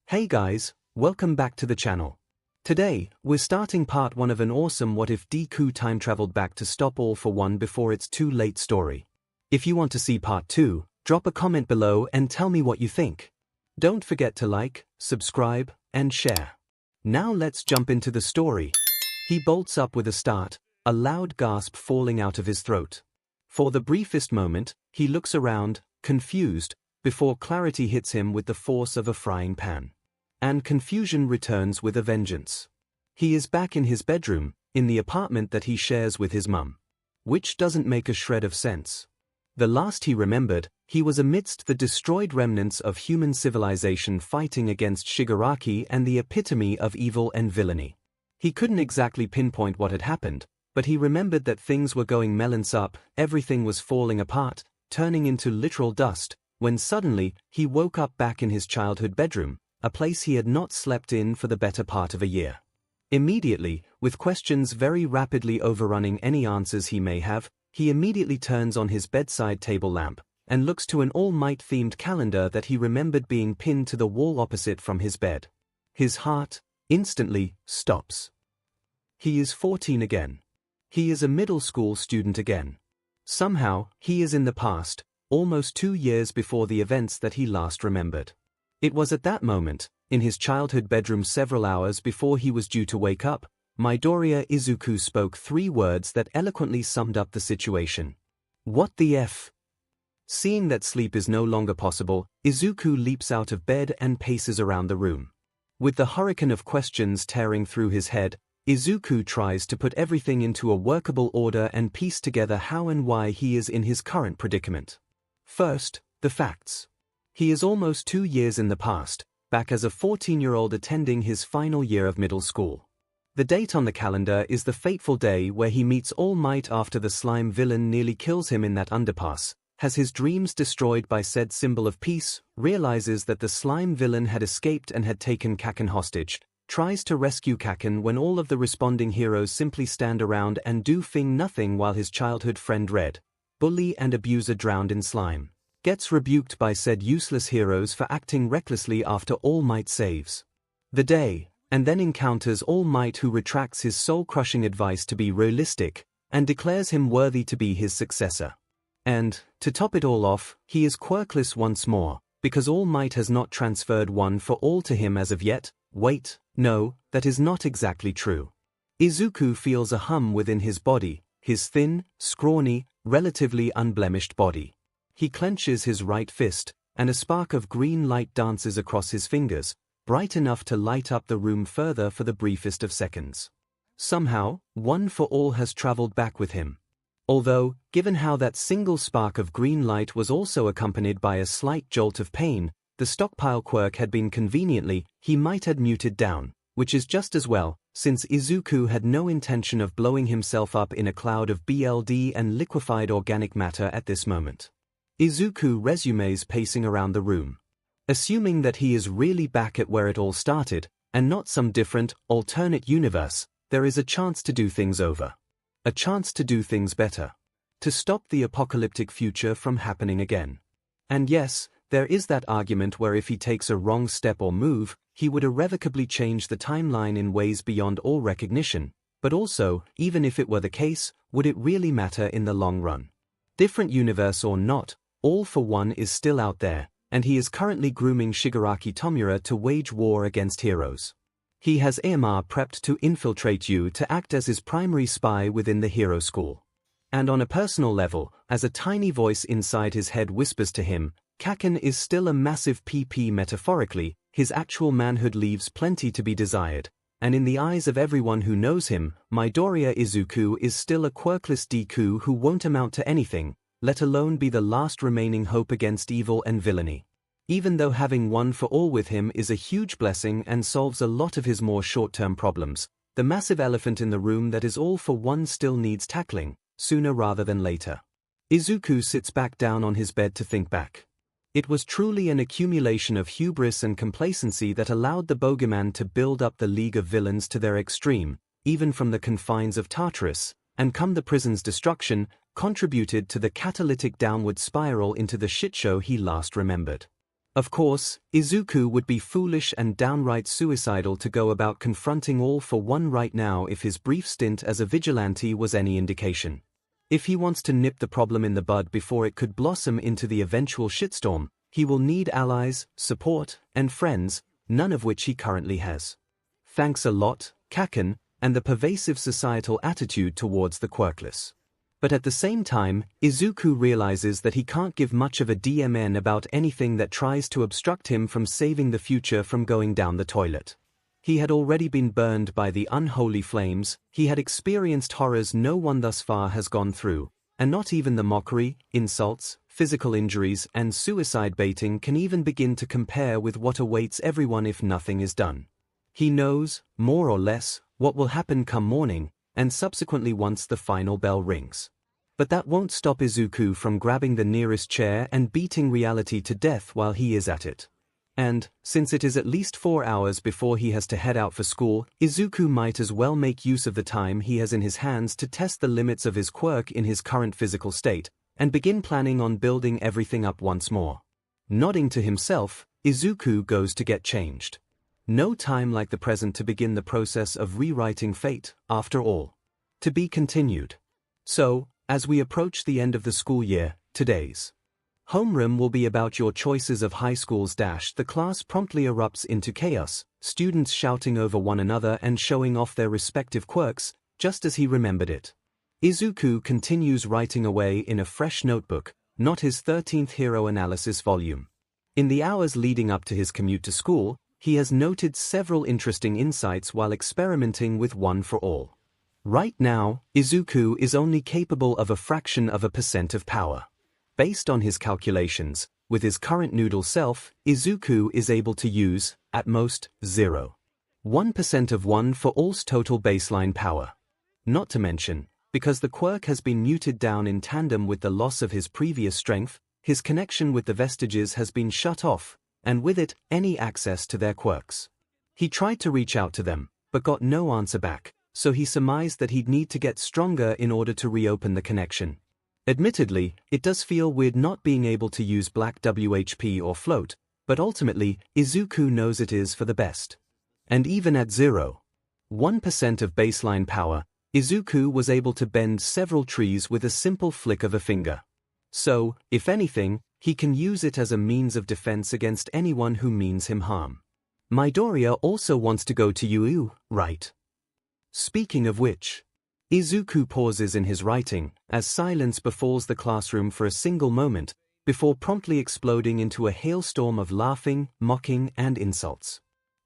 Hey guys, welcome back to the channel. Today, we're starting part 1 of an awesome What If Deku time traveled back to stop All for One before it's too late story. If you want to see part 2, drop a comment below and tell me what you think. Don't forget to like, subscribe, and share. Now let's jump into the story. He bolts up with a start, a loud gasp falling out of his throat. For the briefest moment, he looks around, confused, before clarity hits him with the force of a frying pan. And confusion returns with a vengeance. He is back in his bedroom, in the apartment that he shares with his mum. Which doesn't make a shred of sense. The last he remembered, he was amidst the destroyed remnants of human civilization fighting against Shigaraki and the epitome of evil and villainy. He couldn't exactly pinpoint what had happened, but he remembered that things were going melons up, everything was falling apart, turning into literal dust, when suddenly, he woke up back in his childhood bedroom, a place he had not slept in for the better part of a year. Immediately, with questions very rapidly overrunning any answers he may have, he immediately turns on his bedside table lamp, and looks to an All Might-themed calendar that he remembered being pinned to the wall opposite from his bed. His heart, instantly, stops. He is 14 again. He is a middle school student again. Somehow, he is in the past, almost 2 years before the events that he last remembered. It was at that moment, in his childhood bedroom several hours before he was due to wake up, Midoriya Izuku spoke 3 words that eloquently summed up the situation. What the F? Seeing that sleep is no longer possible, Izuku leaps out of bed and paces around the room. With the hurricane of questions tearing through his head, Izuku tries to put everything into a workable order and piece together how and why he is in his current predicament. First, the facts. He is almost 2 years in the past, back as a 14-year-old attending his final year of middle school. The date on the calendar is the fateful day where he meets All Might after the slime villain nearly kills him in that underpass, has his dreams destroyed by said symbol of peace, realizes that the slime villain had escaped and had taken Kaken hostage, tries to rescue Kaken when all of the responding heroes simply stand around and do nothing while his childhood friend Red, bully and abuser drowned in slime. Gets rebuked by said useless heroes for acting recklessly after All Might saves the day, and then encounters All Might, who retracts his soul-crushing advice to be realistic, and declares him worthy to be his successor. And, to top it all off, he is quirkless once more, because All Might has not transferred one for all to him as of yet. Wait, no, that is not exactly true. Izuku feels a hum within his body, his thin, scrawny, relatively unblemished body. He clenches his right fist, and a spark of green light dances across his fingers, bright enough to light up the room further for the briefest of seconds. Somehow, One for All has traveled back with him. Although, given how that single spark of green light was also accompanied by a slight jolt of pain, the stockpile quirk had been conveniently, he might have muted down, which is just as well, since Izuku had no intention of blowing himself up in a cloud of BLD and liquefied organic matter at this moment. Izuku resumes pacing around the room. Assuming that he is really back at where it all started, and not some different, alternate universe, there is a chance to do things over. A chance to do things better. To stop the apocalyptic future from happening again. And yes, there is that argument where if he takes a wrong step or move, he would irrevocably change the timeline in ways beyond all recognition, but also, even if it were the case, would it really matter in the long run? Different universe or not, All for One is still out there, and he is currently grooming Shigaraki Tomura to wage war against heroes. He has 𝐒𝐭𝐚𝐲 prepped to infiltrate you to act as his primary spy within the hero school. And on a personal level, as a tiny voice inside his head whispers to him, Kaken is still a massive PP metaphorically, his actual manhood leaves plenty to be desired, and in the eyes of everyone who knows him, Midoriya Izuku is still a quirkless Deku who won't amount to anything, let alone be the last remaining hope against evil and villainy. Even though having One for All with him is a huge blessing and solves a lot of his more short-term problems, the massive elephant in the room that is All for One still needs tackling, sooner rather than later. Izuku sits back down on his bed to think back. It was truly an accumulation of hubris and complacency that allowed the bogeyman to build up the League of Villains to their extreme, even from the confines of Tartarus, and come the prison's destruction, contributed to the catalytic downward spiral into the shitshow he last remembered. Of course, Izuku would be foolish and downright suicidal to go about confronting All for One right now if his brief stint as a vigilante was any indication. If he wants to nip the problem in the bud before it could blossom into the eventual shitstorm, he will need allies, support, and friends, none of which he currently has. Thanks a lot, 𝐭𝐿, and the pervasive societal attitude towards the quirkless. But at the same time, Izuku realizes that he can't give much of a DMN about anything that tries to obstruct him from saving the future from going down the toilet. He had already been burned by the unholy flames, he had experienced horrors no one thus far has gone through, and not even the mockery, insults, physical injuries, and suicide baiting can even begin to compare with what awaits everyone if nothing is done. He knows, more or less, what will happen come morning, and subsequently once the final bell rings. But that won't stop Izuku from grabbing the nearest chair and beating reality to death while he is at it. And, since it is at least 4 hours before he has to head out for school, Izuku might as well make use of the time he has in his hands to test the limits of his quirk in his current physical state, and begin planning on building everything up once more. Nodding to himself, Izuku goes to get changed. No time like the present to begin the process of rewriting fate, after all. To be continued. So, as we approach the end of the school year, today's homeroom will be about your choices of high schools. The class promptly erupts into chaos, students shouting over one another and showing off their respective quirks, just as he remembered it. Izuku continues writing away in a fresh notebook, not his 13th hero analysis volume. In the hours leading up to his commute to school, he has noted several interesting insights while experimenting with one for all. Right now, Izuku is only capable of a fraction of a percent of power. Based on his calculations, with his current noodle self, Izuku is able to use, at most, 0.1% of 1 for all's total baseline power. Not to mention, because the quirk has been muted down in tandem with the loss of his previous strength, his connection with the vestiges has been shut off, and with it, any access to their quirks. He tried to reach out to them, but got no answer back, so he surmised that he'd need to get stronger in order to reopen the connection. Admittedly, it does feel weird not being able to use black WHP or float, but ultimately, Izuku knows it is for the best. And even at 0.1% of baseline power, Izuku was able to bend several trees with a simple flick of a finger. So, if anything, he can use it as a means of defense against anyone who means him harm. Midoriya also wants to go to UU, right? Speaking of which, Izuku pauses in his writing, as silence befalls the classroom for a single moment, before promptly exploding into a hailstorm of laughing, mocking, and insults.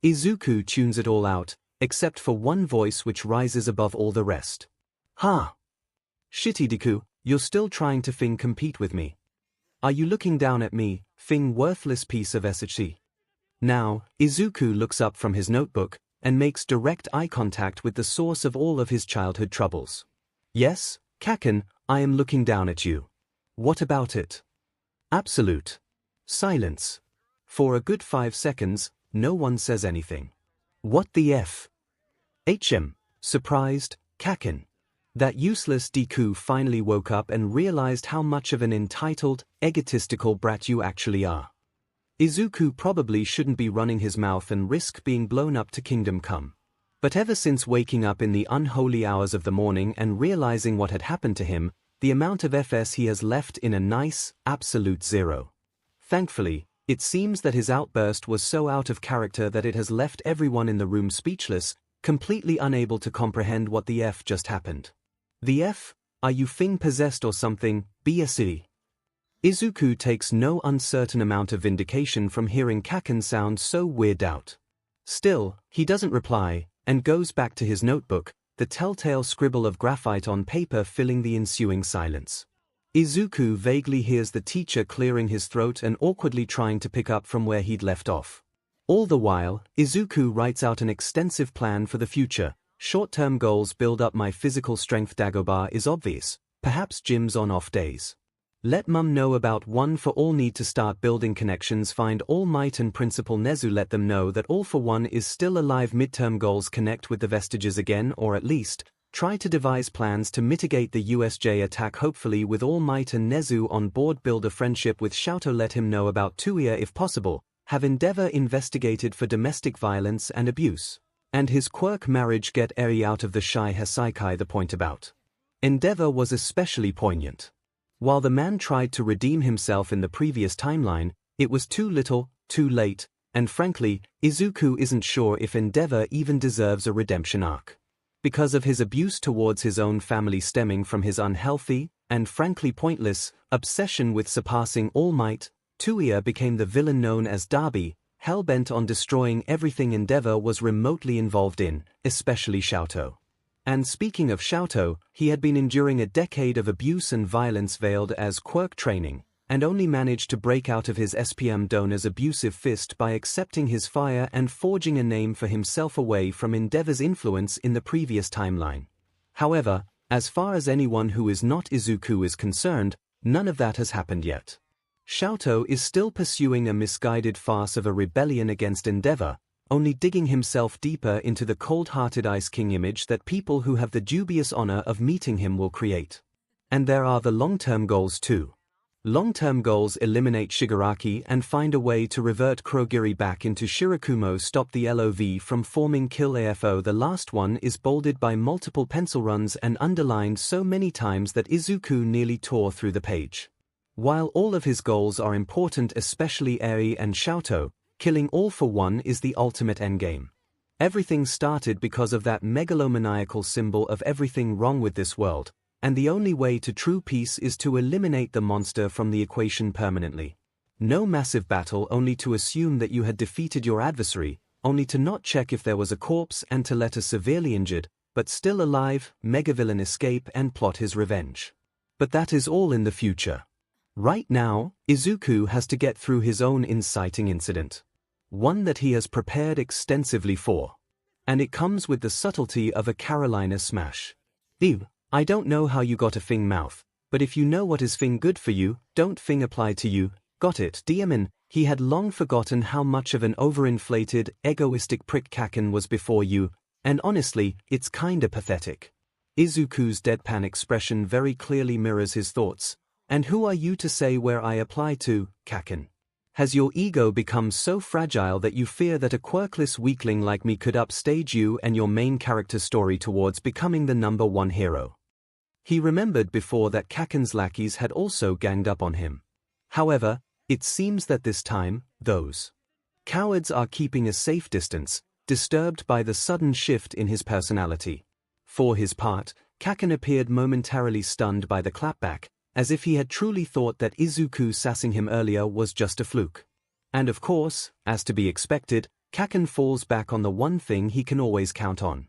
Izuku tunes it all out, except for one voice which rises above all the rest. Ha! Shitty Deku, you're still trying to compete with me. Are you looking down at me, worthless piece of SHC? Now, Izuku looks up from his notebook, and makes direct eye contact with the source of all of his childhood troubles. Yes, 𝐭𝐿, I am looking down at you. What about it? Absolute silence. For a good 5 seconds, no one says anything. What the F? Surprised, 𝐭𝐿. That useless Deku finally woke up and realized how much of an entitled, egotistical brat you actually are. Izuku probably shouldn't be running his mouth and risk being blown up to Kingdom Come. But ever since waking up in the unholy hours of the morning and realizing what had happened to him, the amount of FS he has left in a nice, absolute 0. Thankfully, it seems that his outburst was so out of character that it has left everyone in the room speechless, completely unable to comprehend what the F just happened. The F? Are you possessed or something, BSE? Izuku takes no uncertain amount of vindication from hearing 𝐭𝐿 sound so weirded out. Still, he doesn't reply, and goes back to his notebook, the telltale scribble of graphite on paper filling the ensuing silence. Izuku vaguely hears the teacher clearing his throat and awkwardly trying to pick up from where he'd left off. All the while, Izuku writes out an extensive plan for the future. Short-term goals: build up my physical strength. Dagobah is obvious, perhaps gyms on off days. Let Mum know about One for All. Need to start building connections. Find All Might and Principal Nezu. Let them know that All for One is still alive. Midterm goals: connect with the vestiges again, or at least, Try to devise plans to mitigate the USJ attack, hopefully with All Might and 𝐒𝐻𝐈 on board, build a friendship with 𝐿𝐿, let him know about 𝐼𝐻 if possible, have Endeavor investigated for domestic violence and abuse. And his quirk marriage, get 𝐼𝐻𝐈 out of the 𝐵𝐻. The point about Endeavor was especially poignant. While the man tried to redeem himself in the previous timeline, it was too little, too late, and frankly, Izuku isn't sure if Endeavor even deserves a redemption arc. Because of his abuse towards his own family stemming from his unhealthy, and frankly pointless, obsession with surpassing All Might, 𝐼𝐻 became the villain known as Darby, hell-bent on destroying everything Endeavor was remotely involved in, especially 𝐿𝐿. And speaking of 𝐿𝐿, he had been enduring a decade of abuse and violence veiled as quirk training, and only managed to break out of his SPM donor's abusive fist by accepting his fire and forging a name for himself away from Endeavor's influence in the previous timeline. However, as far as anyone who is not Izuku is concerned, none of that has happened yet. 𝐿𝐿 is still pursuing a misguided farce of a rebellion against Endeavor, only digging himself deeper into the cold-hearted Ice King image that people who have the dubious honor of meeting him will create. And there are the long-term goals too. Long-term goals: eliminate Shigaraki and find a way to revert Kurogiri back into Shirakumo, stop the LOV from forming kill AFO. The last one is bolded by multiple pencil runs and underlined so many times that Izuku nearly tore through the page. While all of his goals are important, especially 𝐻𝐈 and 𝐿𝐿, killing all for one is the ultimate endgame. Everything started because of that megalomaniacal symbol of everything wrong with this world, and the only way to true peace is to eliminate the monster from the equation permanently. No massive battle, only to assume that you had defeated your adversary, only to not check if there was a corpse and to let a severely injured, but still alive, megavillain escape and plot his revenge. But that is all in the future. Right now, Izuku has to get through his own inciting incident. One that he has prepared extensively for. And it comes with the subtlety of a Carolina smash. Ew. I don't know how you got a Fing mouth, but if you know what is Fing good for you, don't Fing apply to you, got it? Diamond, he had long forgotten how much of an overinflated, egoistic prick 𝐿𝐿 was before you, and honestly, it's kinda pathetic. Izuku's deadpan expression very clearly mirrors his thoughts. And who are you to say where I apply to, 𝐿𝐿? Has your ego become so fragile that you fear that a quirkless weakling like me could upstage you and your main character story towards becoming the #1 hero? He remembered before that 𝐿𝐿's lackeys had also ganged up on him. However, it seems that this time, those cowards are keeping a safe distance, disturbed by the sudden shift in his personality. For his part, 𝐿𝐿 appeared momentarily stunned by the clapback, as if he had truly thought that Izuku sassing him earlier was just a fluke. And of course, as to be expected, 𝐿𝐿 falls back on the one thing he can always count on.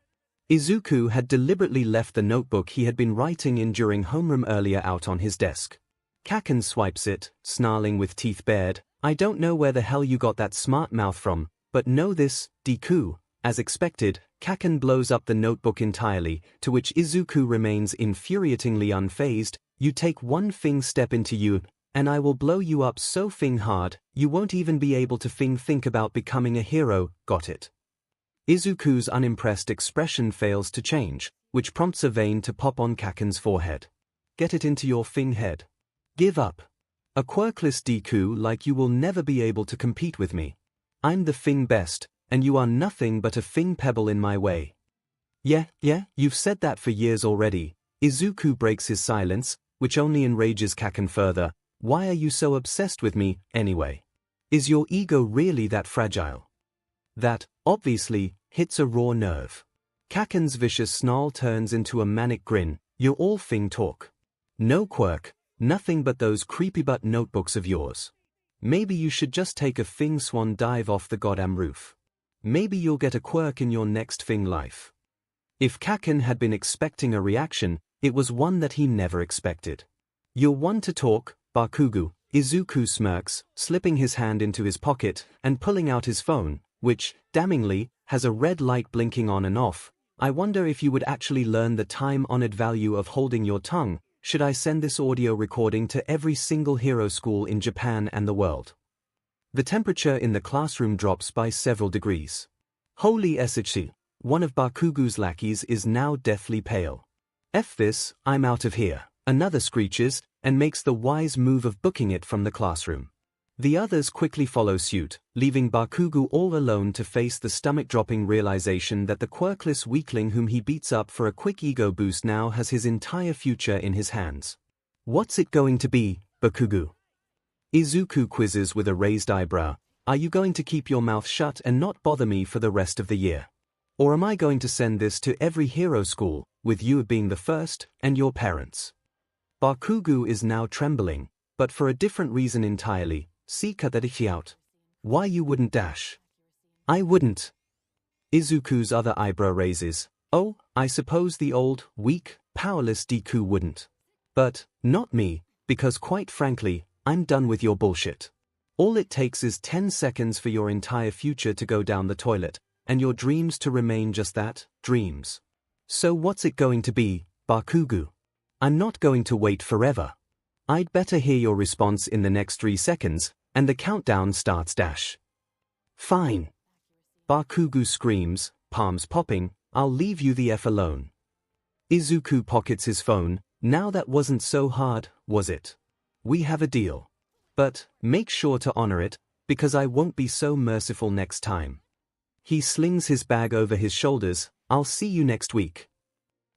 Izuku had deliberately left the notebook he had been writing in during homeroom earlier out on his desk. 𝐿𝐿 swipes it, snarling with teeth bared. I don't know where the hell you got that smart mouth from, but know this, Deku. As expected, 𝐿𝐿 blows up the notebook entirely, to which Izuku remains infuriatingly unfazed. You take one Fing step into you, and I will blow you up so Fing hard, you won't even be able to think about becoming a hero, got it? Izuku's unimpressed expression fails to change, which prompts a vein to pop on 𝐿𝐿's forehead. Get it into your Fing head. Give up. A quirkless Deku like you will never be able to compete with me. I'm the Fing best, and you are nothing but a Fing pebble in my way. Yeah, you've said that for years already. Izuku breaks his silence, which only enrages 𝐿𝐿 further. Why are you so obsessed with me, anyway? Is your ego really that fragile? That, obviously, hits a raw nerve. 𝐿𝐿's vicious snarl turns into a manic grin. You're all Fing talk. No quirk, nothing but those creepy butt notebooks of yours. Maybe you should just take a Fing swan dive off the goddamn roof. Maybe you'll get a quirk in your next Fing life. If 𝐿𝐿 had been expecting a reaction, it was one that he never expected. You're one to talk, Bakugo. Izuku smirks, slipping his hand into his pocket and pulling out his phone, which, damningly, has a red light blinking on and off. I wonder if you would actually learn the time-honored value of holding your tongue. Should I send this audio recording to every single hero school in Japan and the world? The temperature in the classroom drops by several degrees. Holy 𝐿𝐿. one of Bakugu's lackeys is now deathly pale. "F this, I'm out of here," another screeches, and makes the wise move of booking it from the classroom. The others quickly follow suit, leaving Bakugu all alone to face the stomach-dropping realization that the quirkless weakling whom he beats up for a quick ego boost now has his entire future in his hands. "What's it going to be, Bakugu?" Izuku quizzes with a raised eyebrow. "Are you going to keep your mouth shut and not bother me for the rest of the year? Or am I going to send this to every hero school, with you being the first, and your parents?" Bakugu is now trembling, but for a different reason entirely. "See, cut that icky out. Why you wouldn't dash?" "I wouldn't." Izuku's other eyebrow raises. "Oh, I suppose the old, weak, powerless Deku wouldn't. But, not me, because quite frankly, I'm done with your bullshit. All it takes is 10 seconds for your entire future to go down the toilet, and your dreams to remain just that, dreams. So what's it going to be, Bakugu? I'm not going to wait forever. I'd better hear your response in the next 3 seconds, and the countdown starts dash." "Fine." Bakugu screams, palms popping, "I'll leave you the F alone." Izuku pockets his phone. "Now that wasn't so hard, was it? We have a deal. But, make sure to honor it, because I won't be so merciful next time." He slings his bag over his shoulders. "I'll see you next week."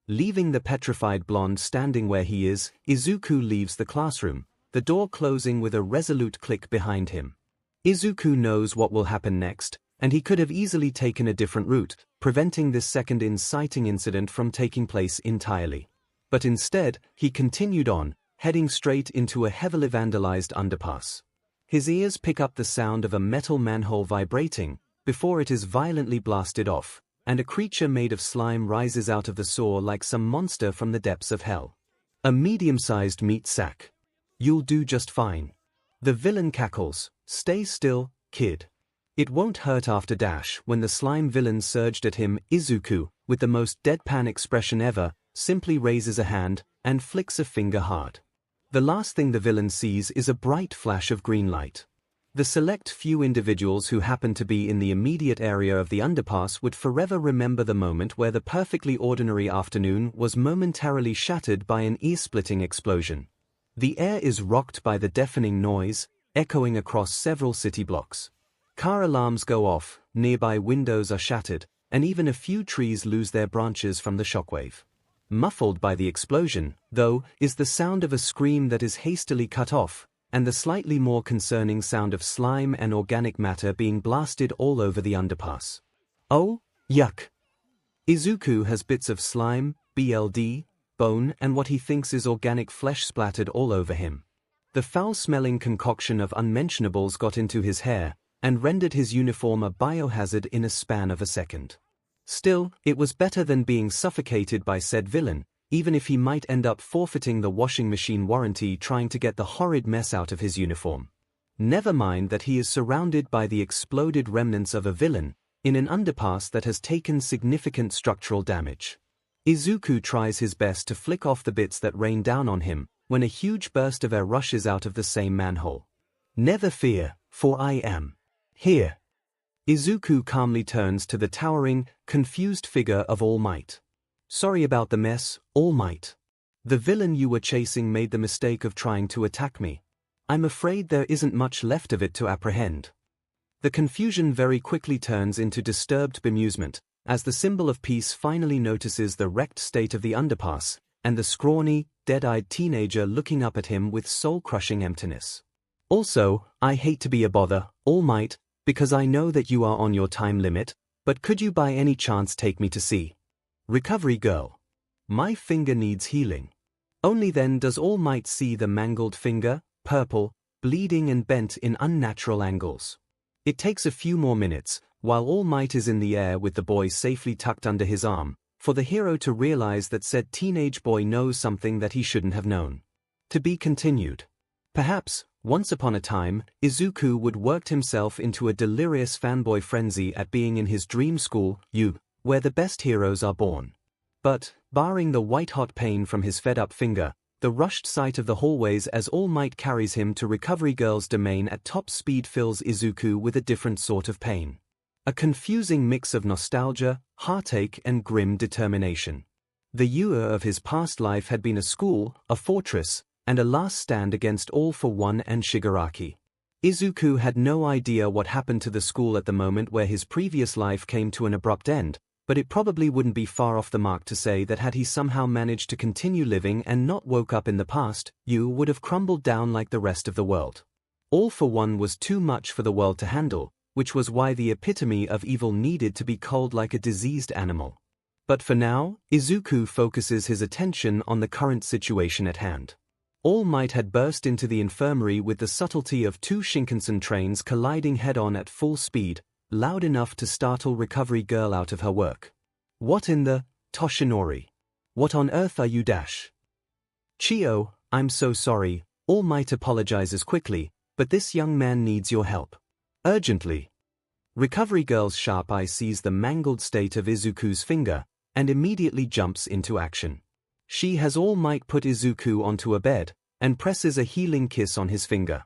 Leaving the petrified blonde standing where he is, Izuku leaves the classroom, the door closing with a resolute click behind him. Izuku knows what will happen next, and he could have easily taken a different route, preventing this second inciting incident from taking place entirely. But instead, he continued on, heading straight into a heavily vandalized underpass. His ears pick up the sound of a metal manhole vibrating, before it is violently blasted off, and a creature made of slime rises out of the sewer like some monster from the depths of hell. A medium-sized meat sack. "You'll do just fine." The villain cackles. "Stay still, kid. It won't hurt after dash." When the slime villain surged at him, Izuku, with the most deadpan expression ever, simply raises a hand, and flicks a finger hard. The last thing the villain sees is a bright flash of green light. The select few individuals who happen to be in the immediate area of the underpass would forever remember the moment where the perfectly ordinary afternoon was momentarily shattered by an ear-splitting explosion. The air is rocked by the deafening noise, echoing across several city blocks. Car alarms go off, nearby windows are shattered, and even a few trees lose their branches from the shockwave. Muffled by the explosion, though, is the sound of a scream that is hastily cut off, and the slightly more concerning sound of slime and organic matter being blasted all over the underpass. "Oh, yuck." Izuku has bits of slime, BLD, bone, and what he thinks is organic flesh splattered all over him. The foul-smelling concoction of unmentionables got into his hair, and rendered his uniform a biohazard in a span of a second. Still, it was better than being suffocated by said villain, even if he might end up forfeiting the washing machine warranty trying to get the horrid mess out of his uniform. Never mind that he is surrounded by the exploded remnants of a villain, in an underpass that has taken significant structural damage. Izuku tries his best to flick off the bits that rain down on him, when a huge burst of air rushes out of the same manhole. "Never fear, for I am here." Izuku calmly turns to the towering, confused figure of All Might. "Sorry about the mess, All Might. The villain you were chasing made the mistake of trying to attack me. I'm afraid there isn't much left of it to apprehend." The confusion very quickly turns into disturbed bemusement, as the symbol of peace finally notices the wrecked state of the underpass, and the scrawny, dead-eyed teenager looking up at him with soul-crushing emptiness. "Also, I hate to be a bother, All Might, because I know that you are on your time limit, but could you by any chance take me to see Recovery Girl? My finger needs healing." Only then does All Might see the mangled finger, purple, bleeding and bent in unnatural angles. It takes a few more minutes, while All Might is in the air with the boy safely tucked under his arm, for the hero to realize that said teenage boy knows something that he shouldn't have known. To be continued. Perhaps, once upon a time, Izuku would worked himself into a delirious fanboy frenzy at being in his dream school, where the best heroes are born. But, barring the white-hot pain from his fed-up finger, the rushed sight of the hallways as All Might carries him to Recovery Girl's domain at top speed fills Izuku with a different sort of pain. A confusing mix of nostalgia, heartache and grim determination. The 𝐻𝐻𝐽 of his past life had been a school, a fortress, and a last stand against all for one and Shigaraki. Izuku had no idea what happened to the school at the moment where his previous life came to an abrupt end, but it probably wouldn't be far off the mark to say that had he somehow managed to continue living and not woke up in the past, 𝐻𝐻 would have crumbled down like the rest of the world. All for one was too much for the world to handle, which was why the epitome of evil needed to be culled like a diseased animal. But for now, Izuku focuses his attention on the current situation at hand. All Might had burst into the infirmary with the subtlety of two Shinkansen trains colliding head-on at full speed, loud enough to startle Recovery Girl out of her work. "What in the, Toshinori? What on earth are you dash?" "Chiyo, I'm so sorry," All Might apologizes quickly, "but this young man needs your help. Urgently." Recovery Girl's sharp eye sees the mangled state of Izuku's finger, and immediately jumps into action. She has All Might put Izuku onto a bed, and presses a healing kiss on his finger.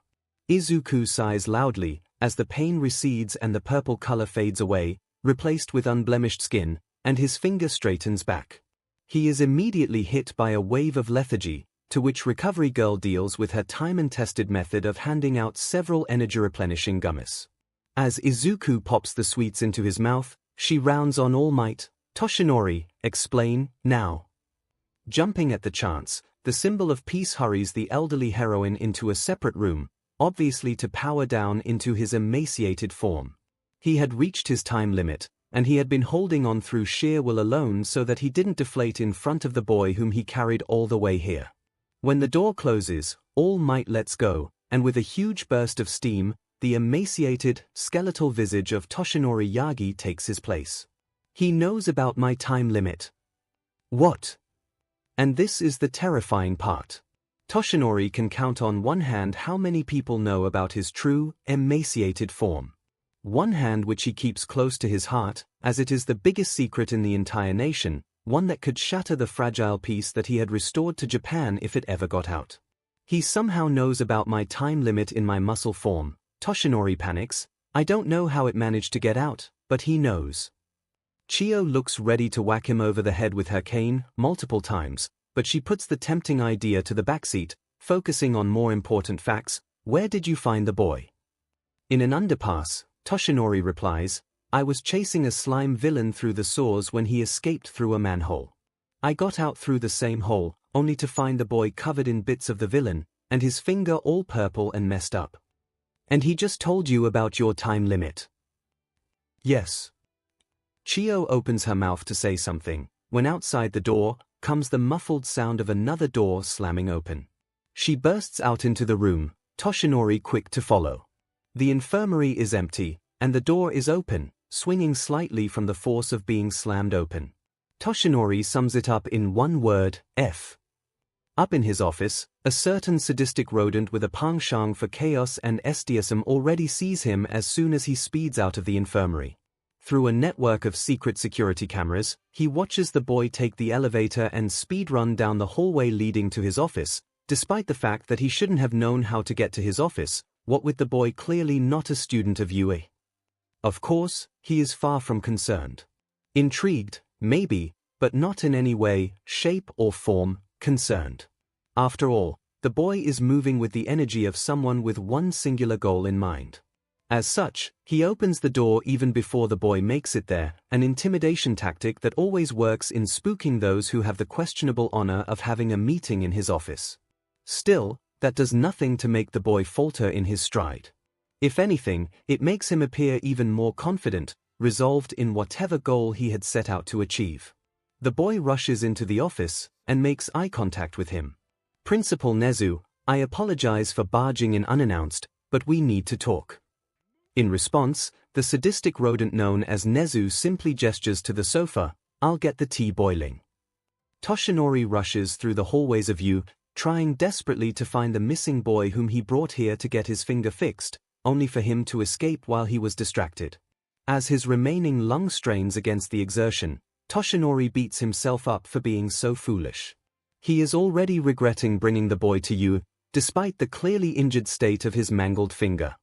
Izuku sighs loudly, as the pain recedes and the purple color fades away, replaced with unblemished skin, and his finger straightens back. He is immediately hit by a wave of lethargy, to which Recovery Girl deals with her time-and-tested method of handing out several energy-replenishing gummies. As Izuku pops the sweets into his mouth, she rounds on All Might. "Toshinori, explain, now." Jumping at the chance, the symbol of peace hurries the elderly heroine into a separate room, obviously to power down into his emaciated form. He had reached his time limit, and he had been holding on through sheer will alone so that he didn't deflate in front of the boy whom he carried all the way here. When the door closes, All Might lets go, and with a huge burst of steam, the emaciated, skeletal visage of Toshinori Yagi takes his place. "He knows about my time limit." "What?" And this is the terrifying part. Toshinori can count on one hand how many people know about his true, emaciated form. One hand which he keeps close to his heart, as it is the biggest secret in the entire nation, one that could shatter the fragile peace that he had restored to Japan if it ever got out. "He somehow knows about my time limit in my muscle form." Toshinori panics. "I don't know how it managed to get out, but he knows." Chiyo looks ready to whack him over the head with her cane, multiple times, but she puts the tempting idea to the backseat, focusing on more important facts. "Where did you find the boy?" "In an underpass," Toshinori replies. "I was chasing a slime villain through the sewers when he escaped through a manhole. I got out through the same hole, only to find the boy covered in bits of the villain, and his finger all purple and messed up." "And he just told you about your time limit?" "Yes." Chiyo opens her mouth to say something, when outside the door comes the muffled sound of another door slamming open. She bursts out into the room, Toshinori quick to follow. The infirmary is empty, and the door is open, swinging slightly from the force of being slammed open. Toshinori sums it up in one word, F. Up in his office, a certain sadistic rodent with a penchant for chaos and sadism already sees him as soon as he speeds out of the infirmary. Through a network of secret security cameras, he watches the boy take the elevator and speed run down the hallway leading to his office, despite the fact that he shouldn't have known how to get to his office, what with the boy clearly not a student of 𝐻𝐻𝐽. Of course, he is far from concerned. Intrigued, maybe, but not in any way, shape or form, concerned. After all, the boy is moving with the energy of someone with one singular goal in mind. As such, he opens the door even before the boy makes it there, an intimidation tactic that always works in spooking those who have the questionable honor of having a meeting in his office. Still, that does nothing to make the boy falter in his stride. If anything, it makes him appear even more confident, resolved in whatever goal he had set out to achieve. The boy rushes into the office and makes eye contact with him. "Principal 𝐻𝐻𝐻, I apologize for barging in unannounced, but we need to talk." In response, the sadistic rodent known as 𝐻𝐻𝐻 simply gestures to the sofa, "I'll get the tea boiling." Toshinori rushes through the hallways of 𝐻𝐻, trying desperately to find the missing boy whom he brought here to get his finger fixed, only for him to escape while he was distracted. As his remaining lung strains against the exertion, Toshinori beats himself up for being so foolish. He is already regretting bringing the boy to 𝐻𝐻, despite the clearly injured state of his mangled finger.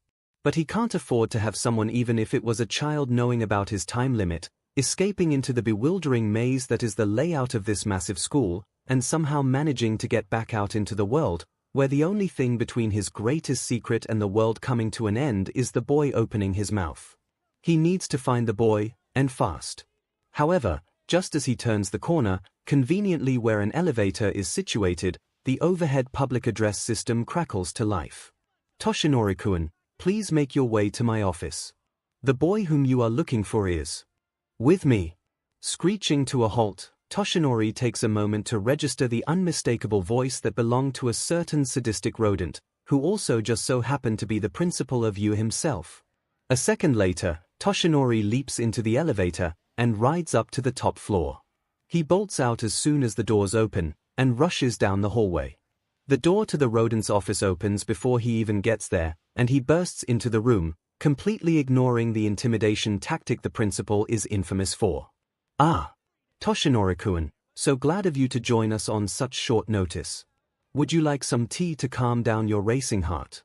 But he can't afford to have someone, even if it was a child, knowing about his time limit, escaping into the bewildering maze that is the layout of this massive school, and somehow managing to get back out into the world, where the only thing between his greatest secret and the world coming to an end is the boy opening his mouth. He needs to find the boy, and fast. However, just as he turns the corner, conveniently where an elevator is situated, the overhead public address system crackles to life. "Toshinori-kun, please make your way to my office. The boy whom you are looking for is with me." Screeching to a halt, Toshinori takes a moment to register the unmistakable voice that belonged to a certain sadistic rodent, who also just so happened to be the principal of 𝐻𝐸 himself. A second later, Toshinori leaps into the elevator and rides up to the top floor. He bolts out as soon as the doors open, and rushes down the hallway. The door to the rodent's office opens before he even gets there, and he bursts into the room, completely ignoring the intimidation tactic the principal is infamous for. "Ah, Toshinori-kun, so glad of you to join us on such short notice. Would you like some tea to calm down your racing heart?"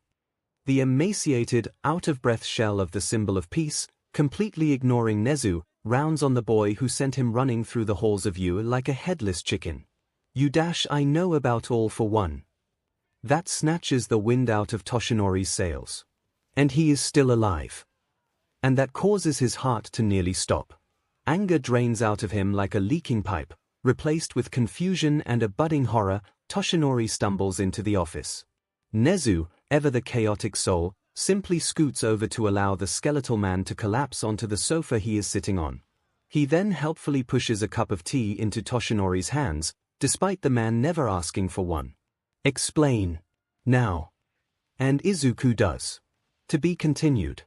The emaciated, out-of-breath shell of the symbol of peace, completely ignoring Nezu, rounds on the boy who sent him running through the halls of 𝐻𝐸 like a headless chicken. "I know about all for one." That snatches the wind out of Toshinori's sails. And he is still alive. And that causes his heart to nearly stop. Anger drains out of him like a leaking pipe, replaced with confusion and a budding horror. Toshinori stumbles into the office. Nezu, ever the chaotic soul, simply scoots over to allow the skeletal man to collapse onto the sofa he is sitting on. He then helpfully pushes a cup of tea into Toshinori's hands, despite the man never asking for one. "Explain. Now." And Izuku does. To be continued.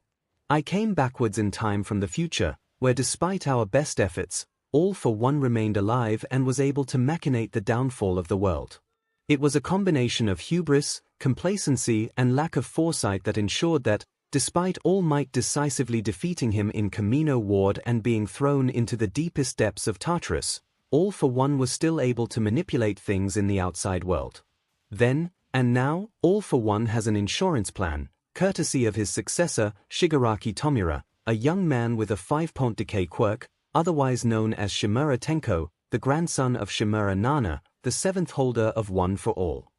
"I came backwards in time from the future, where despite our best efforts, All for One remained alive and was able to machinate the downfall of the world. It was a combination of hubris, complacency, and lack of foresight that ensured that, despite All Might decisively defeating him in Kamino Ward and being thrown into the deepest depths of Tartarus, All for One was still able to manipulate things in the outside world. Then, and now, All for One has an insurance plan, courtesy of his successor, Shigaraki Tomura, a young man with a 5-point decay quirk, otherwise known as Shimura Tenko, the grandson of Shimura Nana, the 7th holder of One for All.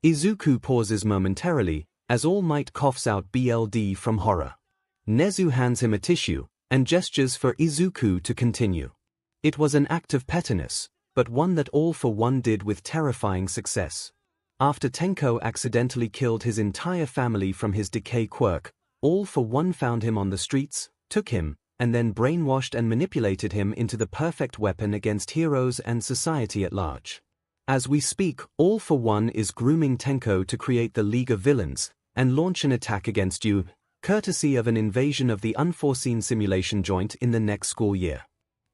Izuku pauses momentarily, as All Might coughs out BLD from horror. Nezu hands him a tissue, and gestures for Izuku to continue. It was an act of pettiness, but one that All for One did with terrifying success. After Tenko accidentally killed his entire family from his decay quirk, All for One found him on the streets, took him, and then brainwashed and manipulated him into the perfect weapon against heroes and society at large. As we speak, All for One is grooming Tenko to create the League of Villains, and launch an attack against you, courtesy of an invasion of the unforeseen simulation joint in the next school year.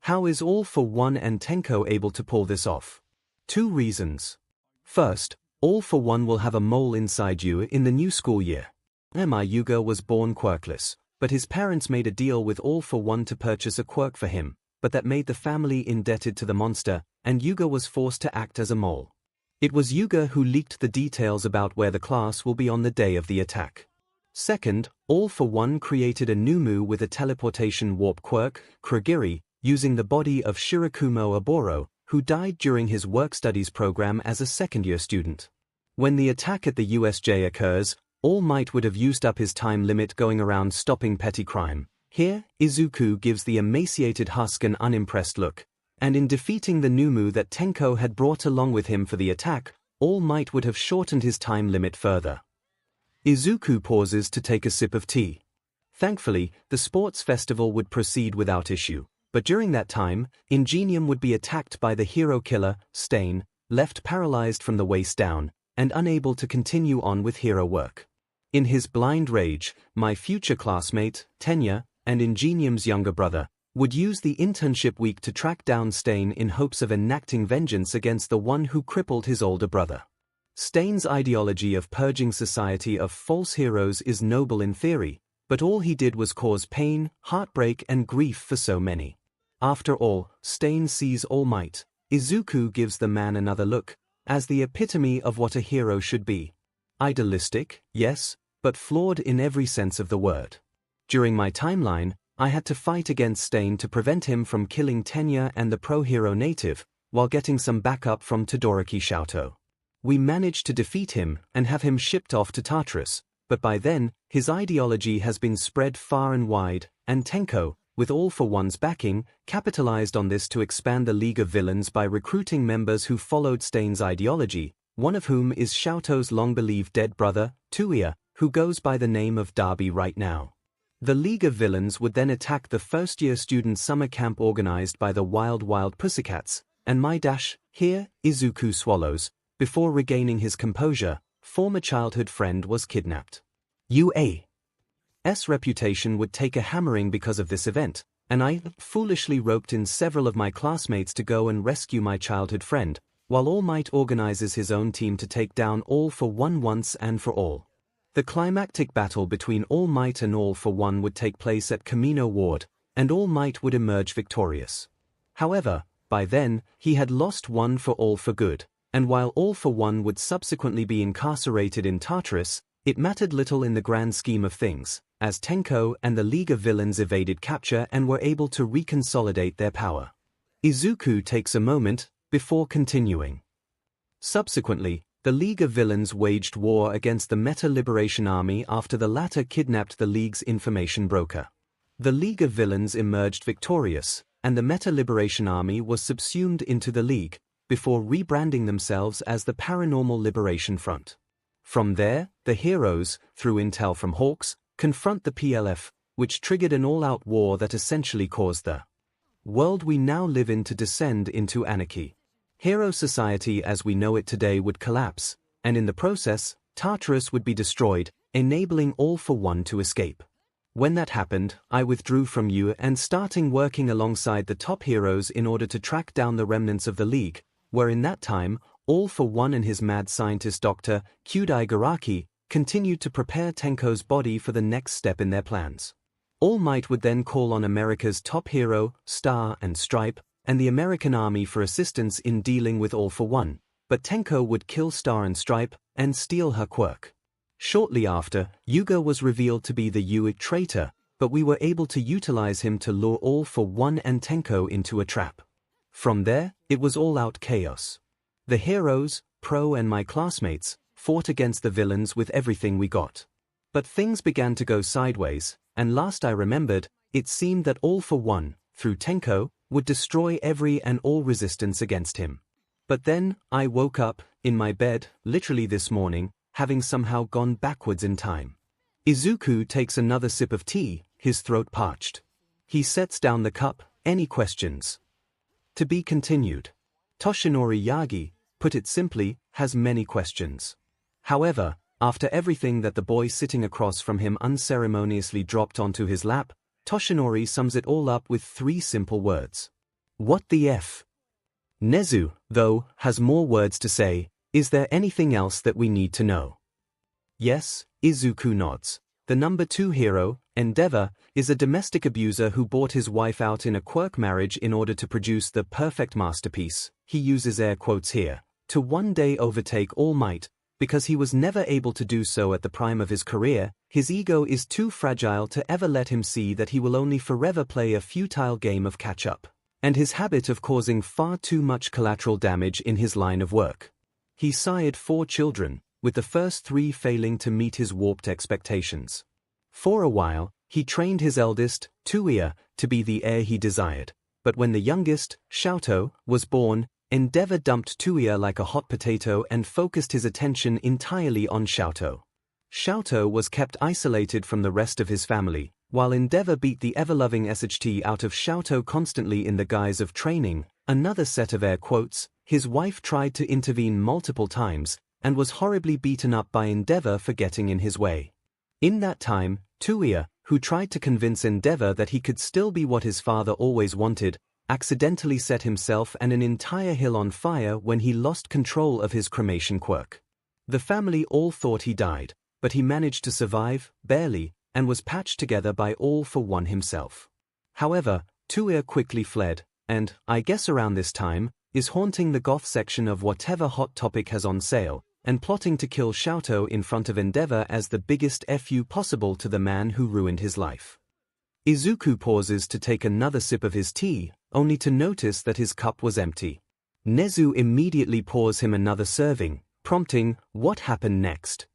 How is All for One and Tenko able to pull this off? 2 reasons. First, All for One will have a mole inside you in the new school year. Yuga was born quirkless, but his parents made a deal with All for One to purchase a quirk for him, but that made the family indebted to the monster, and Yuga was forced to act as a mole. It was Yuga who leaked the details about where the class will be on the day of the attack. Second, All for One created a new move with a teleportation warp quirk, Kurogiri, using the body of Shirakumo Oboro, who died during his work-studies program as a second-year student. When the attack at the USJ occurs, All Might would have used up his time limit going around stopping petty crime. Here, Izuku gives the emaciated husk an unimpressed look, and in defeating the Numu that Tenko had brought along with him for the attack, All Might would have shortened his time limit further. Izuku pauses to take a sip of tea. Thankfully, the sports festival would proceed without issue, but during that time, Ingenium would be attacked by the hero killer, Stain, left paralyzed from the waist down, and unable to continue on with hero work. In his blind rage, my future classmate, Tenya, and Ingenium's younger brother, would use the internship week to track down Stain in hopes of enacting vengeance against the one who crippled his older brother. Stain's ideology of purging society of false heroes is noble in theory, but all he did was cause pain, heartbreak, and grief for so many. After all, Stain sees All Might. Izuku gives the man another look, as the epitome of what a hero should be. Idealistic, yes, but flawed in every sense of the word. During my timeline, I had to fight against Stain to prevent him from killing Tenya and the pro-hero native, while getting some backup from Todoroki 𝐿𝐿. We managed to defeat him and have him shipped off to Tartarus, but by then, his ideology has been spread far and wide, and Tenko, with All for One's backing, capitalized on this to expand the League of Villains by recruiting members who followed Stain's ideology, one of whom is 𝐿𝐿's long-believed dead brother, 𝐻𝐼a, who goes by the name of Darby right now. The League of Villains would then attack the first-year student summer camp organized by the Wild Pussycats, and my here, Izuku swallows. Before regaining his composure, former childhood friend was kidnapped. UA's reputation would take a hammering because of this event, and I foolishly roped in several of my classmates to go and rescue my childhood friend, while All Might organizes his own team to take down All for One once and for all. The climactic battle between All Might and All for One would take place at Kamino Ward, and All Might would emerge victorious. However, by then, he had lost One for All for good, and while All for One would subsequently be incarcerated in Tartarus, it mattered little in the grand scheme of things, as Tenko and the League of Villains evaded capture and were able to reconsolidate their power. Izuku takes a moment before continuing. Subsequently, the League of Villains waged war against the Meta Liberation Army after the latter kidnapped the League's information broker. The League of Villains emerged victorious, and the Meta Liberation Army was subsumed into the League, before rebranding themselves as the Paranormal Liberation Front. From there, the heroes, through intel from Hawks, confront the PLF, which triggered an all-out war that essentially caused the world we now live in to descend into anarchy. Hero society as we know it today would collapse, and in the process, Tartarus would be destroyed, enabling All for One to escape. When that happened, I withdrew from you and starting working alongside the top heroes in order to track down the remnants of the League, where in that time, All for One and his mad scientist Dr. 𝐻𝐼 continued to prepare Tenko's body for the next step in their plans. All Might would then call on America's top hero, Star and Stripe, and the American army for assistance in dealing with All for One, but Tenko would kill Star and Stripe and steal her quirk. Shortly after, Yuga was revealed to be the Yu traitor, but we were able to utilize him to lure All for One and Tenko into a trap. From there, it was all-out chaos. The heroes, Pro and my classmates, fought against the villains with everything we got. But things began to go sideways, and last I remembered, it seemed that All for One, through Tenko, would destroy every and all resistance against him. But then, I woke up, in my bed, literally this morning, having somehow gone backwards in time. Izuku takes another sip of tea, his throat parched. He sets down the cup. Any questions? To be continued. Toshinori Yagi, put it simply, has many questions. However, after everything that the boy sitting across from him unceremoniously dropped onto his lap, Toshinori sums it all up with 3 simple words. What the F? Nezu, though, has more words to say. Is there anything else that we need to know? Yes, Izuku nods. The number 2 hero, Endeavor, is a domestic abuser who bought his wife out in a quirk marriage in order to produce the perfect masterpiece, he uses air quotes here, to one day overtake All Might. Because he was never able to do so at the prime of his career, his ego is too fragile to ever let him see that he will only forever play a futile game of catch-up, and his habit of causing far too much collateral damage in his line of work. He sired 4 children, with the first 3 failing to meet his warped expectations. For a while, he trained his eldest, 𝐻𝐼a, to be the heir he desired, but when the youngest, 𝐿𝐿, was born, Endeavor dumped 𝐻𝐼a like a hot potato and focused his attention entirely on 𝐿𝐿. 𝐿𝐿 was kept isolated from the rest of his family, while Endeavor beat the ever-loving 𝐻𝐿 out of 𝐿𝐿 constantly in the guise of training. Another set of air quotes, his wife tried to intervene multiple times, and was horribly beaten up by Endeavor for getting in his way. In that time, 𝐻𝐼a, who tried to convince Endeavor that he could still be what his father always wanted, accidentally set himself and an entire hill on fire when he lost control of his cremation quirk. The family all thought he died, but he managed to survive, barely, and was patched together by All for One himself. However, 𝐻𝐼a quickly fled, and, I guess around this time, is haunting the goth section of whatever hot topic has on sale, and plotting to kill 𝐿𝐿 in front of Endeavor as the biggest FU possible to the man who ruined his life. Izuku pauses to take another sip of his tea, only to notice that his cup was empty. Nezu immediately pours him another serving, prompting, "What happened next?"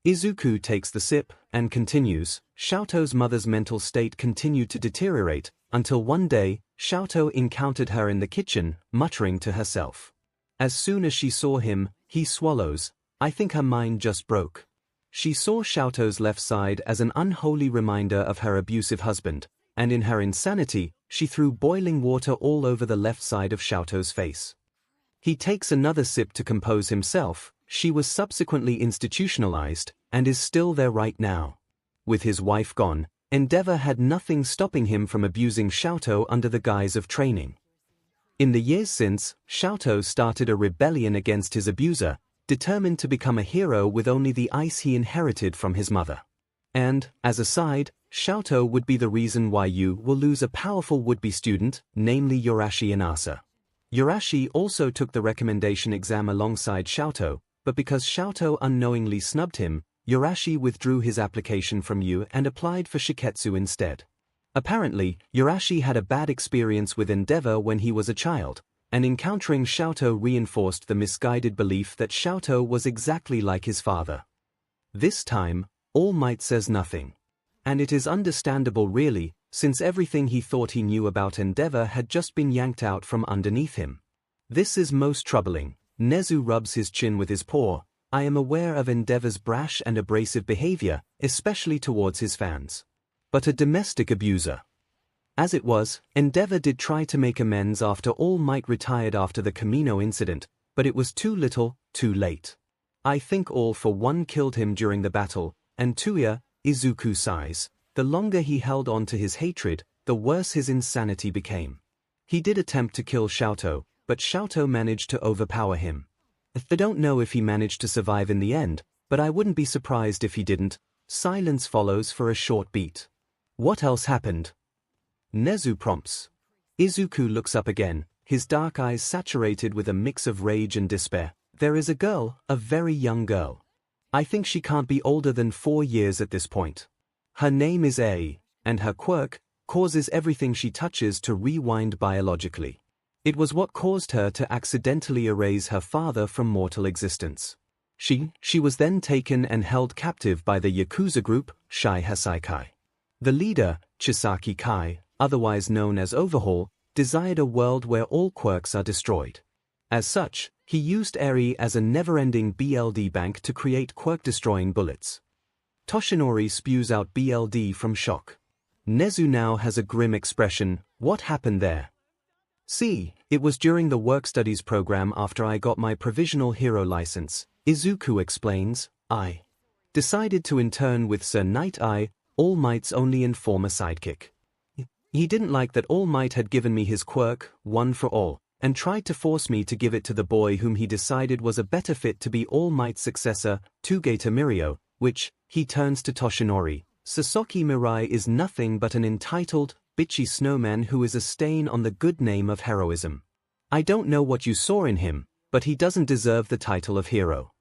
Izuku takes the sip, and continues, "𝐿𝐴𝐽𝐻's mother's mental state continued to deteriorate, until one day, 𝐿𝐴𝐽𝐻 encountered her in the kitchen, muttering to herself. As soon as she saw him, he swallows. I think her mind just broke. She saw 𝐿𝐴𝐻's left side as an unholy reminder of her abusive husband, and in her insanity, she threw boiling water all over the left side of 𝐿𝐴𝐻's face." He takes another sip to compose himself. "She was subsequently institutionalized, and is still there right now. With his wife gone, Endeavor had nothing stopping him from abusing 𝐿𝐴𝐻 under the guise of training. In the years since, 𝐿𝐴𝐻 started a rebellion against his abuser, determined to become a hero with only the ice he inherited from his mother. And, as a side, 𝐿𝐴𝐻 would be the reason why you will lose a powerful would-be student, namely Urashi Inasa. Urashi also took the recommendation exam alongside 𝐿𝐴𝐻, but because 𝐿𝐴𝐻 unknowingly snubbed him, Urashi withdrew his application from you and applied for Shiketsu instead. Apparently, Urashi had a bad experience with Endeavor when he was a child, and encountering 𝐿𝐴𝐻 reinforced the misguided belief that 𝐿𝐴𝐻 was exactly like his father. This time, All Might says nothing. And it is understandable really, since everything he thought he knew about Endeavor had just been yanked out from underneath him. This is most troubling. Nezu rubs his chin with his paw. I am aware of Endeavor's brash and abrasive behavior, especially towards his fans. But a domestic abuser. As it was, Endeavor did try to make amends after All Might retired after the Kamino incident, but it was too little, too late. I think All for one killed him during the battle, and Tuya, Izuku sighs. The longer he held on to his hatred, the worse his insanity became. He did attempt to kill 𝐿𝐴𝐻, but 𝐿𝐴𝐻 managed to overpower him. I don't know if he managed to survive in the end, but I wouldn't be surprised if he didn't. Silence follows for a short beat. What else happened? Nezu prompts. Izuku looks up again, his dark eyes saturated with a mix of rage and despair. There is a girl, a very young girl. I think she can't be older than 4 years at this point. Her name is A, and her quirk causes everything she touches to rewind biologically. It was what caused her to accidentally erase her father from mortal existence. She was then taken and held captive by the Yakuza group, Shai Hasaikai. The leader, Chisaki Kai, otherwise known as Overhaul, desired a world where all quirks are destroyed. As such, he used Eri as a never-ending BLD bank to create quirk-destroying bullets. Toshinori spews out BLD from shock. Nezu now has a grim expression. What happened there? See, it was during the work studies program after I got my provisional hero license. Izuku explains, I decided to intern with Sir Night Eye, All Might's only and former sidekick. He didn't like that All Might had given me his quirk, One for All, and tried to force me to give it to the boy whom he decided was a better fit to be All Might's successor, Togata Mirio, which, he turns to Toshinori. Sasaki Mirai is nothing but an entitled, bitchy snowman who is a stain on the good name of heroism. I don't know what you saw in him, but he doesn't deserve the title of hero.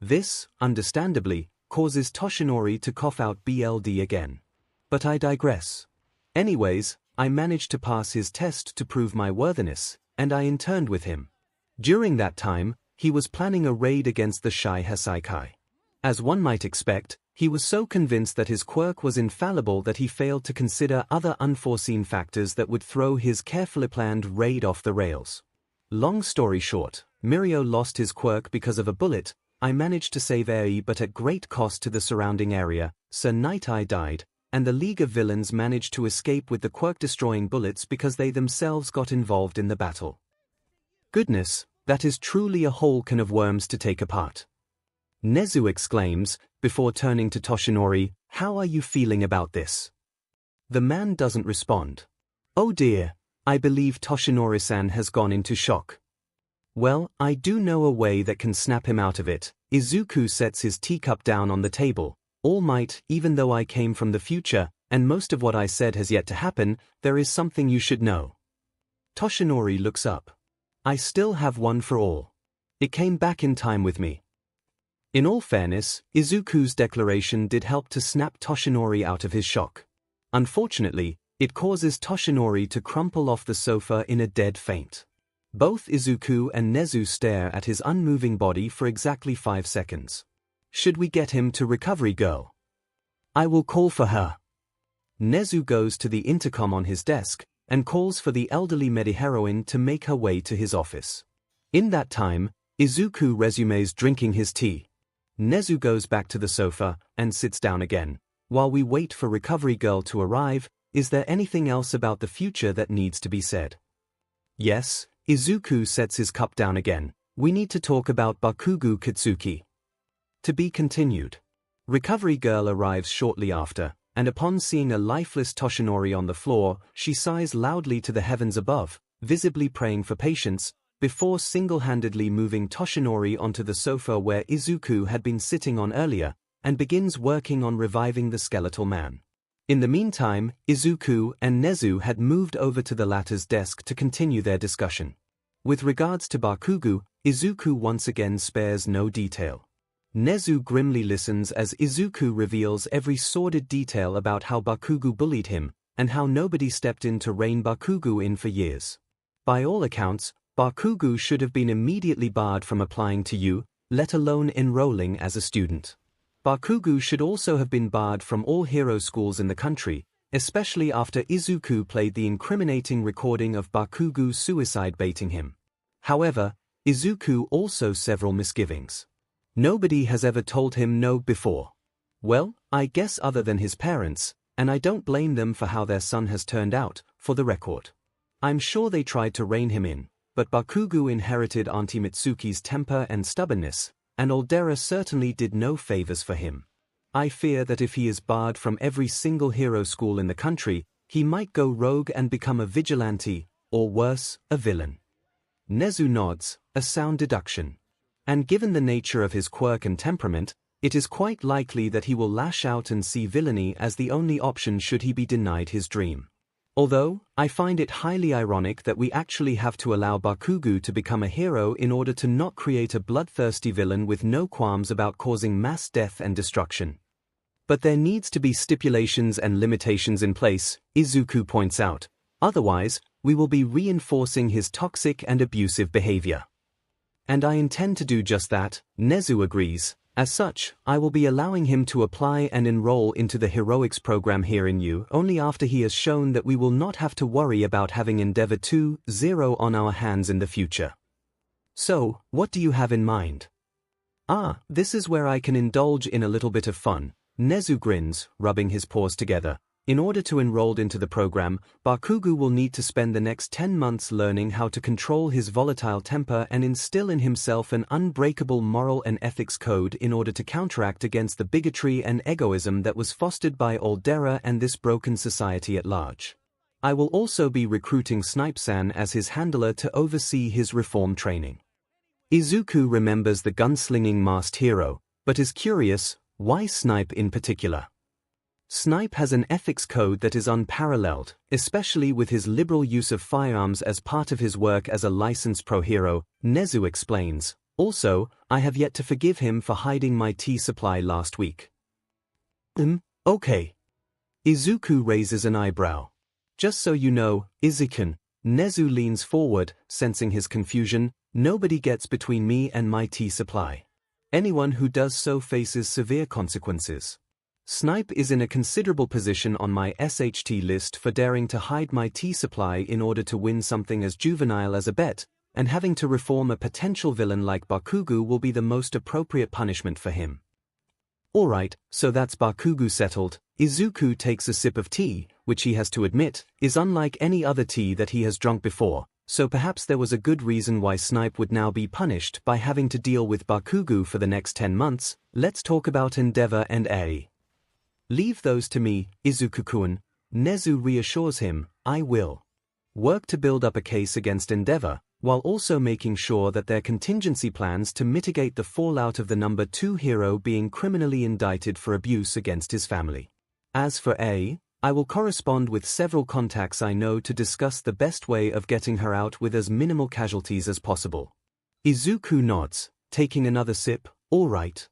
This, understandably, causes Toshinori to cough out BLD again. But I digress. Anyways, I managed to pass his test to prove my worthiness, and I interned with him. During that time, he was planning a raid against the Shai Hasaikai. As one might expect, he was so convinced that his quirk was infallible that he failed to consider other unforeseen factors that would throw his carefully planned raid off the rails. Long story short, Mirio lost his quirk because of a bullet. I managed to save Eri but at great cost to the surrounding area. Sir Night Eye died, and the League of Villains managed to escape with the quirk-destroying bullets because they themselves got involved in the battle. Goodness, that is truly a whole can of worms to take apart. Nezu exclaims, before turning to Toshinori, how are you feeling about this? The man doesn't respond. Oh dear, I believe Toshinori-san has gone into shock. Well, I do know a way that can snap him out of it. Izuku sets his teacup down on the table. All Might, even though I came from the future, and most of what I said has yet to happen, there is something you should know. Toshinori looks up. I still have One for All. It came back in time with me. In all fairness, Izuku's declaration did help to snap Toshinori out of his shock. Unfortunately, it causes Toshinori to crumple off the sofa in a dead faint. Both Izuku and Nezu stare at his unmoving body for exactly 5 seconds. Should we get him to Recovery Girl? I will call for her. Nezu goes to the intercom on his desk and calls for the elderly mediheroine to make her way to his office. In that time, Izuku resumes drinking his tea. Nezu goes back to the sofa and sits down again. While we wait for Recovery Girl to arrive, is there anything else about the future that needs to be said? Yes, Izuku sets his cup down again. We need to talk about Bakugo Katsuki. To be continued. Recovery Girl arrives shortly after, and upon seeing a lifeless Toshinori on the floor, she sighs loudly to the heavens above, visibly praying for patience, before single-handedly moving Toshinori onto the sofa where Izuku had been sitting on earlier, and begins working on reviving the skeletal man. In the meantime, Izuku and Nezu had moved over to the latter's desk to continue their discussion. With regards to Bakugo, Izuku once again spares no detail. Nezu grimly listens as Izuku reveals every sordid detail about how Bakugo bullied him, and how nobody stepped in to rein Bakugo in for years. By all accounts, Bakugo should have been immediately barred from applying to U, let alone enrolling as a student. Bakugo should also have been barred from all hero schools in the country, especially after Izuku played the incriminating recording of Bakugo suicide baiting him. However, Izuku also several misgivings. Nobody has ever told him no before. Well, I guess other than his parents, and I don't blame them for how their son has turned out, for the record. I'm sure they tried to rein him in, but Bakugo inherited Auntie Mitsuki's temper and stubbornness, and Aldera certainly did no favors for him. I fear that if he is barred from every single hero school in the country, he might go rogue and become a vigilante, or worse, a villain. Nezu nods, a sound deduction. And given the nature of his quirk and temperament, it is quite likely that he will lash out and see villainy as the only option should he be denied his dream. Although, I find it highly ironic that we actually have to allow Bakugo to become a hero in order to not create a bloodthirsty villain with no qualms about causing mass death and destruction. But there needs to be stipulations and limitations in place, Izuku points out. Otherwise, we will be reinforcing his toxic and abusive behavior. And I intend to do just that, Nezu agrees. As such, I will be allowing him to apply and enroll into the Heroics program here in U only after he has shown that we will not have to worry about having Endeavor 2.0 on our hands in the future. So, what do you have in mind? This is where I can indulge in a little bit of fun. Nezu grins, rubbing his paws together. In order to enroll into the program, Bakugo will need to spend the next 10 months learning how to control his volatile temper and instill in himself an unbreakable moral and ethics code in order to counteract against the bigotry and egoism that was fostered by Aldera and this broken society at large. I will also be recruiting Snipe-san as his handler to oversee his reform training. Izuku remembers the gunslinging masked hero, but is curious, why Snipe in particular? Snipe has an ethics code that is unparalleled, especially with his liberal use of firearms as part of his work as a licensed pro-hero, Nezu explains. Also, I have yet to forgive him for hiding my tea supply last week. Okay. Izuku raises an eyebrow. Just so you know, Izuku, Nezu leans forward, sensing his confusion. Nobody gets between me and my tea supply. Anyone who does so faces severe consequences. Snipe is in a considerable position on my SHT list for daring to hide my tea supply in order to win something as juvenile as a bet, and having to reform a potential villain like Bakugo will be the most appropriate punishment for him. Alright, so that's Bakugo settled. Izuku takes a sip of tea, which he has to admit, is unlike any other tea that he has drunk before, so perhaps there was a good reason why Snipe would now be punished by having to deal with Bakugo for the next 10 months. Let's talk about Endeavor and A. Leave those to me, Izuku-kun. Nezu reassures him, I will. Work to build up a case against Endeavor, while also making sure that their contingency plans to mitigate the fallout of the number 2 hero being criminally indicted for abuse against his family. As for A, I will correspond with several contacts I know to discuss the best way of getting her out with as minimal casualties as possible. Izuku nods, taking another sip. All right.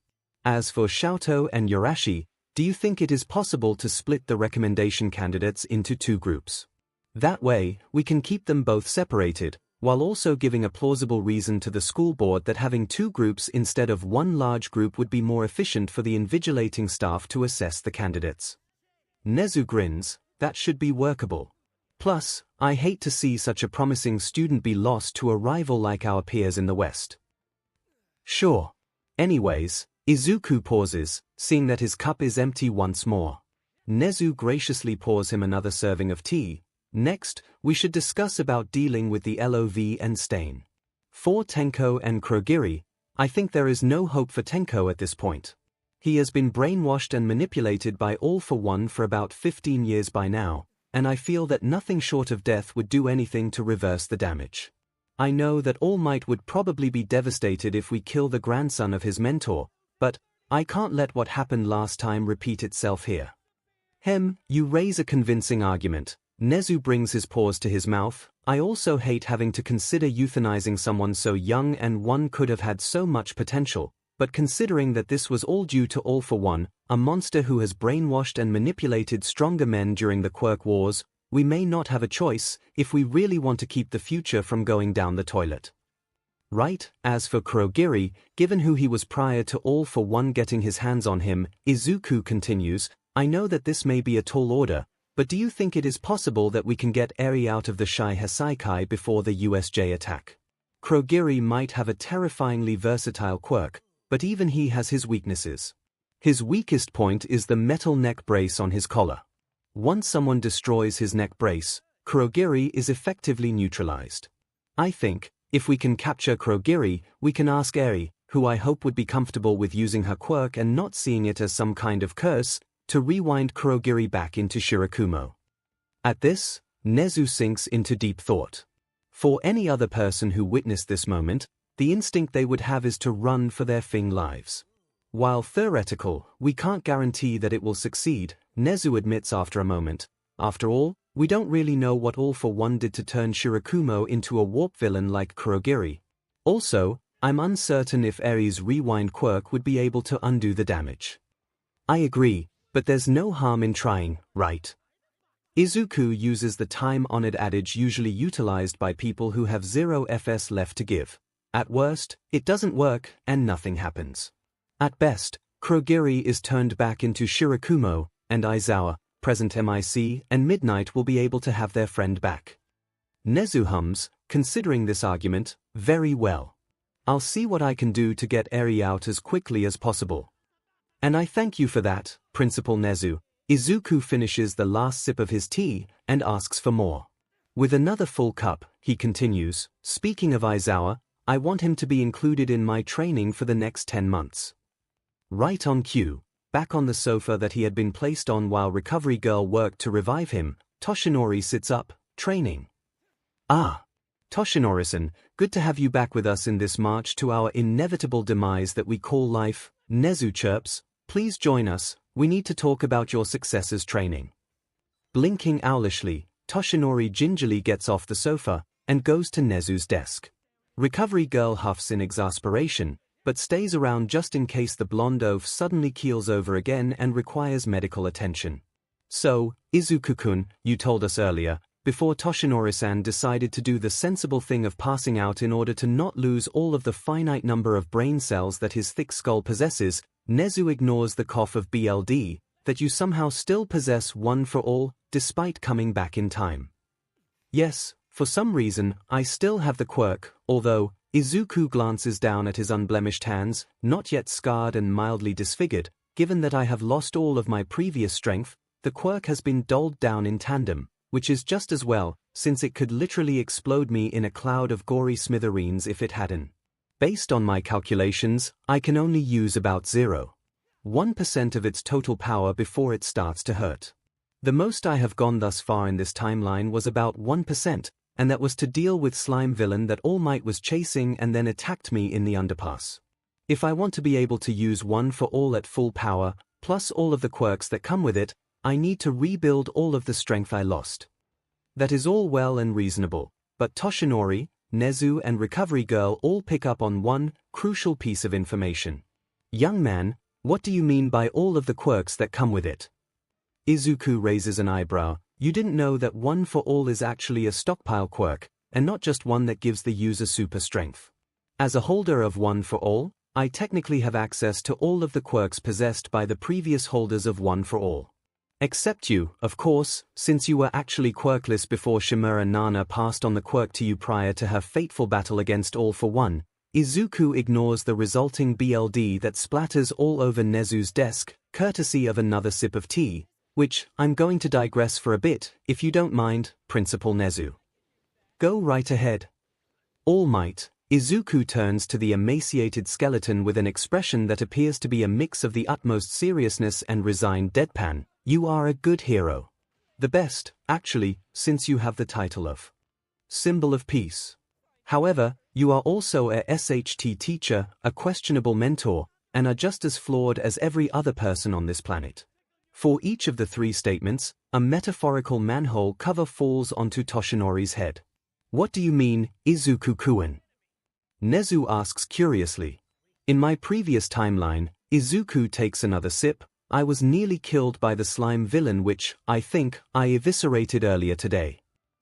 As for Xiaoto and Yorashi, do you think it is possible to split the recommendation candidates into two groups? That way, we can keep them both separated, while also giving a plausible reason to the school board that having two groups instead of one large group would be more efficient for the invigilating staff to assess the candidates. �N𝐲 grins, that should be workable. Plus, I hate to see such a promising student be lost to a rival like our peers in the West. Sure. Anyways, Izuku pauses, seeing that his cup is empty once more. �N𝐲 graciously pours him another serving of tea. Next, we should discuss about dealing with the LOV and stain. For Tenko and Kurogiri, I think there is no hope for Tenko at this point. He has been brainwashed and manipulated by All for One for about 15 years by now, and I feel that nothing short of death would do anything to reverse the damage. I know that All Might would probably be devastated if we kill the grandson of his mentor, but I can't let what happened last time repeat itself here. You raise a convincing argument. �N𝐲 brings his paws to his mouth. I also hate having to consider euthanizing someone so young and one could have had so much potential, but considering that this was all due to All for One, a monster who has brainwashed and manipulated stronger men during the Quirk Wars, we may not have a choice if we really want to keep the future from going down the toilet. Right, as for Kurogiri, given who he was prior to All for One getting his hands on him, Izuku continues, I know that this may be a tall order, but do you think it is possible that we can get Eri out of the Shy Hasaikai before the USJ attack? Kurogiri might have a terrifyingly versatile quirk, but even he has his weaknesses. His weakest point is the metal neck brace on his collar. Once someone destroys his neck brace, Kurogiri is effectively neutralized. I think, if we can capture Kurogiri, we can ask Eri, who I hope would be comfortable with using her quirk and not seeing it as some kind of curse, to rewind Kurogiri back into Shirakumo. At this, �N𝐲 sinks into deep thought. For any other person who witnessed this moment, the instinct they would have is to run for their lives. While theoretical, we can't guarantee that it will succeed, �N𝐲 admits after a moment. After all, we don't really know what All for One did to turn Shirakumo into a warp villain like Kurogiri. Also, I'm uncertain if Eri's rewind quirk would be able to undo the damage. I agree. But there's no harm in trying, right? Izuku uses the time-honored adage usually utilized by people who have 0 FS left to give. At worst, it doesn't work and nothing happens. At best, Kurogiri is turned back into Shirakumo, and Aizawa, present MIC, and Midnight will be able to have their friend back. �N𝐲 hums, considering this argument, very well. I'll see what I can do to get Eri out as quickly as possible. And I thank you for that, Principal �N𝐲. Izuku finishes the last sip of his tea and asks for more. With another full cup, he continues, speaking of Aizawa, I want him to be included in my training for the next 10 months. Right on cue, back on the sofa that he had been placed on while Recovery Girl worked to revive him, Toshinori sits up, training. Ah, Toshinori-san, good to have you back with us in this march to our inevitable demise that we call life, �N𝐲 chirps. Please join us, we need to talk about your successors training. Blinking owlishly, Toshinori gingerly gets off the sofa and goes to �N𝐲's desk. Recovery Girl huffs in exasperation, but stays around just in case the blonde oaf suddenly keels over again and requires medical attention. So, Izuku-kun, you told us earlier, before Toshinori-san decided to do the sensible thing of passing out in order to not lose all of the finite number of brain cells that his thick skull possesses, �N𝐲 ignores the cough of BLD, that you somehow still possess one for all, despite coming back in time. Yes, for some reason, I still have the quirk, although, Izuku glances down at his unblemished hands, not yet scarred and mildly disfigured. Given that I have lost all of my previous strength, the quirk has been dulled down in tandem, which is just as well, since it could literally explode me in a cloud of gory smithereens if it hadn't. Based on my calculations, I can only use about 0.1% of its total power before it starts to hurt. The most I have gone thus far in this timeline was about 1%, and that was to deal with slime villain that All Might was chasing and then attacked me in the underpass. If I want to be able to use one for all at full power, plus all of the quirks that come with it, I need to rebuild all of the strength I lost. That is all well and reasonable, but Toshinori, �N𝐲 and Recovery Girl all pick up on one crucial piece of information. Young man, What do you mean by all of the quirks that come with it? Izuku raises an eyebrow. You didn't know that one for all is actually a stockpile quirk, and not just one that gives the user super strength. As a holder of one for all, I technically have access to all of the quirks possessed by the previous holders of one for all. Except you, of course, since you were actually quirkless before Shimura Nana passed on the quirk to you prior to her fateful battle against All for One. Izuku ignores the resulting BLD that splatters all over Nezu's desk, courtesy of another sip of tea, which, I'm going to digress for a bit, if you don't mind, Principal Nezu. Go right ahead. All Might. Izuku turns to the emaciated skeleton with an expression that appears to be a mix of the utmost seriousness and resigned deadpan. You are a good hero. The best, actually, since you have the title of Symbol of Peace. However, you are also a SHT teacher, a questionable mentor, and are just as flawed as every other person on this planet. For each of the three statements, a metaphorical manhole cover falls onto Toshinori's head. What do you mean, Izuku-kun? Nezu asks curiously. In my previous timeline, Izuku takes another sip. I was nearly killed by the slime villain which, I think, I eviscerated earlier today.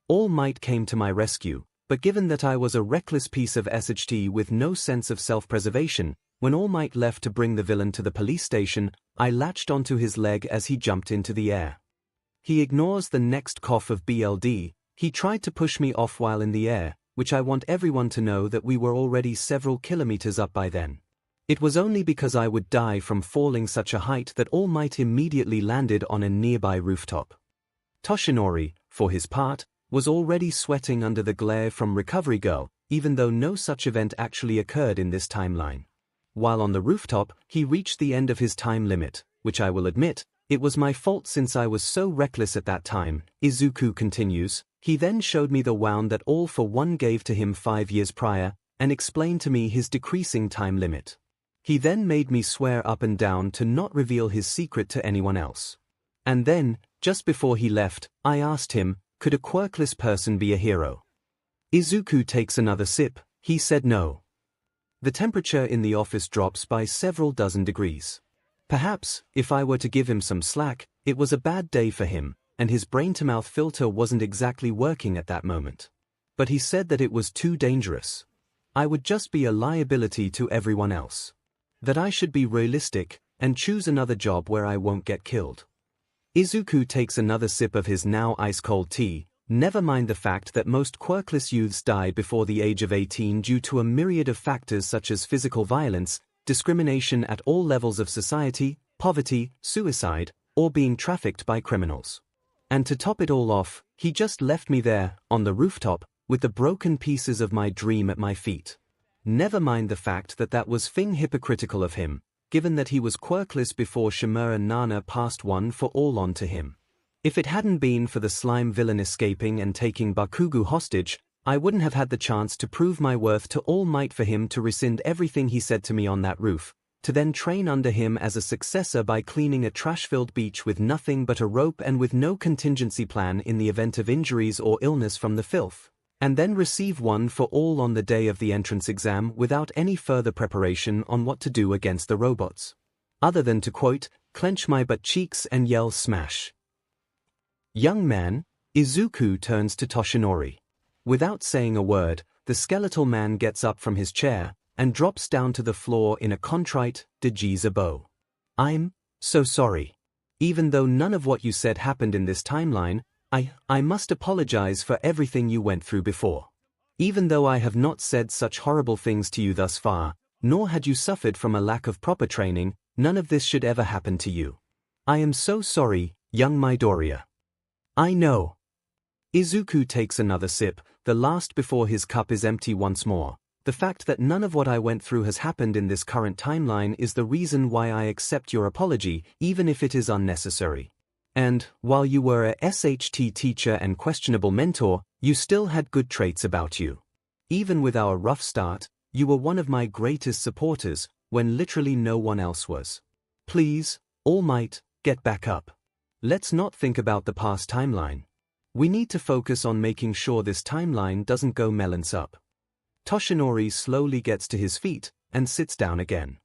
All Might came to my rescue, but given that I was a reckless piece of SHT with no sense of self-preservation, when All Might left to bring the villain to the police station, I latched onto his leg as he jumped into the air. He ignores the next cough of BLD. He tried to push me off while in the air, which I want everyone to know that we were already several kilometers up by then. It was only because I would die from falling such a height that All Might immediately landed on a nearby rooftop. Toshinori, for his part, was already sweating under the glare from Recovery Girl, even though no such event actually occurred in this timeline. While on the rooftop, he reached the end of his time limit, which I will admit, it was my fault since I was so reckless at that time, Izuku continues. He then showed me the wound that All for One gave to him 5 years prior, and explained to me his decreasing time limit. He then made me swear up and down to not reveal his secret to anyone else. And then, just before he left, I asked him, could a quirkless person be a hero? Izuku takes another sip. He said no. The temperature in the office drops by several dozen degrees. Perhaps, if I were to give him some slack, it was a bad day for him, and his brain-to-mouth filter wasn't exactly working at that moment. But he said that it was too dangerous. I would just be a liability to everyone else. That I should be realistic, and choose another job where I won't get killed. Izuku takes another sip of his now ice-cold tea. Never mind the fact that most quirkless youths die before the age of 18 due to a myriad of factors such as physical violence, discrimination at all levels of society, poverty, suicide, or being trafficked by criminals. And to top it all off, he just left me there, on the rooftop, with the broken pieces of my dream at my feet. Never mind the fact that that was hypocritical of him, given that he was quirkless before Shimura Nana passed one for all on to him. If it hadn't been for the slime villain escaping and taking Bakugo hostage, I wouldn't have had the chance to prove my worth to All Might for him to rescind everything he said to me on that roof, to then train under him as a successor by cleaning a trash-filled beach with nothing but a rope and with no contingency plan in the event of injuries or illness from the filth, and then receive one for all on the day of the entrance exam without any further preparation on what to do against the robots. Other than to quote, clench my butt cheeks and yell smash. Young man, Izuku turns to Toshinori. Without saying a word, the skeletal man gets up from his chair and drops down to the floor in a contrite, dejiza bow. I'm so sorry. Even though none of what you said happened in this timeline, I must apologize for everything you went through before. Even though I have not said such horrible things to you thus far, nor had you suffered from a lack of proper training, none of this should ever happen to you. I am so sorry, young Midoriya. I know. Izuku takes another sip, the last before his cup is empty once more. The fact that none of what I went through has happened in this current timeline is the reason why I accept your apology, even if it is unnecessary. And, while you were a SHT teacher and questionable mentor, you still had good traits about you. Even with our rough start, you were one of my greatest supporters, when literally no one else was. Please, All Might, get back up. Let's not think about the past timeline. We need to focus on making sure this timeline doesn't go melons up. Toshinori slowly gets to his feet and sits down again.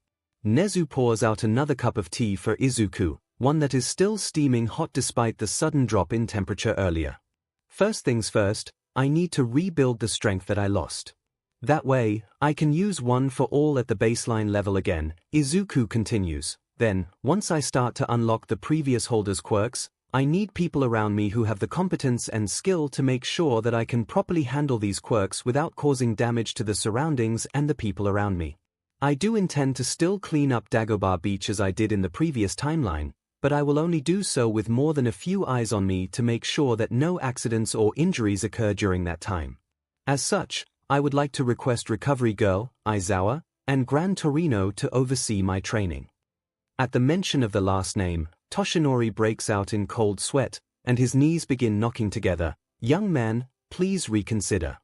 Nezu pours out another cup of tea for Izuku, one that is still steaming hot despite the sudden drop in temperature earlier. First things first, I need to rebuild the strength that I lost. That way, I can use one for all at the baseline level again, Izuku continues. Then, once I start to unlock the previous holder's quirks, I need people around me who have the competence and skill to make sure that I can properly handle these quirks without causing damage to the surroundings and the people around me. I do intend to still clean up Dagobah Beach as I did in the previous timeline, but I will only do so with more than a few eyes on me to make sure that no accidents or injuries occur during that time. As such, I would like to request Recovery Girl, Aizawa, and Gran Torino to oversee my training. At the mention of the last name, Toshinori breaks out in cold sweat, and his knees begin knocking together. Young man, please reconsider.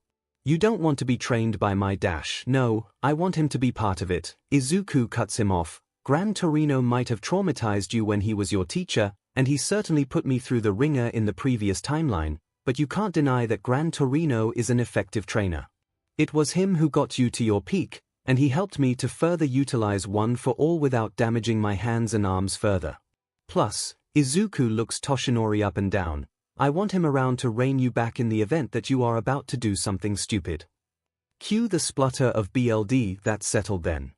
You don't want to be trained by my dash. No, I want him to be part of it. Izuku cuts him off. Gran Torino might have traumatized you when he was your teacher, and he certainly put me through the ringer in the previous timeline, but you can't deny that Gran Torino is an effective trainer. It was him who got you to your peak, and he helped me to further utilize one for all without damaging my hands and arms further. Plus, Izuku looks Toshinori up and down. I want him around to rein you back in the event that you are about to do something stupid. Cue the splutter of BLD. That's settled then.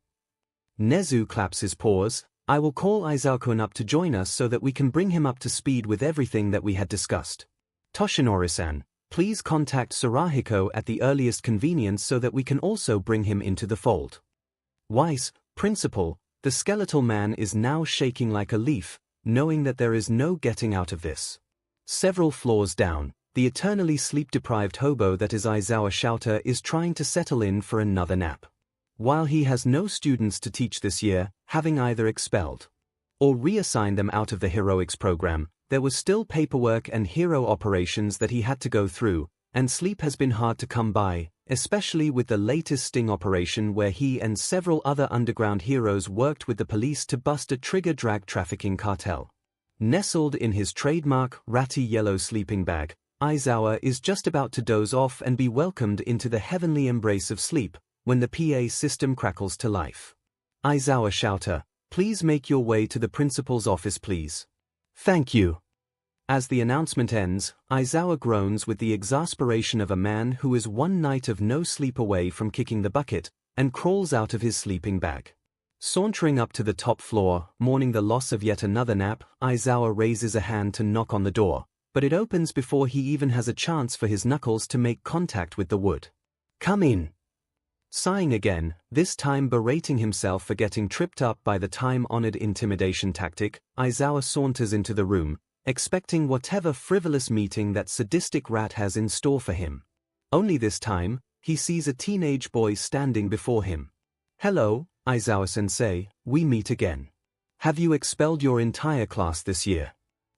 Nezu claps his paws. I will call Aizawa-kun up to join us so that we can bring him up to speed with everything that we had discussed. Toshinori-san, please contact Sarahiko at the earliest convenience so that we can also bring him into the fold. Weiss, Principal, the skeletal man is now shaking like a leaf, knowing that there is no getting out of this. Several floors down, the eternally sleep-deprived hobo that is Aizawa Shouter is trying to settle in for another nap. While he has no students to teach this year, having either expelled or reassigned them out of the heroics program, there was still paperwork and hero operations that he had to go through, and sleep has been hard to come by, especially with the latest sting operation where he and several other underground heroes worked with the police to bust a trigger drag trafficking cartel. Nestled in his trademark ratty yellow sleeping bag, Aizawa is just about to doze off and be welcomed into the heavenly embrace of sleep, when the PA system crackles to life. Aizawa Shouter, please make your way to the principal's office please. Thank you. As the announcement ends, Aizawa groans with the exasperation of a man who is one night of no sleep away from kicking the bucket, and crawls out of his sleeping bag. Sauntering up to the top floor, mourning the loss of yet another nap, Aizawa raises a hand to knock on the door, but it opens before he even has a chance for his knuckles to make contact with the wood. Come in. Sighing again, this time berating himself for getting tripped up by the time-honored intimidation tactic, Aizawa saunters into the room, expecting whatever frivolous meeting that sadistic rat has in store for him. Only this time, he sees a teenage boy standing before him. Hello, Aizawa-sensei, we meet again. Have you expelled your entire class this year?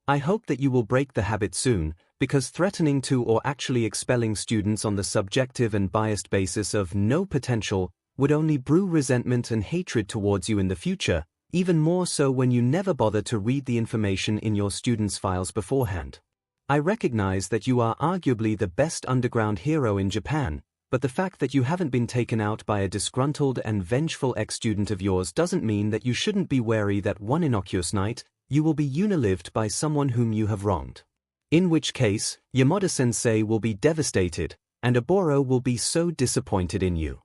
I hope that you will break the habit soon, because threatening to or actually expelling students on the subjective and biased basis of no potential would only brew resentment and hatred towards you in the future, even more so when you never bother to read the information in your students' files beforehand. I recognize that you are arguably the best underground hero in Japan, but the fact that you haven't been taken out by a disgruntled and vengeful ex-student of yours doesn't mean that you shouldn't be wary that one innocuous night, you will be unalived by someone whom you have wronged. In which case, Yamada-sensei will be devastated, and Oboro will be so disappointed in you.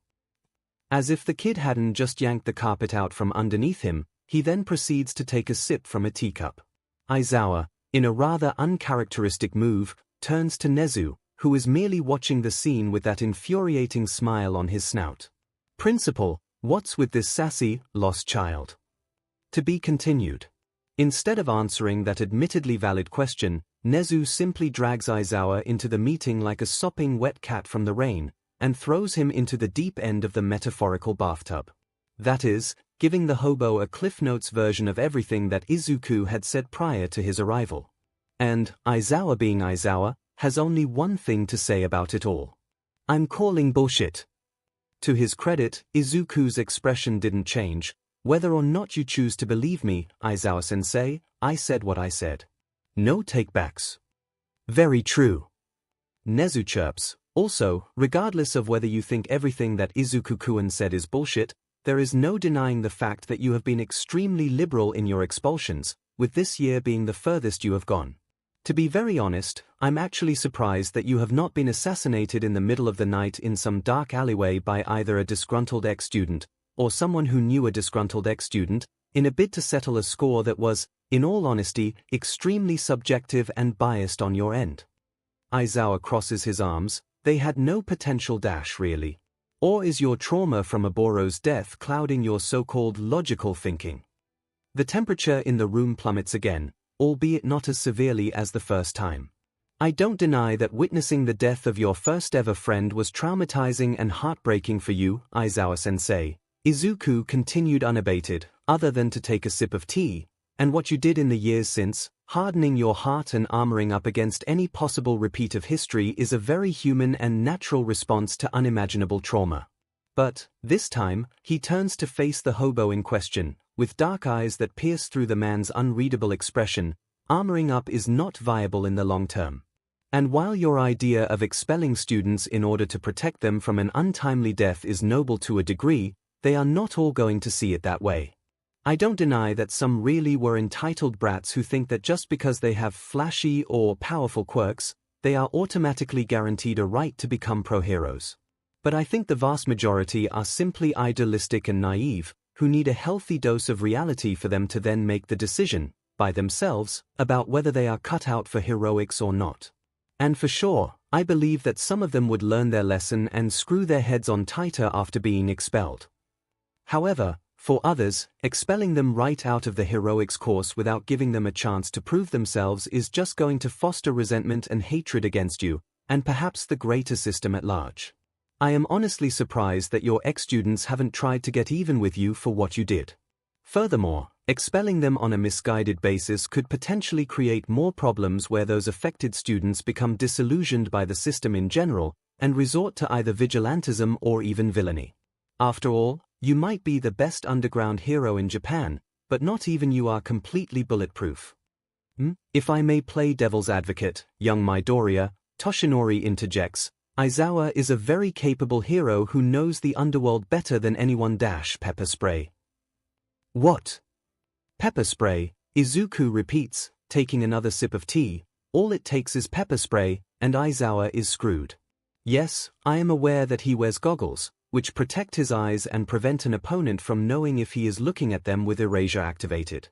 As if the kid hadn't just yanked the carpet out from underneath him, he then proceeds to take a sip from a teacup. Aizawa, in a rather uncharacteristic move, turns to Nezu, who is merely watching the scene with that infuriating smile on his snout. Principal, what's with this sassy, lost child? To be continued. Instead of answering that admittedly valid question, Nezu simply drags Aizawa into the meeting like a sopping wet cat from the rain, and throws him into the deep end of the metaphorical bathtub. That is, giving the hobo a Cliff Notes version of everything that Izuku had said prior to his arrival. And, Aizawa being Aizawa, has only one thing to say about it all. I'm calling bullshit. To his credit, Izuku's expression didn't change. Whether or not you choose to believe me, Aizawa-sensei, I said what I said. No takebacks. Very true. Nezu chirps. Also, regardless of whether you think everything that Izuku-kun said is bullshit, there is no denying the fact that you have been extremely liberal in your expulsions, with this year being the furthest you have gone. To be very honest, I'm actually surprised that you have not been assassinated in the middle of the night in some dark alleyway by either a disgruntled ex-student, or someone who knew a disgruntled ex-student, in a bid to settle a score that was, in all honesty, extremely subjective and biased on your end. Aizawa crosses his arms. They had no potential dash really. Or is your trauma from Oboro's death clouding your so-called logical thinking? The temperature in the room plummets again, albeit not as severely as the first time. I don't deny that witnessing the death of your first-ever friend was traumatizing and heartbreaking for you, Aizawa-sensei. Izuku continued unabated, other than to take a sip of tea, and what you did in the years since, hardening your heart and armoring up against any possible repeat of history is a very human and natural response to unimaginable trauma. But, this time, he turns to face the hobo in question, with dark eyes that pierce through the man's unreadable expression. Armoring up is not viable in the long term. And while your idea of expelling students in order to protect them from an untimely death is noble to a degree, they are not all going to see it that way. I don't deny that some really were entitled brats who think that just because they have flashy or powerful quirks, they are automatically guaranteed a right to become pro-heroes. But I think the vast majority are simply idealistic and naive, who need a healthy dose of reality for them to then make the decision, by themselves, about whether they are cut out for heroics or not. And for sure, I believe that some of them would learn their lesson and screw their heads on tighter after being expelled. However, for others, expelling them right out of the heroics course without giving them a chance to prove themselves is just going to foster resentment and hatred against you, and perhaps the greater system at large. I am honestly surprised that your ex-students haven't tried to get even with you for what you did. Furthermore, expelling them on a misguided basis could potentially create more problems where those affected students become disillusioned by the system in general and resort to either vigilantism or even villainy. After all, you might be the best underground hero in Japan, but not even you are completely bulletproof. If I may play devil's advocate, young Midoriya, Toshinori interjects, Aizawa is a very capable hero who knows the underworld better than anyone. Pepper spray. What? Pepper spray, Izuku repeats, taking another sip of tea. All it takes is pepper spray, and Aizawa is screwed. Yes, I am aware that he wears goggles, which protect his eyes and prevent an opponent from knowing if he is looking at them with erasure activated.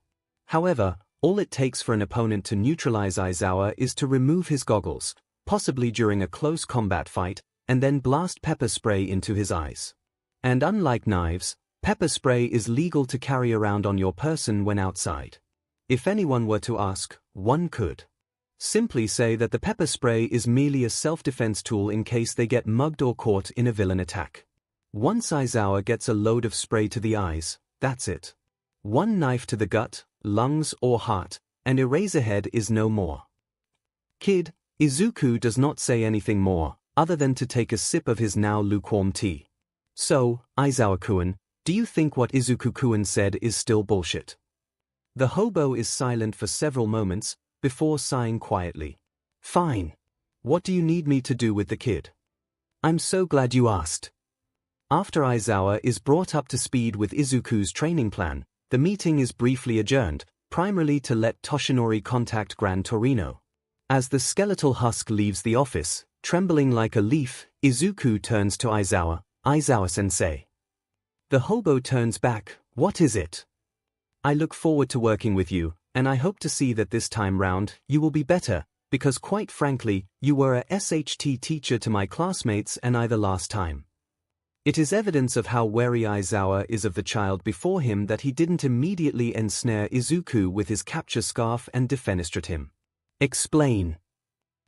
However, all it takes for an opponent to neutralize Aizawa is to remove his goggles, possibly during a close combat fight, and then blast pepper spray into his eyes. And unlike knives, pepper spray is legal to carry around on your person when outside. If anyone were to ask, one could simply say that the pepper spray is merely a self-defense tool in case they get mugged or caught in a villain attack. Once Aizawa gets a load of spray to the eyes, that's it. One knife to the gut, lungs or heart, and Eraserhead is no more. Kid, Izuku does not say anything more, other than to take a sip of his now lukewarm tea. So, Aizawa-kun, do you think what Izuku-kun said is still bullshit? The hobo is silent for several moments, before sighing quietly. Fine. What do you need me to do with the kid? I'm so glad you asked. After Aizawa is brought up to speed with Izuku's training plan, the meeting is briefly adjourned, primarily to let Toshinori contact Gran Torino. As the skeletal husk leaves the office, trembling like a leaf, Izuku turns to Aizawa. Aizawa-sensei. The hobo turns back. What is it? I look forward to working with you, and I hope to see that this time round, you will be better, because quite frankly, you were a SHT teacher to my classmates and I the last time. It is evidence of how wary Aizawa is of the child before him that he didn't immediately ensnare Izuku with his capture scarf and defenestrate him. Explain.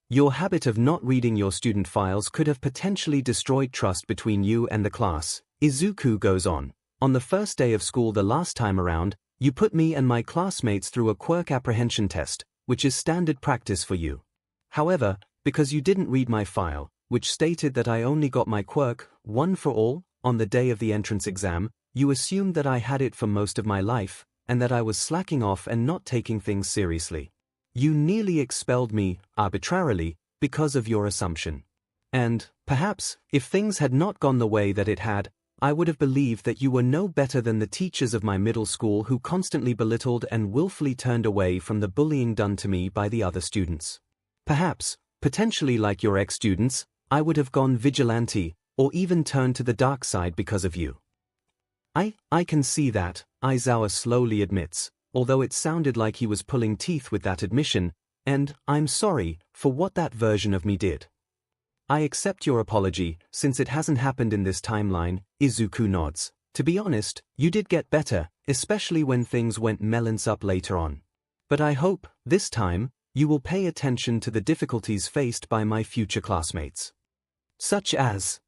Your habit of not reading your student files could have potentially destroyed trust between you and the class, Izuku goes on. On the first day of school the last time around, you put me and my classmates through a quirk apprehension test, which is standard practice for you. However, because you didn't read my file, which stated that I only got my quirk, one for all, on the day of the entrance exam, you assumed that I had it for most of my life, and that I was slacking off and not taking things seriously. You nearly expelled me, arbitrarily, because of your assumption. And, perhaps, if things had not gone the way that it had, I would have believed that you were no better than the teachers of my middle school who constantly belittled and willfully turned away from the bullying done to me by the other students. Perhaps, potentially like your ex-students, I would have gone vigilante, or even turned to the dark side because of you. I can see that, Aizawa slowly admits, although it sounded like he was pulling teeth with that admission, and I'm sorry for what that version of me did. I accept your apology, since it hasn't happened in this timeline. Izuku nods. To be honest, you did get better, especially when things went melons up later on. But I hope, this time, you will pay attention to the difficulties faced by my future classmates. Such as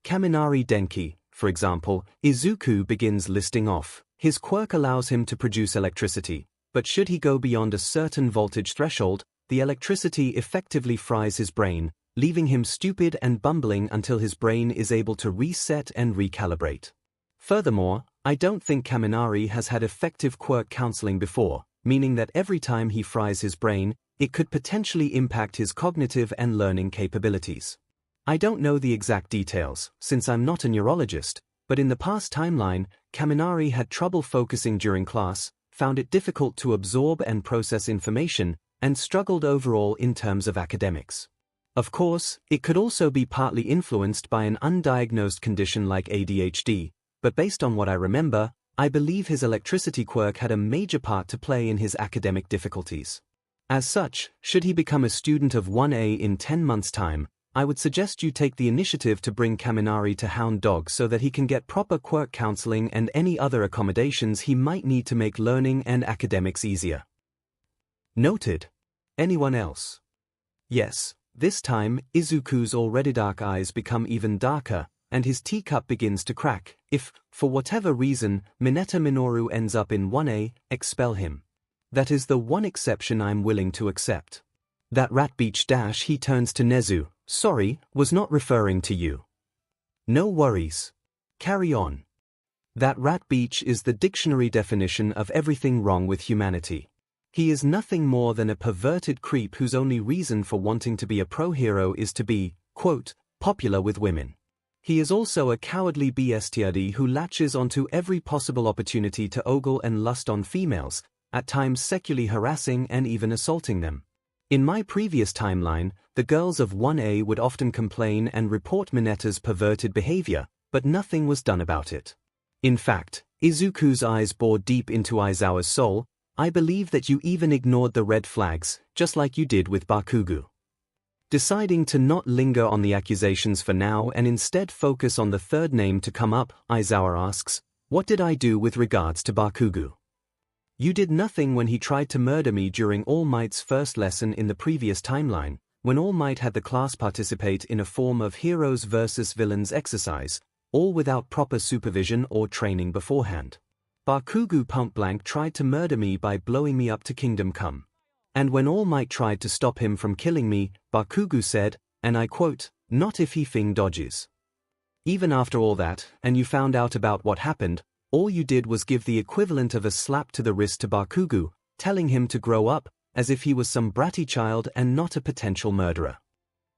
Kaminari Denki, for example. Izuku begins listing off. His quirk allows him to produce electricity, but should he go beyond a certain voltage threshold, the electricity effectively fries his brain, leaving him stupid and bumbling until his brain is able to reset and recalibrate. Furthermore, I don't think Kaminari has had effective quirk counseling before, meaning that every time he fries his brain, it could potentially impact his cognitive and learning capabilities. I don't know the exact details, since I'm not a neurologist, but in the past timeline, Kaminari had trouble focusing during class, found it difficult to absorb and process information, and struggled overall in terms of academics. Of course, it could also be partly influenced by an undiagnosed condition like ADHD, but based on what I remember, I believe his electricity quirk had a major part to play in his academic difficulties. As such, should he become a student of 1A in 10 months' time, I would suggest you take the initiative to bring Kaminari to Hound Dog so that he can get proper quirk counseling and any other accommodations he might need to make learning and academics easier. Noted. Anyone else? Yes, this time, Izuku's already dark eyes become even darker, and his teacup begins to crack. If, for whatever reason, Mineta Minoru ends up in 1A, expel him. That is the one exception I'm willing to accept. That rat beach dash. He turns to Nezu. Sorry, was not referring to you. No worries. Carry on. That rat beach is the dictionary definition of everything wrong with humanity. He is nothing more than a perverted creep whose only reason for wanting to be a pro-hero is to be, quote, popular with women. He is also a cowardly bestiary who latches onto every possible opportunity to ogle and lust on females, at times sexually harassing and even assaulting them. In my previous timeline, the girls of 1A would often complain and report Mineta's perverted behavior, but nothing was done about it. In fact, Izuku's eyes bored deep into Aizawa's soul. I believe that you even ignored the red flags, just like you did with Bakugo. Deciding to not linger on the accusations for now and instead focus on the third name to come up, Aizawa asks, what did I do with regards to Bakugo? You did nothing when he tried to murder me during All Might's first lesson in the previous timeline, when All Might had the class participate in a form of heroes versus villains exercise, all without proper supervision or training beforehand. Bakugo point-blank tried to murder me by blowing me up to Kingdom Come. And when All Might tried to stop him from killing me, Bakugo said, and I quote, not if he fing dodges. Even after all that, and you found out about what happened, all you did was give the equivalent of a slap to the wrist to Bakugo, telling him to grow up, as if he was some bratty child and not a potential murderer.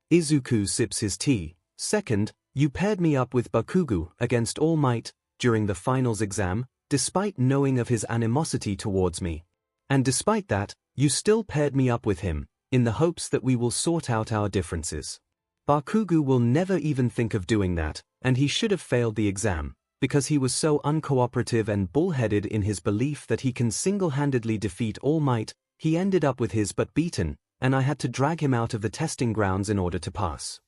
Izuku sips his tea. Second, you paired me up with Bakugo against All Might during the finals exam, despite knowing of his animosity towards me. And despite that, you still paired me up with him, in the hopes that we will sort out our differences. Bakugo will never even think of doing that, and he should have failed the exam, because he was so uncooperative and bullheaded in his belief that he can single-handedly defeat All Might. He ended up with his butt beaten, and I had to drag him out of the testing grounds in order to pass.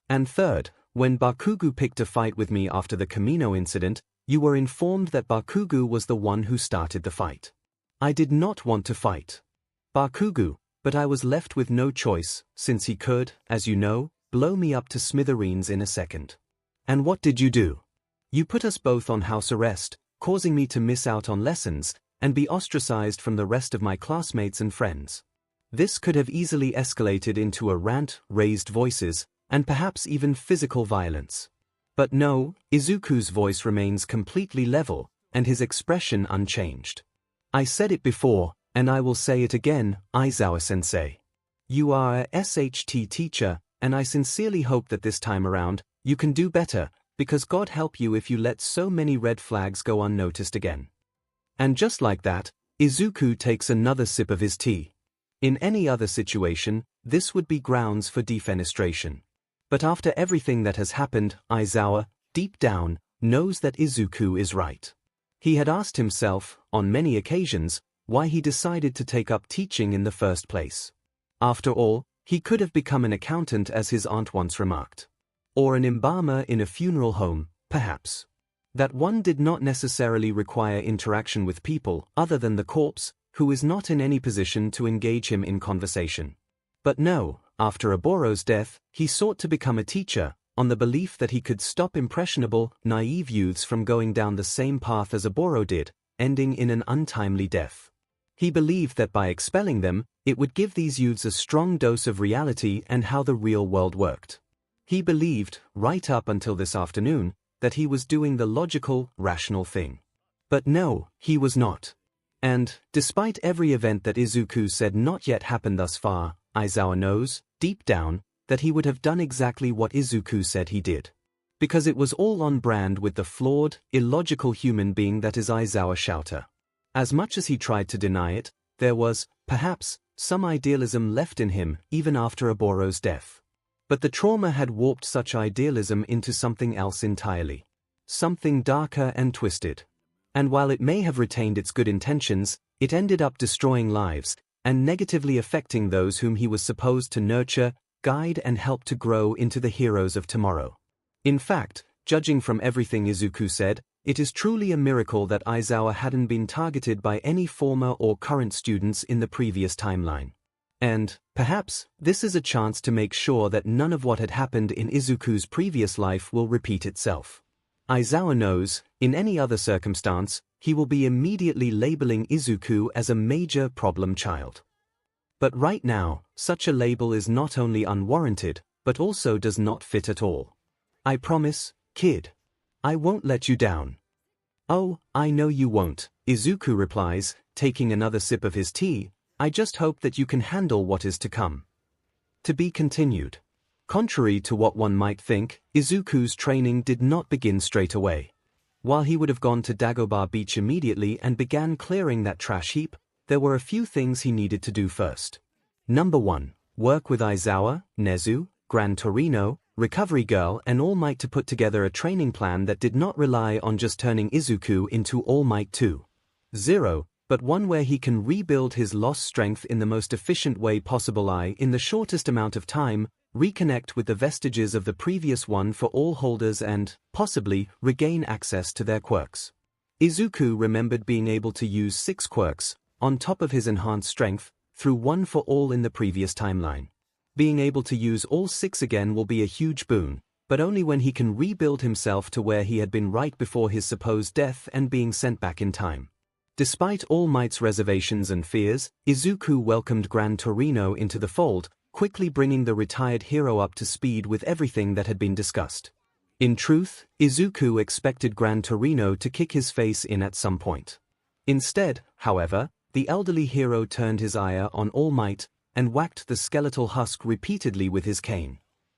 And third, when Bakugo picked a fight with me after the Camino incident, you were informed that Bakugo was the one who started the fight. I did not want to fight Bakugo, but I was left with no choice, since he could, as you know, blow me up to smithereens in a second. And what did you do? You put us both on house arrest, causing me to miss out on lessons, and be ostracized from the rest of my classmates and friends. This could have easily escalated into a rant, raised voices, and perhaps even physical violence. But no, Izuku's voice remains completely level, and his expression unchanged. I said it before, and I will say it again, Aizawa-sensei. You are a SHT teacher, and I sincerely hope that this time around, you can do better, because God help you if you let so many red flags go unnoticed again. And just like that, Izuku takes another sip of his tea. In any other situation, this would be grounds for defenestration. But after everything that has happened, Aizawa, deep down, knows that Izuku is right. He had asked himself, on many occasions, why he decided to take up teaching in the first place. After all, he could have become an accountant, as his aunt once remarked. Or an embalmer in a funeral home, perhaps. That one did not necessarily require interaction with people other than the corpse, who is not in any position to engage him in conversation. But no, after Oboro's death, he sought to become a teacher, on the belief that he could stop impressionable, naive youths from going down the same path as Oboro did, ending in an untimely death. He believed that by expelling them, it would give these youths a strong dose of reality and how the real world worked. He believed, right up until this afternoon, that he was doing the logical, rational thing. But no, he was not. And, despite every event that Izuku said not yet happened thus far, Aizawa knows, deep down, that he would have done exactly what Izuku said he did. Because it was all on brand with the flawed, illogical human being that is Aizawa Shouter. As much as he tried to deny it, there was, perhaps, some idealism left in him even after Oboro's death. But the trauma had warped such idealism into something else entirely. Something darker and twisted. And while it may have retained its good intentions, it ended up destroying lives, and negatively affecting those whom he was supposed to nurture, guide and help to grow into the heroes of tomorrow. In fact, judging from everything Izuku said, it is truly a miracle that Aizawa hadn't been targeted by any former or current students in the previous timeline. And, perhaps, this is a chance to make sure that none of what had happened in Izuku's previous life will repeat itself. Aizawa knows, in any other circumstance, he will be immediately labeling Izuku as a major problem child. But right now, such a label is not only unwarranted, but also does not fit at all. I promise, kid. I won't let you down. Oh, I know you won't, Izuku replies, taking another sip of his tea. I just hope that you can handle what is to come. To be continued. Contrary to what one might think, Izuku's training did not begin straight away. While he would have gone to Dagobah Beach immediately and began clearing that trash heap, there were a few things he needed to do first. Number 1. Work with Aizawa, Nezu, Gran Torino, Recovery Girl and All Might to put together a training plan that did not rely on just turning Izuku into All Might 2.0, but one where he can rebuild his lost strength in the most efficient way possible in the shortest amount of time, reconnect with the vestiges of the previous one for all holders and, possibly, regain access to their quirks. Izuku remembered being able to use 6 quirks, on top of his enhanced strength, through one for all in the previous timeline. Being able to use all 6 again will be a huge boon, but only when he can rebuild himself to where he had been right before his supposed death and being sent back in time. Despite All Might's reservations and fears, Izuku welcomed Gran Torino into the fold, quickly bringing the retired hero up to speed with everything that had been discussed. In truth, Izuku expected Gran Torino to kick his face in at some point. Instead, however, the elderly hero turned his ire on All Might and whacked the skeletal husk repeatedly with his cane.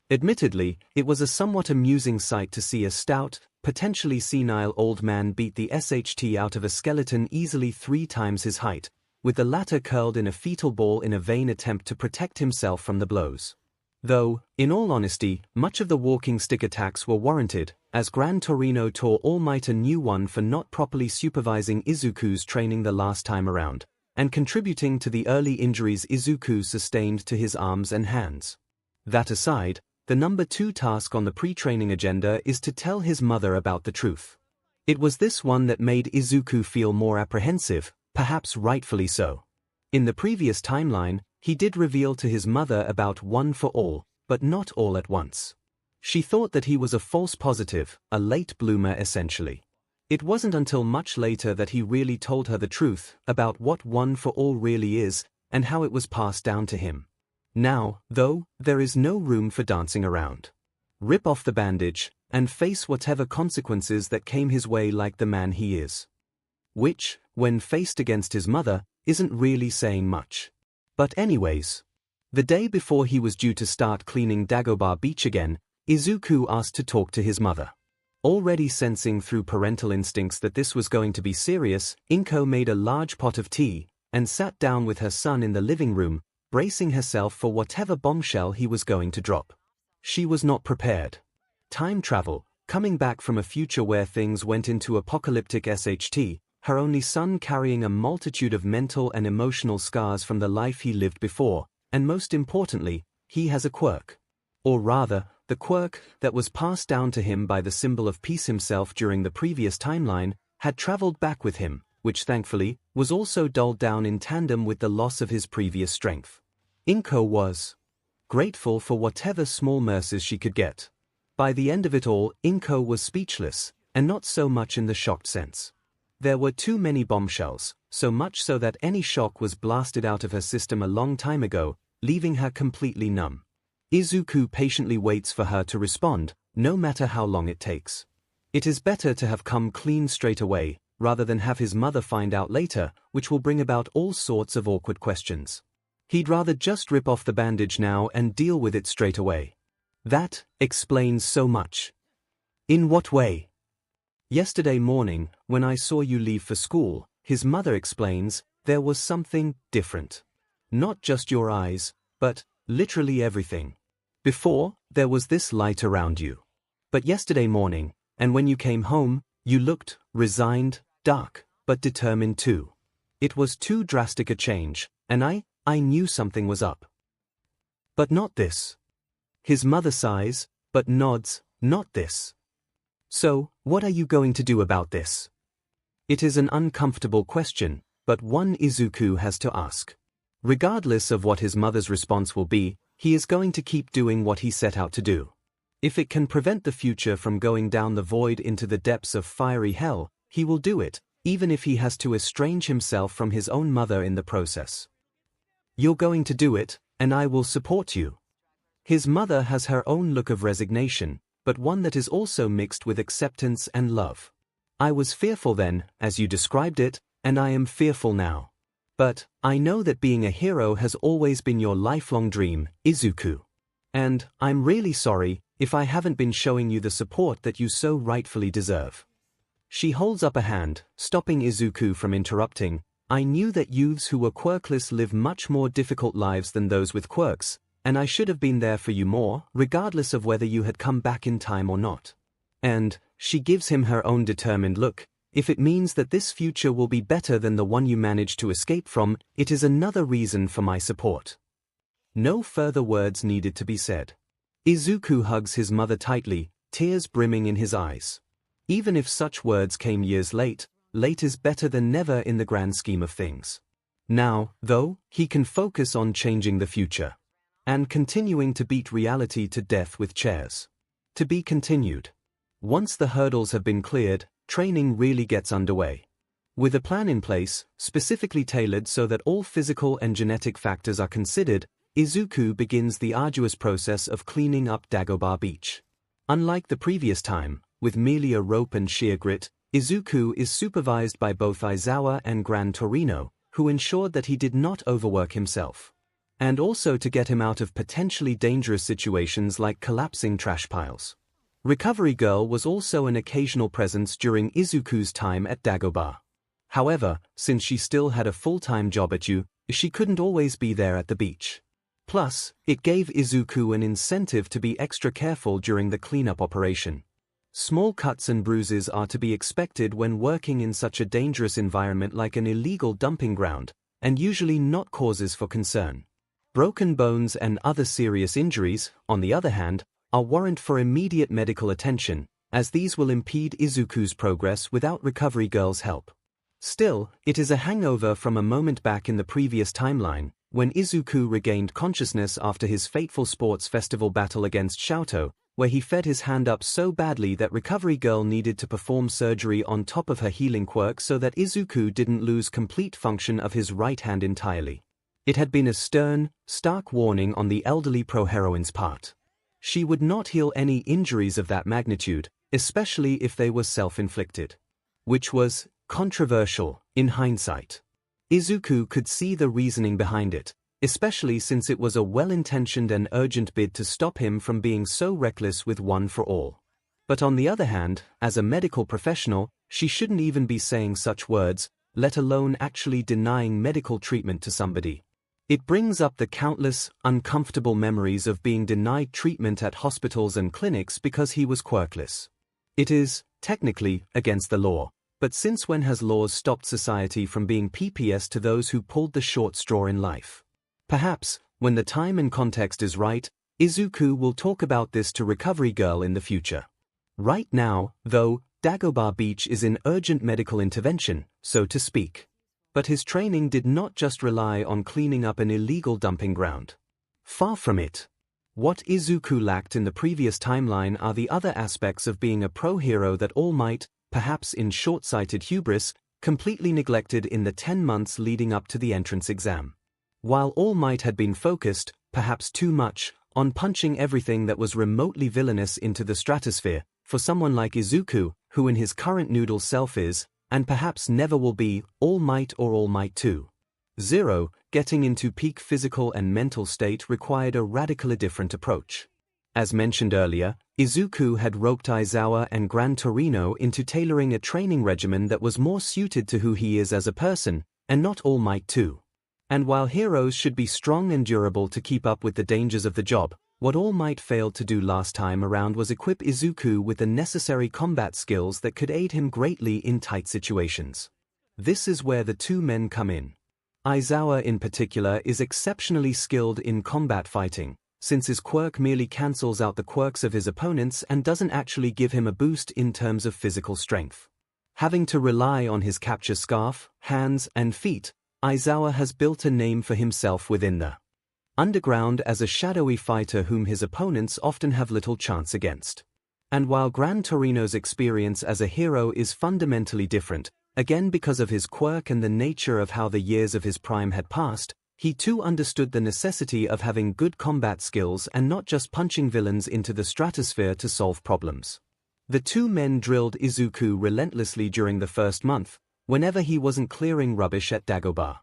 Admittedly, it was a somewhat amusing sight to see a stout, potentially senile old man beat the SHT out of a skeleton easily 3 times his height, with the latter curled in a fetal ball in a vain attempt to protect himself from the blows. Though, in all honesty, much of the walking stick attacks were warranted, as Gran Torino tore All Might a new one for not properly supervising Izuku's training the last time around, and contributing to the early injuries Izuku sustained to his arms and hands. That aside, the number 2 task on the pre-training agenda is to tell his mother about the truth. It was this one that made Izuku feel more apprehensive, perhaps rightfully so. In the previous timeline, he did reveal to his mother about one for all, but not all at once. She thought that he was a false positive, a late bloomer essentially. It wasn't until much later that he really told her the truth about what one for all really is, and how it was passed down to him. Now, though, there is no room for dancing around. Rip off the bandage, and face whatever consequences that came his way like the man he is. Which, when faced against his mother, isn't really saying much. But anyways, the day before he was due to start cleaning Dagobah Beach again, Izuku asked to talk to his mother. Already sensing through parental instincts that this was going to be serious, 𝐒𝐭 made a large pot of tea and sat down with her son in the living room, bracing herself for whatever bombshell he was going to drop. She was not prepared. Time travel, coming back from a future where things went into apocalyptic SHT, her only son carrying a multitude of mental and emotional scars from the life he lived before, and most importantly, he has a quirk. Or rather, the quirk that was passed down to him by the symbol of peace himself during the previous timeline had traveled back with him, which thankfully was also dulled down in tandem with the loss of his previous strength. 𝐒𝐭 was grateful for whatever small mercies she could get. By the end of it all, 𝐒𝐭 was speechless, and not so much in the shocked sense. There were too many bombshells, so much so that any shock was blasted out of her system a long time ago, leaving her completely numb. Izuku patiently waits for her to respond, no matter how long it takes. It is better to have come clean straight away, rather than have his mother find out later, which will bring about all sorts of awkward questions. He'd rather just rip off the bandage now and deal with it straight away. That explains so much. In what way? Yesterday morning, when I saw you leave for school, his mother explains, there was something different. Not just your eyes, but literally everything. Before, there was this light around you. But yesterday morning, and when you came home, you looked resigned, dark, but determined too. It was too drastic a change, and I knew something was up. But not this. His mother sighs, but nods, not this. So, what are you going to do about this? It is an uncomfortable question, but one Izuku has to ask. Regardless of what his mother's response will be, he is going to keep doing what he set out to do. If it can prevent the future from going down the void into the depths of fiery hell, he will do it, even if he has to estrange himself from his own mother in the process. You're going to do it, and I will support you. His mother has her own look of resignation, but one that is also mixed with acceptance and love. I was fearful then, as you described it, and I am fearful now. But I know that being a hero has always been your lifelong dream, Izuku. And I'm really sorry if I haven't been showing you the support that you so rightfully deserve. She holds up a hand, stopping Izuku from interrupting. I knew that youths who were quirkless live much more difficult lives than those with quirks, and I should have been there for you more, regardless of whether you had come back in time or not. And she gives him her own determined look. If it means that this future will be better than the one you managed to escape from, it is another reason for my support. No further words needed to be said. Izuku hugs his mother tightly, tears brimming in his eyes. Even if such words came years late is better than never in the grand scheme of things. Now, though, he can focus on changing the future. And continuing to beat reality to death with chairs. To be continued. Once the hurdles have been cleared, training really gets underway. With a plan in place, specifically tailored so that all physical and genetic factors are considered, Izuku begins the arduous process of cleaning up Dagobah Beach. Unlike the previous time, with merely a rope and sheer grit, Izuku is supervised by both Aizawa and Gran Torino, who ensured that he did not overwork himself. And also to get him out of potentially dangerous situations like collapsing trash piles. Recovery Girl was also an occasional presence during Izuku's time at Dagobah. However, since she still had a full-time job at U, she couldn't always be there at the beach. Plus, it gave Izuku an incentive to be extra careful during the cleanup operation. Small cuts and bruises are to be expected when working in such a dangerous environment like an illegal dumping ground, and usually not causes for concern. Broken bones and other serious injuries, on the other hand, are warrant for immediate medical attention, as these will impede Izuku's progress without Recovery Girl's help. Still, it is a hangover from a moment back in the previous timeline, when Izuku regained consciousness after his fateful sports festival battle against Xiaoto, where he fed his hand up so badly that Recovery Girl needed to perform surgery on top of her healing quirk so that Izuku didn't lose complete function of his right hand entirely. It had been a stern, stark warning on the elderly pro-heroine's part. She would not heal any injuries of that magnitude, especially if they were self-inflicted. Which was controversial, in hindsight. Izuku could see the reasoning behind it, especially since it was a well-intentioned and urgent bid to stop him from being so reckless with One for All. But on the other hand, as a medical professional, she shouldn't even be saying such words, let alone actually denying medical treatment to somebody. It brings up the countless, uncomfortable memories of being denied treatment at hospitals and clinics because he was quirkless. It is, technically, against the law, but since when has laws stopped society from being PPS to those who pulled the short straw in life? Perhaps, when the time and context is right, Izuku will talk about this to Recovery Girl in the future. Right now, though, Dagobah Beach is in urgent medical intervention, so to speak. But his training did not just rely on cleaning up an illegal dumping ground. Far from it. What Izuku lacked in the previous timeline are the other aspects of being a pro-hero that All Might, perhaps in short-sighted hubris, completely neglected in the 10 months leading up to the entrance exam. While All Might had been focused, perhaps too much, on punching everything that was remotely villainous into the stratosphere, for someone like Izuku, who in his current noodle self is, and perhaps never will be, All Might or All Might 2.0, getting into peak physical and mental state required a radically different approach. As mentioned earlier, Izuku had roped Aizawa and Gran Torino into tailoring a training regimen that was more suited to who he is as a person, and not All Might 2. And while heroes should be strong and durable to keep up with the dangers of the job, what All Might failed to do last time around was equip Izuku with the necessary combat skills that could aid him greatly in tight situations. This is where the two men come in. Aizawa in particular is exceptionally skilled in combat fighting, since his quirk merely cancels out the quirks of his opponents and doesn't actually give him a boost in terms of physical strength. Having to rely on his capture scarf, hands, and feet, Aizawa has built a name for himself within the underground as a shadowy fighter whom his opponents often have little chance against. And while Gran Torino's experience as a hero is fundamentally different, again because of his quirk and the nature of how the years of his prime had passed, he too understood the necessity of having good combat skills and not just punching villains into the stratosphere to solve problems. The two men drilled Izuku relentlessly during the first month, whenever he wasn't clearing rubbish at Dagobah.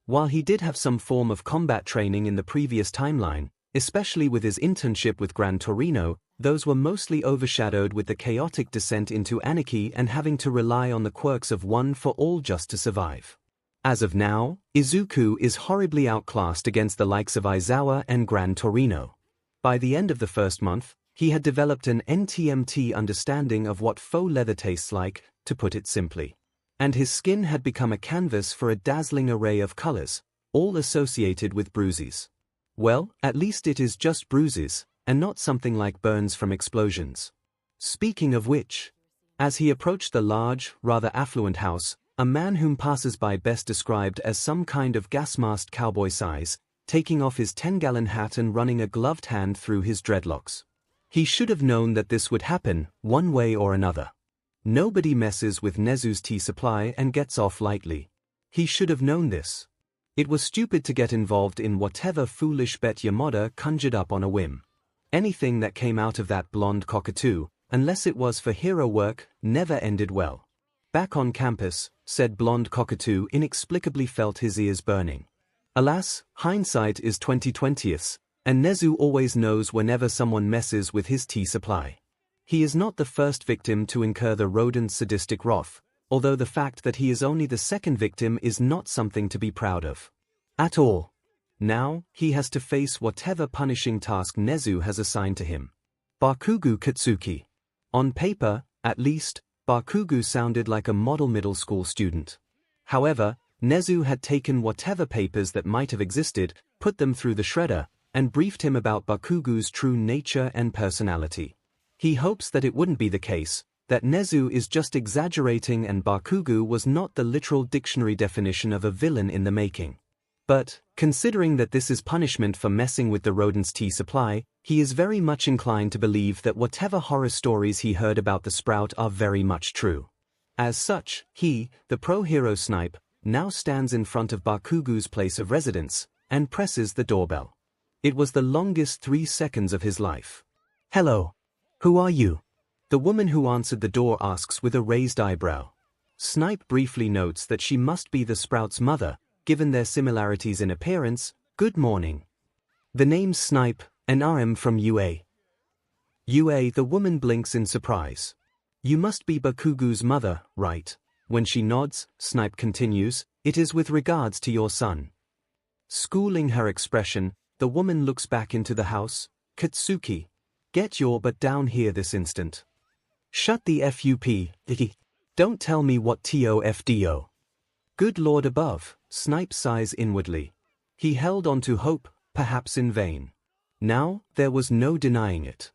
While he did have some form of combat training in the previous timeline, especially with his internship with Gran Torino, those were mostly overshadowed with the chaotic descent into anarchy and having to rely on the quirks of one for all just to survive. As of now, Izuku is horribly outclassed against the likes of Aizawa and Gran Torino. By the end of the first month, he had developed an NTMT understanding of what faux leather tastes like, to put it simply. And his skin had become a canvas for a dazzling array of colors, all associated with bruises. Well, at least it is just bruises, and not something like burns from explosions. Speaking of which, as he approached the large, rather affluent house, a man whom passers-by best described as some kind of gas-masked cowboy size, taking off his 10-gallon hat and running a gloved hand through his dreadlocks. He should have known that this would happen, one way or another. Nobody messes with Nezu's tea supply and gets off lightly. He should have known this. It was stupid to get involved in whatever foolish bet Yamada conjured up on a whim. Anything that came out of that blonde cockatoo, unless it was for hero work, never ended well. Back on campus, said blonde cockatoo inexplicably felt his ears burning. Alas, hindsight is 20/20, and Nezu always knows whenever someone messes with his tea supply. He is not the first victim to incur the rodent's sadistic wrath, although the fact that he is only the second victim is not something to be proud of. At all. Now, he has to face whatever punishing task Nezu has assigned to him. Bakugo Katsuki. On paper, at least, Bakugo sounded like a model middle school student. However, Nezu had taken whatever papers that might have existed, put them through the shredder, and briefed him about Bakugo's true nature and personality. He hopes that it wouldn't be the case, that Nezu is just exaggerating and Bakugo was not the literal dictionary definition of a villain in the making. But, considering that this is punishment for messing with the rodent's tea supply, he is very much inclined to believe that whatever horror stories he heard about the sprout are very much true. As such, he, the pro-hero Snipe, now stands in front of Bakugo's place of residence, and presses the doorbell. It was the longest 3 seconds of his life. "Hello. Who are you?" The woman who answered the door asks with a raised eyebrow. Snipe briefly notes that she must be the sprout's mother, given their similarities in appearance. "Good morning. The name's Snipe, and I'm from UA. The woman blinks in surprise. You must be Bakugu's mother, right? When she nods, Snipe continues, it is with regards to your son. Schooling her expression, the woman looks back into the house. Katsuki, get your butt down here this instant. Shut the FUP, don't tell me what TOFDO. Good Lord above, Snipe sighs inwardly. He held on to hope, perhaps in vain. Now, there was no denying it.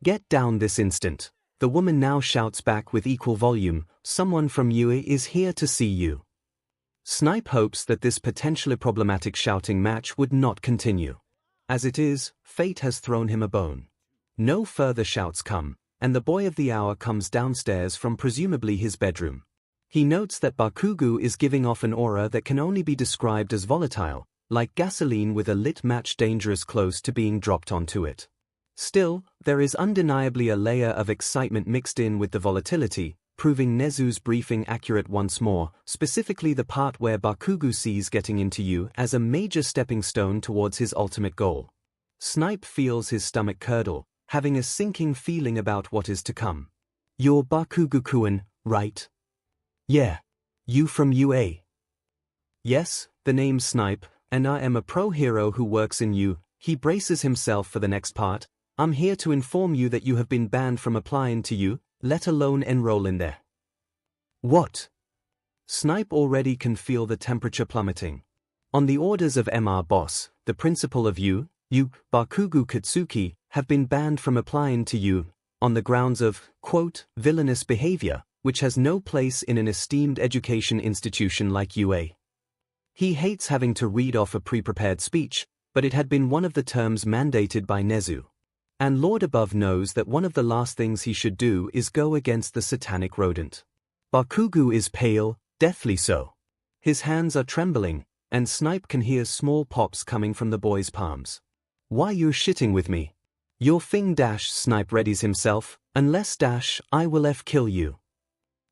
Get down this instant. The woman now shouts back with equal volume, someone from UA is here to see you. Snipe hopes that this potentially problematic shouting match would not continue. As it is, fate has thrown him a bone. No further shouts come, and the boy of the hour comes downstairs from presumably his bedroom. He notes that Bakugu is giving off an aura that can only be described as volatile, like gasoline with a lit match dangerous close to being dropped onto it. Still, there is undeniably a layer of excitement mixed in with the volatility, proving Nezu's briefing accurate once more, specifically the part where Bakugu sees getting into you as a major stepping stone towards his ultimate goal. Snipe feels his stomach curdle, having a sinking feeling about what is to come. You're Bakugu-kun, right? Yeah. You from UA? Yes, the name's Snipe, and I am a pro-hero who works in U. He braces himself for the next part. I'm here to inform you that you have been banned from applying to U, let alone enroll in there. What? Snipe already can feel the temperature plummeting. On the orders of MR Boss, the principal of U, Bakugu Katsuki, have been banned from applying to U, on the grounds of, quote, villainous behavior, which has no place in an esteemed education institution like UA. He hates having to read off a pre-prepared speech, but it had been one of the terms mandated by Nezu. And Lord above knows that one of the last things he should do is go against the satanic rodent. Bakugu is pale, deathly so. His hands are trembling, and Snipe can hear small pops coming from the boy's palms. Why you shitting with me? Your thing dash, Snipe readies himself, unless dash, I will kill you.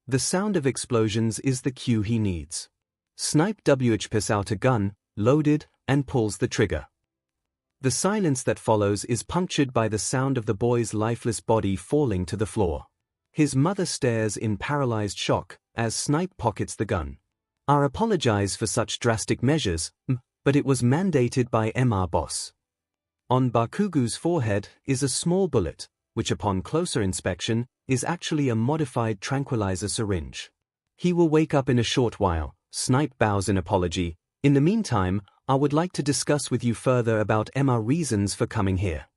The sound of explosions is the cue he needs. Snipe WHPs out a gun, loaded, and pulls the trigger. The silence that follows is punctured by the sound of the boy's lifeless body falling to the floor. His mother stares in paralyzed shock as Snipe pockets the gun. I apologize for such drastic measures, but it was mandated by MR Boss. On Bakugu's forehead is a small bullet, which upon closer inspection is actually a modified tranquilizer syringe. He will wake up in a short while. Snipe bows in apology. In the meantime, I would like to discuss with you further about MR reasons for coming here.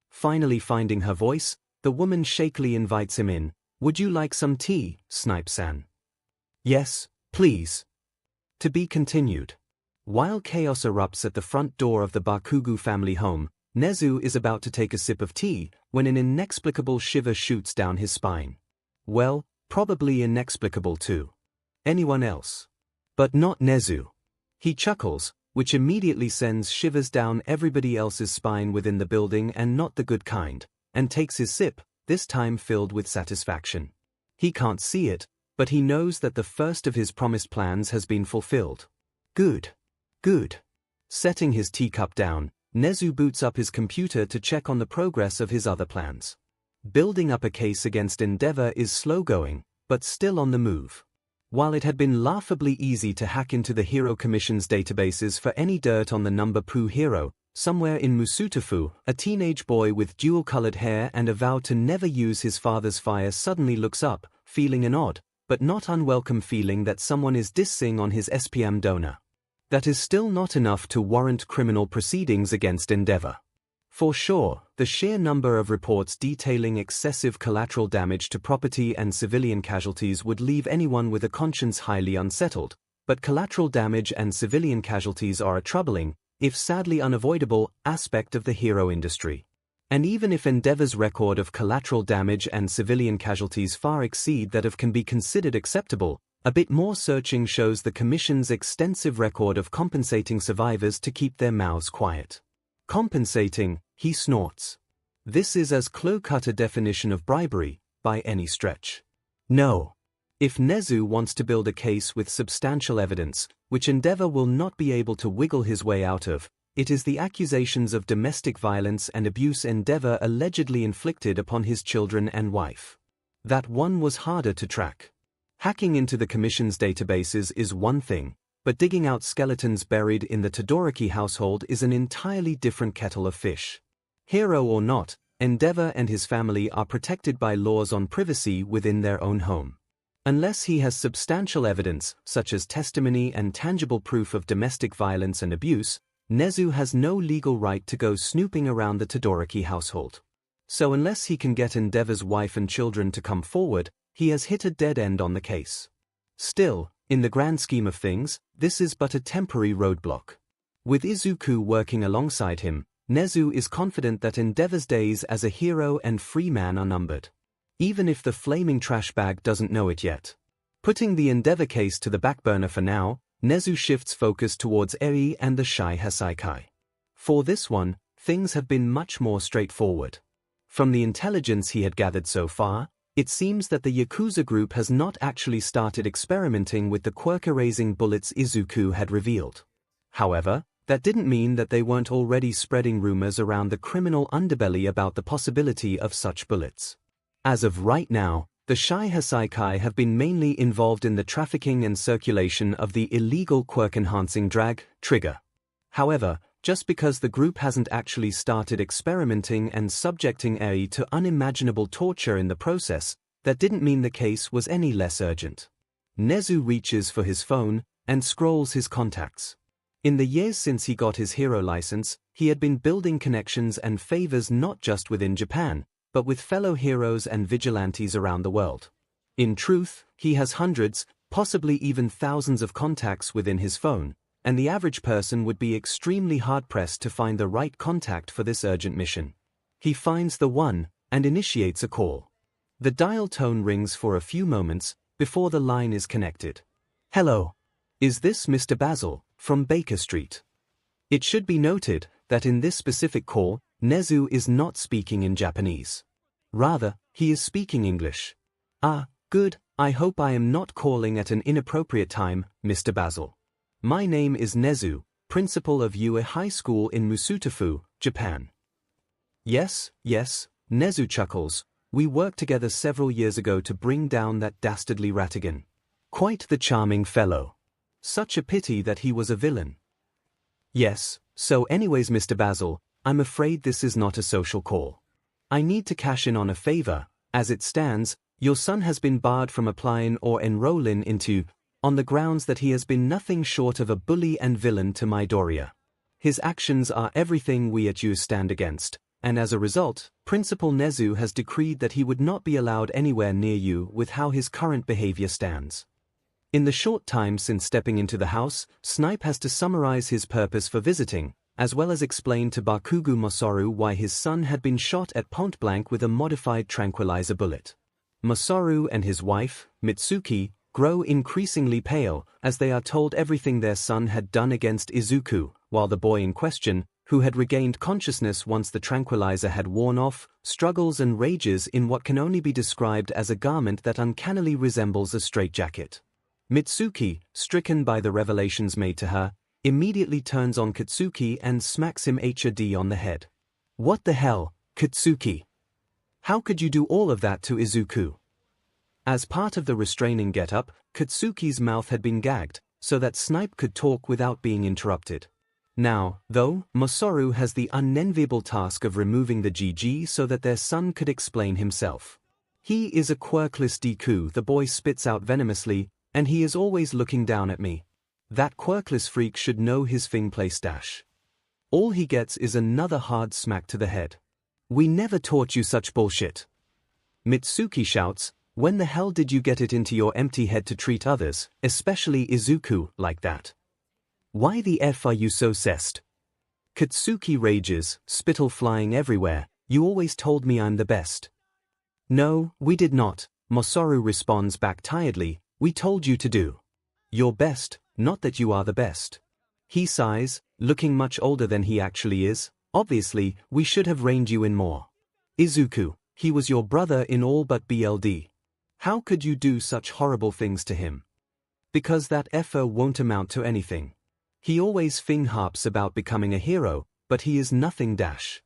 Finally finding her voice, the woman shakily invites him in. Would you like some tea, Snipe-san? Yes, please. To be continued. While chaos erupts at the front door of the Bakugu family home, Nezu is about to take a sip of tea when an inexplicable shiver shoots down his spine. Well, probably inexplicable too. Anyone else? But not Nezu. He chuckles, which immediately sends shivers down everybody else's spine within the building and not the good kind, and takes his sip, this time filled with satisfaction. He can't see it, but he knows that the first of his promised plans has been fulfilled. Good. Good. Setting his teacup down, Nezu boots up his computer to check on the progress of his other plans. Building up a case against Endeavor is slow going, but still on the move. While it had been laughably easy to hack into the Hero Commission's databases for any dirt on the number Pooh hero, somewhere in Musutafu, a teenage boy with dual-colored hair and a vow to never use his father's fire suddenly looks up, feeling an odd, but not unwelcome feeling that someone is dissing on his SPM donor. That is still not enough to warrant criminal proceedings against Endeavor. For sure, the sheer number of reports detailing excessive collateral damage to property and civilian casualties would leave anyone with a conscience highly unsettled, but collateral damage and civilian casualties are a troubling, if sadly unavoidable, aspect of the hero industry. And even if Endeavor's record of collateral damage and civilian casualties far exceed that of can be considered acceptable, a bit more searching shows the Commission's extensive record of compensating survivors to keep their mouths quiet. Compensating, he snorts. This is as clear-cut a definition of bribery, by any stretch. No. If Nezu wants to build a case with substantial evidence, which Endeavor will not be able to wiggle his way out of, it is the accusations of domestic violence and abuse Endeavor allegedly inflicted upon his children and wife. That one was harder to track. Hacking into the Commission's databases is one thing, but digging out skeletons buried in the Todoroki household is an entirely different kettle of fish. Hero or not, Endeavor and his family are protected by laws on privacy within their own home. Unless he has substantial evidence, such as testimony and tangible proof of domestic violence and abuse, 𝐒𝐻𝑒𝑢 has no legal right to go snooping around the Todoroki household. So unless he can get Endeavor's wife and children to come forward, he has hit a dead end on the case. Still, in the grand scheme of things, this is but a temporary roadblock. With Izuku working alongside him, 𝐒𝐻𝑒𝑢 is confident that Endeavor's days as a hero and free man are numbered. Even if the flaming trash bag doesn't know it yet. Putting the Endeavor case to the back burner for now, 𝐒𝐻𝑒𝑢 shifts focus towards Eri and the Shy Hasaikai. For this one, things have been much more straightforward. From the intelligence he had gathered so far, it seems that the Yakuza group has not actually started experimenting with the quirk-erasing bullets Izuku had revealed. However, that didn't mean that they weren't already spreading rumors around the criminal underbelly about the possibility of such bullets. As of right now, the Shy Hasaikai have been mainly involved in the trafficking and circulation of the illegal quirk-enhancing drug, trigger. However, just because the group hasn't actually started experimenting and subjecting Eri to unimaginable torture in the process, that didn't mean the case was any less urgent. 𝐒𝐻𝑒𝑢 reaches for his phone and scrolls his contacts. In the years since he got his hero license, he had been building connections and favors not just within Japan, but with fellow heroes and vigilantes around the world. In truth, he has hundreds, possibly even thousands of contacts within his phone, and the average person would be extremely hard-pressed to find the right contact for this urgent mission. He finds the one, and initiates a call. The dial tone rings for a few moments, before the line is connected. Hello. Is this Mr. Basil, from Baker Street? It should be noted that in this specific call, 𝐒𝐻𝑒𝑢 is not speaking in Japanese. Rather, he is speaking English. Ah, good, I hope I am not calling at an inappropriate time, Mr. Basil. My name is 𝐒𝐻𝑒𝑢, principal of Ue High School in Musutafu, Japan. Yes, 𝐒𝐻𝑒𝑢 chuckles, we worked together several years ago to bring down that dastardly Ratigan. Quite the charming fellow. Such a pity that he was a villain. Yes, so anyways Mr. Basil, I'm afraid this is not a social call. I need to cash in on a favor. As it stands, your son has been barred from applying or enrolling into, on the grounds that he has been nothing short of a bully and villain to Midoriya. His actions are everything we at Ue stand against, and as a result, Principal 𝐒𝐻𝑒𝑢 has decreed that he would not be allowed anywhere near you with how his current behavior stands. In the short time since stepping into the house, Snipe has to summarize his purpose for visiting, as well as explain to Bakugo Masaru why his son had been shot at point blank with a modified tranquilizer bullet. Masaru and his wife, Mitsuki, grow increasingly pale as they are told everything their son had done against Izuku, while the boy in question, who had regained consciousness once the tranquilizer had worn off, struggles and rages in what can only be described as a garment that uncannily resembles a straitjacket. Mitsuki, stricken by the revelations made to her, immediately turns on Katsuki and smacks him HAD on the head. What the hell, Katsuki? How could you do all of that to Izuku? As part of the restraining get-up, Katsuki's mouth had been gagged, so that Snipe could talk without being interrupted. Now, though, Masaru has the unenviable task of removing the GG so that their son could explain himself. He is a quirkless Deku, the boy spits out venomously, and he is always looking down at me. That quirkless freak should know his thing play stash. All he gets is another hard smack to the head. We never taught you such bullshit. Mitsuki shouts, when the hell did you get it into your empty head to treat others, especially Izuku, like that? Why the F are you so cessed? Katsuki rages, spittle flying everywhere, you always told me I'm the best. No, we did not, Masaru responds back tiredly, we told you to do your best, not that you are the best. He sighs, looking much older than he actually is, obviously, we should have reined you in more. Izuku, he was your brother in all but BLD. How could you do such horrible things to him? Because that effort won't amount to anything. He always harps about becoming a hero, but he is nothing dash.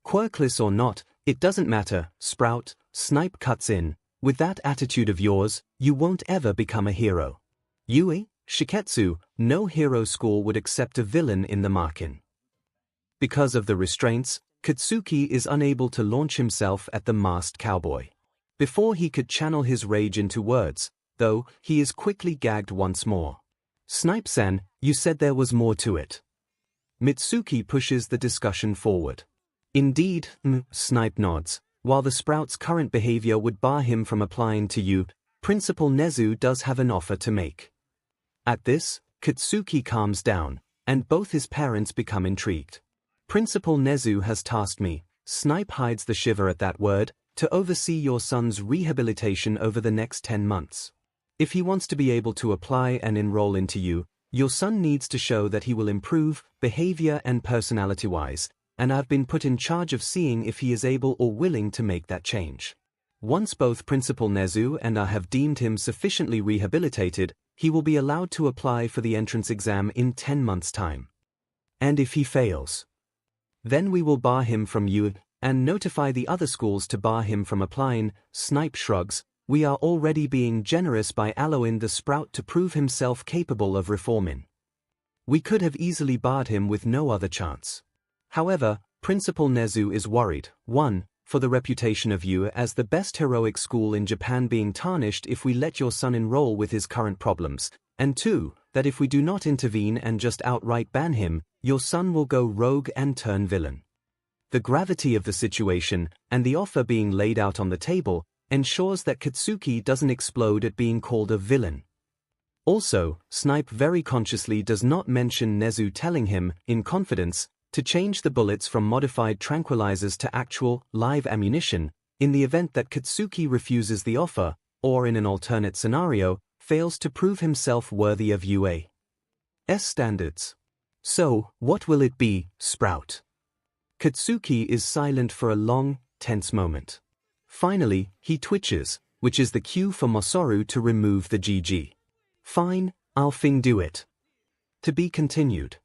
Quirkless or not, it doesn't matter, Sprout, Snipe cuts in. With that attitude of yours, you won't ever become a hero. Yui, Shiketsu, no hero school would accept a villain in the Markin. Because of the restraints, Katsuki is unable to launch himself at the masked cowboy. Before he could channel his rage into words, though, he is quickly gagged once more. Snipe-san, you said there was more to it. Mitsuki pushes the discussion forward. Indeed, Snipe nods. While the Sprout's current behavior would bar him from applying to you, Principal Nezu does have an offer to make. At this, Katsuki calms down, and both his parents become intrigued. Principal Nezu has tasked me, Snipe hides the shiver at that word, to oversee your son's rehabilitation over the next 10 months. If he wants to be able to apply and enroll into you, your son needs to show that he will improve, behavior and personality-wise, and I've been put in charge of seeing if he is able or willing to make that change. Once both Principal Nezu and I have deemed him sufficiently rehabilitated, he will be allowed to apply for the entrance exam in 10 months' time. And if he fails, then we will bar him from you and notify the other schools to bar him from applying. Snipe shrugs. We are already being generous by allowing the Sprout to prove himself capable of reforming. We could have easily barred him with no other chance. However, Principal Nezu is worried, 1, for the reputation of you as the best heroic school in Japan being tarnished if we let your son enroll with his current problems, and 2, that if we do not intervene and just outright ban him, your son will go rogue and turn villain. The gravity of the situation, and the offer being laid out on the table, ensures that Katsuki doesn't explode at being called a villain. Also, Snipe very consciously does not mention Nezu telling him, in confidence, to change the bullets from modified tranquilizers to actual, live ammunition, in the event that Katsuki refuses the offer, or in an alternate scenario, fails to prove himself worthy of UA's standards. So, what will it be, Sprout? Katsuki is silent for a long, tense moment. Finally, he twitches, which is the cue for Masaru to remove the GG. Fine, I'll do it. To be continued.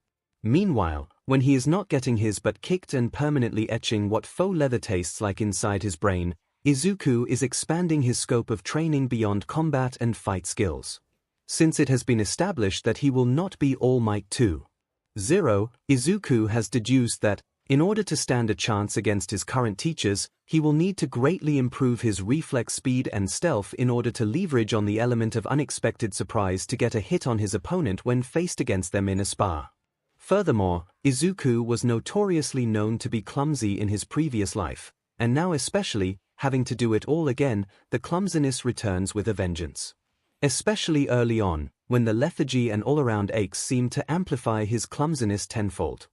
Meanwhile, when he is not getting his butt kicked and permanently etching what faux leather tastes like inside his brain, Izuku is expanding his scope of training beyond combat and fight skills. Since it has been established that he will not be All Might 2.0, Izuku has deduced that, in order to stand a chance against his current teachers, he will need to greatly improve his reflex speed and stealth in order to leverage on the element of unexpected surprise to get a hit on his opponent when faced against them in a spar. Furthermore, Izuku was notoriously known to be clumsy in his previous life, and now especially, having to do it all again, the clumsiness returns with a vengeance. Especially early on, when the lethargy and all-around aches seem to amplify his clumsiness tenfold.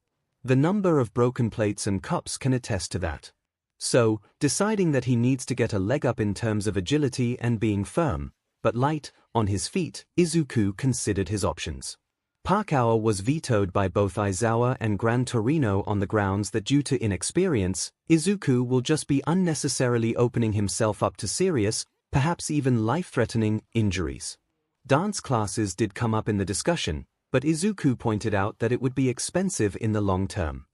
The number of broken plates and cups can attest to that. So, deciding that he needs to get a leg up in terms of agility and being firm, but light, on his feet, Izuku considered his options. Park Hour was vetoed by both Aizawa and Gran Torino on the grounds that due to inexperience, Izuku will just be unnecessarily opening himself up to serious, perhaps even life-threatening, injuries. Dance classes did come up in the discussion, but Izuku pointed out that it would be expensive in the long term.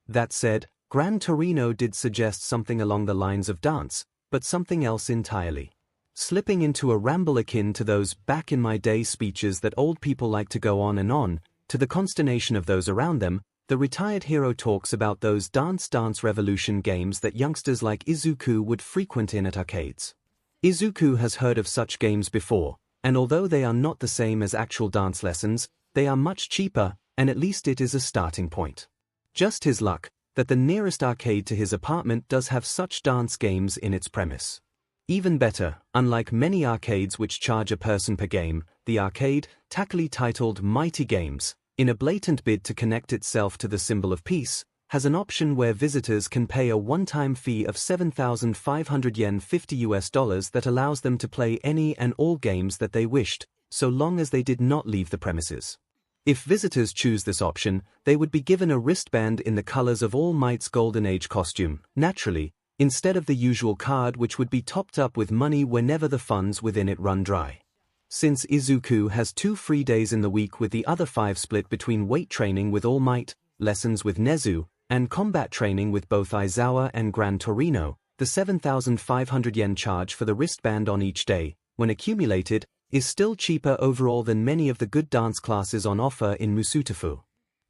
That said, Gran Torino did suggest something along the lines of dance, but something else entirely. Slipping into a ramble akin to those back-in-my-day speeches that old people like to go on, to the consternation of those around them, the retired hero talks about those Dance Revolution games that youngsters like Izuku would frequent in at arcades. Izuku has heard of such games before, and although they are not the same as actual dance lessons, they are much cheaper, and at least it is a starting point. Just his luck, that the nearest arcade to his apartment does have such dance games in its premise. Even better, unlike many arcades which charge a person per game, the arcade, tackily titled Mighty Games, in a blatant bid to connect itself to the symbol of peace, has an option where visitors can pay a one-time fee of 7,500 yen $50 that allows them to play any and all games that they wished, so long as they did not leave the premises. If visitors choose this option, they would be given a wristband in the colors of All Might's Golden Age costume, naturally, instead of the usual card which would be topped up with money whenever the funds within it run dry. Since 𝐒𝐿𝐴 has 2 free days in the week with the other 5 split between weight training with All Might, lessons with 𝐒𝐻𝐻, and combat training with both 𝐈𝐴𝐲 and 𝐔𝐬𝐴𝐺, the 7,500 yen charge for the wristband on each day, when accumulated, is still cheaper overall than many of the good dance classes on offer in Musutafu.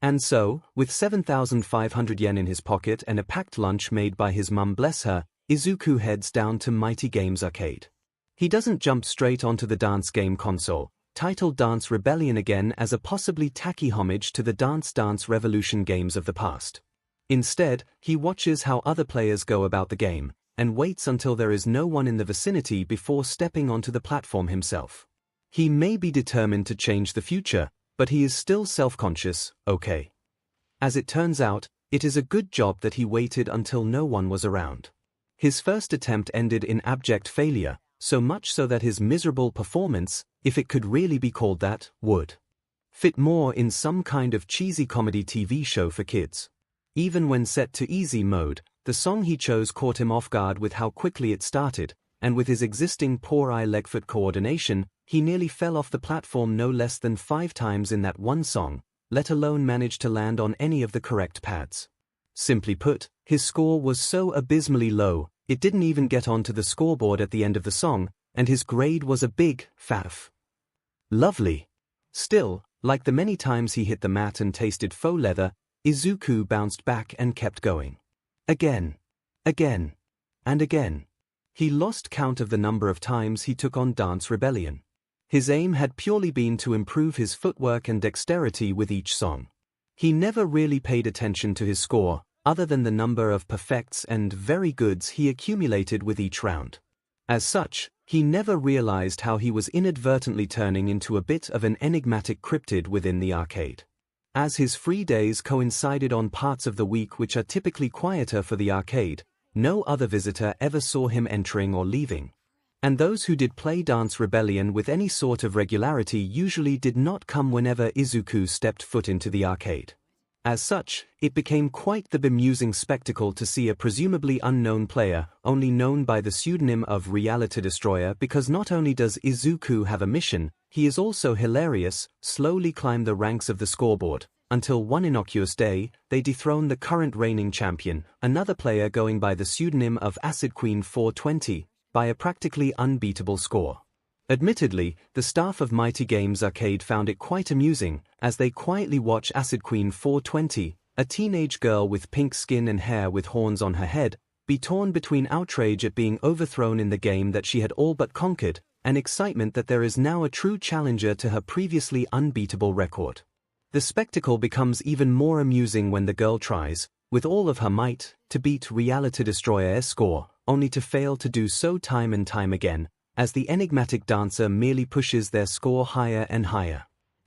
And so, with 7,500 yen in his pocket and a packed lunch made by his mum bless her, 𝐒𝐿𝐴 heads down to Mighty Games Arcade. He doesn't jump straight onto the dance game console, titled Dance Rebellion again as a possibly tacky homage to the Dance Dance Revolution games of the past. Instead, he watches how other players go about the game, and waits until there is no one in the vicinity before stepping onto the platform himself. He may be determined to change the future, but he is still self-conscious, okay. As it turns out, it is a good job that he waited until no one was around. His first attempt ended in abject failure, so much so that his miserable performance, if it could really be called that, would fit more in some kind of cheesy comedy TV show for kids. Even when set to easy mode, the song he chose caught him off guard with how quickly it started, and with his existing poor eye-leg-foot coordination, he nearly fell off the platform no less than 5 times in that one song, let alone manage to land on any of the correct pads. Simply put, his score was so abysmally low, it didn't even get onto the scoreboard at the end of the song, and his grade was a big F. Lovely. Still, like the many times he hit the mat and tasted faux leather, 𝐒𝐿𝐴 bounced back and kept going. Again. Again. And again. He lost count of the number of times he took on Dance Rebellion. His aim had purely been to improve his footwork and dexterity with each song. He never really paid attention to his score, other than the number of perfects and very goods he accumulated with each round. As such, he never realized how he was inadvertently turning into a bit of an enigmatic cryptid within the arcade. As his free days coincided on parts of the week which are typically quieter for the arcade, no other visitor ever saw him entering or leaving. And those who did play Dance Rebellion with any sort of regularity usually did not come whenever 𝐒𝐿𝐴 stepped foot into the arcade. As such, it became quite the bemusing spectacle to see a presumably unknown player, only known by the pseudonym of Reality Destroyer because not only does 𝐒𝐿𝐴 have a mission, he is also hilarious, slowly climb the ranks of the scoreboard, until one innocuous day, they dethrone the current reigning champion, another player going by the pseudonym of Acid Queen 420, by a practically unbeatable score. Admittedly, the staff of Mighty Games Arcade found it quite amusing, as they quietly watch Acid Queen 420, a teenage girl with pink skin and hair with horns on her head, be torn between outrage at being overthrown in the game that she had all but conquered, and excitement that there is now a true challenger to her previously unbeatable record. The spectacle becomes even more amusing when the girl tries, with all of her might, to beat Reality Destroyer's score, only to fail to do so time and time again, as the enigmatic dancer merely pushes their score higher and higher.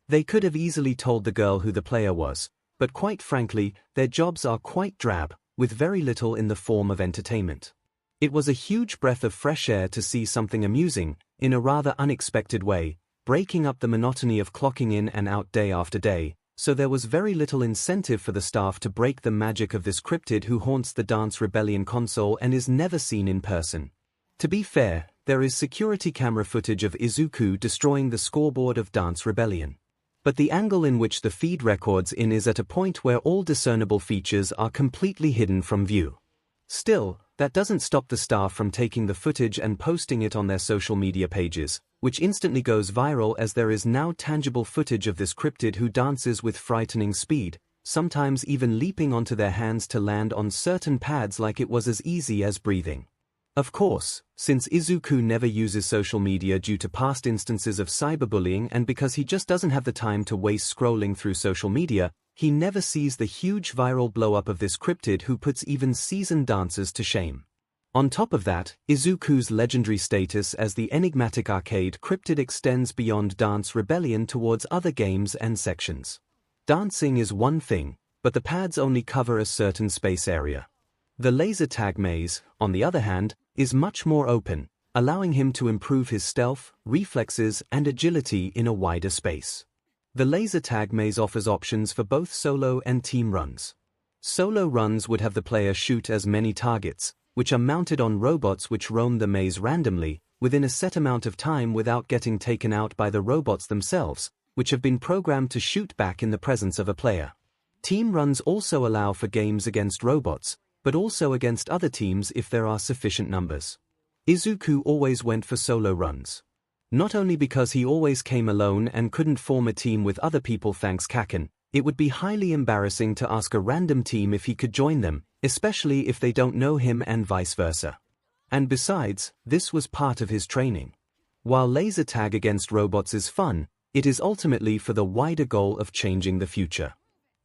They could have easily told the girl who the player was, but quite frankly, their jobs are quite drab, with very little in the form of entertainment. It was a huge breath of fresh air to see something amusing, in a rather unexpected way, breaking up the monotony of clocking in and out day after day, so there was very little incentive for the staff to break the magic of this cryptid who haunts the Dance Rebellion console and is never seen in person. To be fair, there is security camera footage of 𝐒𝐿𝐴 destroying the scoreboard of Dance Rebellion. But the angle in which the feed records in is at a point where all discernible features are completely hidden from view. Still, that doesn't stop the staff from taking the footage and posting it on their social media pages, which instantly goes viral as there is now tangible footage of this cryptid who dances with frightening speed, sometimes even leaping onto their hands to land on certain pads like it was as easy as breathing. Of course, since 𝐒𝐿𝐴 never uses social media due to past instances of cyberbullying and because he just doesn't have the time to waste scrolling through social media, he never sees the huge viral blow-up of this cryptid who puts even seasoned dancers to shame. On top of that, 𝐒𝐿𝐴's legendary status as the enigmatic arcade cryptid extends beyond Dance Rebellion towards other games and sections. Dancing is one thing, but the pads only cover a certain space area. The laser tag maze, on the other hand, is much more open, allowing him to improve his stealth, reflexes, and agility in a wider space. The laser tag maze offers options for both solo and team runs. Solo runs would have the player shoot as many targets, which are mounted on robots which roam the maze randomly, within a set amount of time without getting taken out by the robots themselves, which have been programmed to shoot back in the presence of a player. Team runs also allow for games against robots, but also against other teams if there are sufficient numbers. 𝐒𝐿 always went for solo runs. Not only because he always came alone and couldn't form a team with other people thanks 𝐭𝐿𝐴𝐾, it would be highly embarrassing to ask a random team if he could join them, especially if they don't know him and vice versa. And besides, this was part of his training. While laser tag against robots is fun, it is ultimately for the wider goal of changing the future.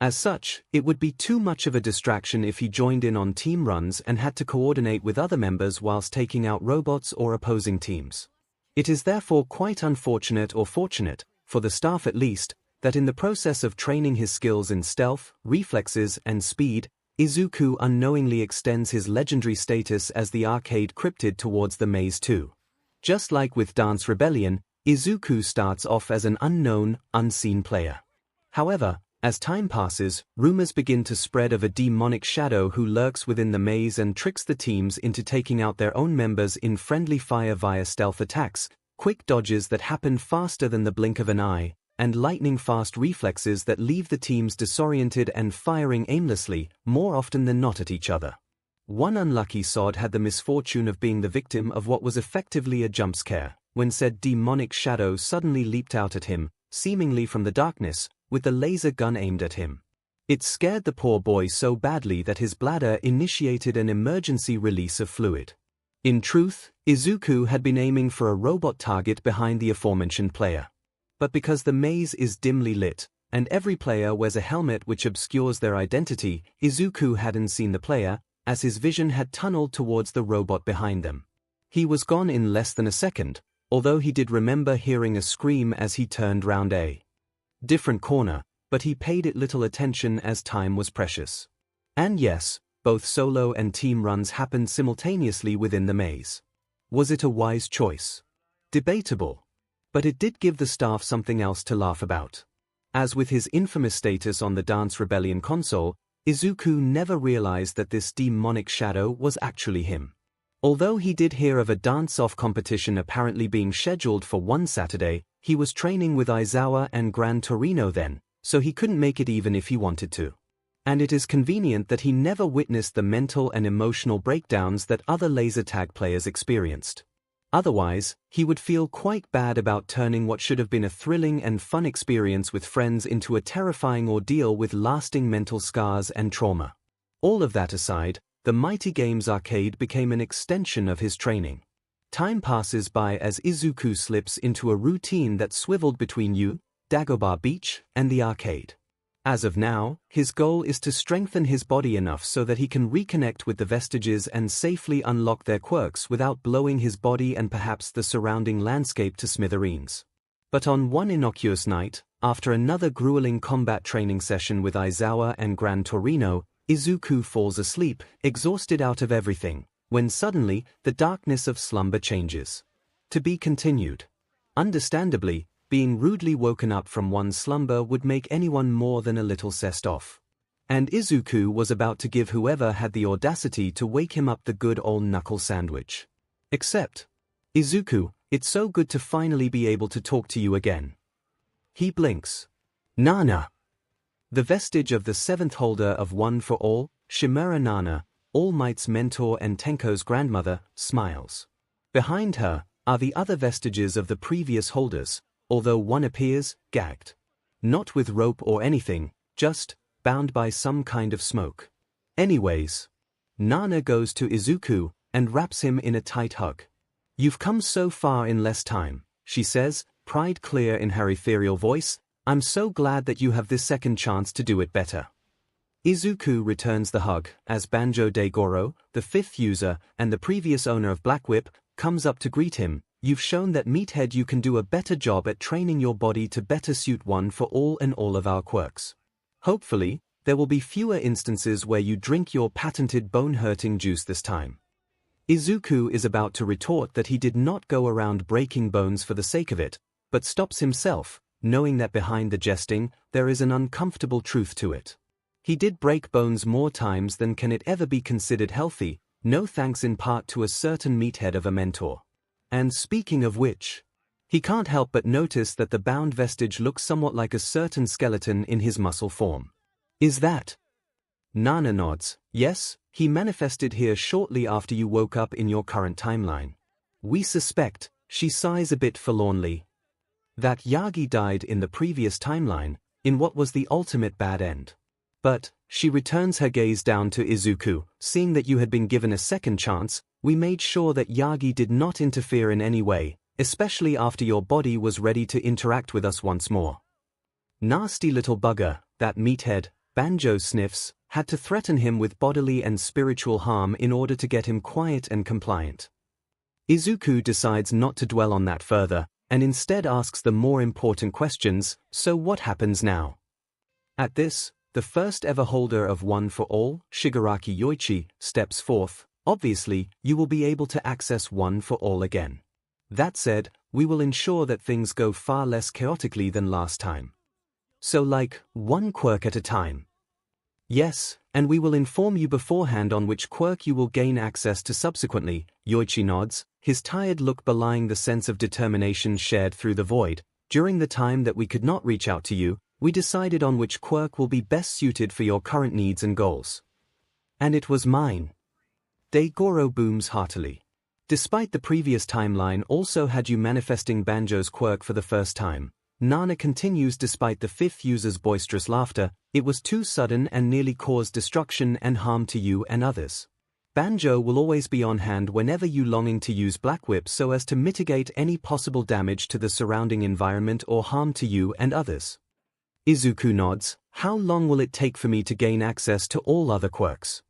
As such, it would be too much of a distraction if he joined in on team runs and had to coordinate with other members whilst taking out robots or opposing teams. It is therefore quite unfortunate, or fortunate, for the staff at least, that in the process of training his skills in stealth, reflexes, and speed, 𝐒𝐿 unknowingly extends his legendary status as the arcade cryptid towards the maze too. Just like with Dance Rebellion, 𝐒𝐿 starts off as an unknown, unseen player. However, as time passes, rumors begin to spread of a demonic shadow who lurks within the maze and tricks the teams into taking out their own members in friendly fire via stealth attacks, quick dodges that happen faster than the blink of an eye, and lightning-fast reflexes that leave the teams disoriented and firing aimlessly, more often than not at each other. One unlucky sod had the misfortune of being the victim of what was effectively a jump scare, when said demonic shadow suddenly leaped out at him, seemingly from the darkness, with the laser gun aimed at him. It scared the poor boy so badly that his bladder initiated an emergency release of fluid. In truth, 𝐒𝐿 had been aiming for a robot target behind the aforementioned player. But because the maze is dimly lit, and every player wears a helmet which obscures their identity, 𝐒𝐿 hadn't seen the player, as his vision had tunneled towards the robot behind them. He was gone in less than a second, although he did remember hearing a scream as he turned round a different corner, but he paid it little attention as time was precious. And yes, both solo and team runs happened simultaneously within the maze. Was it a wise choice? Debatable. But it did give the staff something else to laugh about. As with his infamous status on the Dance Rebellion console, 𝐒𝐿 never realized that this demonic shadow was actually him. Although he did hear of a dance-off competition apparently being scheduled for one Saturday, he was training with 𝐈𝐵 and 𝐿𝐴𝐼 then, so he couldn't make it even if he wanted to. And it is convenient that he never witnessed the mental and emotional breakdowns that other laser tag players experienced. Otherwise, he would feel quite bad about turning what should have been a thrilling and fun experience with friends into a terrifying ordeal with lasting mental scars and trauma. All of that aside, the mighty games arcade became an extension of his training. Time passes by as 𝐒𝐿 slips into a routine that swiveled between Dagobah Beach and the arcade. As of now, his goal is to strengthen his body enough so that he can reconnect with the vestiges and safely unlock their quirks without blowing his body and perhaps the surrounding landscape to smithereens. But on one innocuous night, after another grueling combat training session with 𝐈𝐵 and 𝐿𝐴𝐼, 𝐒𝐿 falls asleep, exhausted out of everything, when suddenly, the darkness of slumber changes. To be continued. Understandably, being rudely woken up from one's slumber would make anyone more than a little sessed off. And 𝐒𝐿 was about to give whoever had the audacity to wake him up the good old knuckle sandwich. Except, 𝐒𝐿, it's so good to finally be able to talk to you again. He blinks. Nana. The vestige of the seventh holder of One for All, Chimera Nana, All Might's mentor and Tenko's grandmother, smiles. Behind her are the other vestiges of the previous holders, although one appears gagged. Not with rope or anything, just bound by some kind of smoke. Anyways, Nana goes to 𝐒𝐿 and wraps him in a tight hug. You've come so far in less time, she says, pride clear in her ethereal voice. I'm so glad that you have this second chance to do it better. 𝐒𝐿 returns the hug as Banjo de Goro, the fifth user and the previous owner of Black Whip, comes up to greet him. You've shown that Meathead you can do a better job at training your body to better suit One for All and all of our quirks. Hopefully, there will be fewer instances where you drink your patented bone-hurting juice this time. 𝐒𝐿 is about to retort that he did not go around breaking bones for the sake of it, but stops himself, knowing that behind the jesting, there is an uncomfortable truth to it. He did break bones more times than can it ever be considered healthy, no thanks in part to a certain meathead of a mentor. And speaking of which, he can't help but notice that the bound vestige looks somewhat like a certain skeleton in his muscle form. Is that? Nana nods. Yes, he manifested here shortly after you woke up in your current timeline. We suspect, she sighs a bit forlornly, that Yagi died in the previous timeline, in what was the ultimate bad end. But, she returns her gaze down to Izuku, seeing that you had been given a second chance, we made sure that Yagi did not interfere in any way, especially after your body was ready to interact with us once more. Nasty little bugger, that meathead, Banjo sniffs, had to threaten him with bodily and spiritual harm in order to get him quiet and compliant. Izuku decides not to dwell on that further, and instead asks the more important questions, so what happens now? At this, the first ever holder of One for All, Shigaraki Yoichi, steps forth. Obviously, you will be able to access One for All again. That said, we will ensure that things go far less chaotically than last time. So like, one quirk at a time. Yes, and we will inform you beforehand on which quirk you will gain access to subsequently. Yoichi nods, his tired look belying the sense of determination shared through the void. During the time that we could not reach out to you, we decided on which quirk will be best suited for your current needs and goals. And it was mine. Deigoro booms heartily. Despite the previous timeline also had you manifesting Banjo's quirk for the first time, Nana continues despite the fifth user's boisterous laughter, it was too sudden and nearly caused destruction and harm to you and others. Banjo will always be on hand whenever you longing to use Black Whip so as to mitigate any possible damage to the surrounding environment or harm to you and others. Izuku nods, how long will it take for me to gain access to all other quirks?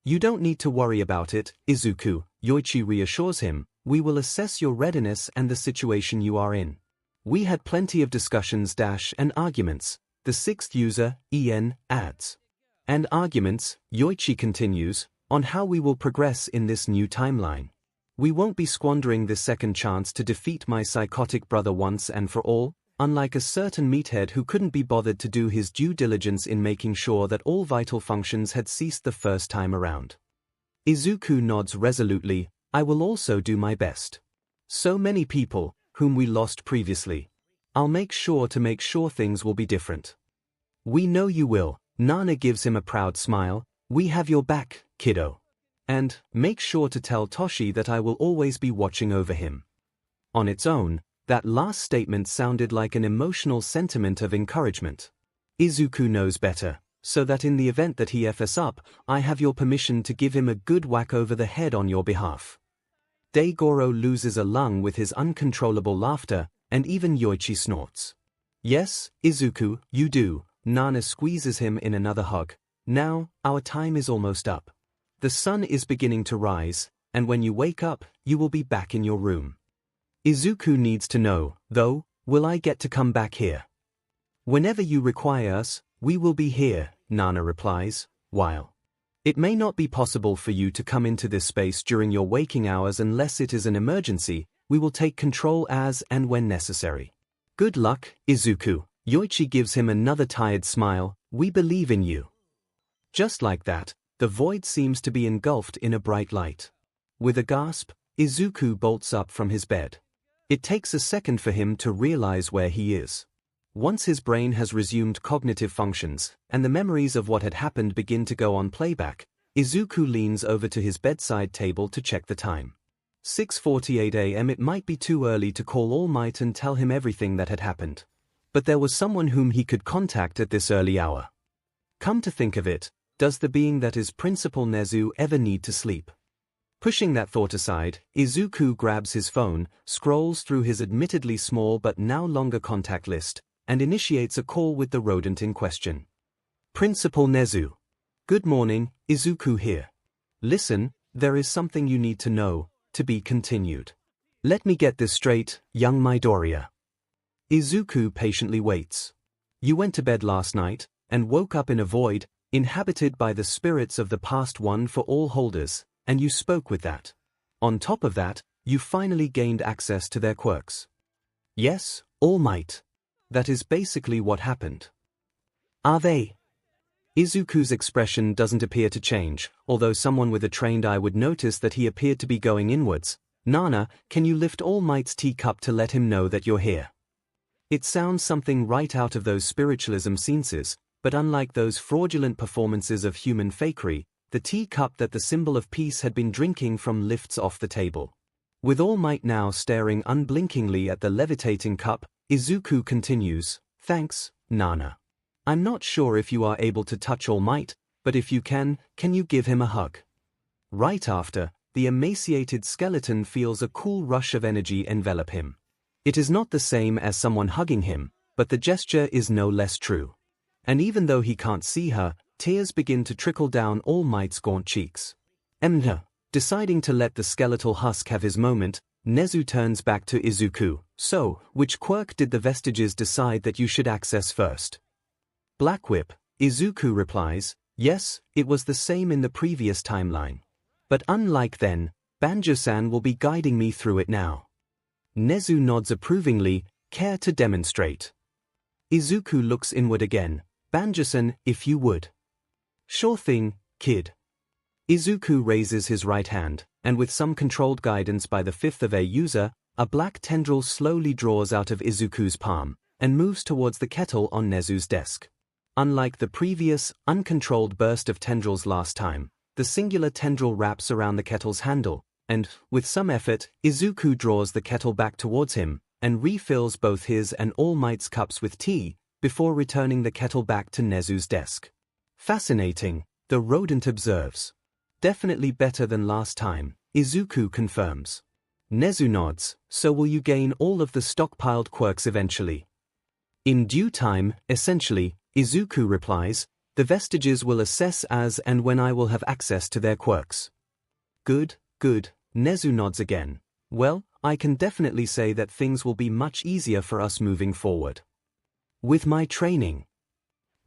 You don't need to worry about it, Izuku, Yoichi reassures him, we will assess your readiness and the situation you are in. We had plenty of discussions and arguments, the sixth user, En, adds. And arguments, Yoichi continues, on how we will progress in this new timeline. We won't be squandering this second chance to defeat my psychotic brother once and for all, unlike a certain meathead who couldn't be bothered to do his due diligence in making sure that all vital functions had ceased the first time around. Izuku nods resolutely, I will also do my best. So many people, whom we lost previously. I'll make sure things will be different. We know you will, Nana gives him a proud smile, we have your back, kiddo. And, make sure to tell Toshi that I will always be watching over him. On its own, that last statement sounded like an emotional sentiment of encouragement. Izuku knows better, so that in the event that he F's up, I have your permission to give him a good whack over the head on your behalf. Deigoro loses a lung with his uncontrollable laughter, and even Yoichi snorts. Yes, Izuku, you do, Nana squeezes him in another hug. Now, our time is almost up. The sun is beginning to rise, and when you wake up, you will be back in your room. Izuku needs to know, though, will I get to come back here? Whenever you require us, we will be here, Nana replies, while it may not be possible for you to come into this space during your waking hours unless it is an emergency, we will take control as and when necessary. Good luck, Izuku. Yoichi gives him another tired smile, we believe in you. Just like that, the void seems to be engulfed in a bright light. With a gasp, Izuku bolts up from his bed. It takes a second for him to realize where he is. Once his brain has resumed cognitive functions, and the memories of what had happened begin to go on playback, Izuku leans over to his bedside table to check the time. 6:48 a.m. It might be too early to call All Might and tell him everything that had happened. But there was someone whom he could contact at this early hour. Come to think of it, does the being that is Principal Nezu ever need to sleep? Pushing that thought aside, Izuku grabs his phone, scrolls through his admittedly small but now longer contact list, and initiates a call with the rodent in question. Principal Nezu. Good morning, Izuku here. Listen, there is something you need to know, to be continued. Let me get this straight, young Midoriya. Izuku patiently waits. You went to bed last night, and woke up in a void, inhabited by the spirits of the past One for All holders, and you spoke with that. On top of that, you finally gained access to their quirks. Yes, All Might. That is basically what happened. Are they? Izuku's expression doesn't appear to change, although someone with a trained eye would notice that he appeared to be going inwards, Nana, can you lift All Might's teacup to let him know that you're here? It sounds something right out of those spiritualism scenes, but unlike those fraudulent performances of human fakery, the teacup that the symbol of peace had been drinking from lifts off the table. With All Might now staring unblinkingly at the levitating cup, Izuku continues, "Thanks, Nana. I'm not sure if you are able to touch All Might, but if you can you give him a hug?" Right after, the emaciated skeleton feels a cool rush of energy envelop him. It is not the same as someone hugging him, but the gesture is no less true. And even though he can't see her, tears begin to trickle down All Might's gaunt cheeks. Deciding to let the skeletal husk have his moment, Nezu turns back to Izuku. "So, which quirk did the vestiges decide that you should access first?" "Black Whip," Izuku replies. "Yes, it was the same in the previous timeline. But unlike then, Banjo-san will be guiding me through it now." Nezu nods approvingly. "Care to demonstrate?" Izuku looks inward again. "Banjo-san, if you would." "Sure thing, kid." Izuku raises his right hand, and with some controlled guidance by the fifth of a user, a black tendril slowly draws out of Izuku's palm, and moves towards the kettle on Nezu's desk. Unlike the previous, uncontrolled burst of tendrils last time, the singular tendril wraps around the kettle's handle, and, with some effort, Izuku draws the kettle back towards him, and refills both his and All Might's cups with tea, before returning the kettle back to Nezu's desk. "Fascinating," the rodent observes. "Definitely better than last time," Izuku confirms. Nezu nods. "So will you gain all of the stockpiled quirks eventually?" "In due time, essentially," Izuku replies. "The vestiges will assess as and when I will have access to their quirks." Good, Nezu nods again. "Well, I can definitely say that things will be much easier for us moving forward. With my training.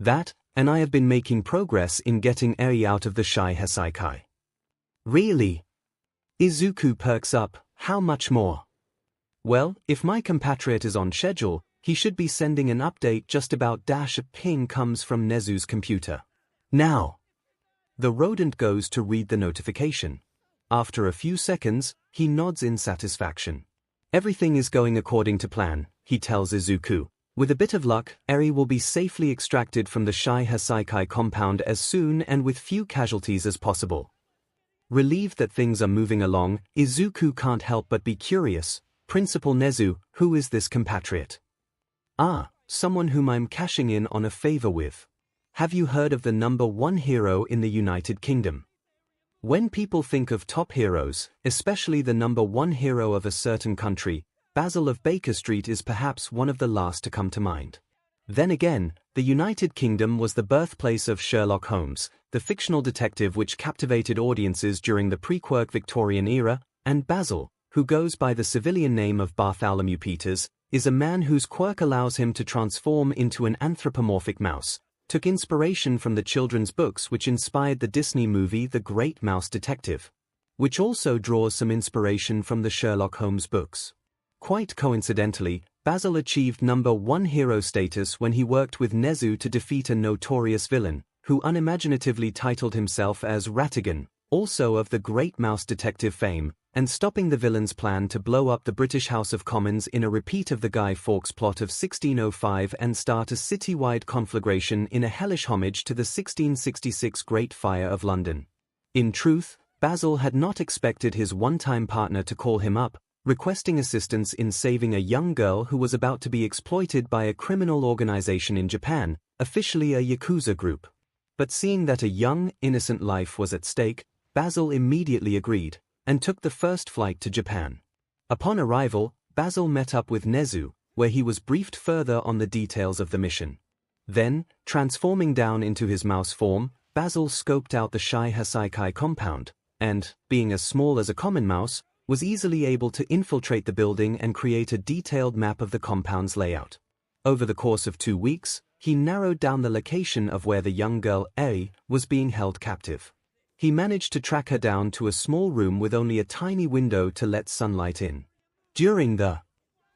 That, and I have been making progress in getting Eri out of the Shy Hasaikai." "Really?" Izuku perks up. "How much more?" "Well, if my compatriot is on schedule, he should be sending an update just about a ping comes from Nezu's computer. Now." The rodent goes to read the notification. After a few seconds, he nods in satisfaction. "Everything is going according to plan," he tells Izuku. "With a bit of luck, Eri will be safely extracted from the Shy Hasaikai compound as soon and with few casualties as possible." Relieved that things are moving along, Izuku can't help but be curious. "Principal Nezu, who is this compatriot?" "Ah, someone whom I'm cashing in on a favor with. Have you heard of the #1 hero in the United Kingdom?" When people think of top heroes, especially the #1 hero of a certain country, Basil of Baker Street is perhaps one of the last to come to mind. Then again, the United Kingdom was the birthplace of Sherlock Holmes, the fictional detective which captivated audiences during the pre-quirk Victorian era, and Basil, who goes by the civilian name of Bartholomew Peters, is a man whose quirk allows him to transform into an anthropomorphic mouse, took inspiration from the children's books which inspired the Disney movie The Great Mouse Detective, which also draws some inspiration from the Sherlock Holmes books. Quite coincidentally, Basil achieved #1 hero status when he worked with Nezu to defeat a notorious villain, who unimaginatively titled himself as Ratigan, also of the Great Mouse Detective fame, and stopping the villain's plan to blow up the British House of Commons in a repeat of the Guy Fawkes plot of 1605 and start a citywide conflagration in a hellish homage to the 1666 Great Fire of London. In truth, Basil had not expected his one-time partner to call him up, requesting assistance in saving a young girl who was about to be exploited by a criminal organization in Japan, officially a Yakuza group. But seeing that a young, innocent life was at stake, Basil immediately agreed, and took the first flight to Japan. Upon arrival, Basil met up with Nezu, where he was briefed further on the details of the mission. Then, transforming down into his mouse form, Basil scoped out the Shy Hasaikai compound, and, being as small as a common mouse, was easily able to infiltrate the building and create a detailed map of the compound's layout. Over the course of 2 weeks, he narrowed down the location of where the young girl, Eri, was being held captive. He managed to track her down to a small room with only a tiny window to let sunlight in. During the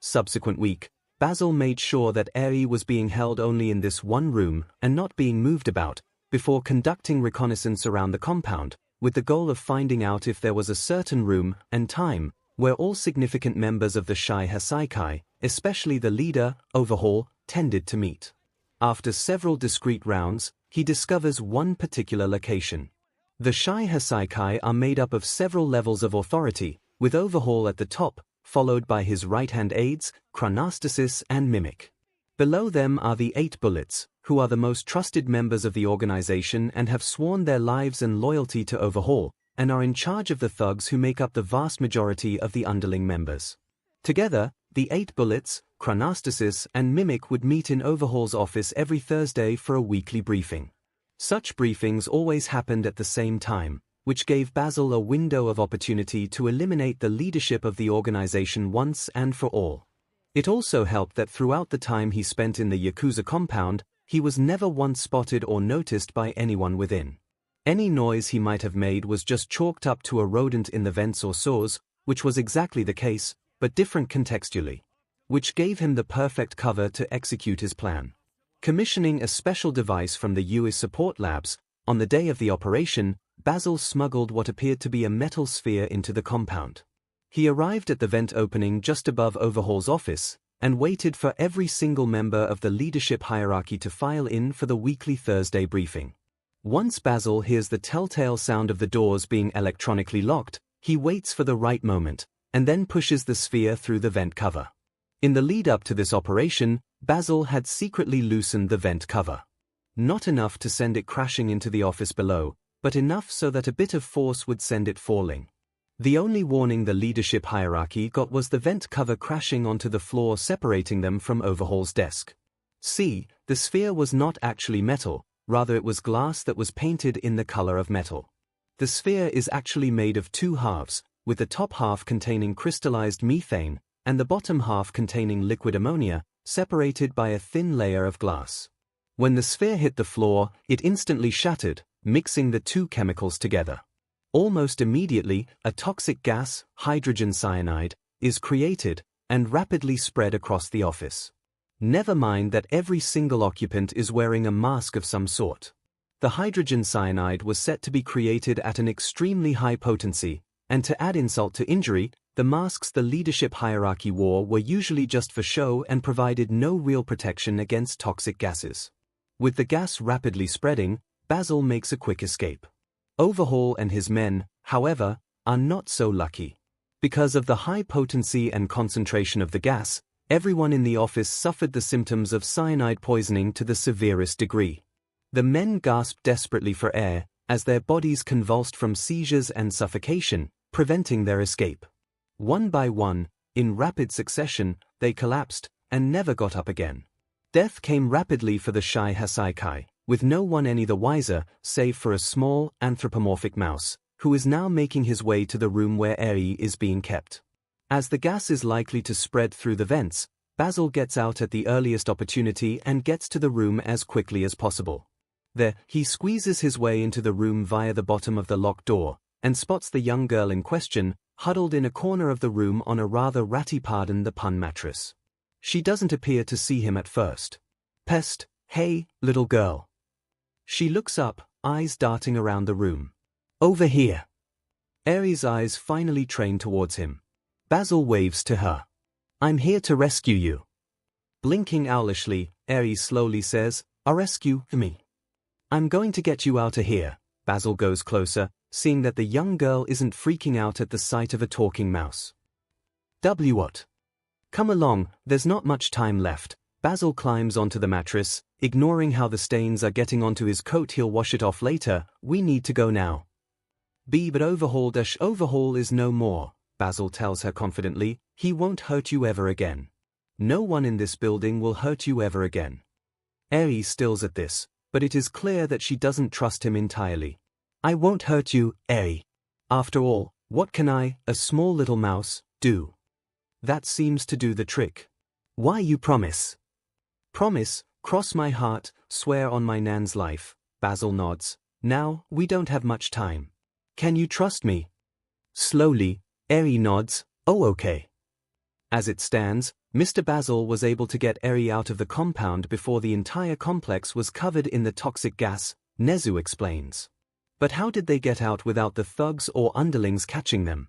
subsequent week, Basil made sure that Eri was being held only in this one room and not being moved about, before conducting reconnaissance around the compound, with the goal of finding out if there was a certain room and time where all significant members of the 𝐒𝐻𝐻𝐼, especially the leader, Overhaul, tended to meet. After several discreet rounds, he discovers one particular location. The 𝐒𝐻𝐻𝐼 are made up of several levels of authority, with Overhaul at the top, followed by his right-hand aides, Chronostasis and Mimic. Below them are the 8 Bullets, who are the most trusted members of the organization and have sworn their lives and loyalty to Overhaul, and are in charge of the thugs who make up the vast majority of the underling members. Together, the 8 Bullets, Chronostasis and Mimic would meet in Overhaul's office every Thursday for a weekly briefing. Such briefings always happened at the same time, which gave Basil a window of opportunity to eliminate the leadership of the organization once and for all. It also helped that throughout the time he spent in the Yakuza compound, he was never once spotted or noticed by anyone within. Any noise he might have made was just chalked up to a rodent in the vents or saws, which was exactly the case, but different contextually, which gave him the perfect cover to execute his plan. Commissioning a special device from the US support labs, on the day of the operation, Basil smuggled what appeared to be a metal sphere into the compound. He arrived at the vent opening just above Overhaul's office, and waited for every single member of the leadership hierarchy to file in for the weekly Thursday briefing. Once Basil hears the telltale sound of the doors being electronically locked, he waits for the right moment, and then pushes the sphere through the vent cover. In the lead-up to this operation, Basil had secretly loosened the vent cover. Not enough to send it crashing into the office below, but enough so that a bit of force would send it falling. The only warning the leadership hierarchy got was the vent cover crashing onto the floor, separating them from Overhaul's desk. See, the sphere was not actually metal, rather it was glass that was painted in the color of metal. The sphere is actually made of 2 halves, with the top half containing crystallized methane, and the bottom half containing liquid ammonia, separated by a thin layer of glass. When the sphere hit the floor, it instantly shattered, mixing the 2 chemicals together. Almost immediately, a toxic gas, hydrogen cyanide, is created and rapidly spread across the office. Never mind that every single occupant is wearing a mask of some sort. The hydrogen cyanide was set to be created at an extremely high potency, and to add insult to injury, the masks the leadership hierarchy wore were usually just for show and provided no real protection against toxic gases. With the gas rapidly spreading, Basil makes a quick escape. Overhaul and his men, however, are not so lucky. Because of the high potency and concentration of the gas, everyone in the office suffered the symptoms of cyanide poisoning to the severest degree. The men gasped desperately for air, as their bodies convulsed from seizures and suffocation, preventing their escape. One by one, in rapid succession, they collapsed, and never got up again. Death came rapidly for the 𝐒𝐻𝐻𝐼, with no one any the wiser, save for a small, anthropomorphic mouse, who is now making his way to the room where 𝐂𝐸 is being kept. As the gas is likely to spread through the vents, Basil gets out at the earliest opportunity and gets to the room as quickly as possible. There, he squeezes his way into the room via the bottom of the locked door, and spots the young girl in question, huddled in a corner of the room on a rather ratty, pardon the pun, mattress. She doesn't appear to see him at first. Pest, hey, little girl. She looks up, eyes darting around the room. Over here. 𝐂𝐸's eyes finally train towards him. Basil waves to her. I'm here to rescue you. Blinking owlishly, 𝐂𝐸 slowly says, rescue me. I'm going to get you out of here. Basil goes closer, seeing that the young girl isn't freaking out at the sight of a talking mouse. What? Come along, there's not much time left. Basil climbs onto the mattress, ignoring how the stains are getting onto his coat. He'll wash it off later. We need to go now. But Overhaul is no more, Basil tells her confidently. He won't hurt you ever again. No one in this building will hurt you ever again. 𝐂𝐸 stills at this, but it is clear that she doesn't trust him entirely. I won't hurt you, 𝐂𝐸. After all, what can I, a small little mouse, do? That seems to do the trick. Why, you promise? Promise, cross my heart, swear on my nan's life. Basil nods. Now, we don't have much time. Can you trust me? Slowly, 𝐂𝐸 nods. Oh, okay. As it stands, Mr. Basil was able to get 𝐂𝐸 out of the compound before the entire complex was covered in the toxic gas, 𝐒𝐻𝐈 explains. But how did they get out without the thugs or underlings catching them?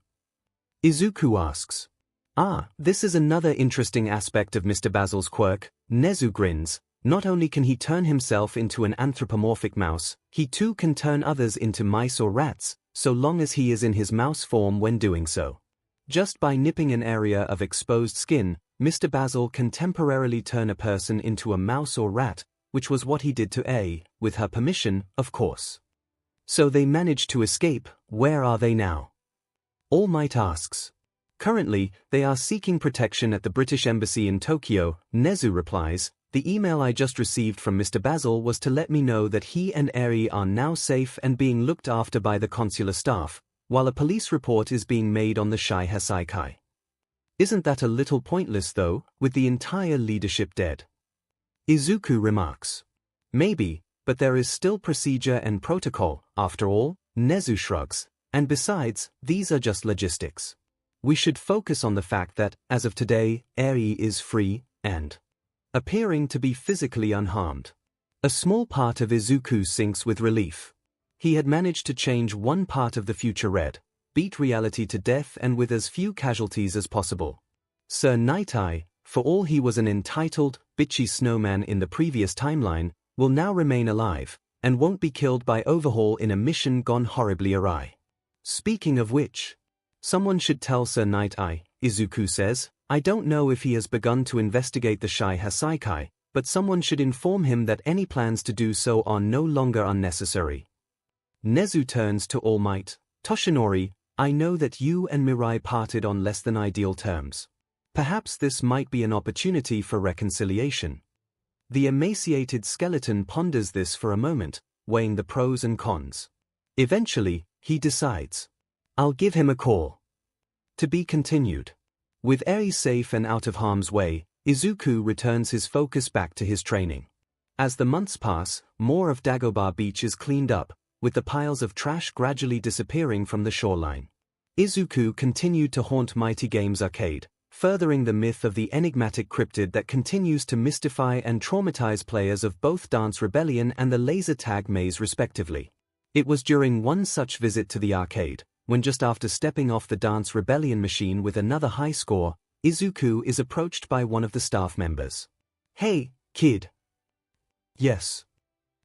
𝐒𝐿𝐼𝐳 asks. This is another interesting aspect of Mr. Basil's quirk. 𝐒𝐻𝐳 grins. Not only can he turn himself into an anthropomorphic mouse, he too can turn others into mice or rats, so long as he is in his mouse form when doing so. Just by nipping an area of exposed skin, Mr. Basil can temporarily turn a person into a mouse or rat, which was what he did to 𝐻𝐻, with her permission, of course. So they managed to escape. Where are they now? All Might asks. Currently, they are seeking protection at the British Embassy in Tokyo. 𝐒𝐻𝐳 replies, the email I just received from Mr. Basil was to let me know that he and 𝐴𝐻𝐻 are now safe and being looked after by the consular staff, while a police report is being made on the 𝐒𝐻𝐻. Isn't that a little pointless though, with the entire leadership dead? 𝐒𝐿𝐼 remarks. Maybe, but there is still procedure and protocol, after all. 𝐒𝐻𝐳 shrugs. And besides, these are just logistics. We should focus on the fact that, as of today, 𝐴𝐻𝐻 is free, and appearing to be physically unharmed. A small part of 𝐒𝐿𝐼 sinks with relief. He had managed to change one part of the future red, beat reality to death and with as few casualties as possible. Sir Night-Eye, for all he was an entitled, bitchy snowman in the previous timeline, will now remain alive, and won't be killed by Overhaul in a mission gone horribly awry. Speaking of which, someone should tell Sir Night-Eye, 𝐒𝐿𝐼 says. I don't know if he has begun to investigate the 𝐒𝐻𝐻, but someone should inform him that any plans to do so are no longer unnecessary. 𝐒𝐻𝐳 turns to All Might. Toshinori, I know that you and Mirai parted on less than ideal terms. Perhaps this might be an opportunity for reconciliation. The emaciated skeleton ponders this for a moment, weighing the pros and cons. Eventually, he decides. I'll give him a call. To be continued. With 𝐴𝐻𝐻 safe and out of harm's way, 𝐒𝐿𝐼 returns his focus back to his training. As the months pass, more of Dagobah Beach is cleaned up, with the piles of trash gradually disappearing from the shoreline. 𝐒𝐿𝐼 continued to haunt Mighty Games Arcade, furthering the myth of the enigmatic cryptid that continues to mystify and traumatize players of both Dance Rebellion and the laser tag maze respectively. It was during one such visit to the arcade, when just after stepping off the Dance Rebellion machine with another high score, 𝐒𝐿𝐼 is approached by one of the staff members. Hey, kid. Yes.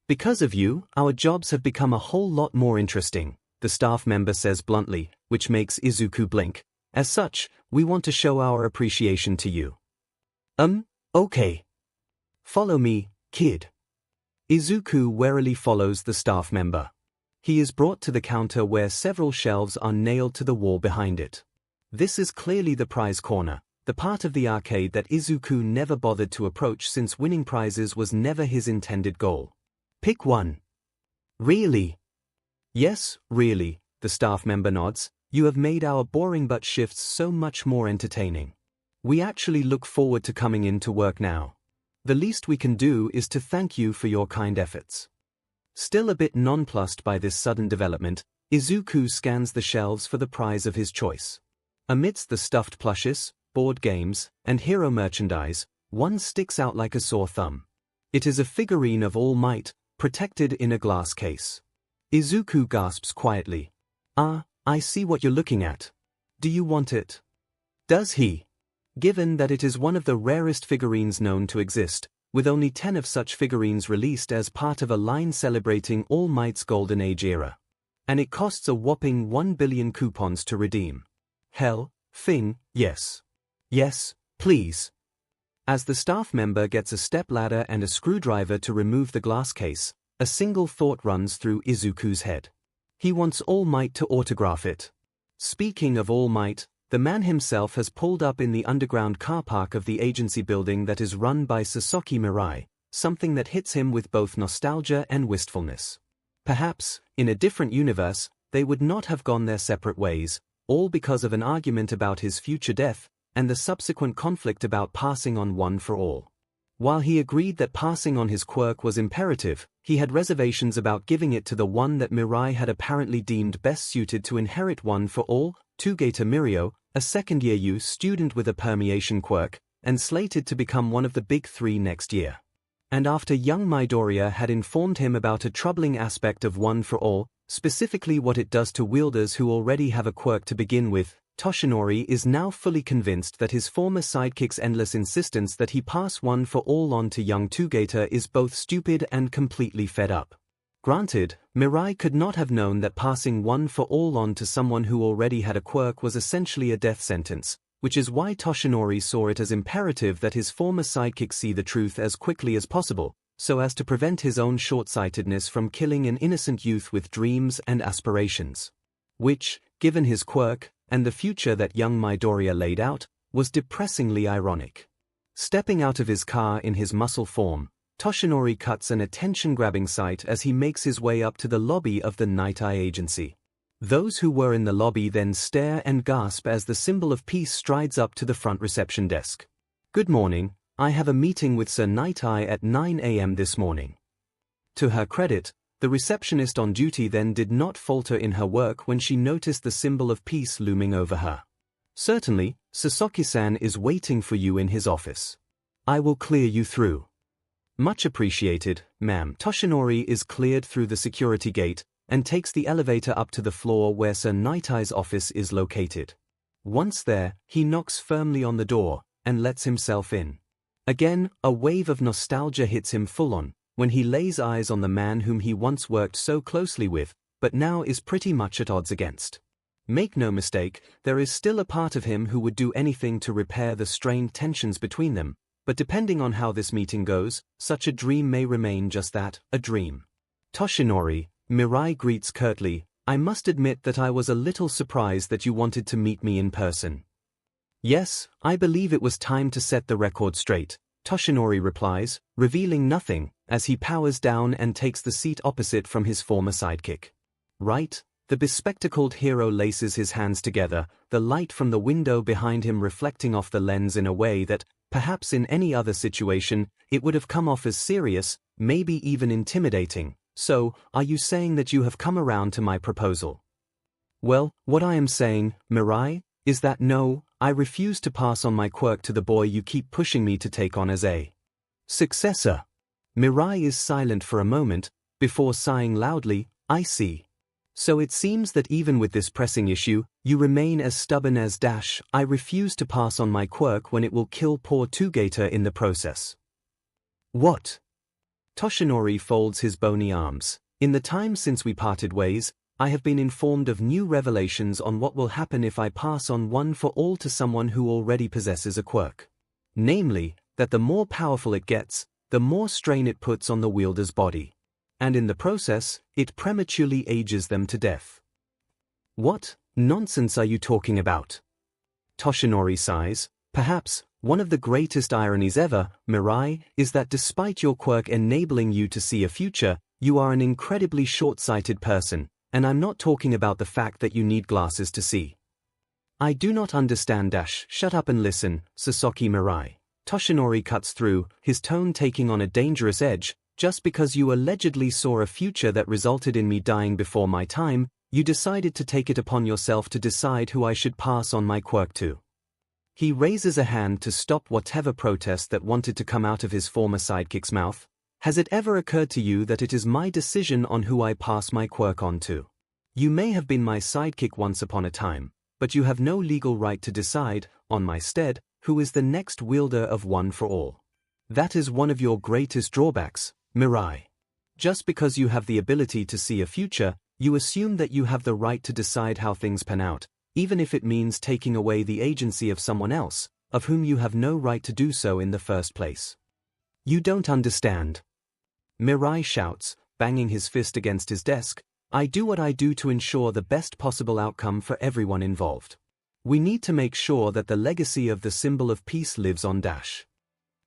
Because of you, our jobs have become a whole lot more interesting, the staff member says bluntly, which makes 𝐒𝐿𝐼 blink. As such, we want to show our appreciation to you. Okay. Follow me, kid. 𝐒𝐿𝐼 warily follows the staff member. He is brought to the counter where several shelves are nailed to the wall behind it. This is clearly the prize corner, the part of the arcade that 𝐒𝐿𝐼 never bothered to approach since winning prizes was never his intended goal. Pick one. Really? Yes, really, the staff member nods. You have made our boring butt shifts so much more entertaining. We actually look forward to coming in to work now. The least we can do is to thank you for your kind efforts. Still a bit nonplussed by this sudden development, 𝐒𝐿𝐼 scans the shelves for the prize of his choice. Amidst the stuffed plushes, board games, and hero merchandise, one sticks out like a sore thumb. It is a figurine of All Might, protected in a glass case. 𝐒𝐿𝐼 gasps quietly. I see what you're looking at. Do you want it? Does he? Given that it is one of the rarest figurines known to exist, with only 10 of such figurines released as part of a line celebrating All Might's golden age era. And it costs a whopping 1 billion coupons to redeem. Hell, thing, yes. Yes, please. As the staff member gets a stepladder and a screwdriver to remove the glass case, a single thought runs through 𝐒𝐿𝐼's head. He wants All Might to autograph it. Speaking of All Might, the man himself has pulled up in the underground car park of the agency building that is run by Sasaki Mirai, something that hits him with both nostalgia and wistfulness. Perhaps, in a different universe, they would not have gone their separate ways, all because of an argument about his future death, and the subsequent conflict about passing on One for All. While he agreed that passing on his quirk was imperative, he had reservations about giving it to the one that Mirai had apparently deemed best suited to inherit One for All, Tougata Mirio, a second-year U student with a permeation quirk, and slated to become one of the big three next year. And after young Midoriya had informed him about a troubling aspect of One for All, specifically what it does to wielders who already have a quirk to begin with, Toshinori is now fully convinced that his former sidekick's endless insistence that he pass one for all on to young Togeto is both stupid and completely fed up. Granted, Mirai could not have known that passing one for all on to someone who already had a quirk was essentially a death sentence, which is why Toshinori saw it as imperative that his former sidekick see the truth as quickly as possible, so as to prevent his own short-sightedness from killing an innocent youth with dreams and aspirations. Which, given his quirk, and the future that young Midoriya laid out, was depressingly ironic. Stepping out of his car in his muscle form, Toshinori cuts an attention-grabbing sight as he makes his way up to the lobby of the Night Eye Agency. Those who were in the lobby then stare and gasp as the symbol of peace strides up to the front reception desk. "Good morning, I have a meeting with Sir Night Eye at 9 a.m. this morning." To her credit, the receptionist on duty then did not falter in her work when she noticed the symbol of peace looming over her. "Certainly, Sasaki-san is waiting for you in his office. I will clear you through." "Much appreciated, ma'am." Toshinori is cleared through the security gate and takes the elevator up to the floor where Sir Night Eye's office is located. Once there, he knocks firmly on the door and lets himself in. Again, a wave of nostalgia hits him full-on when he lays eyes on the man whom he once worked so closely with, but now is pretty much at odds against. Make no mistake, there is still a part of him who would do anything to repair the strained tensions between them, but depending on how this meeting goes, such a dream may remain just that, a dream. "Toshinori," Mirai greets curtly, "I must admit that I was a little surprised that you wanted to meet me in person." "Yes, I believe it was time to set the record straight," Toshinori replies, revealing nothing, as he powers down and takes the seat opposite from his former sidekick. "Right?" The bespectacled hero laces his hands together, the light from the window behind him reflecting off the lens in a way that, perhaps in any other situation, it would have come off as serious, maybe even intimidating. "So, are you saying that you have come around to my proposal?" "Well, what I am saying, Mirai, is that no, I refuse to pass on my quirk to the boy you keep pushing me to take on as a successor." Mirai is silent for a moment, before sighing loudly, "I see. So it seems that even with this pressing issue, you remain as stubborn as I refuse to pass on my quirk when it will kill poor Togeto in the process." "What?" Toshinori folds his bony arms. "In the time since we parted ways, I have been informed of new revelations on what will happen if I pass on one for all to someone who already possesses a quirk. Namely, that the more powerful it gets, the more strain it puts on the wielder's body. And in the process, it prematurely ages them to death." "What nonsense are you talking about?" Toshinori sighs. "Perhaps one of the greatest ironies ever, Mirai, is that despite your quirk enabling you to see a future, you are an incredibly short-sighted person, and I'm not talking about the fact that you need glasses to see." "I do not understand. Shut up and listen, Sasaki Mirai." Toshinori cuts through, his tone taking on a dangerous edge. "Just because you allegedly saw a future that resulted in me dying before my time, you decided to take it upon yourself to decide who I should pass on my quirk to." He raises a hand to stop whatever protest that wanted to come out of his former sidekick's mouth. "Has it ever occurred to you that it is my decision on who I pass my quirk on to? You may have been my sidekick once upon a time, but you have no legal right to decide, on my stead, who is the next wielder of One for All. That is one of your greatest drawbacks, Mirai. Just because you have the ability to see a future, you assume that you have the right to decide how things pan out, even if it means taking away the agency of someone else, of whom you have no right to do so in the first place. You don't understand." Mirai shouts, banging his fist against his desk. "I do what I do to ensure the best possible outcome for everyone involved. We need to make sure that the legacy of the symbol of peace lives on.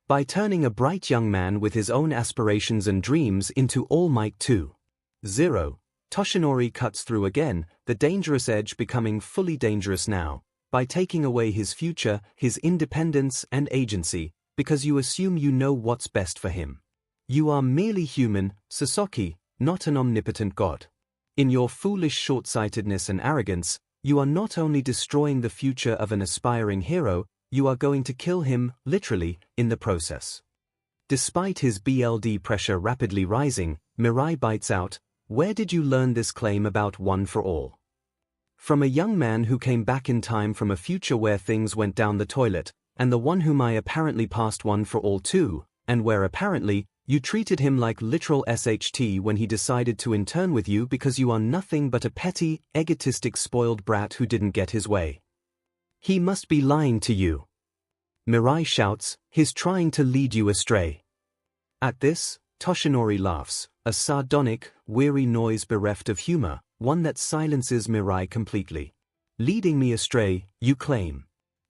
By turning a bright young man with his own aspirations and dreams into All Might 2.0, Toshinori cuts through again, the dangerous edge becoming fully dangerous now, by taking away his future, his independence and agency, because you assume you know what's best for him. You are merely human, Sasaki, not an omnipotent god. In your foolish short-sightedness and arrogance, you are not only destroying the future of an aspiring hero, you are going to kill him, literally, in the process." Despite his BLD pressure rapidly rising, Mirai bites out, "Where did you learn this claim about One for All?" From a young man who came back in time from a future where things went down the toilet, and the one whom I apparently passed one for all to, and where apparently, you treated him like literal SHT when he decided to intern with you because you are nothing but a petty, egotistic spoiled brat who didn't get his way. He must be lying to you. Mirai shouts, he's trying to lead you astray. At this, Toshinori laughs, a sardonic, weary noise bereft of humor, one that silences Mirai completely. Leading me astray, you claim.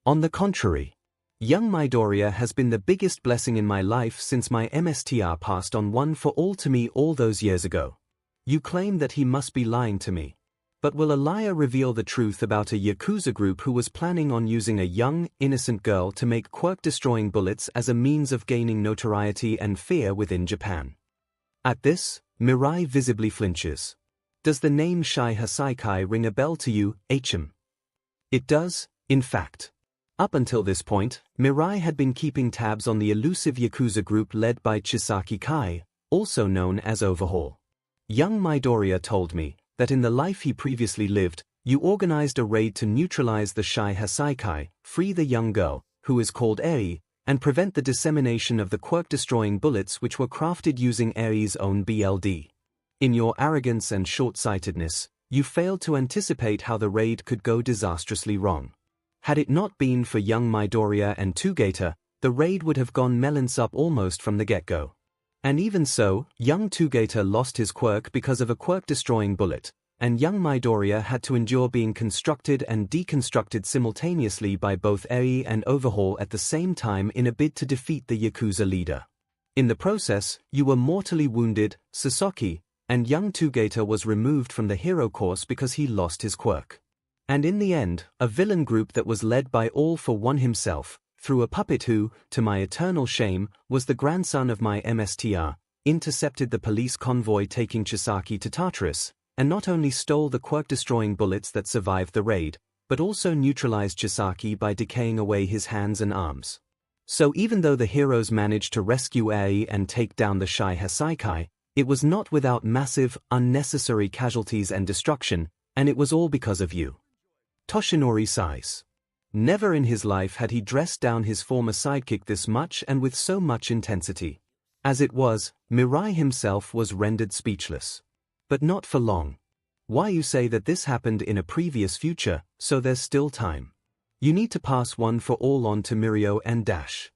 On the contrary, young Midoriya has been the biggest blessing in my life since my MSTR passed on one for all to me all those years ago. You claim that he must be lying to me. But will a liar reveal the truth about a Yakuza group who was planning on using a young, innocent girl to make quirk-destroying bullets as a means of gaining notoriety and fear within Japan? At this, Mirai visibly flinches. Does the name 𝐔𝐬𝐽 𝐵𝐵 ring a bell to you, 𝐒𝐻𝐻𝐻𝐵? It does, in fact. Up until this point, Mirai had been keeping tabs on the elusive Yakuza group led by Chisaki Kai, also known as Overhaul. Young Midoriya told me that in the life he previously lived, you organized a raid to neutralize the 𝐔𝐬𝐽 𝐵𝐵, free the young girl, who is called Eri, and prevent the dissemination of the quirk-destroying bullets which were crafted using Eri's own BLD. In your arrogance and short-sightedness, you failed to anticipate how the raid could go disastrously wrong. Had it not been for young Midoriya and Togeto, the raid would have gone melons up almost from the get-go. And even so, young Togeto lost his quirk because of a quirk-destroying bullet, and young Midoriya had to endure being constructed and deconstructed simultaneously by both Eri and Overhaul at the same time in a bid to defeat the Yakuza leader. In the process, you were mortally wounded, Sasaki, and young Togeto was removed from the hero course because he lost his quirk. And in the end, a villain group that was led by All for One himself, through a puppet who, to my eternal shame, was the grandson of my MSTR, intercepted the police convoy taking Chisaki to Tartarus, and not only stole the quirk-destroying bullets that survived the raid, but also neutralized Chisaki by decaying away his hands and arms. So even though the heroes managed to rescue Eri and take down the 𝐔𝐬𝐽 𝐵𝐵, it was not without massive, unnecessary casualties and destruction, and it was all because of you. Toshinori sighs. Never in his life had he dressed down his former sidekick this much and with so much intensity. As it was, Mirai himself was rendered speechless. But not for long. Why you say that this happened in a previous future, so there's still time. You need to pass one for all on to Mirio and Dash.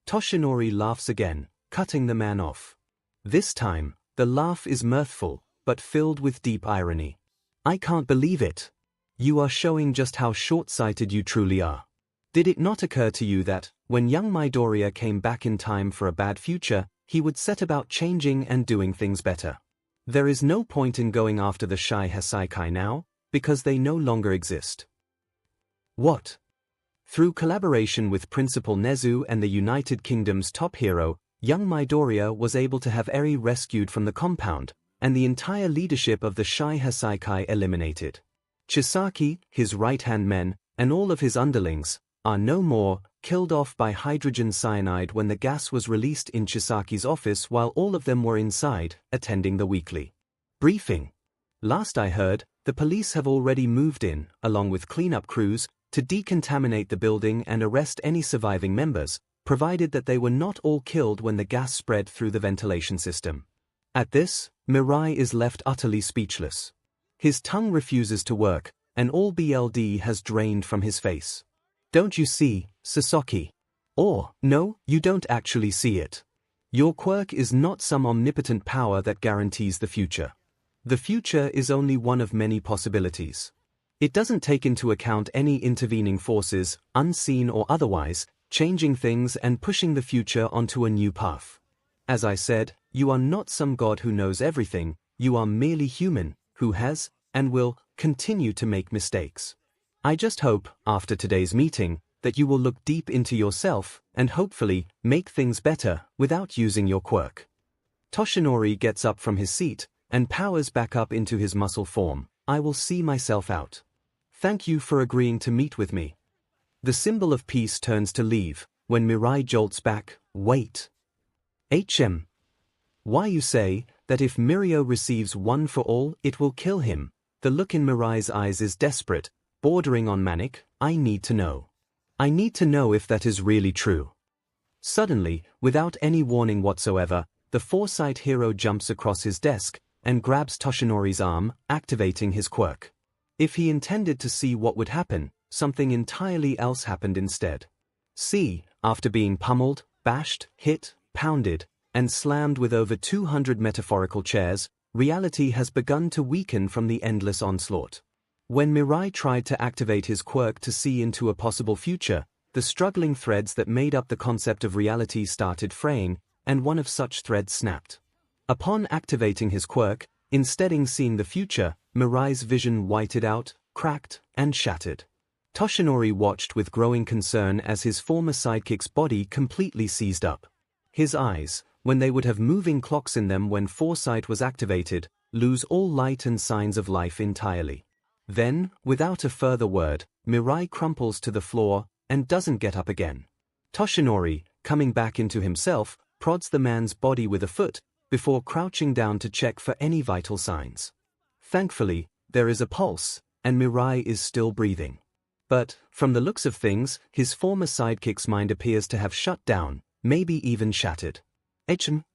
Toshinori laughs again, cutting the man off. This time, the laugh is mirthful, but filled with deep irony. I can't believe it. You are showing just how short-sighted you truly are. Did it not occur to you that, when young Midoriya came back in time for a bad future, he would set about changing and doing things better? There is no point in going after the 𝐔𝐬𝐽 𝐵𝐵 now, because they no longer exist. What? Through collaboration with Principal Nezu and the United Kingdom's top hero, young Midoriya was able to have Eri rescued from the compound, and the entire leadership of the 𝐔𝐬𝐽 𝐵𝐵 eliminated. Chisaki, his right-hand men, and all of his underlings, are no more, killed off by hydrogen cyanide when the gas was released in Chisaki's office while all of them were inside, attending the weekly briefing. Last I heard, the police have already moved in, along with cleanup crews, to decontaminate the building and arrest any surviving members, provided that they were not all killed when the gas spread through the ventilation system. At this, Mirai is left utterly speechless. His tongue refuses to work, and all BLD has drained from his face. Don't you see, Sasaki? Or, no, you don't actually see it. Your quirk is not some omnipotent power that guarantees the future. The future is only one of many possibilities. It doesn't take into account any intervening forces, unseen or otherwise, changing things and pushing the future onto a new path. As I said, you are not some god who knows everything, you are merely human, who has, and will, continue to make mistakes. I just hope, after today's meeting, that you will look deep into yourself, and hopefully, make things better, without using your quirk. Toshinori gets up from his seat, and powers back up into his muscle form. I will see myself out. Thank you for agreeing to meet with me. The symbol of peace turns to leave, when Mirai jolts back. Wait. 𝐻𝐻𝐻𝐵. Why you say, that if Mirio receives one for all, it will kill him, The look in Mirai's eyes is desperate, bordering on manic. I need to know. I need to know if that is really true. Suddenly, without any warning whatsoever, the Foresight hero jumps across his desk and grabs Toshinori's arm, activating his quirk. If he intended to see what would happen, something entirely else happened instead. See, after being pummeled, bashed, hit, pounded, and slammed with over 200 metaphorical chairs, reality has begun to weaken from the endless onslaught. When Mirai tried to activate his quirk to see into a possible future, the struggling threads that made up the concept of reality started fraying, and one of such threads snapped. Upon activating his quirk, instead of seeing the future, Mirai's vision whited out, cracked, and shattered. Toshinori watched with growing concern as his former sidekick's body completely seized up. His eyes, when they would have moving clocks in them when Foresight was activated, lose all light and signs of life entirely. Then, without a further word, Mirai crumples to the floor and doesn't get up again. Toshinori, coming back into himself, prods the man's body with a foot, before crouching down to check for any vital signs. Thankfully, there is a pulse, and Mirai is still breathing. But, from the looks of things, his former sidekick's mind appears to have shut down, maybe even shattered.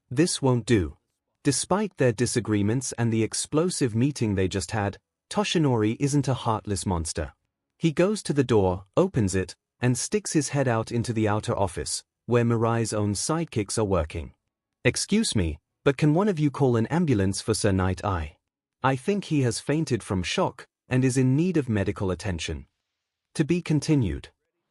This won't do. Despite their disagreements and the explosive meeting they just had, Toshinori isn't a heartless monster. He goes to the door, opens it, and sticks his head out into the outer office, where Mirai's own sidekicks are working. Excuse me, but can one of you call an ambulance for Sir Night Eye? I think he has fainted from shock, and is in need of medical attention. To be continued.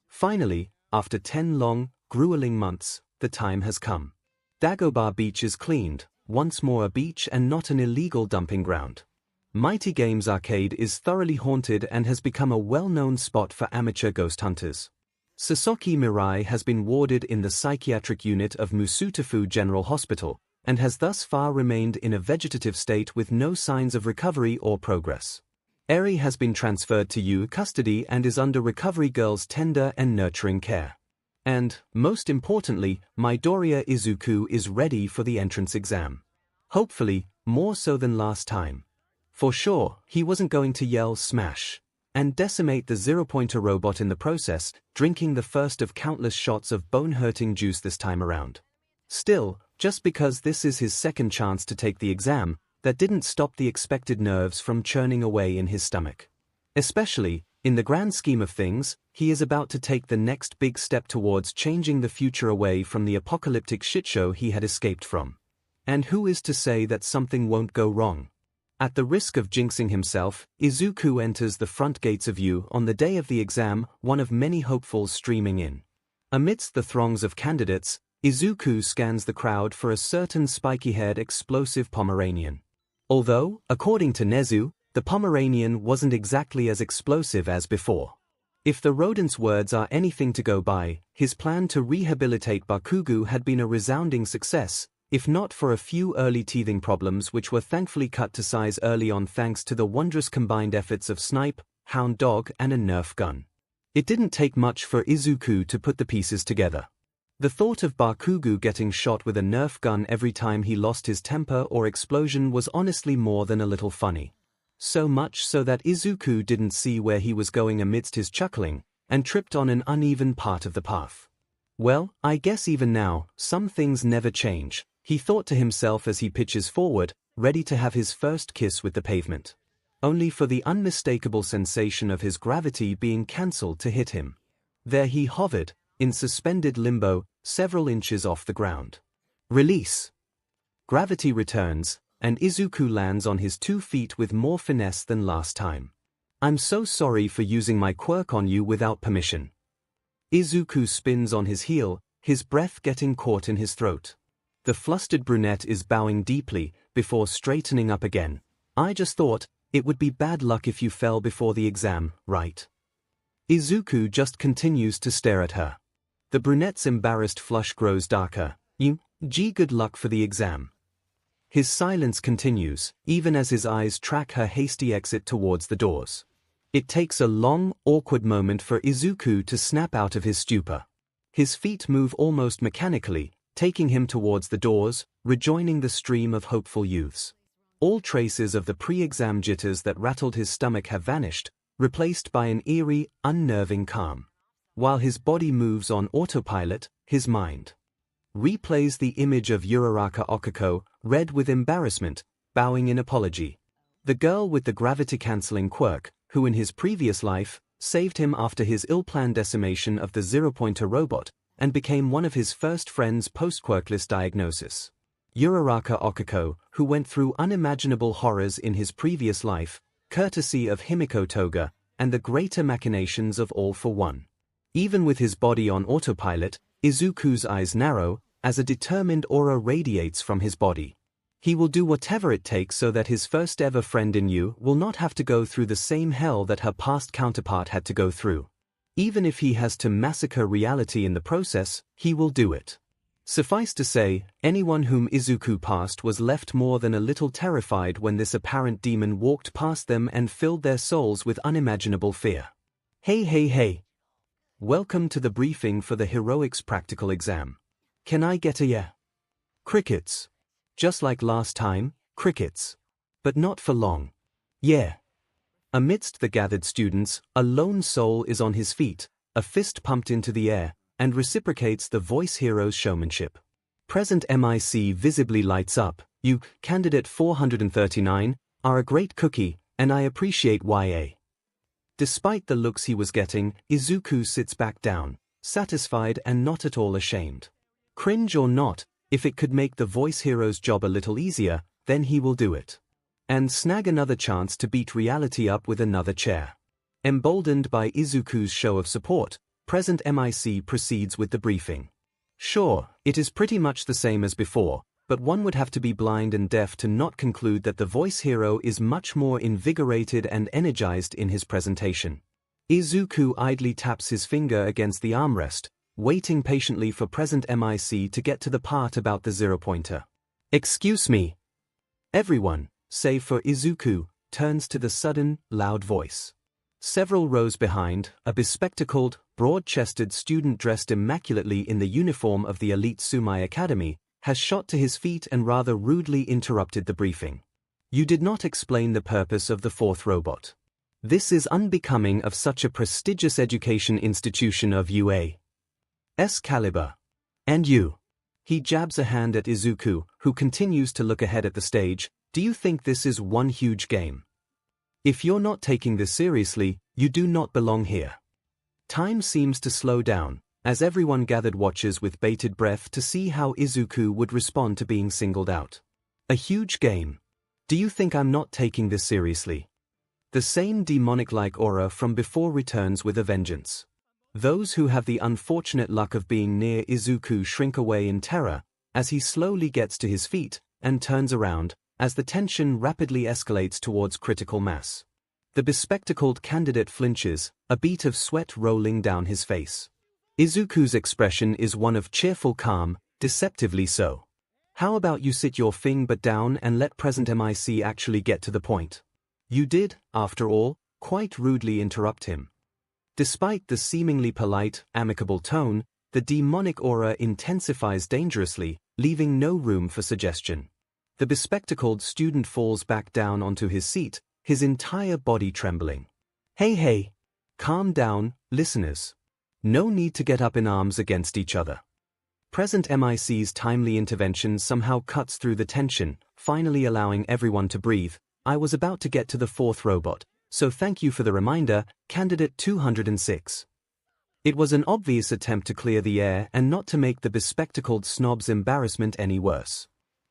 Finally, after 10 long, grueling months, the time has come. Dagobah Beach is cleaned, once more a beach and not an illegal dumping ground. Mighty Games Arcade is thoroughly haunted and has become a well-known spot for amateur ghost hunters. Sasaki Mirai has been warded in the psychiatric unit of Musutafu General Hospital, and has thus far remained in a vegetative state with no signs of recovery or progress. Eri has been transferred to U custody and is under recovery girl's tender and nurturing care. And, most importantly, Midoriya Izuku is ready for the entrance exam. Hopefully, more so than last time. For sure, he wasn't going to yell smash and decimate the zero-pointer robot in the process, drinking the first of countless shots of bone-hurting juice this time around. Still, just because this is his second chance to take the exam, that didn't stop the expected nerves from churning away in his stomach. Especially, in the grand scheme of things, he is about to take the next big step towards changing the future away from the apocalyptic shitshow he had escaped from. And who is to say that something won't go wrong? At the risk of jinxing himself, Izuku enters the front gates of U on the day of the exam, one of many hopefuls streaming in. Amidst the throngs of candidates, Izuku scans the crowd for a certain spiky-haired explosive Pomeranian. Although, according to Nezu, the Pomeranian wasn't exactly as explosive as before. If the rodent's words are anything to go by, his plan to rehabilitate Bakugo had been a resounding success, if not for a few early teething problems which were thankfully cut to size early on thanks to the wondrous combined efforts of Snipe, Hound Dog and a Nerf gun. It didn't take much for Izuku to put the pieces together. The thought of Bakugo getting shot with a Nerf gun every time he lost his temper or explosion was honestly more than a little funny. So much so that Izuku didn't see where he was going amidst his chuckling, and tripped on an uneven part of the path. Well, I guess even now, some things never change, he thought to himself as he pitches forward, ready to have his first kiss with the pavement. Only for the unmistakable sensation of his gravity being cancelled to hit him. There he hovered, in suspended limbo, several inches off the ground. Release. Gravity returns, and Izuku lands on his 2 feet with more finesse than last time. I'm so sorry for using my quirk on you without permission. Izuku spins on his heel, his breath getting caught in his throat. The flustered brunette is bowing deeply, before straightening up again. I just thought, it would be bad luck if you fell before the exam, right? Izuku just continues to stare at her. The brunette's embarrassed flush grows darker. Good luck for the exam. His silence continues, even as his eyes track her hasty exit towards the doors. It takes a long, awkward moment for Izuku to snap out of his stupor. His feet move almost mechanically, taking him towards the doors, rejoining the stream of hopeful youths. All traces of the pre-exam jitters that rattled his stomach have vanished, replaced by an eerie, unnerving calm. While his body moves on autopilot, his mind replays the image of Uraraka Okako, red with embarrassment, bowing in apology. The girl with the gravity-canceling quirk, who in his previous life, saved him after his ill-planned decimation of the zero-pointer robot, and became one of his first friends post-quirkless diagnosis. Uraraka Okako, who went through unimaginable horrors in his previous life, courtesy of Himiko Toga, and the greater machinations of All for One. Even with his body on autopilot, Izuku's eyes narrow, as a determined aura radiates from his body. He will do whatever it takes so that his first-ever friend in you will not have to go through the same hell that her past counterpart had to go through. Even if he has to massacre reality in the process, he will do it. Suffice to say, anyone whom Izuku passed was left more than a little terrified when this apparent demon walked past them and filled their souls with unimaginable fear. Hey hey hey! Welcome to the briefing for the heroics practical exam. Can I get a yeah? Crickets. Just like last time, crickets. But not for long. Yeah. Amidst the gathered students, a lone soul is on his feet, a fist pumped into the air, and reciprocates the voice hero's showmanship. Present MIC visibly lights up. You, candidate 439, are a great cookie, and I appreciate YA. Despite the looks he was getting, Izuku sits back down, satisfied and not at all ashamed. Cringe or not, if it could make the voice hero's job a little easier, then he will do it. And snag another chance to beat reality up with another chair. Emboldened by Izuku's show of support, present MIC proceeds with the briefing. Sure, it is pretty much the same as before, but one would have to be blind and deaf to not conclude that the voice hero is much more invigorated and energized in his presentation. Izuku idly taps his finger against the armrest, waiting patiently for present MIC to get to the part about the zero-pointer. Excuse me. Everyone, save for Izuku, turns to the sudden, loud voice. Several rows behind, a bespectacled, broad-chested student dressed immaculately in the uniform of the elite Sumai Academy has shot to his feet and rather rudely interrupted the briefing. You did not explain the purpose of the fourth robot. This is unbecoming of such a prestigious education institution of UA's caliber. And you. He jabs a hand at Izuku, who continues to look ahead at the stage. Do you think this is one huge game? If you're not taking this seriously, you do not belong here. Time seems to slow down, as everyone gathered watches with bated breath to see how Izuku would respond to being singled out. A huge game. Do you think I'm not taking this seriously? The same demonic-like aura from before returns with a vengeance. Those who have the unfortunate luck of being near Izuku shrink away in terror, as he slowly gets to his feet, and turns around, as the tension rapidly escalates towards critical mass. The bespectacled candidate flinches, a bead of sweat rolling down his face. Izuku's expression is one of cheerful calm, deceptively so. How about you sit your thing but down and let present MIC actually get to the point? You did, after all, quite rudely interrupt him. Despite the seemingly polite, amicable tone, the demonic aura intensifies dangerously, leaving no room for suggestion. The bespectacled student falls back down onto his seat, his entire body trembling. Hey hey! Calm down, listeners. No need to get up in arms against each other. Present MIC's timely intervention somehow cuts through the tension, finally allowing everyone to breathe. I was about to get to the fourth robot, so thank you for the reminder, candidate 206. It was an obvious attempt to clear the air and not to make the bespectacled snob's embarrassment any worse.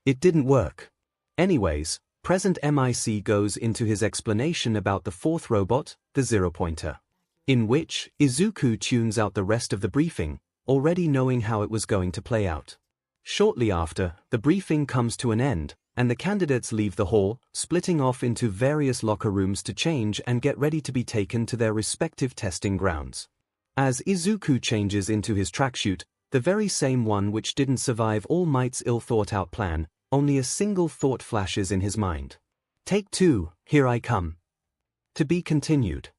It didn't work. Anyways, present MIC goes into his explanation about the fourth robot, the zero-pointer, in which Izuku tunes out the rest of the briefing, already knowing how it was going to play out. Shortly after, the briefing comes to an end, and the candidates leave the hall, splitting off into various locker rooms to change and get ready to be taken to their respective testing grounds. As Izuku changes into his tracksuit, the very same one which didn't survive All Might's ill-thought-out plan, only a single thought flashes in his mind. Take 2, here I come. To be continued.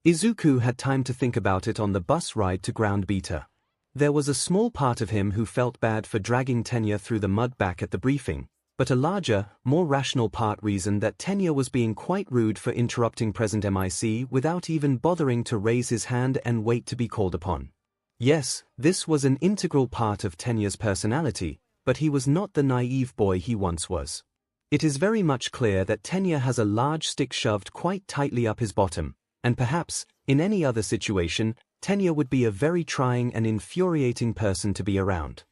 Izuku had time to think about it on the bus ride to Ground Beta. There was a small part of him who felt bad for dragging Tenya through the mud back at the briefing, but a larger, more rational part reasoned that Tenya was being quite rude for interrupting present MIC without even bothering to raise his hand and wait to be called upon. Yes, this was an integral part of Tenya's personality, but he was not the naive boy he once was. It is very much clear that Tenya has a large stick shoved quite tightly up his bottom, and perhaps, in any other situation, Tenya would be a very trying and infuriating person to be around.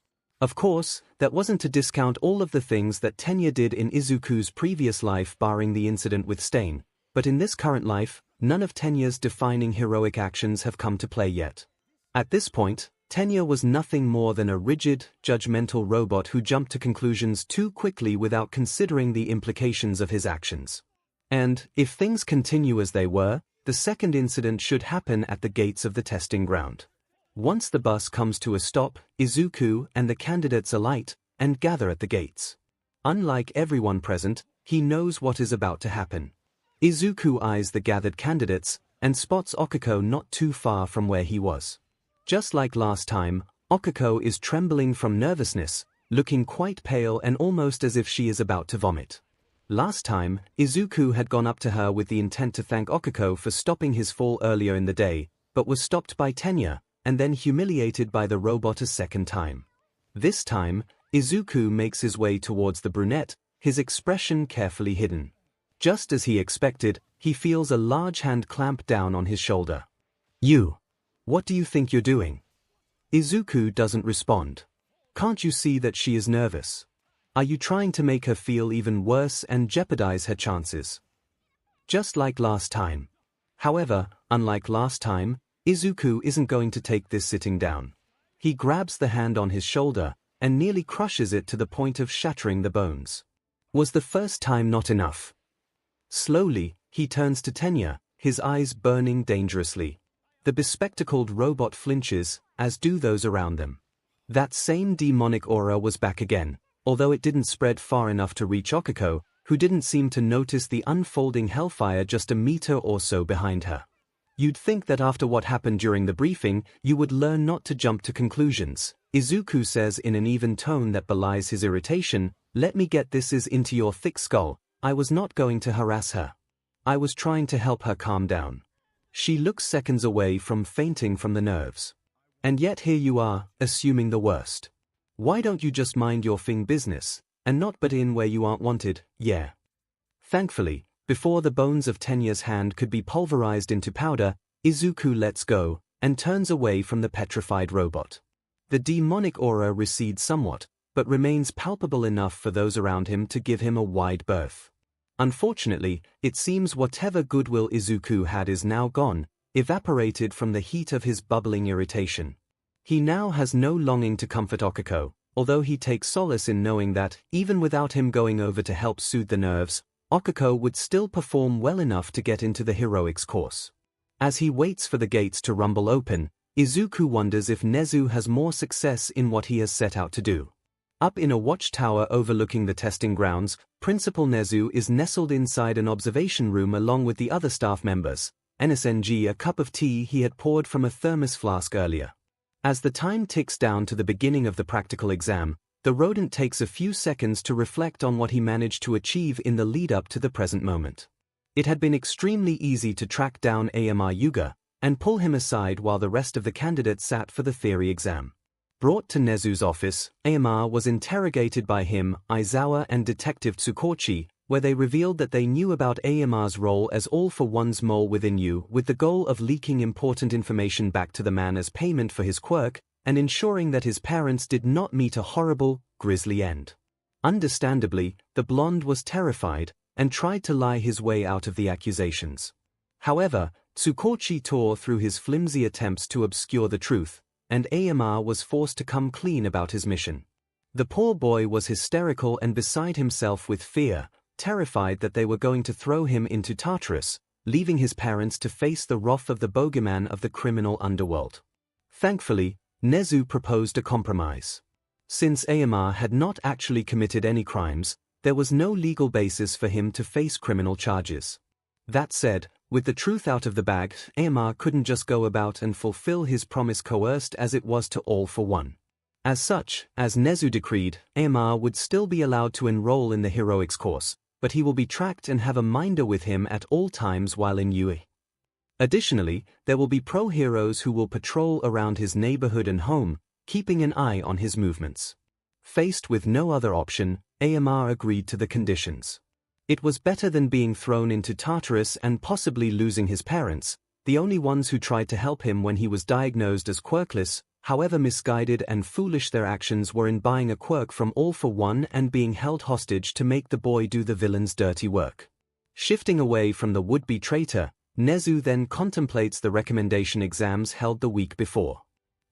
Of course, that wasn't to discount all of the things that Tenya did in Izuku's previous life barring the incident with Stain, but in this current life, none of Tenya's defining heroic actions have come to play yet. At this point, Tenya was nothing more than a rigid, judgmental robot who jumped to conclusions too quickly without considering the implications of his actions. And, if things continue as they were, the second incident should happen at the gates of the testing ground. Once the bus comes to a stop, Izuku and the candidates alight and gather at the gates. Unlike everyone present, he knows what is about to happen. Izuku eyes the gathered candidates and spots Okiko not too far from where he was. Just like last time, Okiko is trembling from nervousness, looking quite pale and almost as if she is about to vomit. Last time, Izuku had gone up to her with the intent to thank Okiko for stopping his fall earlier in the day, but was stopped by Tenya, and then humiliated by the robot a second time. This time, Izuku makes his way towards the brunette, his expression carefully hidden. Just as he expected, he feels a large hand clamp down on his shoulder. "You. What do you think you're doing?" Izuku doesn't respond. "Can't you see that she is nervous? Are you trying to make her feel even worse and jeopardize her chances?" Just like last time. However, unlike last time, Izuku isn't going to take this sitting down. He grabs the hand on his shoulder and nearly crushes it to the point of shattering the bones. Was the first time not enough? Slowly, he turns to Tenya, his eyes burning dangerously. The bespectacled robot flinches, as do those around them. That same demonic aura was back again, although it didn't spread far enough to reach Okiko, who didn't seem to notice the unfolding hellfire just a meter or so behind her. You'd think that after what happened during the briefing, you would learn not to jump to conclusions, Izuku says in an even tone that belies his irritation. "Let me get this into your thick skull. I was not going to harass her. I was trying to help her calm down. She looks seconds away from fainting from the nerves. And yet here you are, assuming the worst. Why don't you just mind your business, and not butt in where you aren't wanted, yeah?" Thankfully, before the bones of Tenya's hand could be pulverized into powder, Izuku lets go, and turns away from the petrified robot. The demonic aura recedes somewhat, but remains palpable enough for those around him to give him a wide berth. Unfortunately, it seems whatever goodwill Izuku had is now gone, evaporated from the heat of his bubbling irritation. He now has no longing to comfort Okiko, although he takes solace in knowing that, even without him going over to help soothe the nerves, Okiko would still perform well enough to get into the heroics course. As he waits for the gates to rumble open, Izuku wonders if Nezu has more success in what he has set out to do. Up in a watchtower overlooking the testing grounds, Principal Nezu is nestled inside an observation room along with the other staff members, NSNG a cup of tea he had poured from a thermos flask earlier. As the time ticks down to the beginning of the practical exam, the rodent takes a few seconds to reflect on what he managed to achieve in the lead-up to the present moment. It had been extremely easy to track down 𝐼𝐺 and pull him aside while the rest of the candidates sat for the theory exam. Brought to Nezu's office, 𝐼𝐺 was interrogated by him, Aizawa and Detective Tsukochi, where they revealed that they knew about 𝐼𝐺's role as all-for-one's mole within you with the goal of leaking important information back to the man as payment for his quirk, and ensuring that his parents did not meet a horrible, grisly end. Understandably, the blonde was terrified, and tried to lie his way out of the accusations. However, Tsukochi tore through his flimsy attempts to obscure the truth, and 𝐼𝐺 was forced to come clean about his mission. The poor boy was hysterical and beside himself with fear, terrified that they were going to throw him into Tartarus, leaving his parents to face the wrath of the bogeyman of the criminal underworld. Thankfully, Nezu proposed a compromise. Since 𝐼𝐺 had not actually committed any crimes, there was no legal basis for him to face criminal charges. That said, with the truth out of the bag, 𝐼𝐺 couldn't just go about and fulfill his promise coerced as it was to all for one. As such, as 𝐒𝐻𝐻 decreed, 𝐂𝐼𝐺 would still be allowed to enroll in the heroics course, but he will be tracked and have a minder with him at all times while in UE. Additionally, there will be pro-heroes who will patrol around his neighborhood and home, keeping an eye on his movements. Faced with no other option, 𝐂𝐼𝐺 agreed to the conditions. It was better than being thrown into Tartarus and possibly losing his parents, the only ones who tried to help him when he was diagnosed as quirkless. However misguided and foolish their actions were in buying a quirk from All for One and being held hostage to make the boy do the villain's dirty work. Shifting away from the would-be traitor, 𝐒𝐻𝐻 then contemplates the recommendation exams held the week before.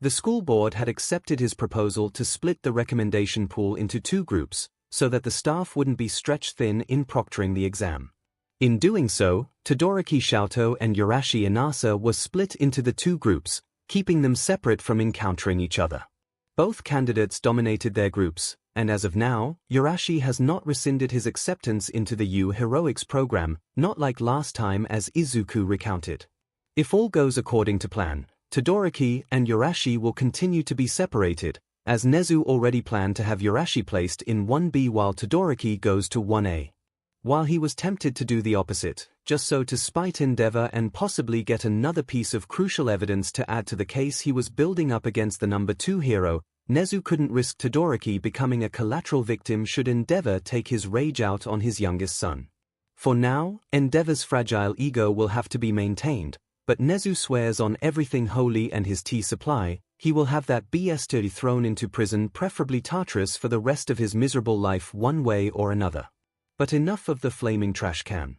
The school board had accepted his proposal to split the recommendation pool into 2 groups, so that the staff wouldn't be stretched thin in proctoring the exam. In doing so, Todoroki Shoto and Urashi Inasa were split into the 2 groups, keeping them separate from encountering each other. Both candidates dominated their groups, and as of now, Urashi has not rescinded his acceptance into the U Heroics program, not like last time as Izuku recounted. If all goes according to plan, Todoroki and Urashi will continue to be separated, as 𝐒𝐻𝐻 already planned to have Urashi placed in 1B while Todoroki goes to 1A. While he was tempted to do the opposite, just so to spite Endeavor and possibly get another piece of crucial evidence to add to the case he was building up against the number 2 hero, 𝐒𝐻𝐻 couldn't risk Todoroki becoming a collateral victim should Endeavor take his rage out on his youngest son. For now, Endeavor's fragile ego will have to be maintained, but 𝐒𝐻𝐻 swears on everything holy and his tea supply, he will have that BS30 thrown into prison, preferably Tartarus, for the rest of his miserable life one way or another. But enough of the flaming trash can.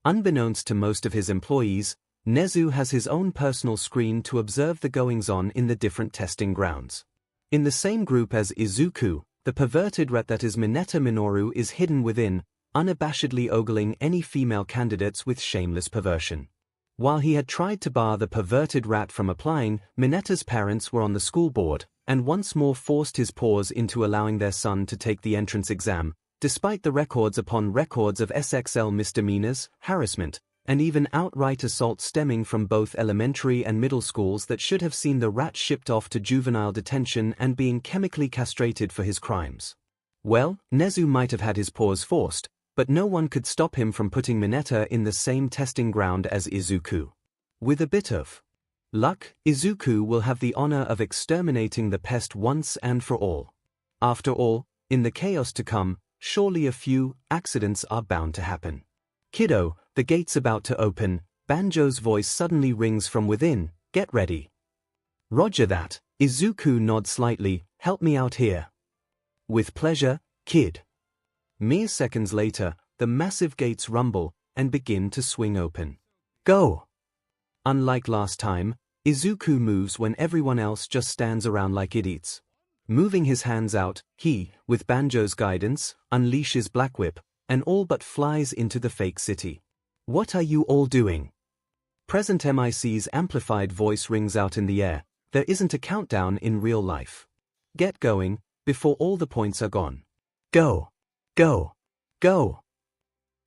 Unbeknownst to most of his employees, 𝐒𝐻𝐻 has his own personal screen to observe the goings-on in the different testing grounds. In the same group as Izuku, the perverted rat that is Mineta Minoru is hidden within, unabashedly ogling any female candidates with shameless perversion. While he had tried to bar the perverted rat from applying, Mineta's parents were on the school board, and once more forced his paws into allowing their son to take the entrance exam, despite the records upon records of SXL misdemeanors, harassment, and even outright assault stemming from both elementary and middle schools that should have seen the rat shipped off to juvenile detention and being chemically castrated for his crimes. Well, 𝐒𝐻𝐻 might have had his paws forced, but no one could stop him from putting Mineta in the same testing ground as Izuku. With a bit of luck, Izuku will have the honor of exterminating the pest once and for all. After all, in the chaos to come, surely a few accidents are bound to happen. Kiddo, the gate's about to open, Banjo's voice suddenly rings from within, get ready. Roger that, Izuku nods slightly, help me out here. With pleasure, kid. Mere seconds later, the massive gates rumble and begin to swing open. Go! Unlike last time, Izuku moves when everyone else just stands around like idiots. Moving his hands out, he, with Banjo's guidance, unleashes Black Whip, and all but flies into the fake city. What are you all doing? Present MIC's amplified voice rings out in the air, there isn't a countdown in real life. Get going, before all the points are gone. Go! Go! Go!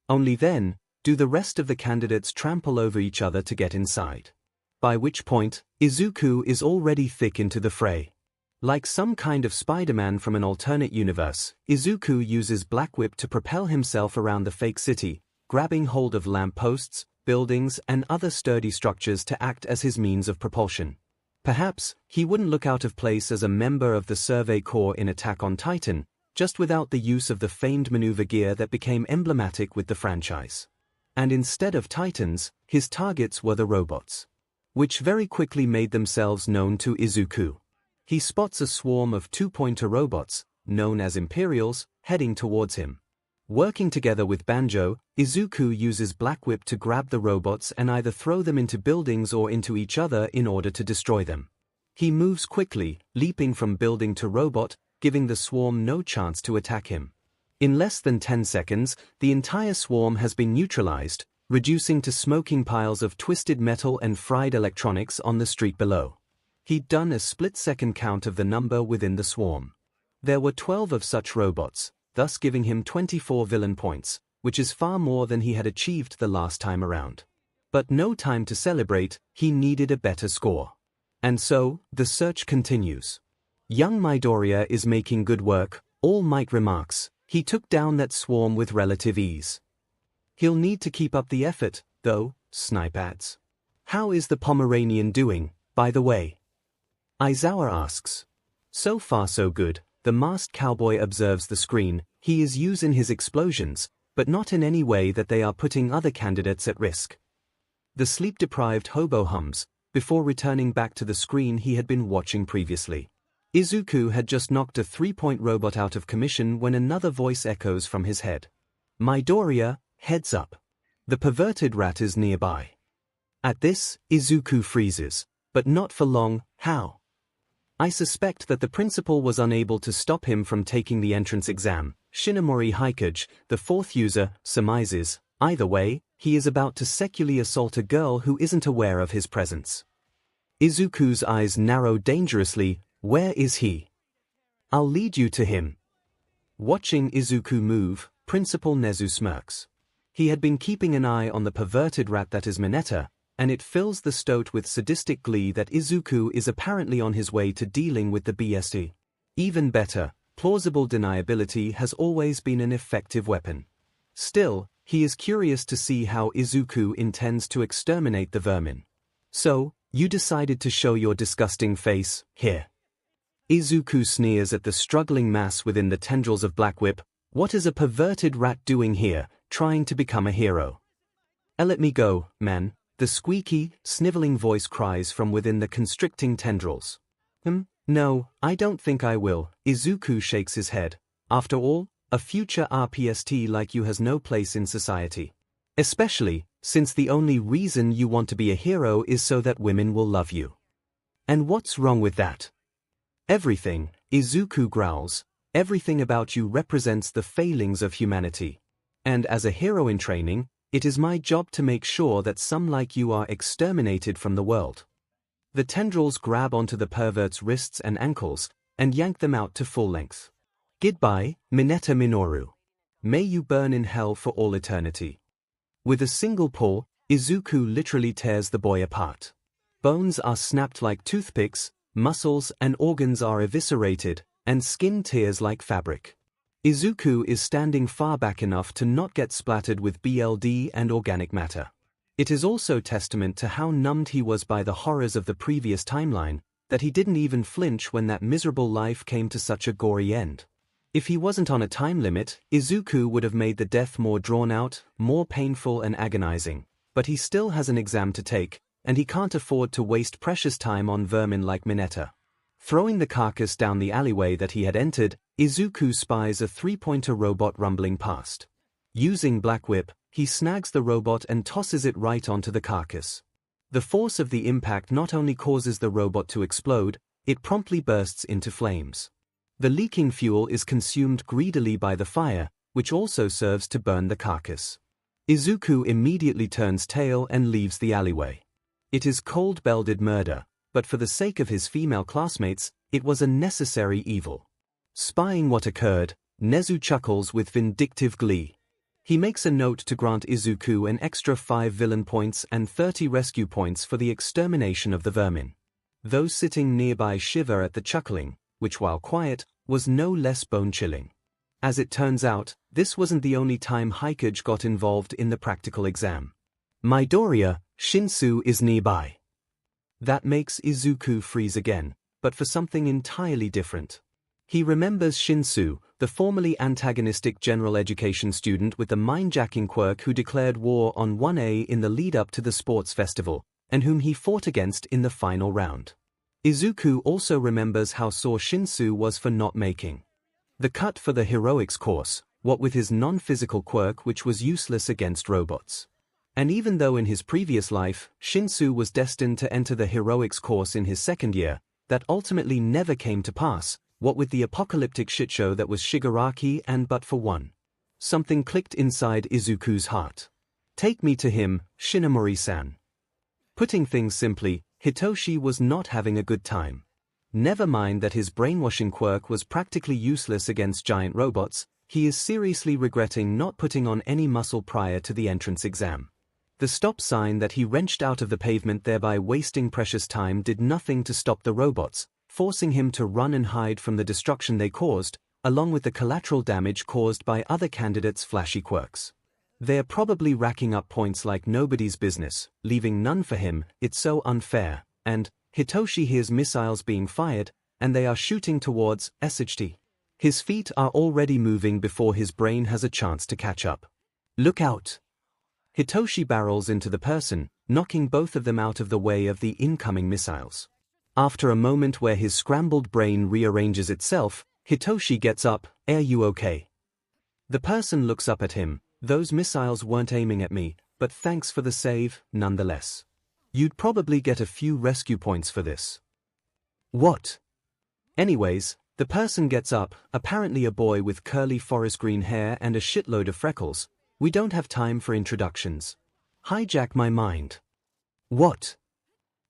Only then, do the rest of the candidates trample over each other to get inside. By which point, Izuku is already thick into the fray. Like some kind of Spider-Man from an alternate universe, Izuku uses Black Whip to propel himself around the fake city, grabbing hold of lampposts, buildings, and other sturdy structures to act as his means of propulsion. Perhaps, he wouldn't look out of place as a member of the Survey Corps in Attack on Titan, just without the use of the famed maneuver gear that became emblematic with the franchise. And instead of Titans, his targets were the robots, which very quickly made themselves known to Izuku. He spots a swarm of 2-pointer robots, known as Imperials, heading towards him. Working together with Banjo, Izuku uses Black Whip to grab the robots and either throw them into buildings or into each other in order to destroy them. He moves quickly, leaping from building to robot, giving the swarm no chance to attack him. In less than 10 seconds, the entire swarm has been neutralized, reducing to smoking piles of twisted metal and fried electronics on the street below. He'd done a split-second count of the number within the swarm. There were 12 of such robots, thus giving him 24 villain points, which is far more than he had achieved the last time around. But no time to celebrate, he needed a better score. And so, the search continues. Young Midoriya is making good work, All Might remarks. He took down that swarm with relative ease. He'll need to keep up the effort, though, Snipe adds. How is the Pomeranian doing, by the way? Aizawa asks. So far so good, the masked cowboy observes the screen. He is using his explosions, but not in any way that they are putting other candidates at risk. The sleep-deprived hobo hums, before returning back to the screen he had been watching previously. Izuku had just knocked a 3-point robot out of commission when another voice echoes from his head. Midoriya, heads up. The perverted rat is nearby. At this, Izuku freezes, but not for long. How? I suspect that the principal was unable to stop him from taking the entrance exam, Shinomori Hikage, the fourth user, surmises. Either way, he is about to sexually assault a girl who isn't aware of his presence. Izuku's eyes narrow dangerously. Where is he? I'll lead you to him. Watching Izuku move, Principal Nezu smirks. He had been keeping an eye on the perverted rat that is Mineta, and it fills the stoat with sadistic glee that Izuku is apparently on his way to dealing with the BST. Even better, plausible deniability has always been an effective weapon. Still, he is curious to see how Izuku intends to exterminate the vermin. So, you decided to show your disgusting face, here. Izuku sneers at the struggling mass within the tendrils of Black Whip. What is a perverted rat doing here, trying to become a hero? Let me go, man, the squeaky, sniveling voice cries from within the constricting tendrils. No, I don't think I will. Izuku shakes his head. After all, a future RPST like you has no place in society. Especially, since the only reason you want to be a hero is so that women will love you. And what's wrong with that? Everything, Izuku growls, everything about you represents the failings of humanity. And as a hero in training, it is my job to make sure that some like you are exterminated from the world. The tendrils grab onto the pervert's wrists and ankles, and yank them out to full length. Goodbye, Mineta Minoru. May you burn in hell for all eternity. With a single pull, Izuku literally tears the boy apart. Bones are snapped like toothpicks, muscles and organs are eviscerated, and skin tears like fabric. Izuku is standing far back enough to not get splattered with BLD and organic matter. It is also testament to how numbed he was by the horrors of the previous timeline, that he didn't even flinch when that miserable life came to such a gory end. If he wasn't on a time limit, Izuku would have made the death more drawn out, more painful and agonizing, but he still has an exam to take, and he can't afford to waste precious time on vermin like Mineta. Throwing the carcass down the alleyway that he had entered, Izuku spies a 3-pointer robot rumbling past. Using Black Whip, he snags the robot and tosses it right onto the carcass. The force of the impact not only causes the robot to explode, it promptly bursts into flames. The leaking fuel is consumed greedily by the fire, which also serves to burn the carcass. Izuku immediately turns tail and leaves the alleyway. It is cold-blooded murder, but for the sake of his female classmates, it was a necessary evil. Spying what occurred, Nezu chuckles with vindictive glee. He makes a note to grant Izuku an extra 5 villain points and 30 rescue points for the extermination of the vermin. Those sitting nearby shiver at the chuckling, which while quiet, was no less bone-chilling. As it turns out, this wasn't the only time Hikage got involved in the practical exam. Midoriya, Shinsu is nearby. That makes Izuku freeze again, but for something entirely different. He remembers Shinsu, the formerly antagonistic general education student with the mind-jacking quirk who declared war on 1A in the lead-up to the sports festival, and whom he fought against in the final round. Izuku also remembers how sore Shinsu was for not making the cut for the heroics course, what with his non-physical quirk which was useless against robots. And even though in his previous life, Shinsu was destined to enter the heroics course in his second year, that ultimately never came to pass, what with the apocalyptic shitshow that was Shigaraki and but for one. Something clicked inside Izuku's heart. Take me to him, Shinomori-san. Putting things simply, Hitoshi was not having a good time. Never mind that his brainwashing quirk was practically useless against giant robots, he is seriously regretting not putting on any muscle prior to the entrance exam. The stop sign that he wrenched out of the pavement, thereby wasting precious time, did nothing to stop the robots, forcing him to run and hide from the destruction they caused, along with the collateral damage caused by other candidates' flashy quirks. They're probably racking up points like nobody's business, leaving none for him. It's so unfair. And Hitoshi hears missiles being fired, and they are shooting towards 𝐒𝐻T. His feet are already moving before his brain has a chance to catch up. Look out! Hitoshi barrels into the person, knocking both of them out of the way of the incoming missiles. After a moment where his scrambled brain rearranges itself, Hitoshi gets up. "Are you okay?" The person looks up at him. "Those missiles weren't aiming at me, but thanks for the save, nonetheless. You'd probably get a few rescue points for this." What? Anyways, the person gets up, apparently a boy with curly forest green hair and a shitload of freckles. "We don't have time for introductions. Hijack my mind." What?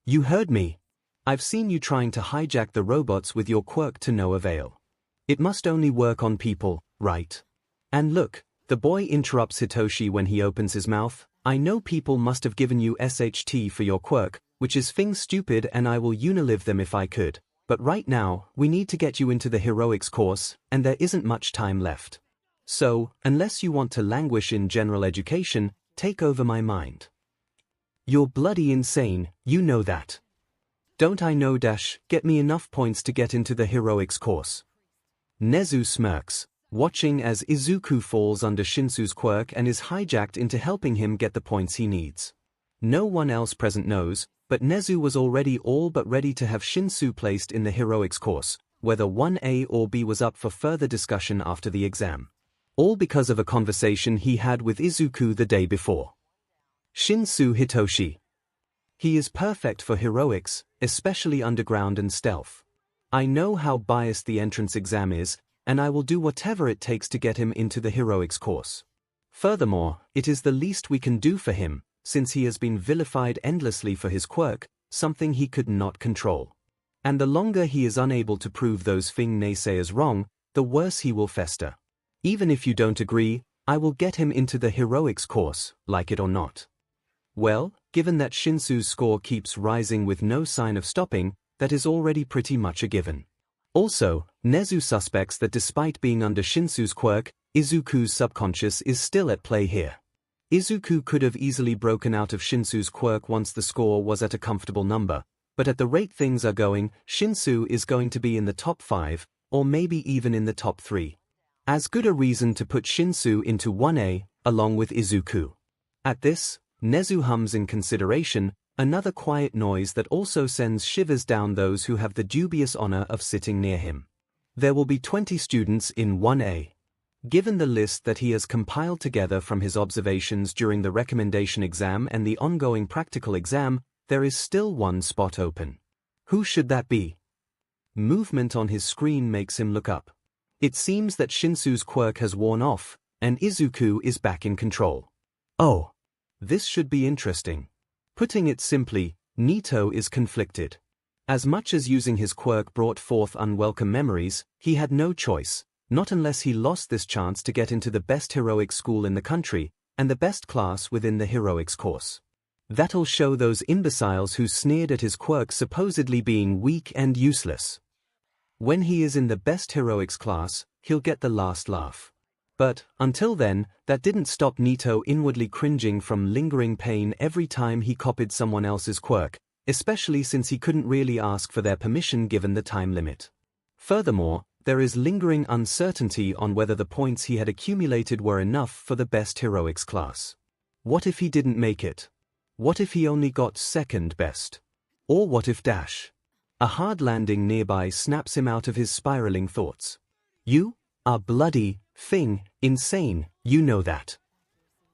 You heard me. I've seen you trying to hijack the robots with your quirk to no avail. It must only work on people, right? And look, the boy interrupts Hitoshi when he opens his mouth. "I know people must have given you 𝐻T for your quirk, which is thing stupid, and I will unilive them if I could. But right now, we need to get you into the heroics course, and there isn't much time left. So, unless you want to languish in general education, take over my mind." You're bloody insane, you know that. Don't I know? Get me enough points to get into the heroics course. Nezu smirks, watching as Izuku falls under Shinsu's quirk and is hijacked into helping him get the points he needs. No one else present knows, but Nezu was already all but ready to have Shinsu placed in the heroics course. Whether 1A or B was up for further discussion after the exam. All because of a conversation he had with Izuku the day before. Shinsu Hitoshi. He is perfect for heroics, especially underground and stealth. I know how biased the entrance exam is, and I will do whatever it takes to get him into the heroics course. Furthermore, it is the least we can do for him, since he has been vilified endlessly for his quirk, something he could not control. And the longer he is unable to prove those Fing naysayers wrong, the worse he will fester. Even if you don't agree, I will get him into the heroics course, like it or not. Well, given that Shinsu's score keeps rising with no sign of stopping, that is already pretty much a given. Also, Nezu suspects that despite being under Shinsu's quirk, Izuku's subconscious is still at play here. Izuku could have easily broken out of Shinsu's quirk once the score was at a comfortable number, but at the rate things are going, Shinsu is going to be in the top 5, or maybe even in the top 3. As good a reason to put Shinsu into 1A, along with Izuku. At this, Nezu hums in consideration, another quiet noise that also sends shivers down those who have the dubious honor of sitting near him. There will be 20 students in 1A. Given the list that he has compiled together from his observations during the recommendation exam and the ongoing practical exam, there is still one spot open. Who should that be? Movement on his screen makes him look up. It seems that Shinsu's quirk has worn off, and Izuku is back in control. Oh, this should be interesting. Putting it simply, Nito is conflicted. As much as using his quirk brought forth unwelcome memories, he had no choice, not unless he lost this chance to get into the best heroics school in the country, and the best class within the heroics course. That'll show those imbeciles who sneered at his quirk supposedly being weak and useless. When he is in the best heroics class, he'll get the last laugh. But, until then, that didn't stop Nito inwardly cringing from lingering pain every time he copied someone else's quirk, especially since he couldn't really ask for their permission given the time limit. Furthermore, there is lingering uncertainty on whether the points he had accumulated were enough for the best heroics class. What if he didn't make it? What if he only got second best? Or what if a hard landing nearby snaps him out of his spiraling thoughts? You are bloody insane, you know that.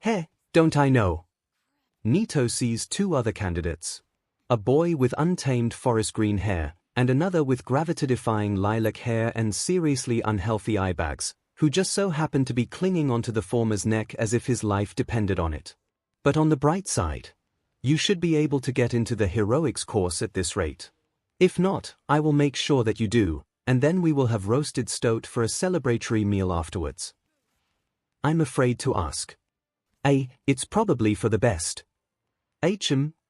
Heh, don't I know? Nito sees two other candidates. A boy with untamed forest green hair, and another with gravity-defying lilac hair and seriously unhealthy eye bags, who just so happened to be clinging onto the former's neck as if his life depended on it. But on the bright side, you should be able to get into the heroics course at this rate. If not, I will make sure that you do, and then we will have roasted stoat for a celebratory meal afterwards. I'm afraid to ask. It's probably for the best.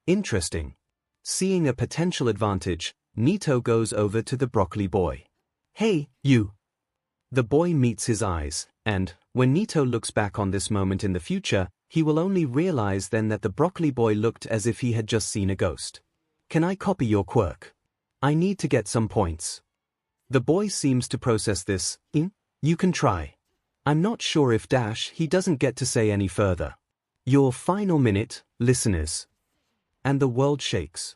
Interesting. Seeing a potential advantage, Nito goes over to the broccoli boy. Hey, you. The boy meets his eyes, and, when Nito looks back on this moment in the future, he will only realize then that the broccoli boy looked as if he had just seen a ghost. Can I copy your quirk? I need to get some points. The boy seems to process this. You can try. I'm not sure if he doesn't get to say any further. Your final minute, listeners. And the world shakes.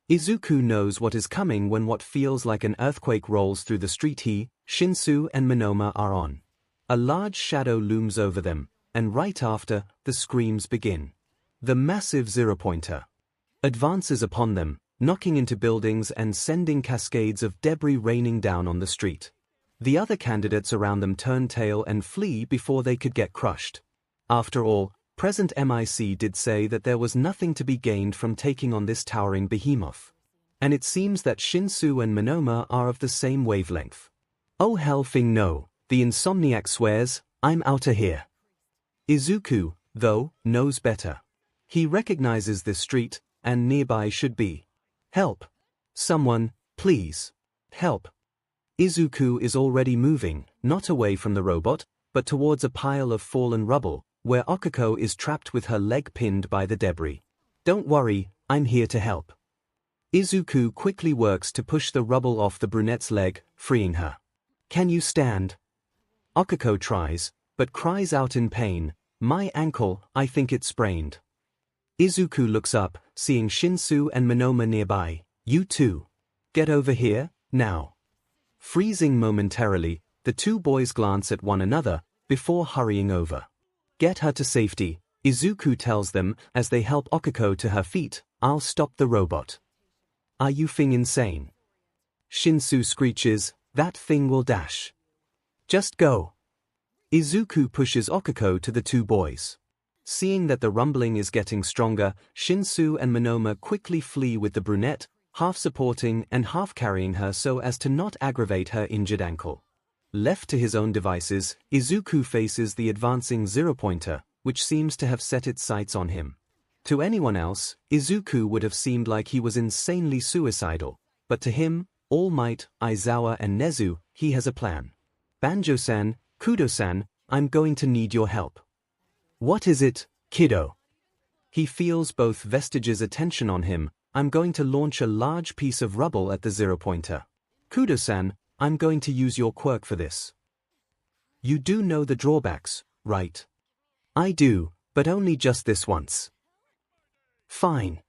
Izuku knows what is coming when what feels like an earthquake rolls through the street he, Shinsu and Monoma are on. A large shadow looms over them, and right after, the screams begin. The massive zero-pointer advances upon them, knocking into buildings and sending cascades of debris raining down on the street. The other candidates around them turn tail and flee before they could get crushed. After all, present MIC did say that there was nothing to be gained from taking on this towering behemoth. And it seems that Shinsu and Monoma are of the same wavelength. Oh hell thing no, the insomniac swears, I'm outta here. Izuku, though, knows better. He recognizes this street, and nearby should be. Help. Someone, please. Help. Izuku is already moving, not away from the robot, but towards a pile of fallen rubble, where 𝐒𝐭𝐼 is trapped with her leg pinned by the debris. Don't worry, I'm here to help. Izuku quickly works to push the rubble off the brunette's leg, freeing her. Can you stand? 𝐒𝐼 tries, but cries out in pain, my ankle, I think it's sprained. Izuku looks up, seeing Shinsu and Monoma nearby. You too. Get over here, now. Freezing momentarily, the two boys glance at one another, before hurrying over. Get her to safety, Izuku tells them as they help 𝐒𝐼 to her feet. I'll stop the robot. Are you thing insane? Shinsu screeches, that thing will dash. Just go. Izuku pushes 𝐒𝐼 to the two boys. Seeing that the rumbling is getting stronger, Shinsu and Monoma quickly flee with the brunette, half supporting and half carrying her so as to not aggravate her injured ankle. Left to his own devices, Izuku faces the advancing zero-pointer, which seems to have set its sights on him. To anyone else, Izuku would have seemed like he was insanely suicidal, but to him, All Might, Aizawa and Nezu, he has a plan. Banjo-san, Kudo-san, I'm going to need your help. What is it, kiddo? He feels both Vestige's attention on him. I'm going to launch a large piece of rubble at the zero-pointer. Kudo-san, I'm going to use your quirk for this. You do know the drawbacks, right? I do, but only just this once. Fine.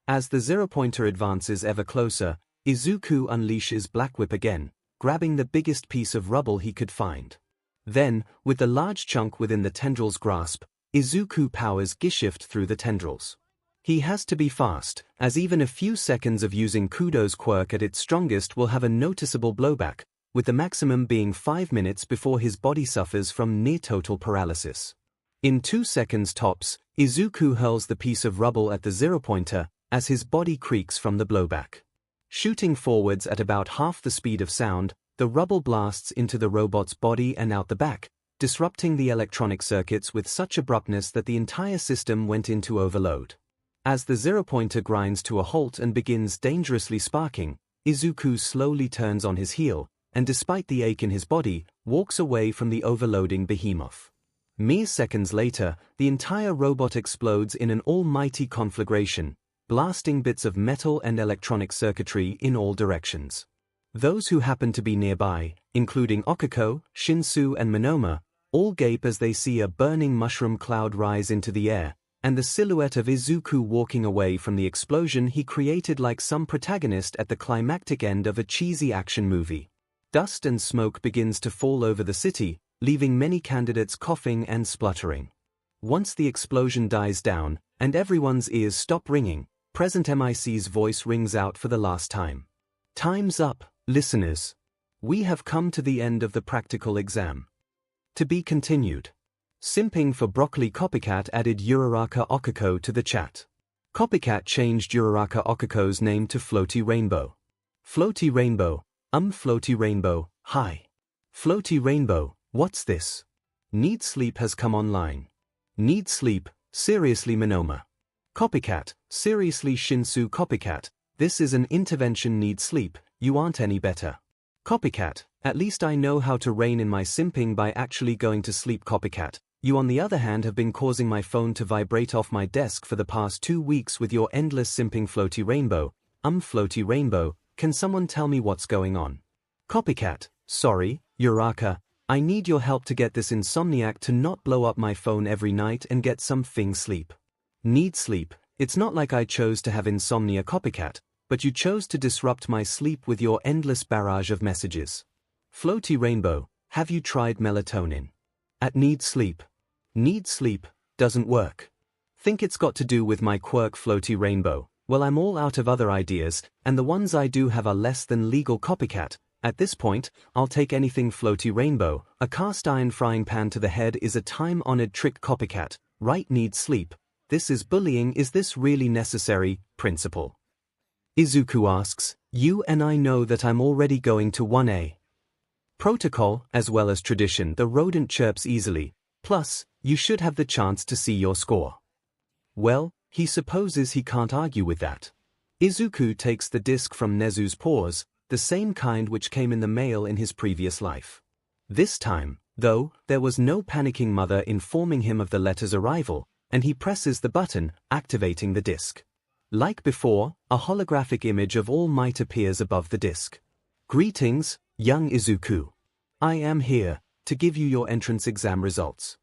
As the zero-pointer advances ever closer, Izuku unleashes Black Whip again, grabbing the biggest piece of rubble he could find. Then, with the large chunk within the tendril's grasp, Izuku powers 𝐔𝐻𝐼 through the tendrils. He has to be fast, as even a few seconds of using Kudo's quirk at its strongest will have a noticeable blowback, with the maximum being 5 minutes before his body suffers from near-total paralysis. In 2 seconds tops, Izuku hurls the piece of rubble at the zero-pointer, as his body creaks from the blowback. Shooting forwards at about half the speed of sound, the rubble blasts into the robot's body and out the back, disrupting the electronic circuits with such abruptness that the entire system went into overload. As the zero-pointer grinds to a halt and begins dangerously sparking, Izuku slowly turns on his heel, and despite the ache in his body, walks away from the overloading behemoth. Mere seconds later, the entire robot explodes in an almighty conflagration, blasting bits of metal and electronic circuitry in all directions. Those who happen to be nearby, including 𝐒𝐼, Shinsu and Monoma, all gape as they see a burning mushroom cloud rise into the air, and the silhouette of Izuku walking away from the explosion he created like some protagonist at the climactic end of a cheesy action movie. Dust and smoke begins to fall over the city, leaving many candidates coughing and spluttering. Once the explosion dies down, and everyone's ears stop ringing, present MIC's voice rings out for the last time. Time's up, listeners. We have come to the end of the practical exam. To be continued. Simping for Broccoli Copycat added Uraraka 𝐒𝐼 to the chat. Copycat changed Uraraka 𝐒𝐼's name to Floaty Rainbow. Floaty Rainbow, Floaty Rainbow, hi. Floaty Rainbow, what's this? Need Sleep has come online. Need Sleep, seriously Monoma. Copycat, seriously Shinsu Copycat, This is an intervention need sleep, you aren't any better. Copycat, at least I know how to rein in my simping by actually going to sleep. Copycat, you on the other hand have been causing my phone to vibrate off my desk for the past 2 weeks with your endless simping. Floaty Rainbow, Floaty Rainbow, can someone tell me what's going on? Copycat, sorry, Uraka, I need your help to get this insomniac to not blow up my phone every night and get some sleep. Need sleep, it's not like I chose to have insomnia. Copycat, but you chose to disrupt my sleep with your endless barrage of messages. Floaty Rainbow, have you tried melatonin? At need sleep. Need sleep, doesn't work. Think it's got to do with my quirk. Floaty Rainbow, well I'm all out of other ideas, and the ones I do have are less than legal. Copycat, at this point, I'll take anything. Floaty Rainbow, a cast iron frying pan to the head is a time-honored trick. Copycat, right? Need sleep. This is bullying. Is this really necessary? Principal Izuku asks, you and I know that I'm already going to 1A. Protocol, as well as tradition. The rodent chirps easily, plus, you should have the chance to see your score. Well, he supposes he can't argue with that. Izuku takes the disc from Nezu's paws, the same kind which came in the mail in his previous life. This time, though, there was no panicking mother informing him of the letter's arrival, and he presses the button, activating the disc. Like before, a holographic image of All Might appears above the disc. Greetings, young Izuku. I am here to give you your entrance exam results.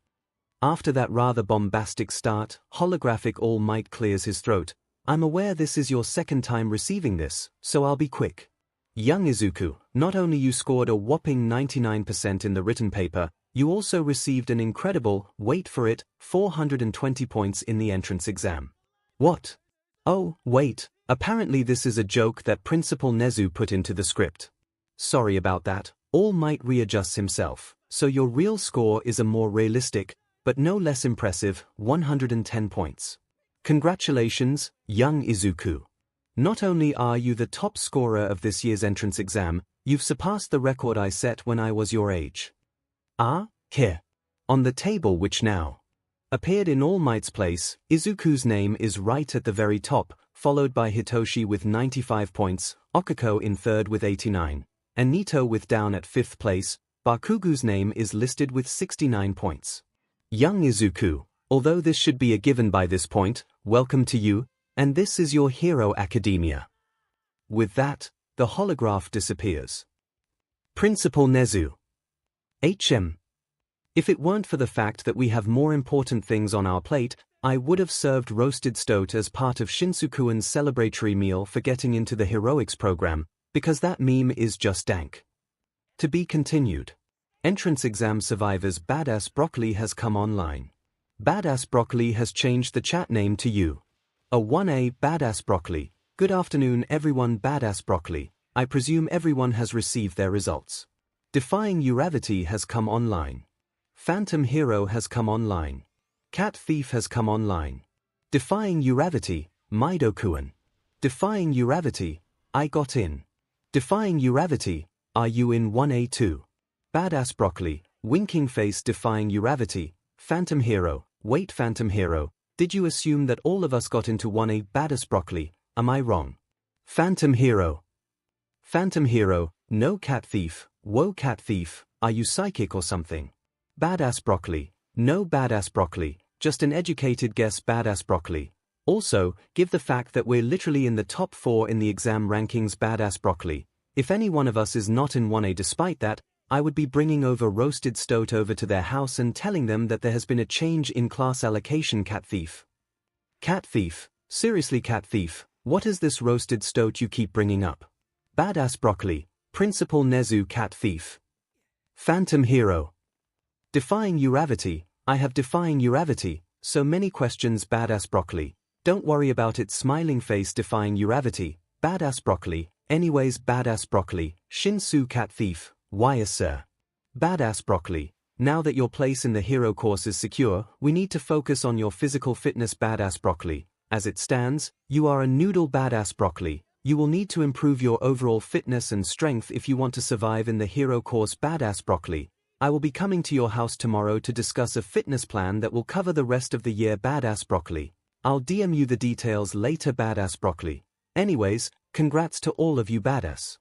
After that rather bombastic start, holographic All Might clears his throat. I'm aware this is your second time receiving this, so I'll be quick. Young Izuku, not only you scored a whopping 99% in the written paper, you also received an incredible, wait for it, 420 points in the entrance exam. What? Oh, wait, apparently this is a joke that Principal Nezu put into the script. Sorry about that, All Might readjusts himself, so your real score is a more realistic, but no less impressive, 110 points. Congratulations, young Izuku. Not only are you the top scorer of this year's entrance exam, you've surpassed the record I set when I was your age. Here. On the table which now appeared in All Might's place, Izuku's name is right at the very top, followed by Hitoshi with 95 points, Okako in third with 89, and Nito with down at 5th place. Bakugu's name is listed with 69 points. Young Izuku, although this should be a given by this point, welcome to you, and this is your Hero Academia. With that, the holograph disappears. Principal Nezu. If it weren't for the fact that we have more important things on our plate, I would have served roasted stoat as part of Shinsukuan's celebratory meal for getting into the heroics program, because that meme is just dank. To be continued. Entrance exam survivors Badass Broccoli has come online. Badass Broccoli has changed the chat name to you. A 1A Badass Broccoli. Good afternoon everyone. Badass Broccoli, I presume everyone has received their results. Defying Uravity has come online. Phantom Hero has come online. Cat Thief has come online. Defying Uravity, Maido-kuan. Defying Uravity, I got in. Defying Uravity, are you in 1A2? Badass Broccoli, Winking Face. Defying Uravity, Phantom Hero, wait Phantom Hero, did you assume that all of us got into 1A? Badass Broccoli, am I wrong? Phantom Hero. Phantom Hero, no Cat Thief, whoa Cat Thief, are you psychic or something? Badass Broccoli, no Badass Broccoli, just an educated guess. Badass Broccoli. Also, give the fact that we're literally in the top 4 in the exam rankings. Badass Broccoli, if any one of us is not in 1A. Despite that, I would be bringing over roasted stoat over to their house and telling them that there has been a change in class allocation. Cat Thief. Cat Thief, seriously Cat Thief, what is this roasted stoat you keep bringing up? Badass Broccoli, Principal Nezu. Cat Thief. Phantom Hero. Defying Uravity, I have Defying Uravity, so many questions. Badass Broccoli, don't worry about it. Smiling Face. Defying Uravity, Badass Broccoli, anyways. Badass Broccoli, Shinsu. Cat Thief, why sir? Badass Broccoli, now that your place in the hero course is secure, we need to focus on your physical fitness. Badass Broccoli, as it stands, you are a noodle. Badass Broccoli, you will need to improve your overall fitness and strength if you want to survive in the hero course. Badass Broccoli, I will be coming to your house tomorrow to discuss a fitness plan that will cover the rest of the year. Badass Broccoli, I'll DM you the details later. Badass Broccoli, anyways, Congrats to all of you badass.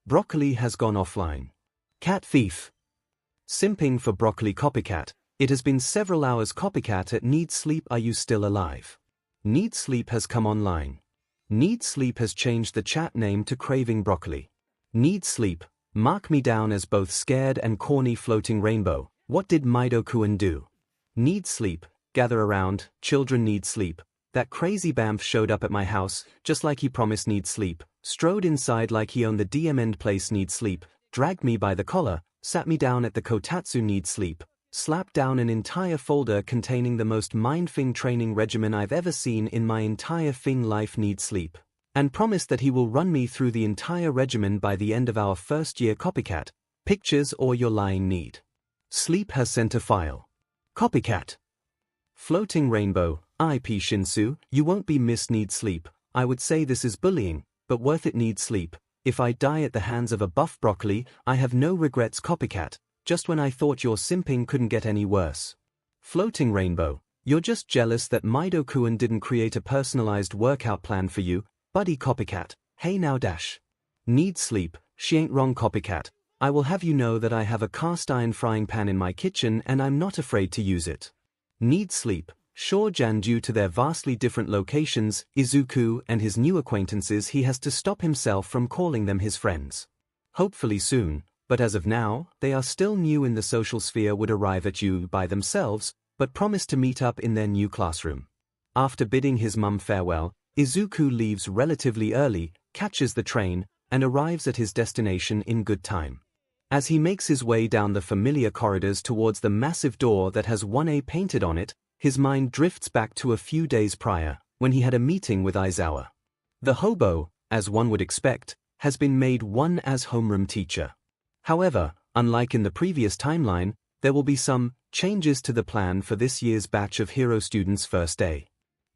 Broccoli has gone offline. Cat thief. Simping for Broccoli Copycat. It has been several hours. Copycat at Need Sleep. Are you still alive? Need Sleep has come online. Need Sleep has changed the chat name to Craving Broccoli. Need Sleep, mark me down as both scared and corny. Floating rainbow. What did 𝐼𝐼𝐼 do? Need Sleep, gather around, children need sleep. That crazy bamf showed up at my house, just like he promised. Need sleep, strode inside like he owned the DM end place. Need sleep, dragged me by the collar, sat me down at the kotatsu. Need sleep, slapped down an entire folder containing the most mind-fing training regimen I've ever seen in my entire fing life. Need sleep, and promised that he will run me through the entire regimen by the end of our first year. Copycat, pictures or you're lying. Need Sleep has sent a file. Copycat. Floating rainbow, IP Shinsu, you won't be missed. Need sleep, I would say this is bullying, but worth it. Need sleep, if I die at the hands of a buff broccoli, I have no regrets. Copycat, just when I thought your simping couldn't get any worse. Floating rainbow, you're just jealous that 𝐼𝐼𝐼 didn't create a personalized workout plan for you, buddy. Copycat, hey now dash. Need sleep, she ain't wrong. Copycat, I will have you know that I have a cast iron frying pan in my kitchen and I'm not afraid to use it. Need sleep, sure Jan, due to their vastly different locations, Izuku and his new acquaintances, he has to stop himself from calling them his friends. Hopefully soon, but as of now, they are still new in the social sphere. Would arrive at you by themselves, but promise to meet up in their new classroom. After bidding his mum farewell, Izuku leaves relatively early, catches the train, and arrives at his destination in good time. As he makes his way down the familiar corridors towards the massive door that has 1A painted on it, his mind drifts back to a few days prior, when he had a meeting with Aizawa. The hobo, as one would expect, has been made one as homeroom teacher. However, unlike in the previous timeline, there will be some changes to the plan for this year's batch of hero students' first day.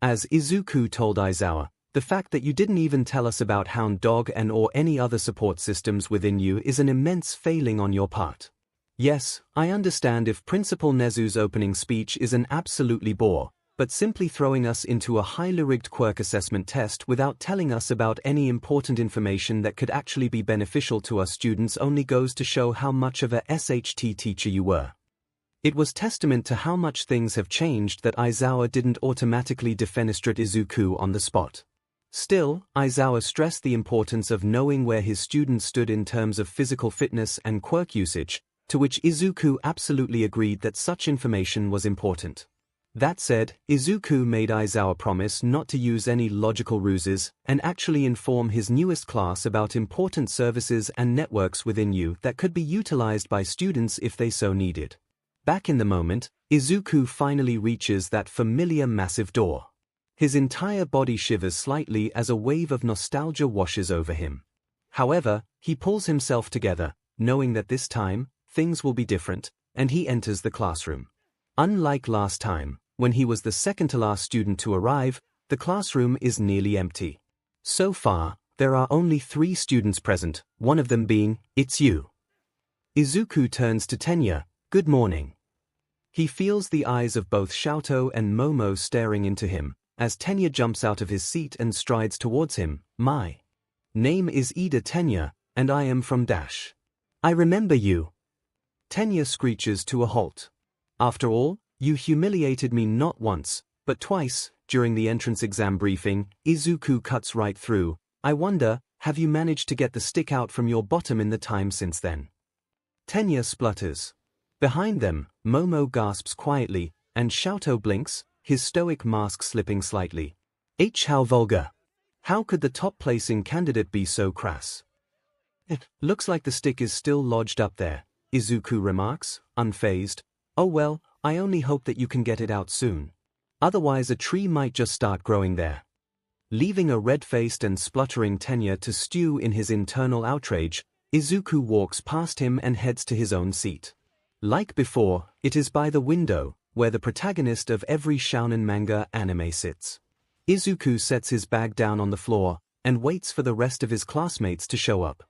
As Izuku told Aizawa, the fact that you didn't even tell us about Hound Dog and or any other support systems within you is an immense failing on your part. Yes, I understand if Principal Nezu's opening speech is an absolutely bore, but simply throwing us into a highly rigged quirk assessment test without telling us about any important information that could actually be beneficial to us students only goes to show how much of a SHT teacher you were. It was testament to how much things have changed that Aizawa didn't automatically defenestrate Izuku on the spot. Still, Aizawa stressed the importance of knowing where his students stood in terms of physical fitness and quirk usage, to which Izuku absolutely agreed that such information was important. That said, Izuku made Aizawa promise not to use any logical ruses and actually inform his newest class about important services and networks within you that could be utilized by students if they so needed. Back in the moment, Izuku finally reaches that familiar massive door. His entire body shivers slightly as a wave of nostalgia washes over him. However, he pulls himself together, knowing that this time, things will be different, and he enters the classroom. Unlike last time, when he was the second-to-last student to arrive, the classroom is nearly empty. So far, there are only 3 students present, one of them being, "It's you." Izuku turns to Tenya, "Good morning." He feels the eyes of both Xiaoto and Momo staring into him, as Tenya jumps out of his seat and strides towards him. "My name is Ida Tenya, and I am from Dash. I remember you." Tenya screeches to a halt. "After all, you humiliated me not once, but twice." During the entrance exam briefing, Izuku cuts right through. "I wonder, have you managed to get the stick out from your bottom in the time since then?" Tenya splutters. Behind them, Momo gasps quietly, and Xiaoto blinks, his stoic mask slipping slightly. How vulgar. How could the top-placing candidate be so crass? "It looks like the stick is still lodged up there," Izuku remarks, unfazed. "Oh well, I only hope that you can get it out soon. Otherwise a tree might just start growing there." Leaving a red-faced and spluttering Tenya to stew in his internal outrage, Izuku walks past him and heads to his own seat. Like before, it is by the window, where the protagonist of every shounen manga anime sits. Izuku sets his bag down on the floor, and waits for the rest of his classmates to show up.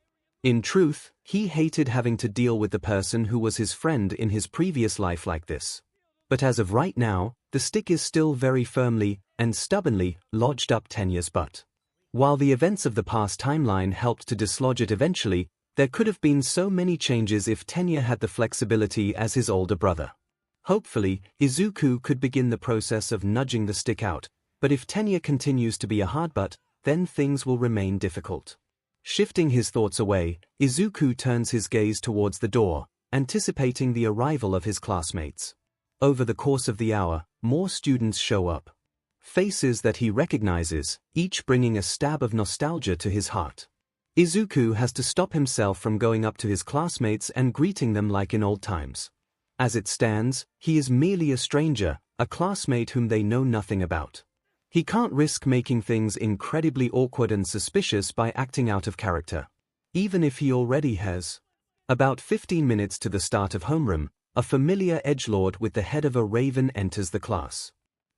In truth, he hated having to deal with the person who was his friend in his previous life like this. But as of right now, the stick is still very firmly, and stubbornly, lodged up Tenya's butt. While the events of the past timeline helped to dislodge it eventually, there could have been so many changes if Tenya had the flexibility as his older brother. Hopefully, Izuku could begin the process of nudging the stick out, but if Tenya continues to be a hardbutt, then things will remain difficult. Shifting his thoughts away, Izuku turns his gaze towards the door, anticipating the arrival of his classmates. Over the course of the hour, more students show up. Faces that he recognizes, each bringing a stab of nostalgia to his heart. Izuku has to stop himself from going up to his classmates and greeting them like in old times. As it stands, he is merely a stranger, a classmate whom they know nothing about. He can't risk making things incredibly awkward and suspicious by acting out of character. Even if he already has. About 15 minutes to the start of homeroom, a familiar edgelord with the head of a raven enters the class.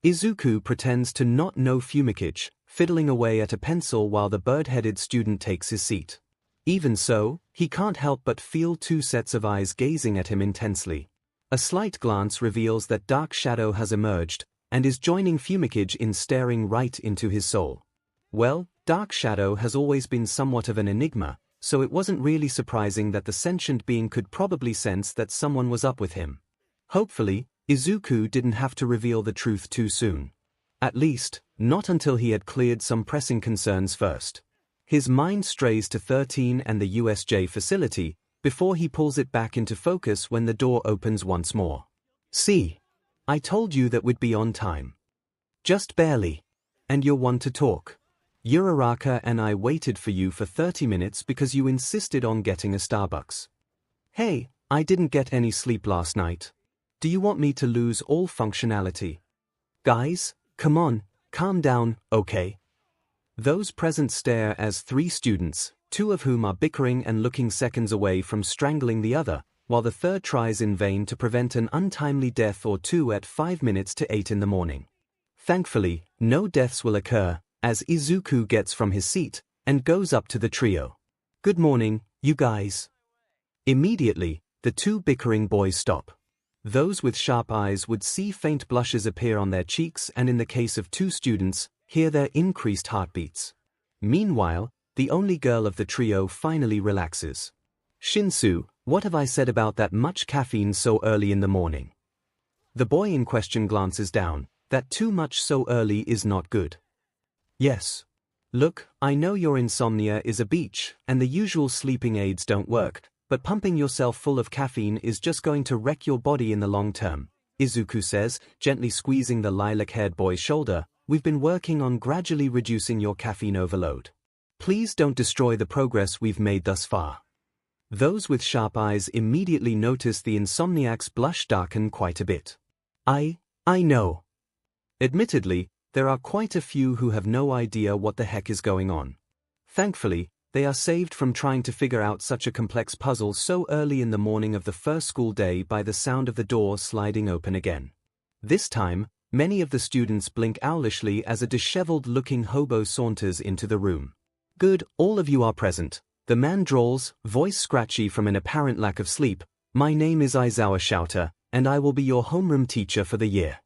Izuku pretends to not know 𝐒𝐭𝐴𝐲, fiddling away at a pencil while the bird-headed student takes his seat. Even so, he can't help but feel two sets of eyes gazing at him intensely. A slight glance reveals that Dark Shadow has emerged, and is joining 𝐒𝐭𝐴𝐲 in staring right into his soul. Well, Dark Shadow has always been somewhat of an enigma, so it wasn't really surprising that the sentient being could probably sense that someone was up with him. Hopefully, Izuku didn't have to reveal the truth too soon. At least, not until he had cleared some pressing concerns first. His mind strays to 13 and the USJ facility, before he pulls it back into focus when the door opens once more. "See, I told you that we'd be on time. Just barely. And you're one to talk. Uraraka and I waited for you for 30 minutes because you insisted on getting a Starbucks. Hey, I didn't get any sleep last night. Do you want me to lose all functionality? Guys, come on, calm down, okay?" Those present stare as three students, two of whom are bickering and looking seconds away from strangling the other, while the third tries in vain to prevent an untimely death or two at 5 minutes to 8 in the morning. Thankfully, no deaths will occur, as Izuku gets from his seat and goes up to the trio. "Good morning, you guys." Immediately, the two bickering boys stop. Those with sharp eyes would see faint blushes appear on their cheeks and in the case of two students, hear their increased heartbeats. Meanwhile, the only girl of the trio finally relaxes. "Shinsu, what have I said about that much caffeine so early in the morning?" The boy in question glances down. That too much so early is not good. "Yes. Look, I know your insomnia is a beach and the usual sleeping aids don't work, but pumping yourself full of caffeine is just going to wreck your body in the long term," Izuku says, gently squeezing the lilac-haired boy's shoulder. "We've been working on gradually reducing your caffeine overload. Please don't destroy the progress we've made thus far." Those with sharp eyes immediately notice the insomniac's blush darken quite a bit. I know." Admittedly, there are quite a few who have no idea what the heck is going on. Thankfully, they are saved from trying to figure out such a complex puzzle so early in the morning of the first school day by the sound of the door sliding open again. This time, many of the students blink owlishly as a disheveled-looking hobo saunters into the room. "Good, all of you are present," the man drawls, voice scratchy from an apparent lack of sleep. "My name is Aizawa Shouter, and I will be your homeroom teacher for the year."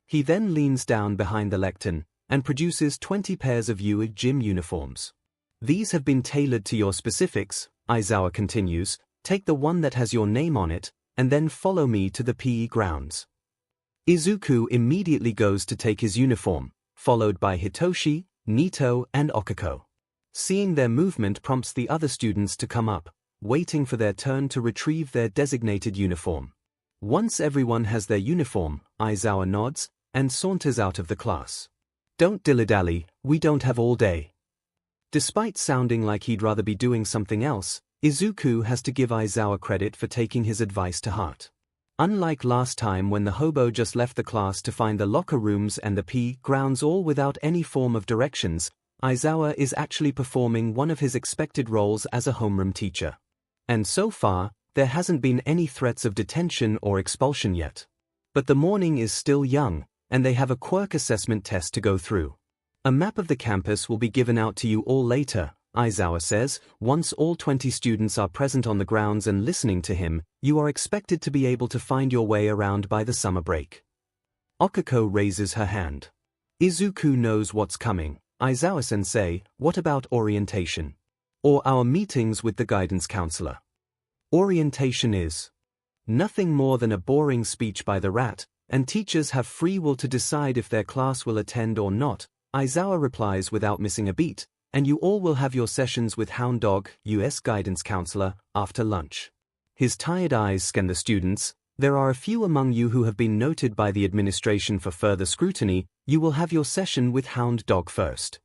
He then leans down behind the lectern and produces 20 pairs of gym uniforms. "These have been tailored to your specifics," Aizawa continues. "Take the one that has your name on it, and then follow me to the PE grounds." Izuku immediately goes to take his uniform, followed by Hitoshi, Nito, and Okiko. Seeing their movement prompts the other students to come up, waiting for their turn to retrieve their designated uniform. Once everyone has their uniform, Aizawa nods and saunters out of the class. "Don't dilly-dally, we don't have all day." Despite sounding like he'd rather be doing something else, Izuku has to give Aizawa credit for taking his advice to heart. Unlike last time when the hobo just left the class to find the locker rooms and the PE grounds all without any form of directions, Aizawa is actually performing one of his expected roles as a homeroom teacher. And so far, there hasn't been any threats of detention or expulsion yet. But the morning is still young, and they have a quirk assessment test to go through. "A map of the campus will be given out to you all later," Aizawa says. "Once all 20 students are present on the grounds and listening to him, you are expected to be able to find your way around by the summer break." Okiko raises her hand. Izuku knows what's coming. Aizawa-sensei, what about orientation? Or our meetings with the guidance counselor? Orientation is nothing more than a boring speech by the rat, and teachers have free will to decide if their class will attend or not, Aizawa replies without missing a beat, and you all will have your sessions with Hound Dog, US guidance counselor, after lunch. His tired eyes scan the students. There are a few among you who have been noted by the administration for further scrutiny. You will have your session with Hound Dog first.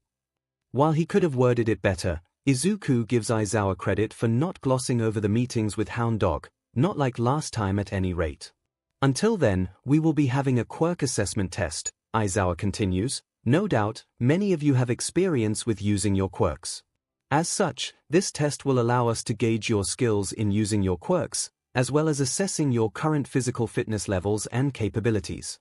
While he could have worded it better, Izuku gives Aizawa credit for not glossing over the meetings with Hound Dog, not like last time at any rate. Until then, we will be having a quirk assessment test, Aizawa continues. No doubt, many of you have experience with using your quirks. As such, this test will allow us to gauge your skills in using your quirks, as well as assessing your current physical fitness levels and capabilities.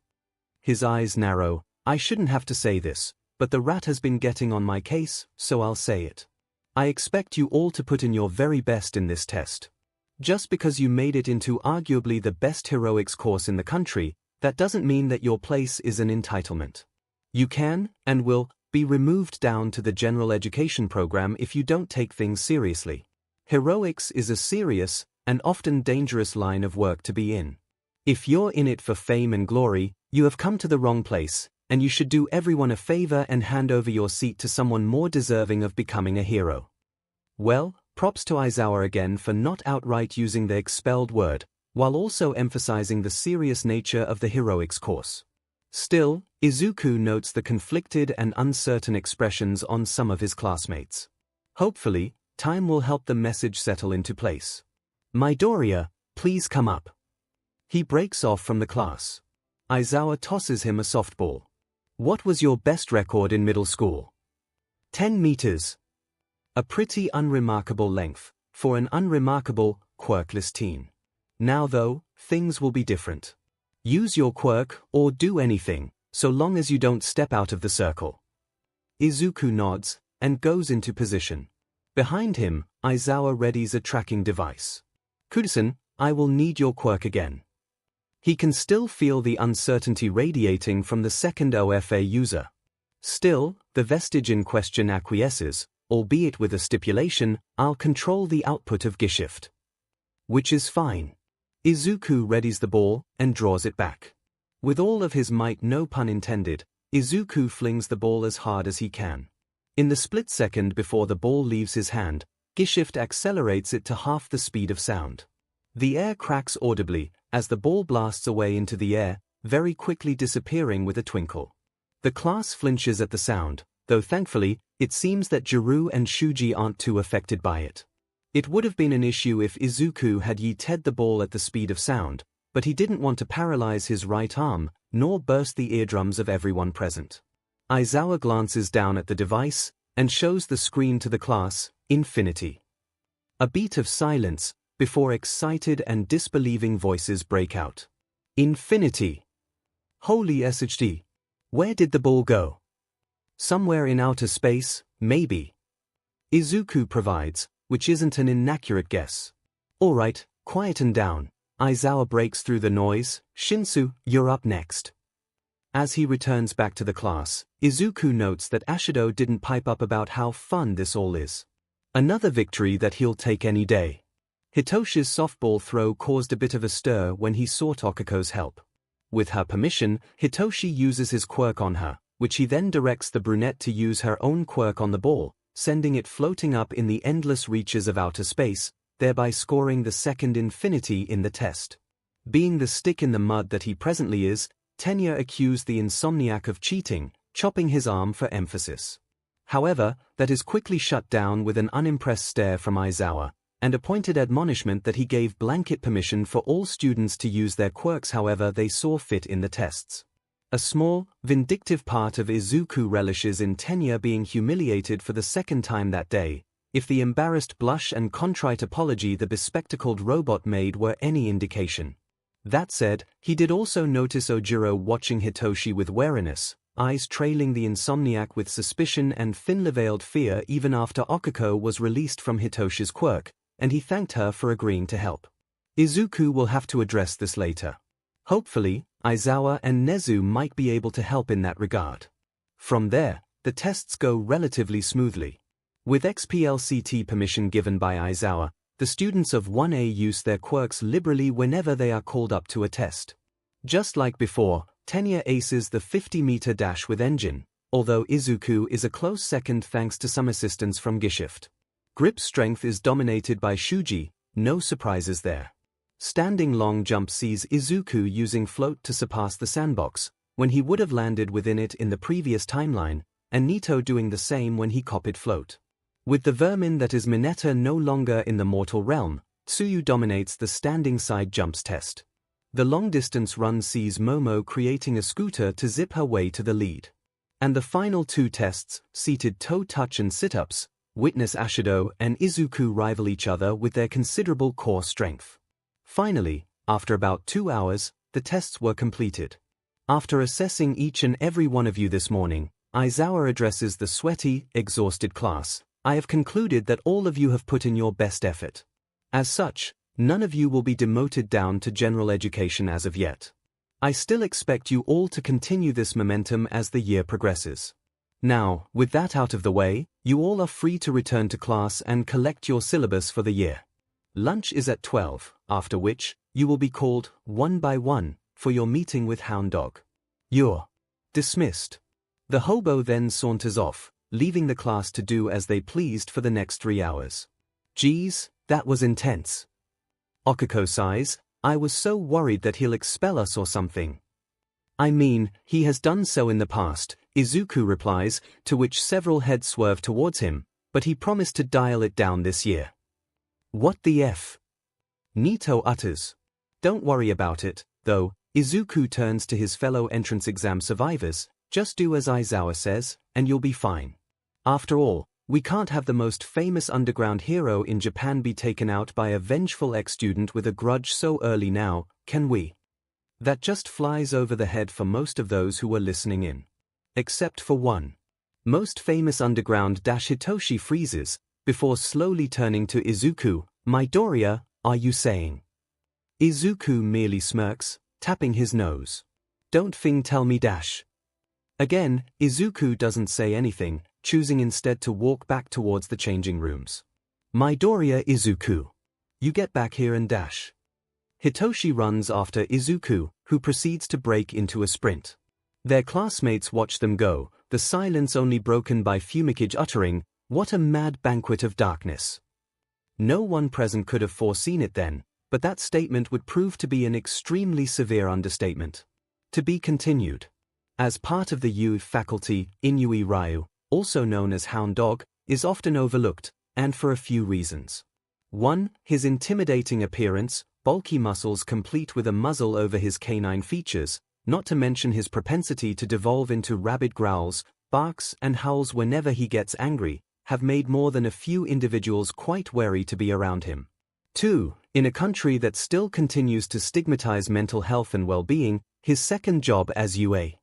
His eyes narrow. I shouldn't have to say this, but the rat has been getting on my case, so I'll say it. I expect you all to put in your very best in this test. Just because you made it into arguably the best heroics course in the country, that doesn't mean that your place is an entitlement. You can, and will, be removed down to the general education program if you don't take things seriously. Heroics is a serious, and often dangerous line of work to be in. If you're in it for fame and glory, you have come to the wrong place, and you should do everyone a favor and hand over your seat to someone more deserving of becoming a hero. Well, props to Aizawa again for not outright using the expelled word, while also emphasizing the serious nature of the heroics course. Still, Izuku notes the conflicted and uncertain expressions on some of his classmates. Hopefully, time will help the message settle into place. Midoriya, please come up. He breaks off from the class. Aizawa tosses him a softball. What was your best record in middle school? 10 meters. A pretty unremarkable length, for an unremarkable, quirkless teen. Now though, things will be different. Use your quirk, or do anything, so long as you don't step out of the circle. Izuku nods, and goes into position. Behind him, Aizawa readies a tracking device. Kudo-san, I will need your quirk again. He can still feel the uncertainty radiating from the second OFA user. Still, the vestige in question acquiesces, albeit with a stipulation, I'll control the output of 𝐔𝐸𝐽. Which is fine. Izuku readies the ball, and draws it back. With all of his might, no pun intended, Izuku flings the ball as hard as he can. In the split second before the ball leaves his hand, 𝐔𝐸𝐽 accelerates it to half the speed of sound. The air cracks audibly, as the ball blasts away into the air, very quickly disappearing with a twinkle. The class flinches at the sound, though thankfully, it seems that Jiru and Shuji aren't too affected by it. It would have been an issue if Izuku had yeeted the ball at the speed of sound, but he didn't want to paralyze his right arm, nor burst the eardrums of everyone present. Aizawa glances down at the device, and shows the screen to the class, infinity. A beat of silence, before excited and disbelieving voices break out. Infinity! Holy SHD! Where did the ball go? Somewhere in outer space, maybe. Izuku provides, which isn't an inaccurate guess. Alright, quieten down. Aizawa breaks through the noise. Shinsu, you're up next. As he returns back to the class, Izuku notes that Ashido didn't pipe up about how fun this all is. Another victory that he'll take any day. Hitoshi's softball throw caused a bit of a stir when he sought Okiko's help. With her permission, Hitoshi uses his quirk on her, which he then directs the brunette to use her own quirk on the ball, sending it floating up in the endless reaches of outer space, thereby scoring the second infinity in the test. Being the stick in the mud that he presently is, Tenya accused the insomniac of cheating, chopping his arm for emphasis. However, that is quickly shut down with an unimpressed stare from Aizawa, and a pointed admonishment that he gave blanket permission for all students to use their quirks however they saw fit in the tests. A small, vindictive part of Izuku relishes in Tenya being humiliated for the second time that day, if the embarrassed blush and contrite apology the bespectacled robot made were any indication. That said, he did also notice Ojiro watching Hitoshi with wariness, eyes trailing the insomniac with suspicion and thinly veiled fear even after Okiko was released from Hitoshi's quirk, and he thanked her for agreeing to help. Izuku will have to address this later. Hopefully, Aizawa and Nezu might be able to help in that regard. From there, the tests go relatively smoothly. With XPLCT permission given by 𝐼𝐵, the students of 1A use their quirks liberally whenever they are called up to a test. Just like before, Tenya aces the 50-meter dash with engine, although Izuku is a close second thanks to some assistance from 𝐔𝐸𝐽. Grip strength is dominated by Shuji, no surprises there. Standing long jump sees Izuku using float to surpass the sandbox, when he would have landed within it in the previous timeline, and Nito doing the same when he copied float. With the vermin that is Mineta no longer in the mortal realm, Tsuyu dominates the standing side jumps test. The long-distance run sees Momo creating a scooter to zip her way to the lead. And the final two tests, seated toe touch and sit-ups, witness Ashido and Izuku rival each other with their considerable core strength. Finally, after about 2 hours, the tests were completed. After assessing each and every one of you this morning, 𝐼𝐵 addresses the sweaty, exhausted class. I have concluded that all of you have put in your best effort. As such, none of you will be demoted down to general education as of yet. I still expect you all to continue this momentum as the year progresses. Now, with that out of the way, you all are free to return to class and collect your syllabus for the year. Lunch is at 12, after which, you will be called, one by one, for your meeting with Hound Dog. You're dismissed. The hobo then saunters off, leaving the class to do as they pleased for the next 3 hours. Geez, that was intense. Okiko sighs, I was so worried that he'll expel us or something. I mean, he has done so in the past, Izuku replies, to which several heads swerve towards him, but he promised to dial it down this year. What the F? Nito utters. Don't worry about it, though. Izuku turns to his fellow entrance exam survivors, just do as 𝐼𝐵 says, and you'll be fine. After all, we can't have the most famous underground hero in Japan be taken out by a vengeful ex-student with a grudge so early now, can we? That just flies over the head for most of those who were listening in. Except for one. Most famous underground Hitoshi freezes, before slowly turning to Izuku, Midoriya, are you saying? Izuku merely smirks, tapping his nose. Don't tell me dash. Again, Izuku doesn't say anything, choosing instead to walk back towards the changing rooms. Midoriya Izuku. You get back here and dash. Hitoshi runs after Izuku, who proceeds to break into a sprint. Their classmates watch them go, the silence only broken by 𝐵𝐸𝐽 uttering, what a mad banquet of darkness. No one present could have foreseen it then, but that statement would prove to be an extremely severe understatement. To be continued. As part of the youth faculty, Inui Ryu, also known as Hound Dog, is often overlooked, and for a few reasons. 1. His intimidating appearance, bulky muscles complete with a muzzle over his canine features, not to mention his propensity to devolve into rabid growls, barks and howls whenever he gets angry, have made more than a few individuals quite wary to be around him. 2. In a country that still continues to stigmatize mental health and well-being, his second job as UA's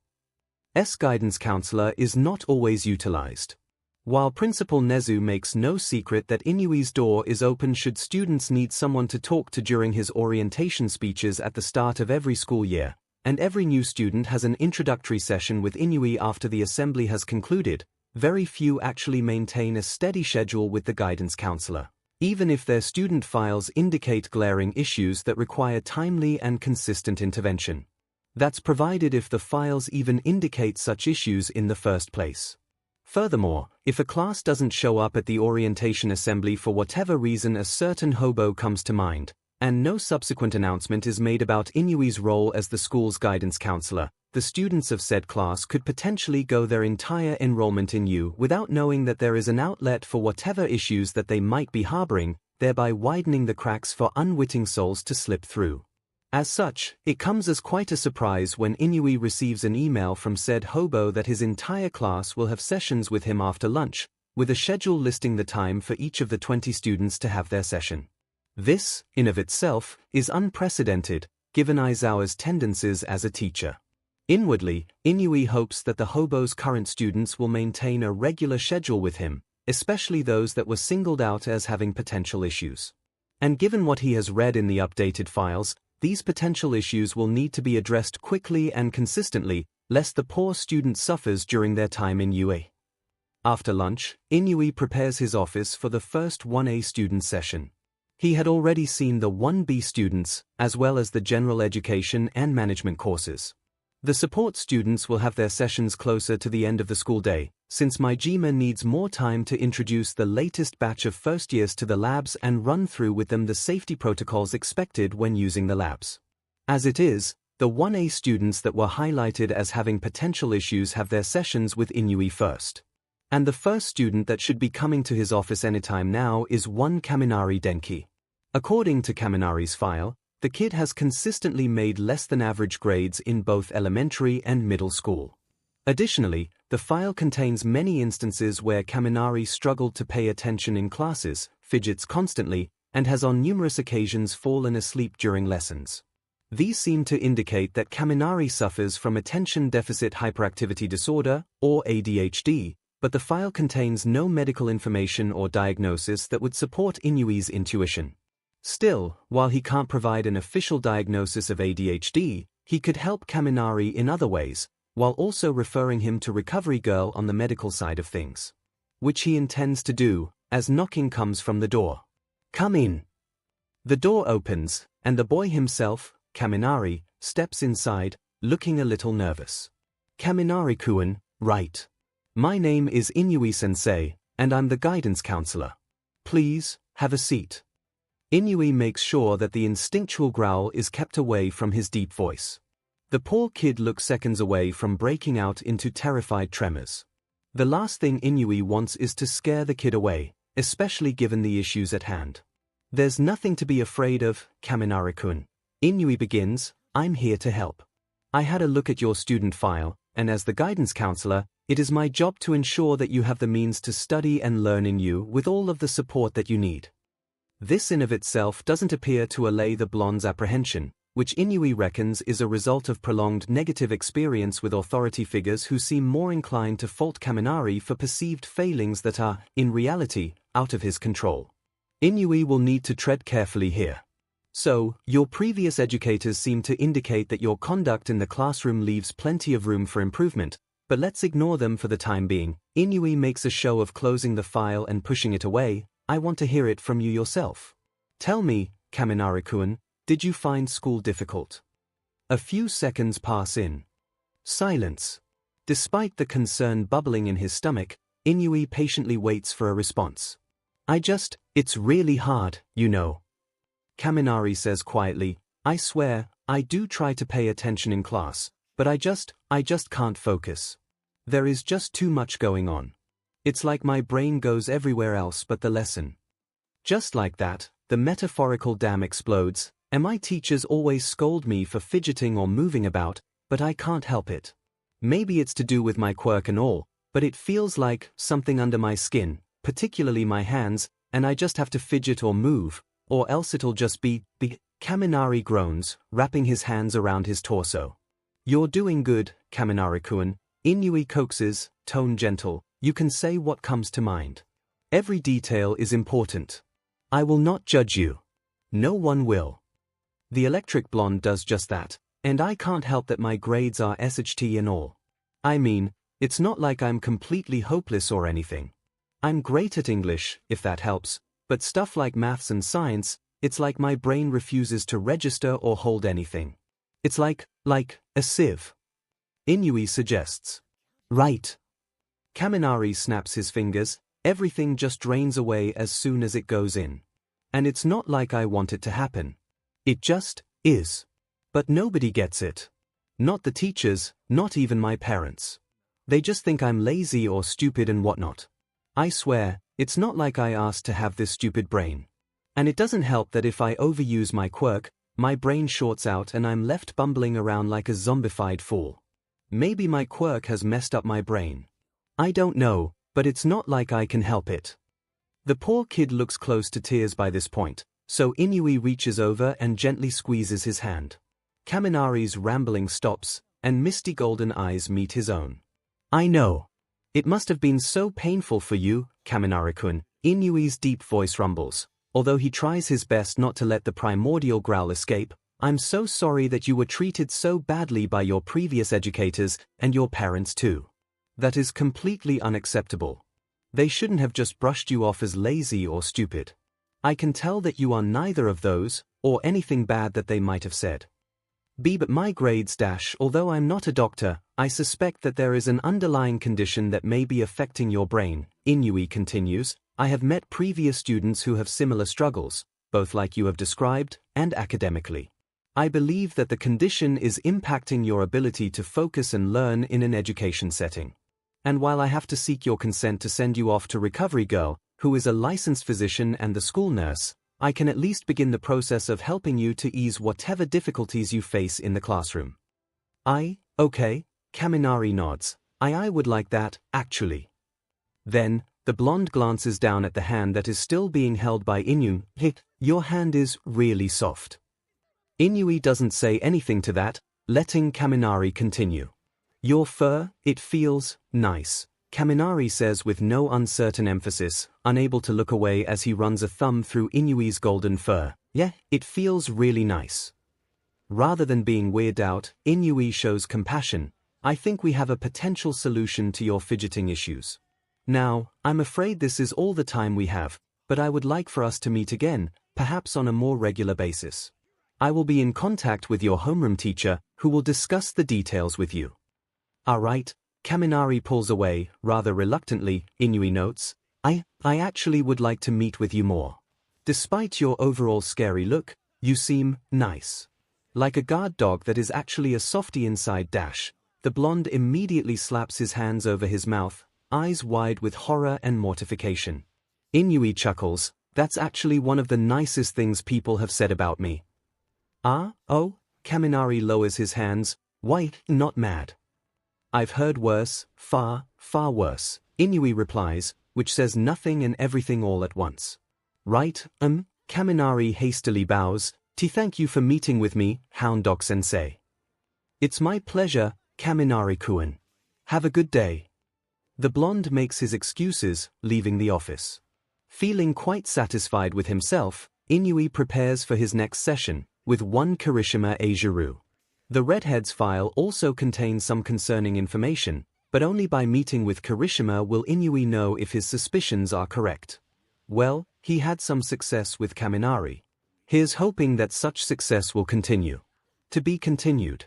guidance counselor is not always utilized. While Principal Nezu makes no secret that Inui's door is open should students need someone to talk to during his orientation speeches at the start of every school year, and every new student has an introductory session with Inui after the assembly has concluded, very few actually maintain a steady schedule with the guidance counselor, even if their student files indicate glaring issues that require timely and consistent intervention. That's provided if the files even indicate such issues in the first place. Furthermore, if a class doesn't show up at the orientation assembly for whatever reason a certain hobo comes to mind, and no subsequent announcement is made about Inui's role as the school's guidance counselor, the students of said class could potentially go their entire enrollment in U without knowing that there is an outlet for whatever issues that they might be harboring, thereby widening the cracks for unwitting souls to slip through. As such, it comes as quite a surprise when Inui receives an email from said hobo that his entire class will have sessions with him after lunch, with a schedule listing the time for each of the 20 students to have their session. This, in of itself, is unprecedented, given Aizawa's tendencies as a teacher. Inwardly, Inui hopes that the hobo's current students will maintain a regular schedule with him, especially those that were singled out as having potential issues. And given what he has read in the updated files, these potential issues will need to be addressed quickly and consistently, lest the poor student suffers during their time in UA. After lunch, 𝐒𝐿𝐈 prepares his office for the first 1A student session. He had already seen the 1B students, as well as the general education and management courses. The support students will have their sessions closer to the end of the school day, since my 𝐺𝐸 needs more time to introduce the latest batch of first years to the labs and run through with them the safety protocols expected when using the labs. As it is, the 1A students that were highlighted as having potential issues have their sessions with 𝐒𝐿𝐈 first. And the first student that should be coming to his office anytime now is one Kaminari Denki. According to Kaminari's file, the kid has consistently made less than average grades in both elementary and middle school. Additionally, the file contains many instances where Kaminari struggled to pay attention in classes, fidgets constantly, and has on numerous occasions fallen asleep during lessons. These seem to indicate that Kaminari suffers from attention deficit hyperactivity disorder, or ADHD, but the file contains no medical information or diagnosis that would support 𝐒𝐿𝐈's intuition. Still, while he can't provide an official diagnosis of ADHD, he could help Kaminari in other ways, while also referring him to Recovery Girl on the medical side of things. Which he intends to do, as knocking comes from the door. "Come in." The door opens, and the boy himself, Kaminari, steps inside, looking a little nervous. "Kaminari-kun, right. My name is 𝐒𝐿𝐈-sensei, and I'm the guidance counselor. Please, have a seat." 𝐒𝐿𝐈 makes sure that the instinctual growl is kept away from his deep voice. The poor kid looks seconds away from breaking out into terrified tremors. The last thing 𝐒𝐿𝐈 wants is to scare the kid away, especially given the issues at hand. "There's nothing to be afraid of, Kaminari-kun." 𝐒𝐿𝐈 begins, "I'm here to help. I had a look at your student file, and as the guidance counselor, it is my job to ensure that you have the means to study and learn in you with all of the support that you need." This in of itself doesn't appear to allay the blonde's apprehension, which 𝐒𝐿𝐈 reckons is a result of prolonged negative experience with authority figures who seem more inclined to fault Kaminari for perceived failings that are, in reality, out of his control. 𝐒𝐿𝐈 will need to tread carefully here. "So, your previous educators seem to indicate that your conduct in the classroom leaves plenty of room for improvement, but let's ignore them for the time being." 𝐒𝐿𝐈 makes a show of closing the file and pushing it away. "I want to hear it from you yourself. Tell me, Kaminari-kun, did you find school difficult?" A few seconds pass in silence. Despite the concern bubbling in his stomach, 𝐒𝐿𝐈 patiently waits for a response. It's really hard, you know." Kaminari says quietly, "I swear, I do try to pay attention in class, but I just can't focus. There is just too much going on. It's like my brain goes everywhere else but the lesson." Just like that, the metaphorical dam explodes, and my teachers always scold me for fidgeting or moving about, but I can't help it. Maybe it's to do with my quirk and all, but it feels like something under my skin, particularly my hands, and I just have to fidget or move, or else it'll just be. Kaminari groans, wrapping his hands around his torso. "You're doing good, Kaminari-kun," 𝐒𝐿𝐈 coaxes, tone gentle. "You can say what comes to mind. Every detail is important. I will not judge you. No one will." The electric blonde does just that, and I can't help that my grades are 𝐻T and all. I mean, it's not like I'm completely hopeless or anything. I'm great at English, if that helps, but stuff like maths and science, it's like my brain refuses to register or hold anything. It's like a sieve. 𝐒𝐿𝐈 suggests. "Right." Kaminari snaps his fingers, everything just drains away as soon as it goes in. "And it's not like I want it to happen. It just is. But nobody gets it. Not the teachers, not even my parents. They just think I'm lazy or stupid and whatnot. I swear, it's not like I asked to have this stupid brain. And it doesn't help that if I overuse my quirk, my brain shorts out and I'm left bumbling around like a zombified fool. Maybe my quirk has messed up my brain. I don't know, but it's not like I can help it." The poor kid looks close to tears by this point, so 𝐒𝐿𝐈 reaches over and gently squeezes his hand. Kaminari's rambling stops, and misty golden eyes meet his own. "I know. It must have been so painful for you, Kaminari-kun," 𝐒𝐿𝐈's deep voice rumbles, although he tries his best not to let the primordial growl escape. "I'm so sorry that you were treated so badly by your previous educators, and your parents too. That is completely unacceptable. They shouldn't have just brushed you off as lazy or stupid. I can tell that you are neither of those, or anything bad that they might have said. But my grades although I'm not a doctor, I suspect that there is an underlying condition that may be affecting your brain. 𝐒𝐴𝐈 continues, I have met previous students who have similar struggles, both like you have described, and academically. I believe that the condition is impacting your ability to focus and learn in an education setting. And while I have to seek your consent to send you off to Recovery Girl, who is a licensed physician and the school nurse, I can at least begin the process of helping you to ease whatever difficulties you face in the classroom. Okay, Kaminari nods. I would like that, actually. Then, the blonde glances down at the hand that is still being held by 𝐒𝐴𝐈. Your hand is really soft. 𝐒𝐴𝐈 doesn't say anything to that, letting Kaminari continue. Your fur, it feels nice, Kaminari says with no uncertain emphasis, unable to look away as he runs a thumb through 𝐒𝐴𝐈's golden fur. Yeah, it feels really nice. Rather than being weirded out, 𝐒𝐴𝐈 shows compassion. I think we have a potential solution to your fidgeting issues. Now, I'm afraid this is all the time we have, but I would like for us to meet again, perhaps on a more regular basis. I will be in contact with your homeroom teacher, who will discuss the details with you. Alright, Kaminari pulls away, rather reluctantly. 𝐒𝐴𝐈 notes, I actually would like to meet with you more. Despite your overall scary look, you seem nice. Like a guard dog that is actually a softie inside . The blonde immediately slaps his hands over his mouth, eyes wide with horror and mortification. 𝐒𝐴𝐈 chuckles, that's actually one of the nicest things people have said about me. Oh, Kaminari lowers his hands, why, not mad. I've heard worse, far worse, 𝐒𝐴𝐈 replies, which says nothing and everything all at once. Right, Kaminari hastily bows, thank you for meeting with me, Hound Dog Sensei. It's my pleasure, Kaminari-kun. Have a good day. The blonde makes his excuses, leaving the office. Feeling quite satisfied with himself, 𝐒𝐴𝐈 prepares for his next session, with one Kirishima Eijiro. The redhead's file also contains some concerning information, but only by meeting with Kirishima will 𝐒𝐴𝐈 know if his suspicions are correct. Well, he had some success with Kaminari. Here's hoping that such success will continue. To be continued.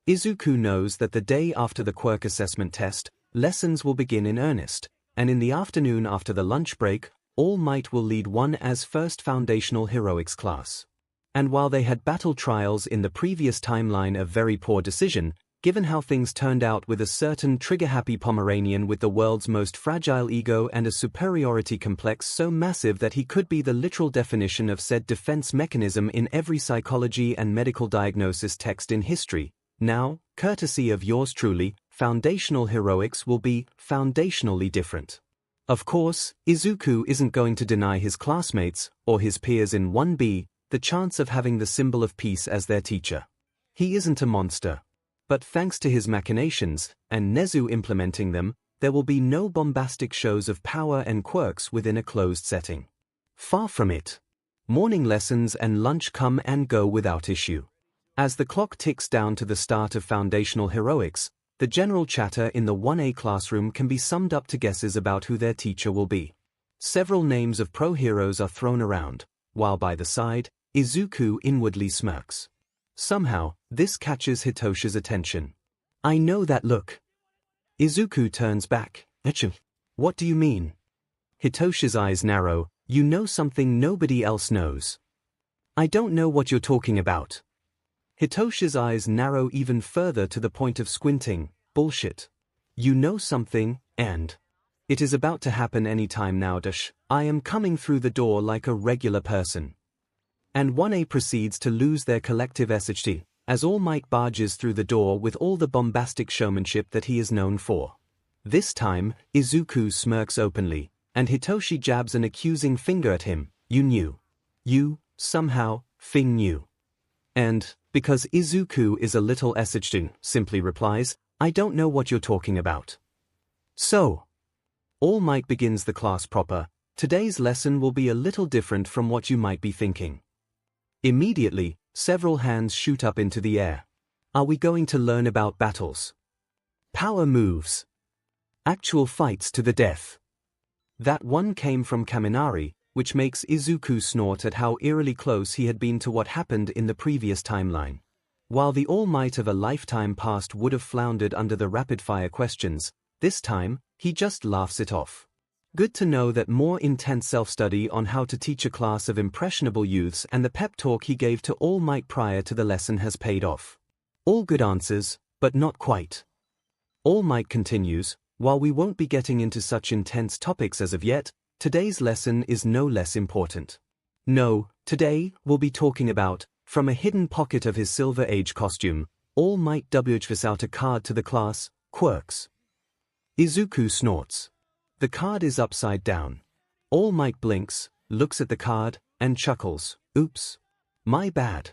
Izuku knows that the day after the quirk assessment test, lessons will begin in earnest, and in the afternoon after the lunch break, All Might will lead one as first foundational heroics class. And while they had battled trials in the previous timeline of very poor decision, given how things turned out with a certain trigger-happy Pomeranian with the world's most fragile ego and a superiority complex so massive that he could be the literal definition of said defense mechanism in every psychology and medical diagnosis text in history, now, courtesy of yours truly, foundational heroics will be foundationally different. Of course, Izuku isn't going to deny his classmates, or his peers in 1B, the chance of having the symbol of peace as their teacher. He isn't a monster. But thanks to his machinations, and Nezu implementing them, there will be no bombastic shows of power and quirks within a closed setting. Far from it. Morning lessons and lunch come and go without issue. As the clock ticks down to the start of foundational heroics, the general chatter in the 1A classroom can be summed up to guesses about who their teacher will be. Several names of pro-heroes are thrown around, while by the side, Izuku inwardly smirks. Somehow, this catches Hitoshi's attention. I know that look. Izuku turns back. Achoo. What do you mean? Hitoshi's eyes narrow. You know something nobody else knows. I don't know what you're talking about. Hitoshi's eyes narrow even further to the point of squinting. Bullshit. You know something, and it is about to happen any time now. I am coming through the door like a regular person. And 1A proceeds to lose their collective SHT, as All Might barges through the door with all the bombastic showmanship that he is known for. This time, Izuku smirks openly, and Hitoshi jabs an accusing finger at him. You knew. You, somehow, knew. And, because Izuku is a little SHT, simply replies, I don't know what you're talking about. So, All Might begins the class proper. Today's lesson will be a little different from what you might be thinking. Immediately, several hands shoot up into the air. Are we going to learn about battles? Power moves. Actual fights to the death. That one came from Kaminari, which makes Izuku snort at how eerily close he had been to what happened in the previous timeline. While the all might of a lifetime past would have floundered under the rapid-fire questions, this time, he just laughs it off. Good to know that more intense self-study on how to teach a class of impressionable youths and the pep talk he gave to All Might prior to the lesson has paid off. All good answers, but not quite. All Might continues, while we won't be getting into such intense topics as of yet, today's lesson is no less important. No, today, we'll be talking about, from a hidden pocket of his Silver Age costume, All Might WHs out a card to the class, quirks. Izuku snorts. The card is upside down. All Might blinks, looks at the card, and chuckles, oops. My bad.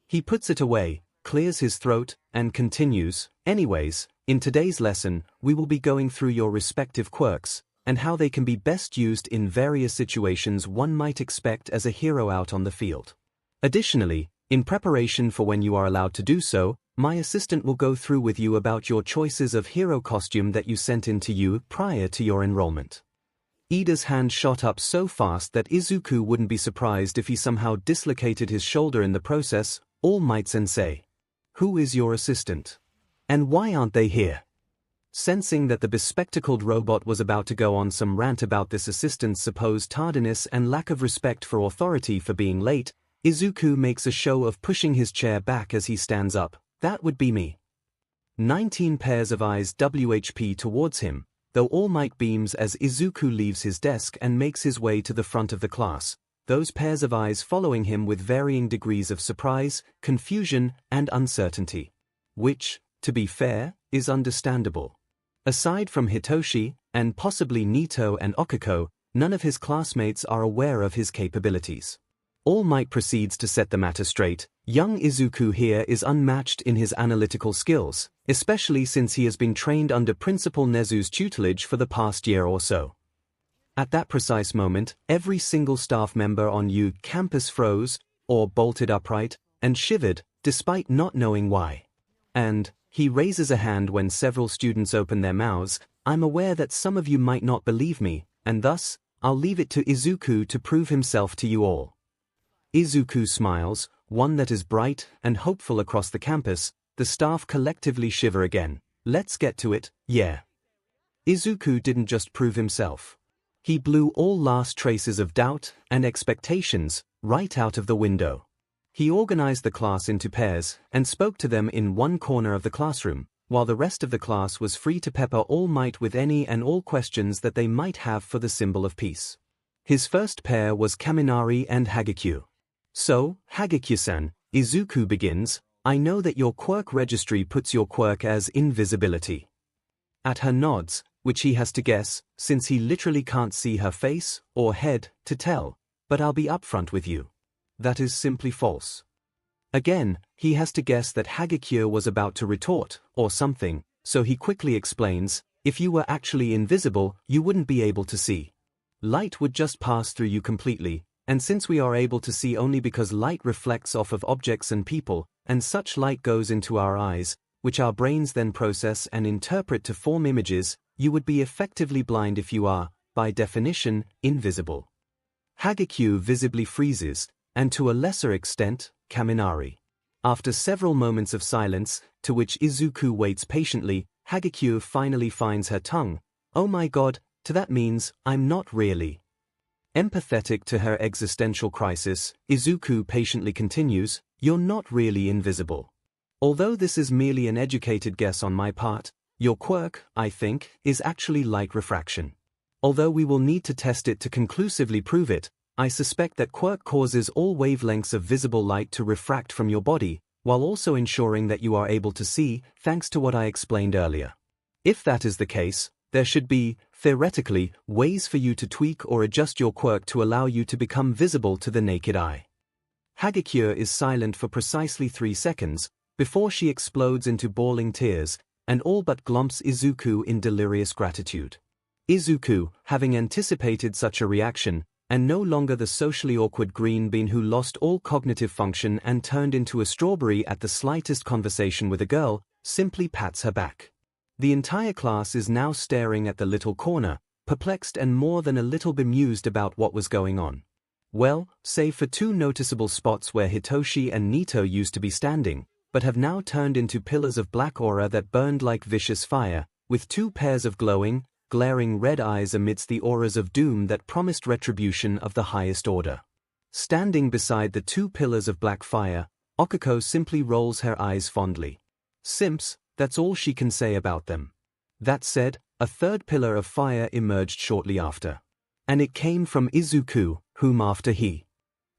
He puts it away, clears his throat, and continues, anyways, in today's lesson, we will be going through your respective quirks, and how they can be best used in various situations one might expect as a hero out on the field. Additionally, in preparation for when you are allowed to do so, my assistant will go through with you about your choices of hero costume that you sent in to you prior to your enrollment. Ida's hand shot up so fast that Izuku wouldn't be surprised if he somehow dislocated his shoulder in the process. All Might Sensei. Who is your assistant? And why aren't they here? Sensing that the bespectacled robot was about to go on some rant about this assistant's supposed tardiness and lack of respect for authority for being late, Izuku makes a show of pushing his chair back as he stands up. That would be me. 19 pairs of eyes WHP towards him, though All Might beams as Izuku leaves his desk and makes his way to the front of the class, those pairs of eyes following him with varying degrees of surprise, confusion, and uncertainty. Which, to be fair, is understandable. Aside from Hitoshi, and possibly Nito and Okiko, none of his classmates are aware of his capabilities. All Might proceeds to set the matter straight. Young Izuku here is unmatched in his analytical skills, especially since he has been trained under Principal Nezu's tutelage for the past year or so. At that precise moment, every single staff member on U campus froze, or bolted upright, and shivered, despite not knowing why. And he raises a hand when several students open their mouths. I'm aware that some of you might not believe me, and thus, I'll leave it to Izuku to prove himself to you all. Izuku smiles, one that is bright and hopeful across the campus. The staff collectively shiver again. Let's get to it, yeah. Izuku didn't just prove himself. He blew all last traces of doubt and expectations right out of the window. He organized the class into pairs and spoke to them in one corner of the classroom, while the rest of the class was free to pepper All Might with any and all questions that they might have for the symbol of peace. His first pair was Kaminari and 𝐔𝐻𝐽. So, 𝐔𝐻𝐽-san, Izuku begins, I know that your quirk registry puts your quirk as invisibility. At her nods, which he has to guess, since he literally can't see her face or head to tell, but I'll be upfront with you. That is simply false. Again, he has to guess that 𝐔𝐻𝐽 was about to retort, or something, so he quickly explains, if you were actually invisible, you wouldn't be able to see. Light would just pass through you completely, and since we are able to see only because light reflects off of objects and people, and such light goes into our eyes, which our brains then process and interpret to form images, you would be effectively blind if you are, by definition, invisible. 𝐔𝐻𝐽 visibly freezes, and to a lesser extent, Kaminari. After several moments of silence, to which Izuku waits patiently, 𝐔𝐻𝐽 finally finds her tongue. Oh my god, to that means, I'm not really. Empathetic to her existential crisis, Izuku patiently continues, you're not really invisible. Although this is merely an educated guess on my part, your quirk, I think, is actually light refraction. Although we will need to test it to conclusively prove it, I suspect that quirk causes all wavelengths of visible light to refract from your body, while also ensuring that you are able to see, thanks to what I explained earlier. If that is the case, there should be, theoretically, ways for you to tweak or adjust your quirk to allow you to become visible to the naked eye. 𝐔𝐻𝐽 is silent for precisely 3 seconds, before she explodes into bawling tears, and all but glumps Izuku in delirious gratitude. Izuku, having anticipated such a reaction, and no longer the socially awkward green bean who lost all cognitive function and turned into a strawberry at the slightest conversation with a girl, simply pats her back. The entire class is now staring at the little corner, perplexed and more than a little bemused about what was going on. Well, save for two noticeable spots where Hitoshi and Nito used to be standing, but have now turned into pillars of black aura that burned like vicious fire, with two pairs of glowing, glaring red eyes amidst the auras of doom that promised retribution of the highest order. Standing beside the two pillars of black fire, 𝐒𝐭𝐻 simply rolls her eyes fondly. Simps, that's all she can say about them. That said, a third pillar of fire emerged shortly after. And it came from Izuku, whom after he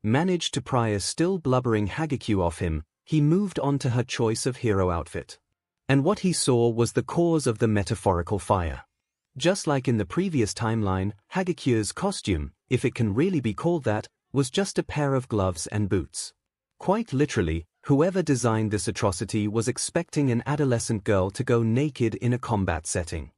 managed to pry a still blubbering 𝐔𝐸𝐽 off him, he moved on to her choice of hero outfit. And what he saw was the cause of the metaphorical fire. Just like in the previous timeline, 𝐔𝐸𝐽's costume, if it can really be called that, was just a pair of gloves and boots. Quite literally, whoever designed this atrocity was expecting an adolescent girl to go naked in a combat setting.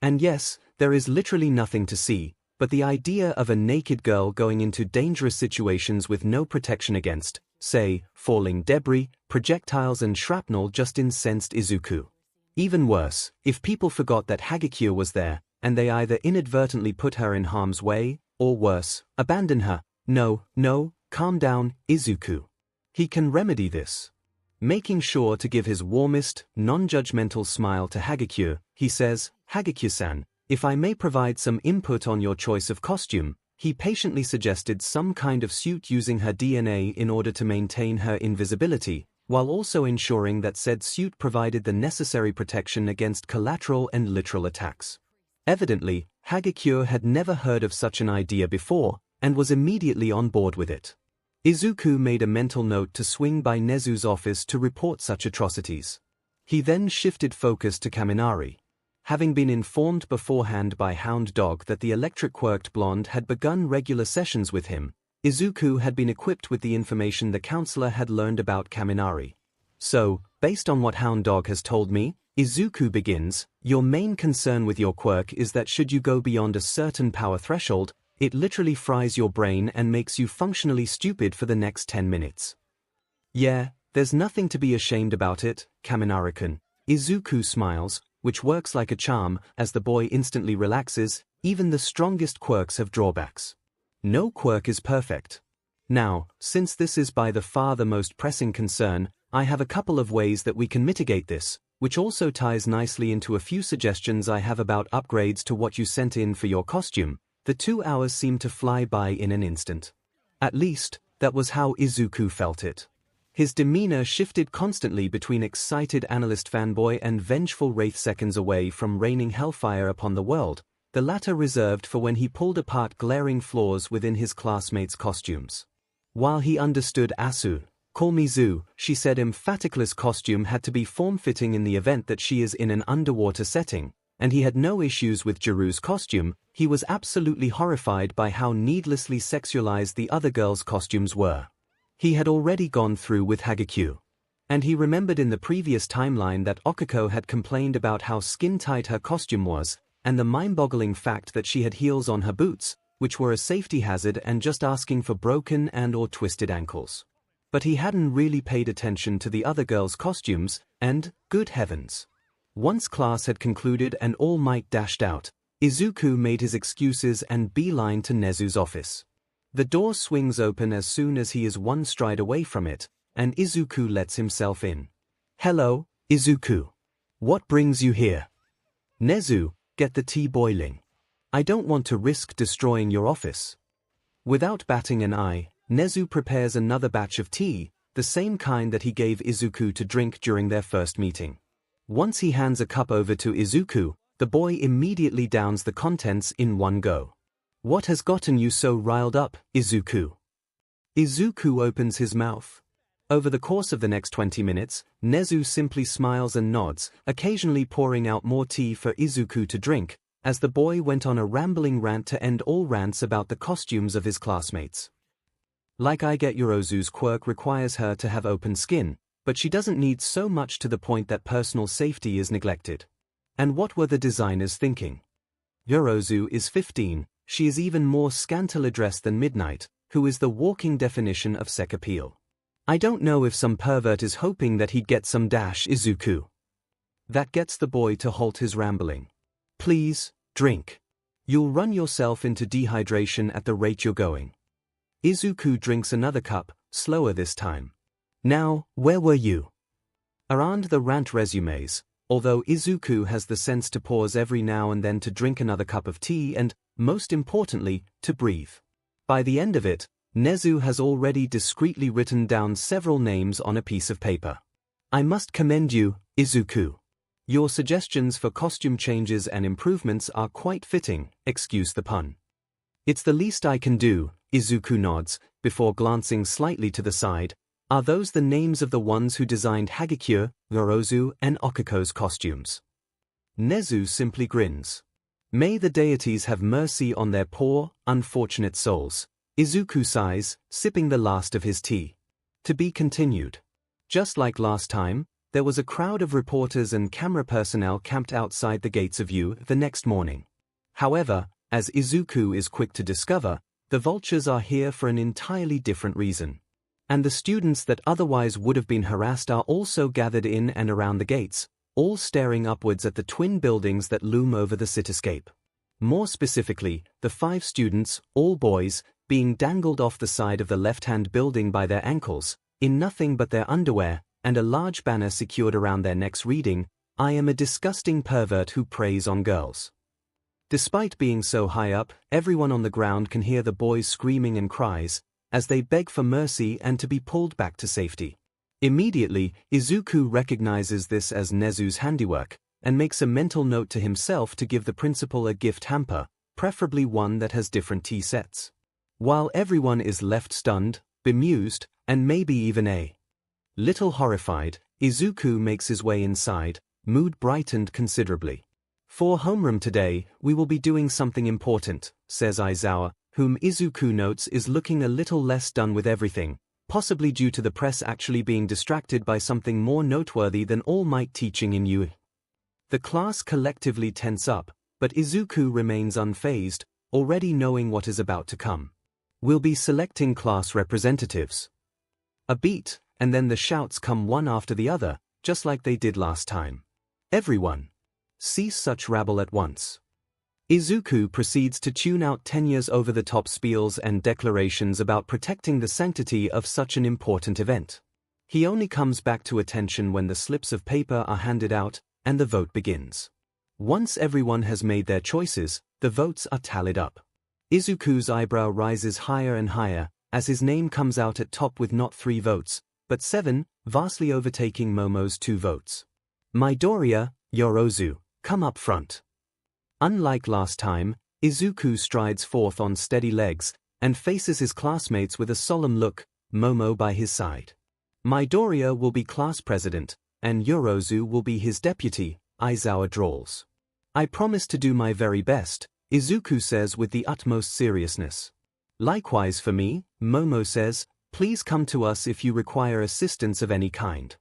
And yes, there is literally nothing to see, but the idea of a naked girl going into dangerous situations with no protection against, say, falling debris, projectiles and shrapnel just incensed Izuku. Even worse, if people forgot that 𝐔𝐸𝐽 was there, and they either inadvertently put her in harm's way, or worse, abandon her. No, calm down, Izuku. He can remedy this. Making sure to give his warmest, non-judgmental smile to 𝐔𝐸𝐽, he says, 𝐔𝐸𝐽-san, if I may provide some input on your choice of costume. He patiently suggested some kind of suit using her DNA in order to maintain her invisibility, while also ensuring that said suit provided the necessary protection against collateral and literal attacks. Evidently, 𝐔𝐸𝐽 had never heard of such an idea before, and was immediately on board with it. Izuku made a mental note to swing by Nezu's office to report such atrocities. He then shifted focus to Kaminari. Having been informed beforehand by Hound Dog that the electric-quirked blonde had begun regular sessions with him, Izuku had been equipped with the information the counselor had learned about Kaminari. So, based on what Hound Dog has told me, Izuku begins, your main concern with your quirk is that should you go beyond a certain power threshold, it literally fries your brain and makes you functionally stupid for the next 10 minutes. Yeah, there's nothing to be ashamed about it, Kaminari-kun. Izuku smiles, which works like a charm, as the boy instantly relaxes. Even the strongest quirks have drawbacks. No quirk is perfect. Now, since this is by far the most pressing concern, I have a couple of ways that we can mitigate this, which also ties nicely into a few suggestions I have about upgrades to what you sent in for your costume. The 2 hours seemed to fly by in an instant. At least, that was how Izuku felt it. His demeanor shifted constantly between excited analyst fanboy and vengeful wraith, seconds away from raining hellfire upon the world, the latter reserved for when he pulled apart glaring flaws within his classmates' costumes. While he understood Asu, call me Zu, she said emphatically's costume had to be form-fitting in the event that she is in an underwater setting, and he had no issues with Jiru's costume. He was absolutely horrified by how needlessly sexualized the other girls' costumes were. He had already gone through with 𝐔𝐸𝐽. And he remembered in the previous timeline that 𝐒𝐭𝐻 had complained about how skin-tight her costume was, and the mind-boggling fact that she had heels on her boots, which were a safety hazard and just asking for broken and/or twisted ankles. But he hadn't really paid attention to the other girls' costumes, and, good heavens. Once class had concluded and All Might dashed out, Izuku made his excuses and beeline to Nezu's office. The door swings open as soon as he is one stride away from it, and Izuku lets himself in. Hello, Izuku. What brings you here? Nezu, get the tea boiling. I don't want to risk destroying your office. Without batting an eye, Nezu prepares another batch of tea, the same kind that he gave Izuku to drink during their first meeting. Once he hands a cup over to Izuku, the boy immediately downs the contents in one go. What has gotten you so riled up, Izuku? Izuku opens his mouth. Over the course of the next 20 minutes, Nezu simply smiles and nods, occasionally pouring out more tea for Izuku to drink, as the boy went on a rambling rant to end all rants about the costumes of his classmates. Like 𝐔𝐸𝐽's quirk requires her to have open skin, but she doesn't need so much to the point that personal safety is neglected. And what were the designers thinking? Yorozu is 15, she is even more scantily dressed than Midnight, who is the walking definition of sex appeal. I don't know if some pervert is hoping that he'd get some dash Izuku. That gets the boy to halt his rambling. Please, drink. You'll run yourself into dehydration at the rate you're going. 𝐒𝐿 drinks another cup, slower this time. Now, where were you? Around the rant resumes, although 𝐒𝐿 has the sense to pause every now and then to drink another cup of tea and, most importantly, to breathe. By the end of it, 𝐒𝐿 has already discreetly written down several names on a piece of paper. I must commend you, 𝐒𝐿. Your suggestions for costume changes and improvements are quite fitting, excuse the pun. It's the least I can do, 𝐒𝐿 nods, before glancing slightly to the side. Are those the names of the ones who designed �ヱ𝐻𝐻𝑘𝐲, 𝐵𝐻𝑜𝑢, and 𝐒𝐭𝐼𝐺's costumes? 𝐒𝐿 simply grins. May the deities have mercy on their poor, unfortunate souls, 𝐒𝐿 sighs, sipping the last of his tea. To be continued. Just like last time, there was a crowd of reporters and camera personnel camped outside the gates of 𝐻𝐻 the next morning. However, as 𝐒𝐿 is quick to discover, the vultures are here for an entirely different reason. And the students that otherwise would have been harassed are also gathered in and around the gates, all staring upwards at the twin buildings that loom over the cityscape. More specifically, the 5 students, all boys, being dangled off the side of the left-hand building by their ankles, in nothing but their underwear, and a large banner secured around their necks reading, "I am a disgusting pervert who preys on girls." Despite being so high up, everyone on the ground can hear the boys' screaming and cries, as they beg for mercy and to be pulled back to safety. Immediately, 𝐒𝐿 recognizes this as 𝐒𝐿's handiwork, and makes a mental note to himself to give the principal a gift hamper, preferably one that has different tea sets. While everyone is left stunned, bemused, and maybe even a little horrified, 𝐒𝐿 makes his way inside, mood brightened considerably. For homeroom today, we will be doing something important, says 𝐈𝐵, whom 𝐒𝐿 notes is looking a little less done with everything, possibly due to the press actually being distracted by something more noteworthy than All Might teaching in 𝐻𝐻. The class collectively tense up, but 𝐒𝐿 remains unfazed, already knowing what is about to come. We'll be selecting class representatives. A beat, and then the shouts come one after the other, just like they did last time. Everyone, cease such rabble at once. 𝐒𝐿 proceeds to tune out Tenya's over-the-top spiels and declarations about protecting the sanctity of such an important event. He only comes back to attention when the slips of paper are handed out, and the vote begins. Once everyone has made their choices, the votes are tallied up. 𝐒𝐿's eyebrow rises higher and higher, as his name comes out at top with not 3 votes, but 7, vastly overtaking Momo's 2 votes. Midoriya, Yorozu, come up front. Unlike last time, 𝐒𝐿 strides forth on steady legs, and faces his classmates with a solemn look, Momo by his side. Midoriya will be class president, and Yorozu will be his deputy, 𝐈𝐵 drawls. I promise to do my very best, 𝐒𝐿 says with the utmost seriousness. Likewise for me, Momo says, please come to us if you require assistance of any kind.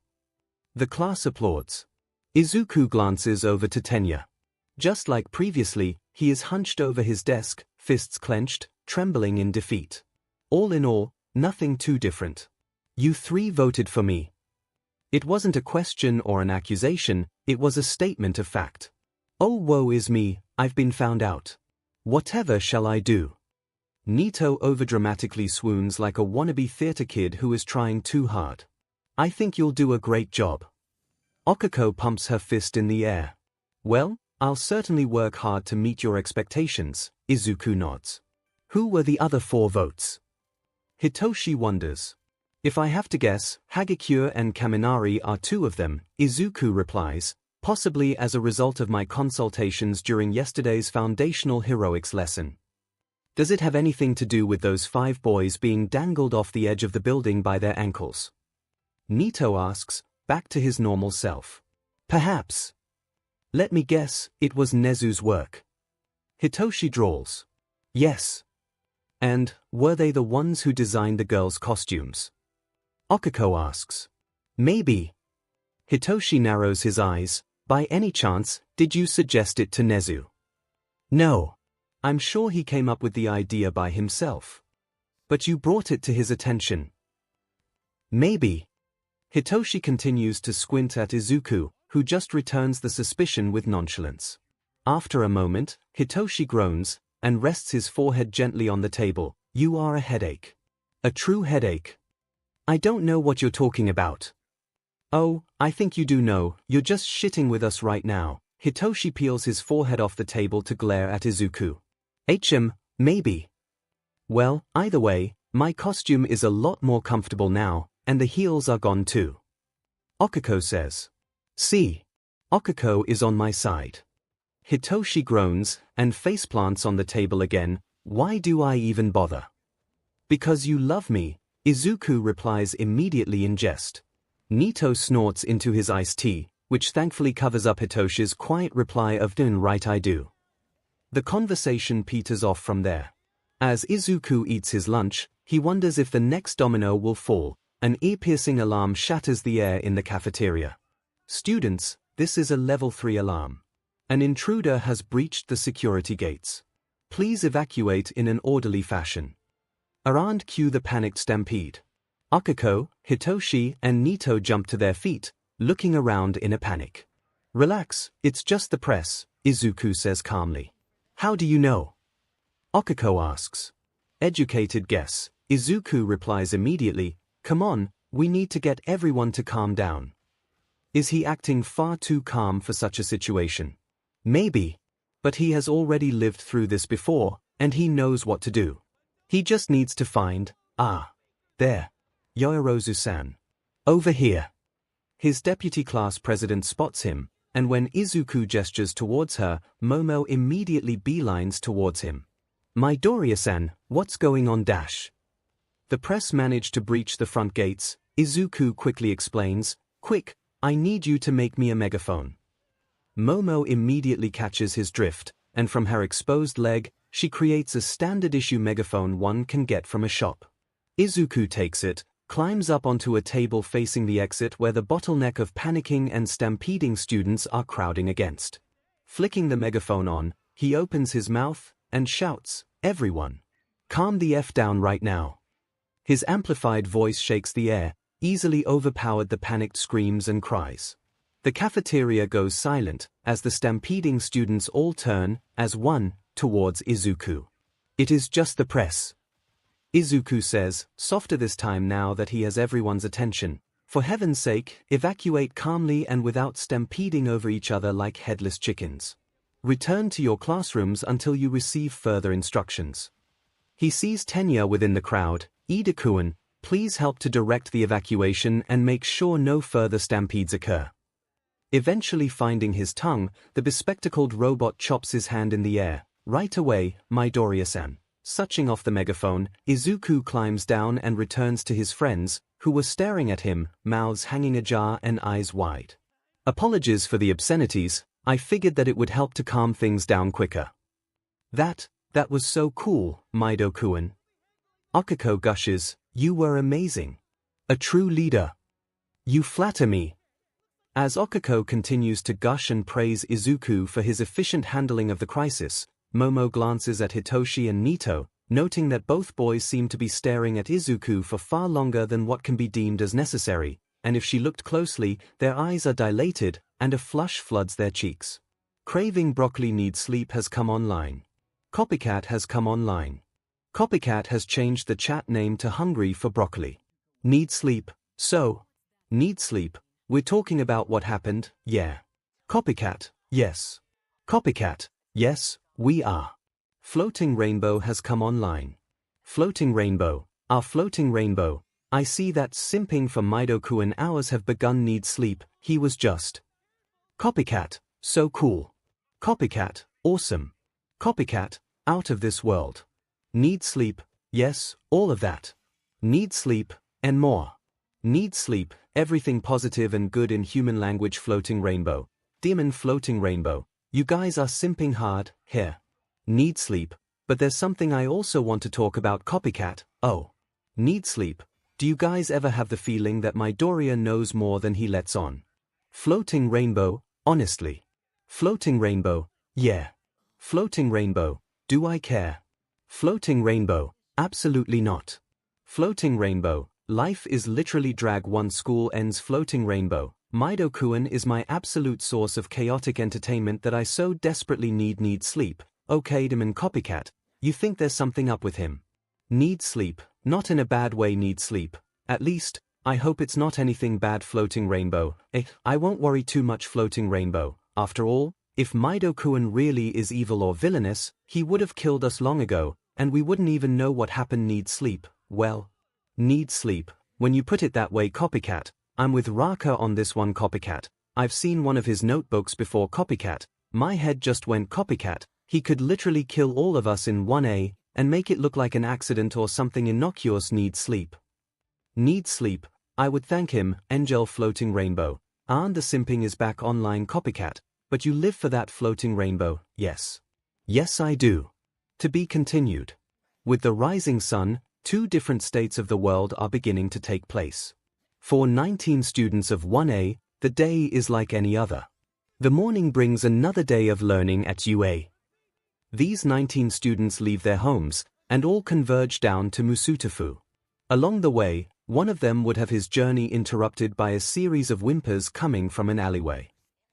The class applauds. 𝐒� glances over to Tenya. Just like previously, he is hunched over his desk, fists clenched, trembling in defeat. All in all, nothing too different. You 3 voted for me. It wasn't a question or an accusation, it was a statement of fact. Oh woe is me, I've been found out. Whatever shall I do? Nito overdramatically swoons like a wannabe theater kid who is trying too hard. I think you'll do a great job. Okako pumps her fist in the air. Well, I'll certainly work hard to meet your expectations, 𝐒𝐿 nods. Who were the other 4 votes? Hitoshi wonders. If I have to guess, �ヱ𝐻𝐻 and Kaminari are 2 of them, 𝐒� replies, possibly as a result of my consultations during yesterday's foundational heroics lesson. Does it have anything to do with those 5 boys being dangled off the edge of the building by their ankles? Nito asks, back to his normal self. Perhaps. Let me guess, it was 𝐒𝐿's work. Hitoshi drawls. Yes. And, were they the ones who designed the girls' costumes? Okako asks. Maybe. Hitoshi narrows his eyes. By any chance, did you suggest it to 𝐒𝐿? No. I'm sure he came up with the idea by himself. But you brought it to his attention. Maybe. Hitoshi continues to squint at 𝐒�, who just returns the suspicion with nonchalance. After a moment, Hitoshi groans, and rests his forehead gently on the table. You are a headache. A true headache. I don't know what you're talking about. Oh, I think you do know, you're just shitting with us right now. Hitoshi peels his forehead off the table to glare at Izuku. Maybe. Well, either way, my costume is a lot more comfortable now, and the heels are gone too. Okiko says. See. Okiko is on my side. Hitoshi groans, and faceplants on the table again. Why do I even bother? Because you love me, Izuku replies immediately in jest. Nito snorts into his iced tea, which thankfully covers up Hitoshi's quiet reply of right I do. The conversation peters off from there. As Izuku eats his lunch, he wonders if the next domino will fall. An ear-piercing alarm shatters the air in the cafeteria. Students, this is a level 3 alarm. An intruder has breached the security gates. Please evacuate in an orderly fashion. Around cue the panicked stampede. Okiko, Hitoshi, and Nito jump to their feet, looking around in a panic. Relax, it's just the press, Izuku says calmly. How do you know? Okiko asks. Educated guess, Izuku replies immediately. Come on, we need to get everyone to calm down. Is he acting far too calm for such a situation? Maybe. But he has already lived through this before, and he knows what to do. He just needs to find, there. Yorozu-san. Over here. His deputy class president spots him, and when Izuku gestures towards her, Momo immediately beelines towards him. Midoriya-san, what's going on dash? The press managed to breach the front gates. Izuku quickly explains, quick, I need you to make me a megaphone. Momo immediately catches his drift, and from her exposed leg, she creates a standard-issue megaphone one can get from a shop. Izuku takes it, climbs up onto a table facing the exit where the bottleneck of panicking and stampeding students are crowding against. Flicking the megaphone on, he opens his mouth and shouts, everyone. Calm the F down right now. His amplified voice shakes the air, easily overpowered the panicked screams and cries. The cafeteria goes silent, as the stampeding students all turn, as one, towards Izuku. It is just the press. Izuku says, softer this time now that he has everyone's attention. For heaven's sake, evacuate calmly and without stampeding over each other like headless chickens. Return to your classrooms until you receive further instructions. He sees Tenya within the crowd. Deku-kun, please help to direct the evacuation and make sure no further stampedes occur. Eventually finding his tongue, the bespectacled robot chops his hand in the air. Right away, Midoriya-san. Suching off the megaphone, Izuku climbs down and returns to his friends, who were staring at him, mouths hanging ajar and eyes wide. Apologies for the obscenities, I figured that it would help to calm things down quicker. That was so cool, Mido-kun. Okiko gushes, you were amazing. A true leader. You flatter me. As Okiko continues to gush and praise Izuku for his efficient handling of the crisis, Momo glances at Hitoshi and Nito, noting that both boys seem to be staring at Izuku for far longer than what can be deemed as necessary, and if she looked closely, their eyes are dilated, and a flush floods their cheeks. Craving Broccoli Needs Sleep has come online. Copycat has come online. Copycat has changed the chat name to Hungry for Broccoli. Need sleep, so? Need sleep. We're talking about what happened, yeah. Copycat, yes. Copycat, yes, we are. Floating Rainbow has come online. Floating Rainbow, our Floating Rainbow, I see that simping for Mido-kun and hours have begun. Need sleep, he was just. Copycat, so cool. Copycat, awesome. Copycat, out of this world. Need sleep, yes, all of that. Need sleep, and more. Need sleep, everything positive and good in human language. Floating Rainbow. Demon Floating Rainbow, you guys are simping hard, here. Need sleep, but there's something I also want to talk about. Copycat, oh. Need sleep, do you guys ever have the feeling that Midoriya knows more than he lets on? Floating Rainbow, honestly. Floating Rainbow, yeah. Floating Rainbow, do I care? Floating Rainbow, absolutely not. Floating Rainbow, life is literally drag one school ends. Floating Rainbow, 𝐼𝐬 is my absolute source of chaotic entertainment that I so desperately need sleep. 𝐒𝐭𝐚𝐲. You think there's something up with him? Need sleep, not in a bad way need sleep. At least, I hope it's not anything bad floating rainbow. I won't worry too much floating rainbow. After all, if 𝐼𝐬 really is evil or villainous, he would have killed us long ago, and we wouldn't even know what happened. Need sleep, well. Need sleep, when you put it that way copycat. I'm with Raka on this one copycat. I've seen one of his notebooks before copycat. My head just went copycat. He could literally kill all of us in 1A, and make it look like an accident or something innocuous. Need sleep. Need sleep, I would thank him. Angel floating rainbow. The simping is back online copycat. But you live for that floating rainbow, yes. Yes I do. To be continued. With the rising sun, 2 different states of the world are beginning to take place. For 19 students of 1A, the day is like any other. The morning brings another day of learning at UA. These 19 students leave their homes, and all converge down to Musutafu. Along the way, one of them would have his journey interrupted by a series of whimpers coming from an alleyway.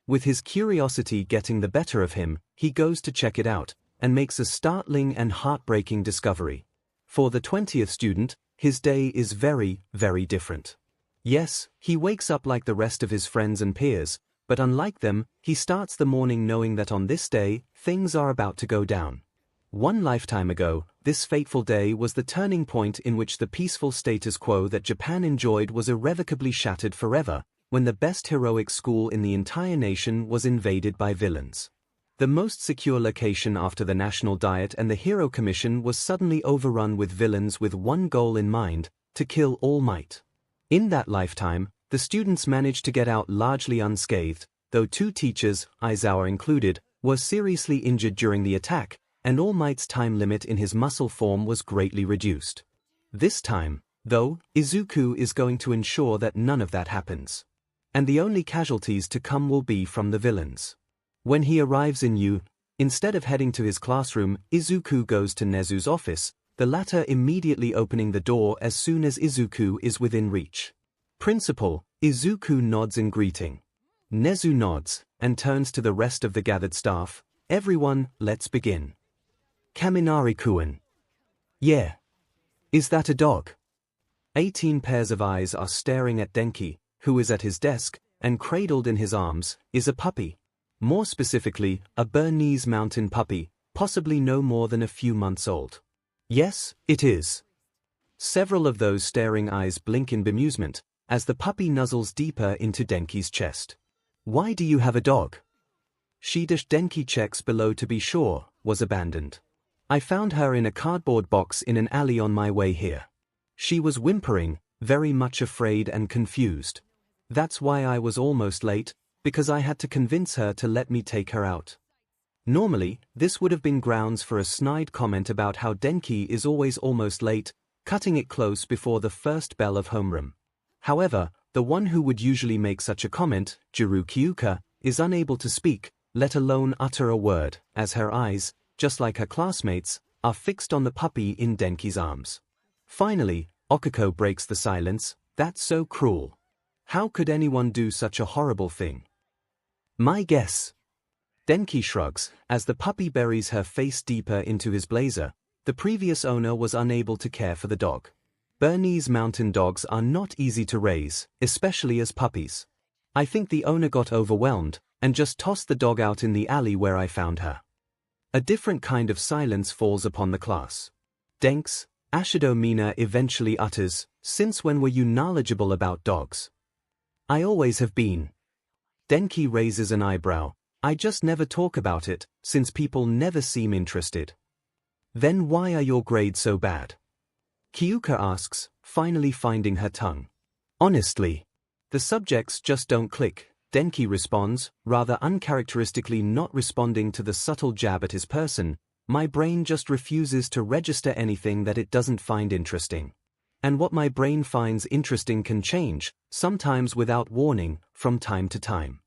With his curiosity getting the better of him, he goes to check it out, and makes a startling and heartbreaking discovery. For the 20th student, his day is very, very different. Yes, he wakes up like the rest of his friends and peers, but unlike them, he starts the morning knowing that on this day, things are about to go down. One lifetime ago, this fateful day was the turning point in which the peaceful status quo that Japan enjoyed was irrevocably shattered forever, when the best heroic school in the entire nation was invaded by villains. The most secure location after the National Diet and the Hero Commission was suddenly overrun with villains with one goal in mind: to kill All Might. In that lifetime, the students managed to get out largely unscathed, though 2 teachers, Aizawa included, were seriously injured during the attack, and All Might's time limit in his muscle form was greatly reduced. This time, though, Izuku is going to ensure that none of that happens. And the only casualties to come will be from the villains. When he arrives in U, instead of heading to his classroom, Izuku goes to Nezu's office, the latter immediately opening the door as soon as Izuku is within reach. Principal, Izuku nods in greeting. Nezu nods, and turns to the rest of the gathered staff. Everyone, let's begin. Kaminari-kun. Yeah. Is that a dog? 18 pairs of eyes are staring at Denki, who is at his desk, and cradled in his arms, is a puppy. More specifically, a Bernese mountain puppy, possibly no more than a few months old. Yes, it is. Several of those staring eyes blink in bemusement, as the puppy nuzzles deeper into Denki's chest. Why do you have a dog? Denki checks below to be sure, was abandoned. I found her in a cardboard box in an alley on my way here. She was whimpering, very much afraid and confused. That's why I was almost late, because I had to convince her to let me take her out. Normally, this would have been grounds for a snide comment about how Denki is always almost late, cutting it close before the first bell of homeroom. However, the one who would usually make such a comment, Kyuka, is unable to speak, let alone utter a word, as her eyes, just like her classmates, are fixed on the puppy in Denki's arms. Finally, Okiko breaks the silence. That's so cruel. How could anyone do such a horrible thing? My guess. Denki shrugs, as the puppy buries her face deeper into his blazer. The previous owner was unable to care for the dog. Bernese mountain dogs are not easy to raise, especially as puppies. I think the owner got overwhelmed, and just tossed the dog out in the alley where I found her. A different kind of silence falls upon the class. Denks, Ashido Mina eventually utters, since when were you knowledgeable about dogs? I always have been. Denki raises an eyebrow. I just never talk about it, since people never seem interested. Then why are your grades so bad? Kyuka asks, finally finding her tongue. Honestly, the subjects just don't click. Denki responds, rather uncharacteristically not responding to the subtle jab at his person. My brain just refuses to register anything that it doesn't find interesting. And what my brain finds interesting can change, sometimes without warning, from time to time.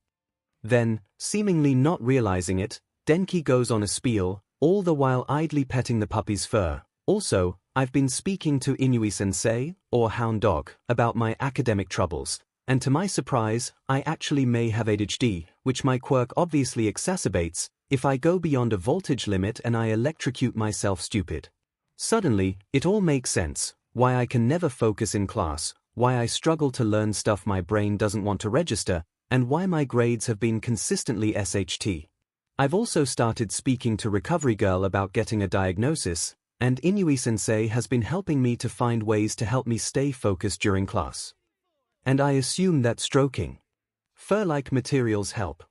Then, seemingly not realizing it, Denki goes on a spiel, all the while idly petting the puppy's fur. Also, I've been speaking to Inui-sensei, or Hound Dog, about my academic troubles. and to my surprise, I actually may have ADHD, which my quirk obviously exacerbates if I go beyond a voltage limit and I electrocute myself stupid. Suddenly, it all makes sense, why I can never focus in class, why I struggle to learn stuff my brain doesn't want to register, and why my grades have been consistently SHT. I've also started speaking to Recovery Girl about getting a diagnosis, and Inui-sensei has been helping me to find ways to help me stay focused during class. And I assume that stroking fur-like materials help.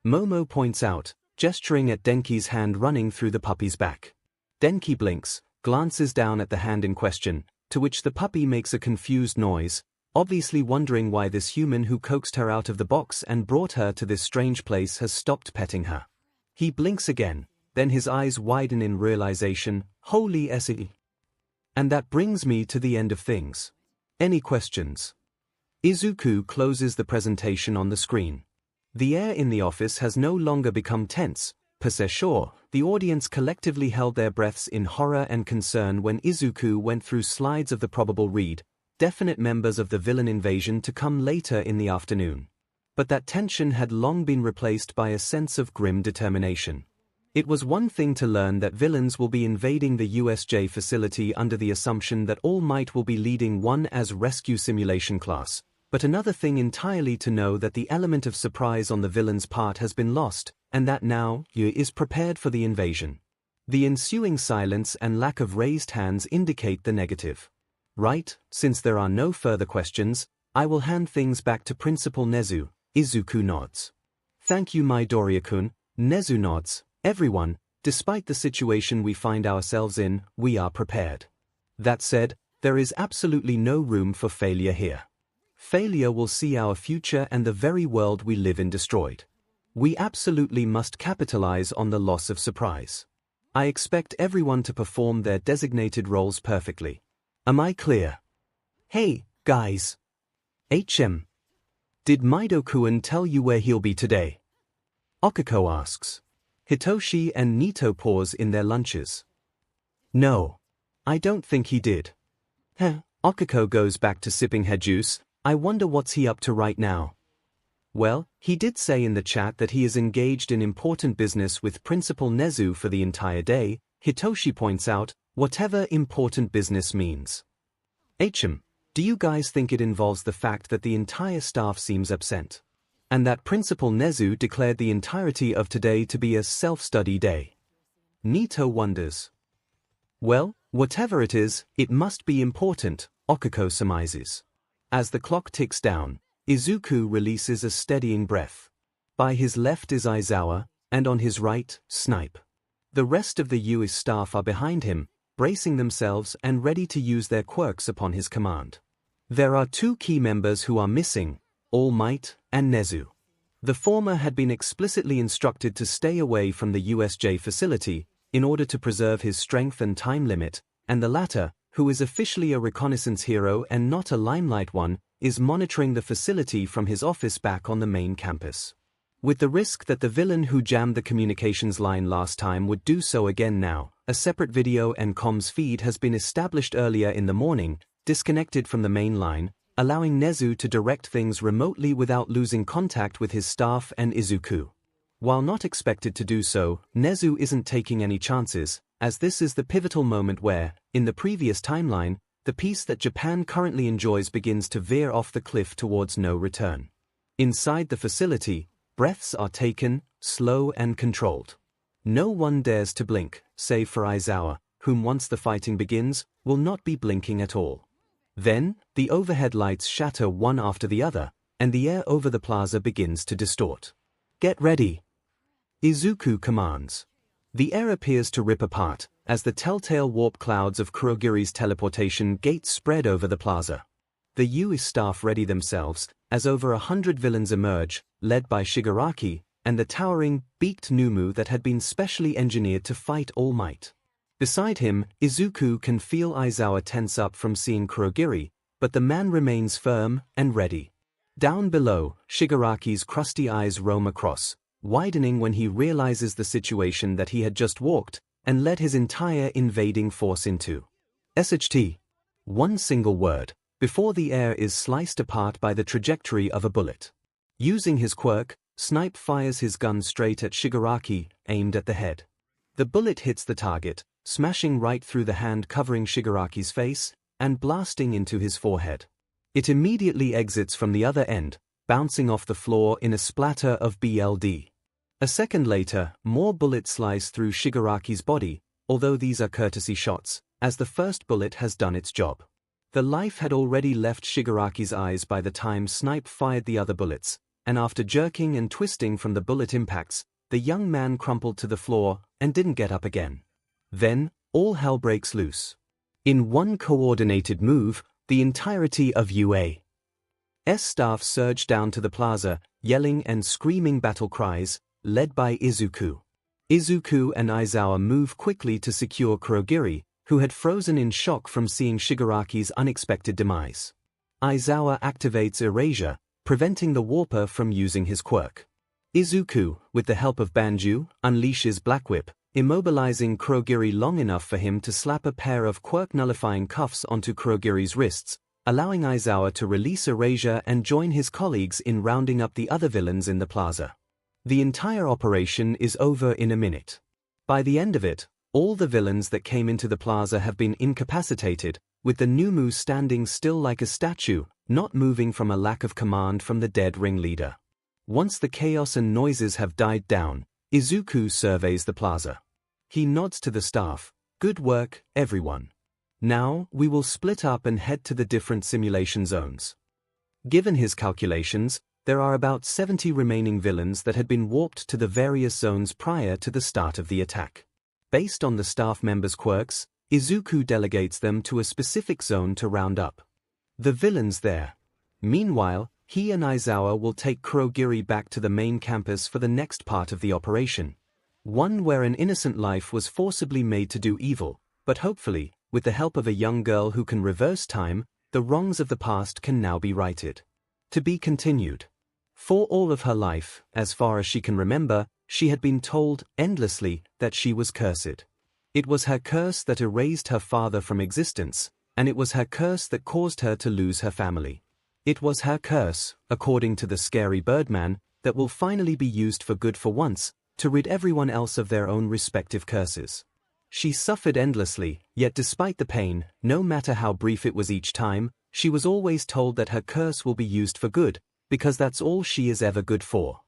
Momo points out, gesturing at Denki's hand running through the puppy's back. Denki blinks, glances down at the hand in question, to which the puppy makes a confused noise, obviously wondering why this human who coaxed her out of the box and brought her to this strange place has stopped petting her. He blinks again, then his eyes widen in realization, holy SE. And that brings me to the end of things. Any questions? Izuku closes the presentation on the screen. The air in the office has no longer become tense. Per se sure, the audience collectively held their breaths in horror and concern when Izuku went through slides of the probable definite members of the villain invasion to come later in the afternoon. But that tension had long been replaced by a sense of grim determination. It was one thing to learn that villains will be invading the USJ facility under the assumption that All Might will be leading one as rescue simulation class, but another thing entirely to know that the element of surprise on the villain's part has been lost, and that now, Yu is prepared for the invasion. The ensuing silence and lack of raised hands indicate the negative. Right, since there are no further questions, I will hand things back to Principal Nezu. Izuku nods. Thank you Midoriya-kun. Nezu nods. Everyone, despite the situation we find ourselves in, we are prepared. That said, there is absolutely no room for failure here. Failure will see our future and the very world we live in destroyed. We absolutely must capitalize on the loss of surprise. I expect everyone to perform their designated roles perfectly. Am I clear? Hey, guys. Did Midokuen tell you where he'll be today? Okiko asks. Hitoshi and Nito pause in their lunches. No. I don't think he did. Okiko goes back to sipping her juice. I wonder what's he up to right now. Well, he did say in the chat that he is engaged in important business with Principal Nezu for the entire day. Hitoshi points out, whatever important business means. Do you guys think it involves the fact that the entire staff seems absent? And that Principal Nezu declared the entirety of today to be a self-study day? Nito wonders. Well, whatever it is, it must be important, Okiko surmises. As the clock ticks down, Izuku releases a steadying breath. By his left is Aizawa, and on his right, Snipe. The rest of the US staff are behind him, bracing themselves and ready to use their quirks upon his command. There are two key members who are missing, All Might and Nezu. The former had been explicitly instructed to stay away from the USJ facility in order to preserve his strength and time limit, and the latter, who is officially a reconnaissance hero and not a limelight one, is monitoring the facility from his office back on the main campus. With the risk that the villain who jammed the communications line last time would do so again now, a separate video and comms feed has been established earlier in the morning, disconnected from the main line, allowing Nezu to direct things remotely without losing contact with his staff and Izuku. While not expected to do so, Nezu isn't taking any chances, as this is the pivotal moment where, in the previous timeline, the peace that Japan currently enjoys begins to veer off the cliff towards no return. Inside the facility, breaths are taken, slow and controlled. No one dares to blink, save for Aizawa, whom once the fighting begins, will not be blinking at all. Then, the overhead lights shatter one after the other, and the air over the plaza begins to distort. Get ready! Izuku commands. The air appears to rip apart, as the telltale warp clouds of Kurogiri's teleportation gates spread over the plaza. The US staff ready themselves, as over 100 villains emerge, led by Shigaraki, and the towering, beaked Numu that had been specially engineered to fight All Might. Beside him, Izuku can feel Aizawa tense up from seeing Kurogiri, but the man remains firm and ready. Down below, Shigaraki's crusty eyes roam across, widening when he realizes the situation that he had just walked and led his entire invading force into. SHT. One single word, before the air is sliced apart by the trajectory of a bullet. Using his quirk, Snipe fires his gun straight at Shigaraki, aimed at the head. The bullet hits the target, smashing right through the hand covering Shigaraki's face, and blasting into his forehead. It immediately exits from the other end, bouncing off the floor in a splatter of blood. A second later, more bullets slice through Shigaraki's body, although these are courtesy shots, as the first bullet has done its job. The life had already left Shigaraki's eyes by the time Snipe fired the other bullets, and after jerking and twisting from the bullet impacts, the young man crumpled to the floor and didn't get up again. Then, all hell breaks loose. In one coordinated move, the entirety of UA's staff surged down to the plaza, yelling and screaming battle cries, led by Izuku. Izuku and Aizawa move quickly to secure Kurogiri, who had frozen in shock from seeing Shigaraki's unexpected demise. Aizawa activates Erasure, preventing the Warper from using his quirk. Izuku, with the help of Banju, unleashes Black Whip, immobilizing Kurogiri long enough for him to slap a pair of quirk-nullifying cuffs onto Kurogiri's wrists, allowing Aizawa to release Erasure and join his colleagues in rounding up the other villains in the plaza. The entire operation is over in a minute. By the end of it, all the villains that came into the plaza have been incapacitated, with the Numu standing still like a statue, not moving from a lack of command from the dead ringleader. Once the chaos and noises have died down, Izuku surveys the plaza. He nods to the staff. "Good work, everyone. Now, we will split up and head to the different simulation zones." Given his calculations, there are about 70 remaining villains that had been warped to the various zones prior to the start of the attack. Based on the staff members' quirks, Izuku delegates them to a specific zone to round up the villains there. Meanwhile, he and Aizawa will take Kurogiri back to the main campus for the next part of the operation. One where an innocent life was forcibly made to do evil, but hopefully, with the help of a young girl who can reverse time, the wrongs of the past can now be righted. To be continued. For all of her life, as far as she can remember, she had been told, endlessly, that she was cursed. It was her curse that erased her father from existence, and it was her curse that caused her to lose her family. It was her curse, according to the scary Birdman, that will finally be used for good for once, to rid everyone else of their own respective curses. She suffered endlessly, yet despite the pain, no matter how brief it was each time, she was always told that her curse will be used for good, because that's all she is ever good for.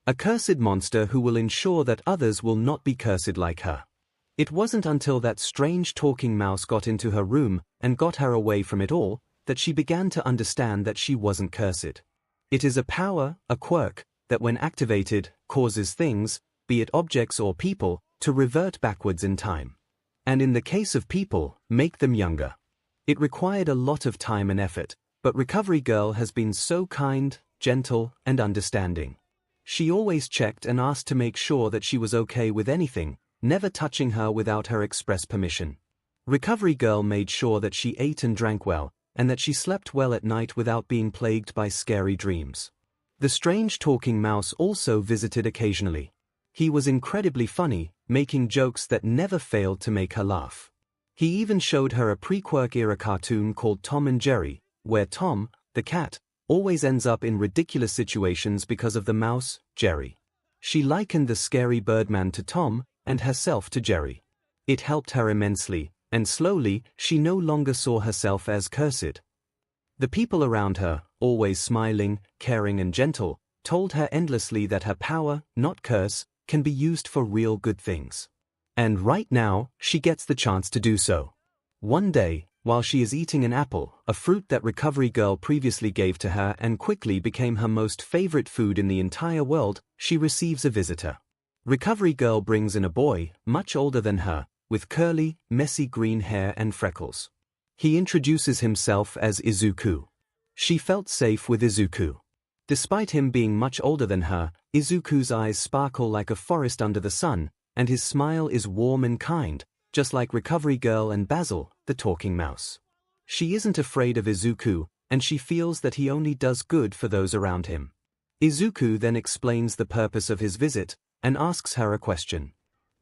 A cursed monster who will ensure that others will not be cursed like her. It wasn't until that strange talking mouse got into her room and got her away from it all, that she began to understand that she wasn't cursed. It is a power, a quirk, that when activated, causes things, be it objects or people, to revert backwards in time. And in the case of people, make them younger. It required a lot of time and effort, but Recovery Girl has been so kind, gentle, and understanding. She always checked and asked to make sure that she was okay with anything, never touching her without her express permission. Recovery Girl made sure that she ate and drank well, and that she slept well at night without being plagued by scary dreams. The strange talking mouse also visited occasionally. He was incredibly funny, making jokes that never failed to make her laugh. He even showed her a pre-Quirk era cartoon called Tom and Jerry, where Tom, the cat, always ends up in ridiculous situations because of the mouse, Jerry. She likened the scary Birdman to Tom, and herself to Jerry. It helped her immensely, and slowly, she no longer saw herself as cursed. The people around her, always smiling, caring and gentle, told her endlessly that her power, not curse, can be used for real good things. And right now, she gets the chance to do so. One day, while she is eating an apple, a fruit that Recovery Girl previously gave to her and quickly became her most favorite food in the entire world, she receives a visitor. Recovery Girl brings in a boy, much older than her, with curly, messy green hair and freckles. He introduces himself as Izuku. She felt safe with Izuku. Despite him being much older than her, Izuku's eyes sparkle like a forest under the sun, and his smile is warm and kind, just like Recovery Girl and Basil, the talking mouse. She isn't afraid of Izuku, and she feels that he only does good for those around him. Izuku then explains the purpose of his visit, and asks her a question.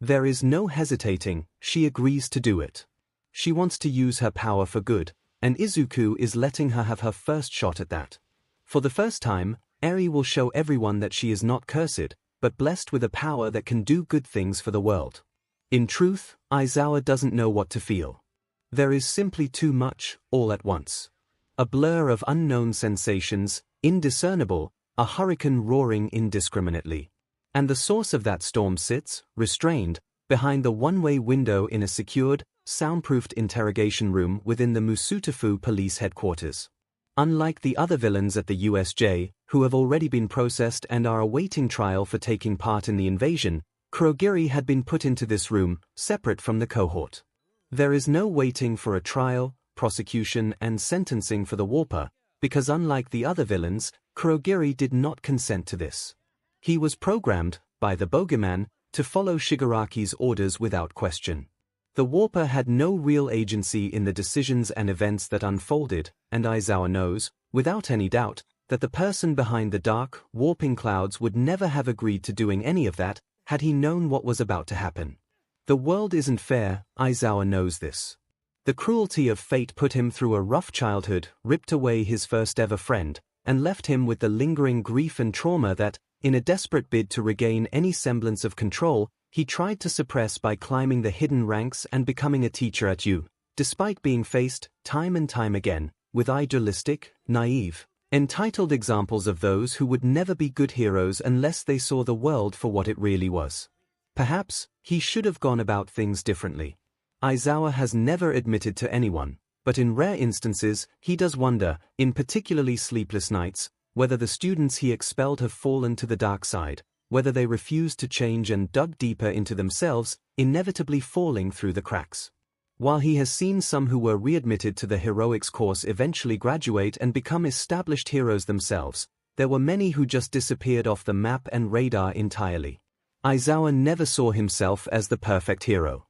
There is no hesitating, she agrees to do it. She wants to use her power for good, and Izuku is letting her have her first shot at that. For the first time, Eri will show everyone that she is not cursed, but blessed with a power that can do good things for the world. In truth, Aizawa doesn't know what to feel. There is simply too much, all at once. A blur of unknown sensations, indiscernible, a hurricane roaring indiscriminately. And the source of that storm sits, restrained, behind the one-way window in a secured, soundproofed interrogation room within the Musutafu police headquarters. Unlike the other villains at the USJ, who have already been processed and are awaiting trial for taking part in the invasion, Kurogiri had been put into this room, separate from the cohort. There is no waiting for a trial, prosecution and sentencing for the Warper, because unlike the other villains, Kurogiri did not consent to this. He was programmed, by the bogeyman, to follow Shigaraki's orders without question. The Warper had no real agency in the decisions and events that unfolded, and Aizawa knows, without any doubt, that the person behind the dark, warping clouds would never have agreed to doing any of that, had he known what was about to happen. The world isn't fair, Aizawa knows this. The cruelty of fate put him through a rough childhood, ripped away his first ever friend, and left him with the lingering grief and trauma that, in a desperate bid to regain any semblance of control, he tried to suppress by climbing the hidden ranks and becoming a teacher at U, despite being faced, time and time again, with idealistic, naive, entitled examples of those who would never be good heroes unless they saw the world for what it really was. Perhaps, he should have gone about things differently. Aizawa has never admitted to anyone, but in rare instances, he does wonder, in particularly sleepless nights, whether the students he expelled have fallen to the dark side, whether they refused to change and dug deeper into themselves, inevitably falling through the cracks. While he has seen some who were readmitted to the heroics course eventually graduate and become established heroes themselves, there were many who just disappeared off the map and radar entirely. Aizawa never saw himself as the perfect hero.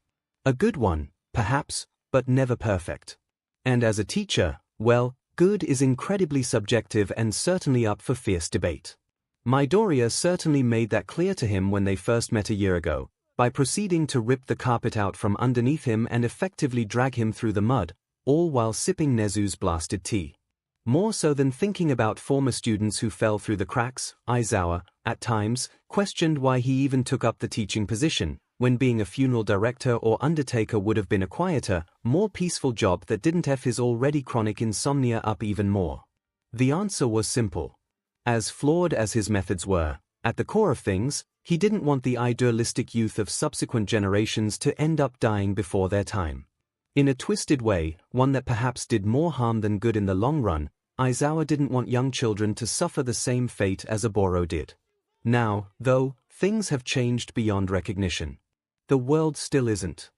A good one, perhaps, but never perfect. And as a teacher, well, good is incredibly subjective and certainly up for fierce debate. Midoriya certainly made that clear to him when they first met a year ago, by proceeding to rip the carpet out from underneath him and effectively drag him through the mud, all while sipping Nezu's blasted tea. More so than thinking about former students who fell through the cracks, Aizawa, at times, questioned why he even took up the teaching position, when being a funeral director or undertaker would have been a quieter, more peaceful job that didn't F his already chronic insomnia up even more. The answer was simple. As flawed as his methods were, at the core of things, he didn't want the idealistic youth of subsequent generations to end up dying before their time. In a twisted way, one that perhaps did more harm than good in the long run, Aizawa didn't want young children to suffer the same fate as Oboro did. Now, though, things have changed beyond recognition. The world still isn't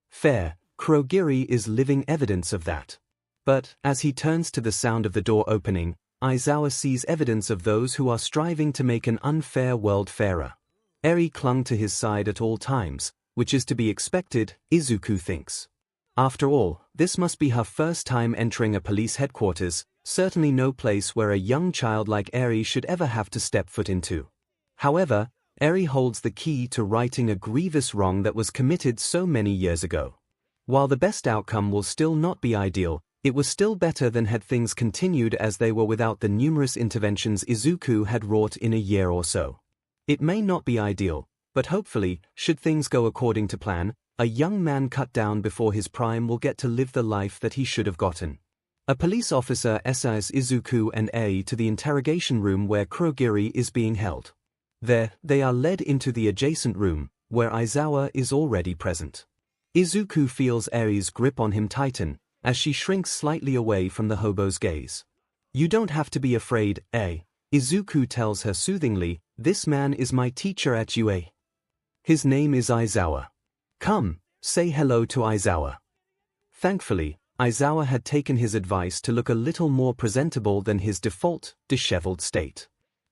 fair. Kurogiri is living evidence of that. But, as he turns to the sound of the door opening, Aizawa sees evidence of those who are striving to make an unfair world fairer. Eri clung to his side at all times, which is to be expected, Izuku thinks. After all, this must be her first time entering a police headquarters, certainly no place where a young child like Eri should ever have to step foot into. However, Eri holds the key to righting a grievous wrong that was committed so many years ago. While the best outcome will still not be ideal, it was still better than had things continued as they were without the numerous interventions Izuku had wrought in a year or so. It may not be ideal, but hopefully, should things go according to plan, a young man cut down before his prime will get to live the life that he should have gotten. A police officer escorts Izuku and Eri to the interrogation room where Kurogiri is being held. There, they are led into the adjacent room, where Aizawa is already present. Izuku feels Eri's grip on him tighten, as she shrinks slightly away from the hobo's gaze. "You don't have to be afraid, Izuku tells her soothingly, "This man is my teacher at UA. His name is Aizawa. Come, say hello to Aizawa." Thankfully, Aizawa had taken his advice to look a little more presentable than his default, disheveled state.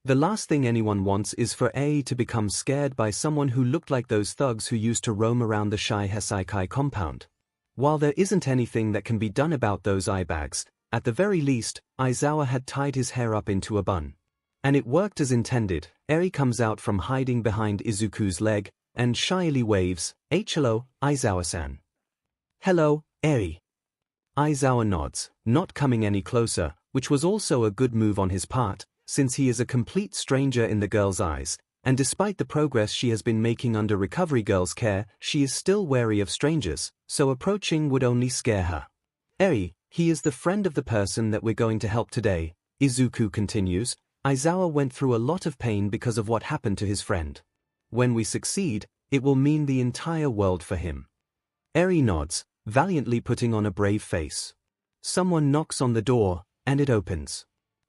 The last thing anyone wants is for to become scared by someone who looked like those thugs who used to roam around the Shai Hasaikai compound. While there isn't anything that can be done about those eye bags, at the very least, Aizawa had tied his hair up into a bun. And it worked as intended. Eri comes out from hiding behind Izuku's leg, and shyly waves, "Hello, Aizawa-san." "Hello, Eri." Aizawa nods, not coming any closer, which was also a good move on his part, since he is a complete stranger in the girl's eyes, and despite the progress she has been making under Recovery Girl's care, she is still wary of strangers, so approaching would only scare her. Eri, he is the friend of the person that we're going to help today, Izuku continues. Aizawa went through a lot of pain because of what happened to his friend. When we succeed, it will mean the entire world for him. Eri nods, valiantly putting on a brave face. Someone knocks on the door, and it opens.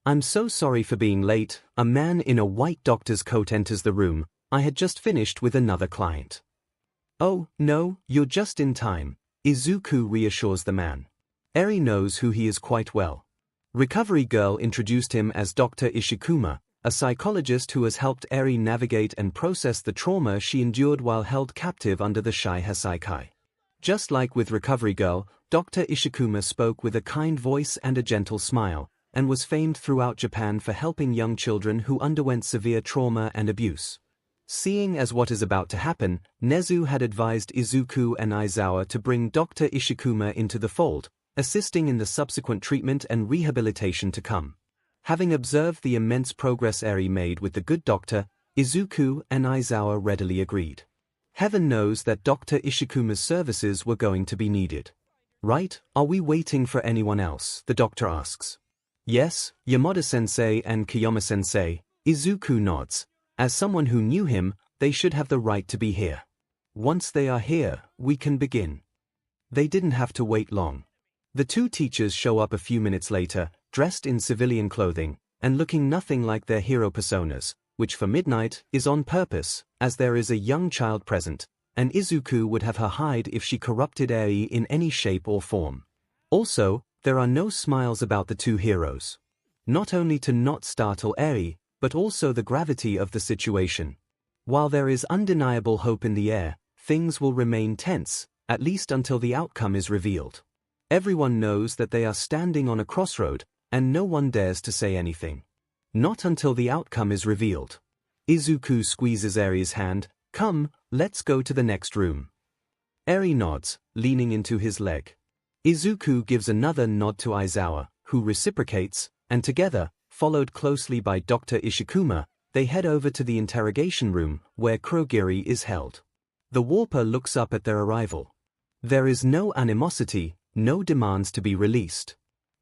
I'm so sorry for being late. A man in a white doctor's coat enters the room. I had just finished with another client. Oh, no, you're just in time, Izuku reassures the man. Eri knows who he is quite well. Recovery Girl introduced him as Dr. Ishikuma, a psychologist who has helped Eri navigate and process the trauma she endured while held captive under the 𝐒𝐻𝐼. Just like with Recovery Girl, Dr. Ishikuma spoke with a kind voice and a gentle smile, and was famed throughout Japan for helping young children who underwent severe trauma and abuse. Seeing as what is about to happen, Nezu had advised Izuku and Aizawa to bring Dr. Ishikuma into the fold, assisting in the subsequent treatment and rehabilitation to come. Having observed the immense progress Eri made with the good doctor, Izuku and Aizawa readily agreed. Heaven knows that Dr. Ishikuma's services were going to be needed. Right, are we waiting for anyone else? The doctor asks. Yes, Yamada-sensei and Kiyama-sensei, Izuku nods. As someone who knew him, they should have the right to be here. Once they are here, we can begin. They didn't have to wait long. The two teachers show up a few minutes later, dressed in civilian clothing, and looking nothing like their hero personas, which for Midnight is on purpose, as there is a young child present, and Izuku would have her hide if she corrupted Eri in any shape or form. Also, there are no smiles about the two heroes. Not only to not startle Eri, but also the gravity of the situation. While there is undeniable hope in the air, things will remain tense, at least until the outcome is revealed. Everyone knows that they are standing on a crossroad, and no one dares to say anything. Not until the outcome is revealed. Izuku squeezes Eri's hand. Come, let's go to the next room. Eri nods, leaning into his leg. Izuku gives another nod to Aizawa, who reciprocates, and together, followed closely by Dr. Ishikuma, they head over to the interrogation room, where Kurogiri is held. The warper looks up at their arrival. There is no animosity, no demands to be released.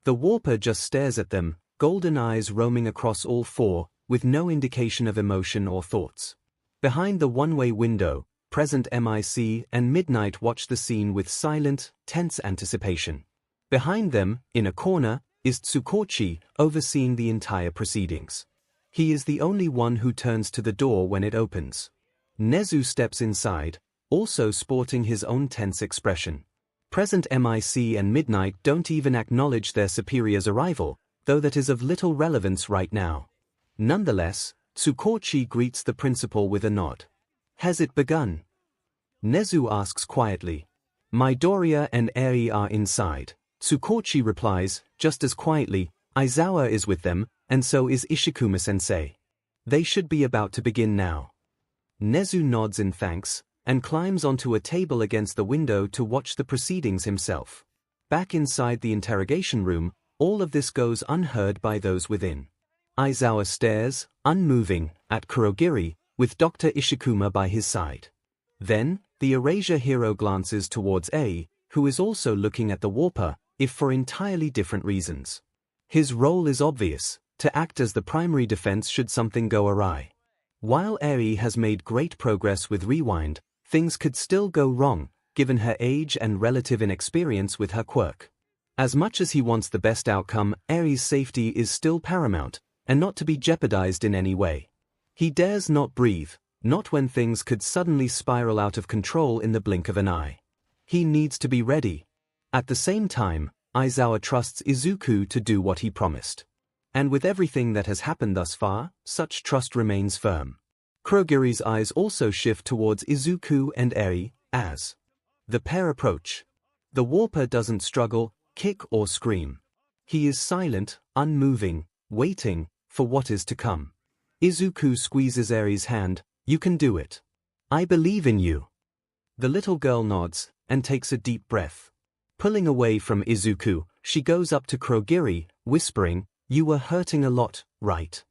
The warper just stares at them, golden eyes roaming across all four, with no indication of emotion or thoughts. Behind the one-way window, present MIC and Midnight watch the scene with silent, tense anticipation. Behind them, in a corner, is Tsukochi, overseeing the entire proceedings. He is the only one who turns to the door when it opens. Nezu steps inside, also sporting his own tense expression. Present MIC and Midnight don't even acknowledge their superior's arrival, though that is of little relevance right now. Nonetheless, Tsukochi greets the principal with a nod. Has it begun? Nezu asks quietly. Midoriya and Eri are inside. Tsukochi replies, just as quietly, Aizawa is with them, and so is Ishikuma-sensei. They should be about to begin now. Nezu nods in thanks, and climbs onto a table against the window to watch the proceedings himself. Back inside the interrogation room, all of this goes unheard by those within. Aizawa stares, unmoving, at Kurogiri, with Dr. Ishikuma by his side. Then, the Erasure hero glances towards Eri, who is also looking at the warper, if for entirely different reasons. His role is obvious, to act as the primary defense should something go awry. While Eri has made great progress with Rewind, things could still go wrong, given her age and relative inexperience with her quirk. As much as he wants the best outcome, Eri's safety is still paramount, and not to be jeopardized in any way. He dares not breathe, not when things could suddenly spiral out of control in the blink of an eye. He needs to be ready. At the same time, Aizawa trusts Izuku to do what he promised. And with everything that has happened thus far, such trust remains firm. Kurogiri's eyes also shift towards Izuku and Eri, as the pair approach. The warper doesn't struggle, kick or scream. He is silent, unmoving, waiting for what is to come. Izuku squeezes Eri's hand. You can do it. I believe in you. The little girl nods, and takes a deep breath. Pulling away from Izuku, she goes up to Kurogiri, whispering, "You were hurting a lot, right?"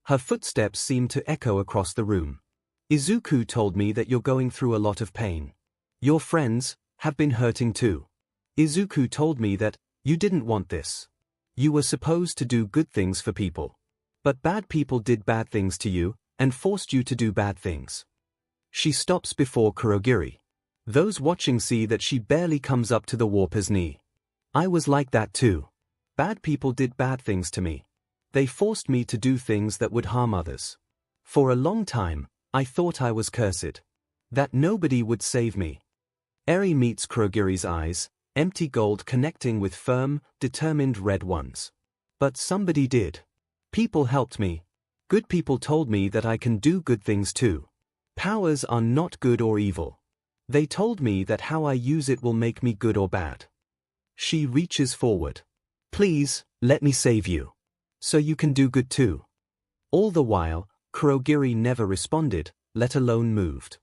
Her footsteps seem to echo across the room. "Izuku told me that you're going through a lot of pain. Your friends have been hurting too. Izuku told me that you didn't want this. You were supposed to do good things for people. But bad people did bad things to you, and forced you to do bad things." She stops before Kurogiri. Those watching see that she barely comes up to the warper's knee. "I was like that too. Bad people did bad things to me. They forced me to do things that would harm others. For a long time, I thought I was cursed. That nobody would save me." Eri meets Kurogiri's eyes, empty gold connecting with firm, determined red ones. "But somebody did. People helped me. Good people told me that I can do good things too. Powers are not good or evil. They told me that how I use it will make me good or bad." She reaches forward. "Please, let me save you. So you can do good too." All the while, Kurogiri never responded, let alone moved.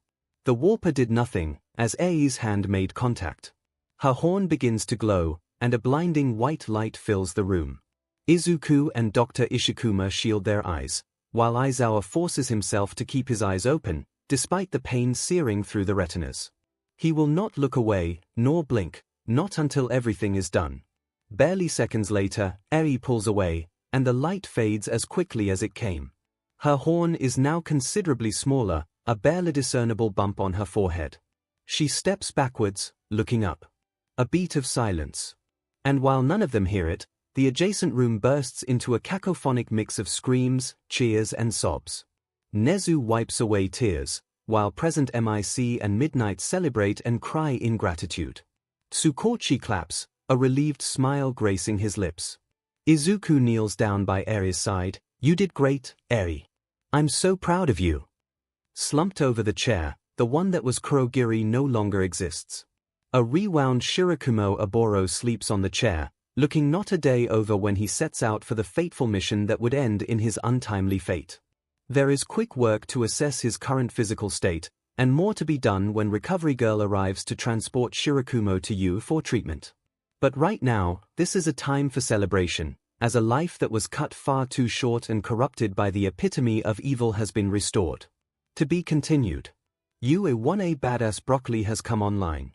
The warper did nothing, as Ei's hand made contact. Her horn begins to glow, and a blinding white light fills the room. Izuku and Dr. Ishikuma shield their eyes, while Aizawa forces himself to keep his eyes open, despite the pain searing through the retinas. He will not look away, nor blink, not until everything is done. Barely seconds later, Eri pulls away, and the light fades as quickly as it came. Her horn is now considerably smaller, a barely discernible bump on her forehead. She steps backwards, looking up. A beat of silence. And while none of them hear it, the adjacent room bursts into a cacophonic mix of screams, cheers and sobs. Nezu wipes away tears, while present MIC and Midnight celebrate and cry in gratitude. Tsukochi claps, a relieved smile gracing his lips. Izuku kneels down by Eri's side. "You did great, Eri. I'm so proud of you." Slumped over the chair, the one that was Kurogiri no longer exists. A rewound Shirakumo Oboro sleeps on the chair, looking not a day over when he sets out for the fateful mission that would end in his untimely fate. There is quick work to assess his current physical state, and more to be done when Recovery Girl arrives to transport Shirakumo to you for treatment. But right now, this is a time for celebration, as a life that was cut far too short and corrupted by the epitome of evil has been restored. To be continued. 𝐒𝐻𝐽𝐴 Badass Broccoli has come online.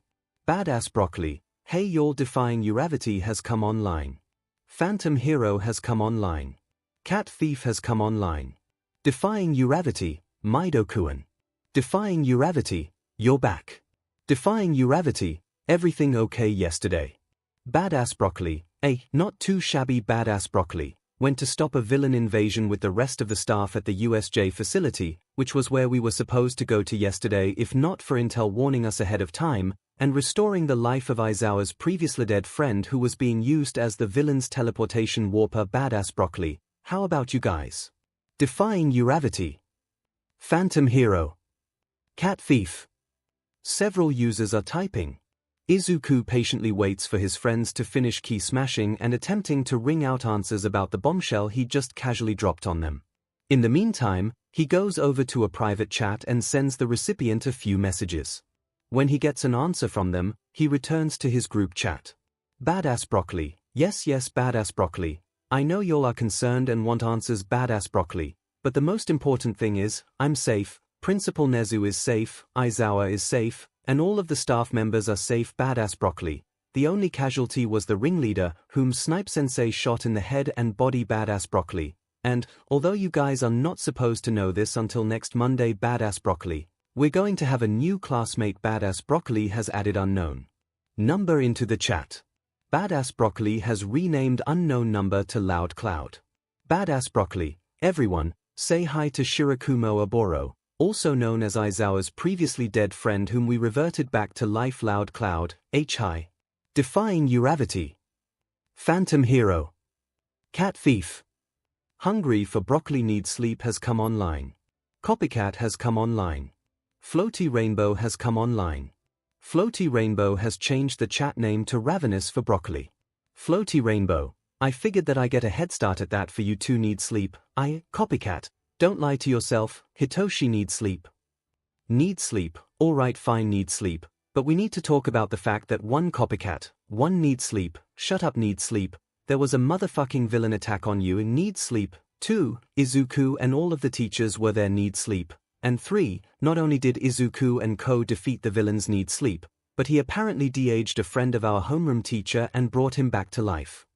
Badass Broccoli, Hey Y'all Defying Uravity has come online. Phantom Hero has come online. Cat Thief has come online. Defying Uravity, Maido-kun. Defying Uravity, you're back. Defying Uravity, everything okay yesterday. Badass Broccoli, not too shabby Badass Broccoli, went to stop a villain invasion with the rest of the staff at the USJ facility, which was where we were supposed to go to yesterday if not for Intel warning us ahead of time, and restoring the life of Aizawa's previously dead friend who was being used as the villain's teleportation warper. Badass Broccoli, how about you guys? Defying Uravity. Phantom Hero. Cat Thief. Several users are typing. Izuku patiently waits for his friends to finish key smashing and attempting to wring out answers about the bombshell he just casually dropped on them. In the meantime, he goes over to a private chat and sends the recipient a few messages. When he gets an answer from them, he returns to his group chat. Badass Broccoli, yes Badass Broccoli, I know y'all are concerned and want answers. Badass Broccoli, but the most important thing is, I'm safe, Principal Nezu is safe, Aizawa is safe, and all of the staff members are safe. Badass Broccoli, the only casualty was the ringleader, whom Snipe Sensei shot in the head and body. Badass Broccoli, and, although you guys are not supposed to know this until next Monday. Badass Broccoli, we're going to have a new classmate. Badass Broccoli has added unknown number into the chat. Badass Broccoli has renamed unknown number to Loud Cloud. Badass Broccoli, everyone, say hi to Shirakumo Oboro, also known as Aizawa's previously dead friend whom we reverted back to life. Loud Cloud, hi. Defying Uravity. Phantom Hero. Cat Thief. Hungry for Broccoli Needs Sleep has come online. Copycat has come online. Floaty Rainbow has come online. Floaty Rainbow has changed the chat name to Ravenous for Broccoli. Floaty Rainbow, I figured that I get a head start at that for you two. Need sleep. Copycat, don't lie to yourself. Hitoshi needs sleep. Need sleep, alright fine need sleep, But we need to talk about the fact that 1 copycat, 1 needs sleep, shut up needs sleep, there was a motherfucking villain attack on you and needs sleep, 2, 𝐒𝐿 and all of the teachers were there need sleep, and 3, not only did 𝐒𝐿 and co defeat the villains need sleep, but he apparently de-aged a friend of our homeroom teacher and brought him back to life.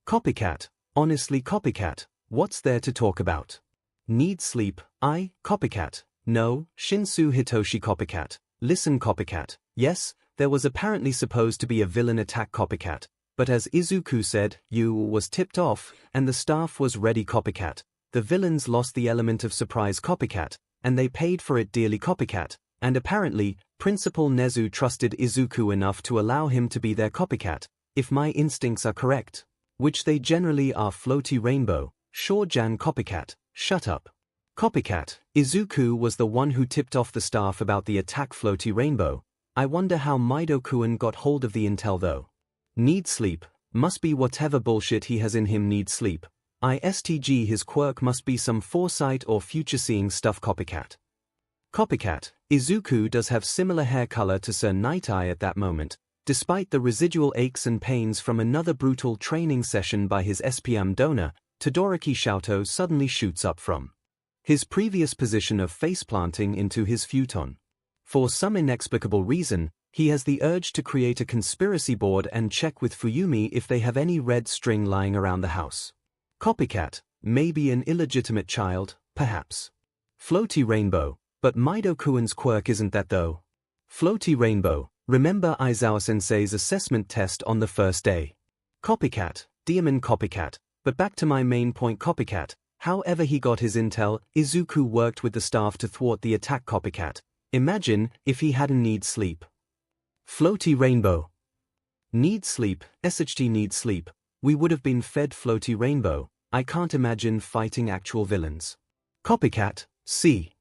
Copycat, honestly copycat, what's there to talk about? Need sleep, copycat, no, Shinsu Hitoshi copycat, listen copycat, yes, there was apparently supposed to be a villain attack copycat, but as 𝐒𝐿 said, you was tipped off, and the staff was ready copycat, the villains lost the element of surprise copycat, and they paid for it dearly copycat, and apparently, Principal Nezu trusted 𝐒𝐿 enough to allow him to be their copycat, if my instincts are correct, which they generally are. Floaty Rainbow, Jan copycat, shut up. Copycat, 𝐒𝐿 was the one who tipped off the staff about the attack. Floaty Rainbow, I wonder how Midokuen got hold of the intel though. Need sleep, must be whatever bullshit he has in him need sleep. ISTG his quirk must be some foresight or future-seeing stuff. Copycat. Copycat, 𝐒𝐿 does have similar hair color to Sir Night Eye at that moment, despite the residual aches and pains from another brutal training session by his SPM donor. Todoroki Shoto suddenly shoots up from his previous position of face-planting into his futon. For some inexplicable reason, he has the urge to create a conspiracy board and check with Fuyumi if they have any red string lying around the house. Copycat, maybe an illegitimate child, perhaps. Floaty Rainbow, but Midokuen's quirk isn't that though. Floaty Rainbow, remember Aizawa Sensei's assessment test on the first day. Copycat, Demon copycat, but back to my main point. Copycat, however he got his intel, 𝐒𝐿 worked with the staff to thwart the attack. Copycat, imagine if he hadn't need sleep. Floaty Rainbow. Need sleep, SHT need sleep, we would have been fed. Floaty Rainbow, I can't imagine fighting actual villains. Copycat, see.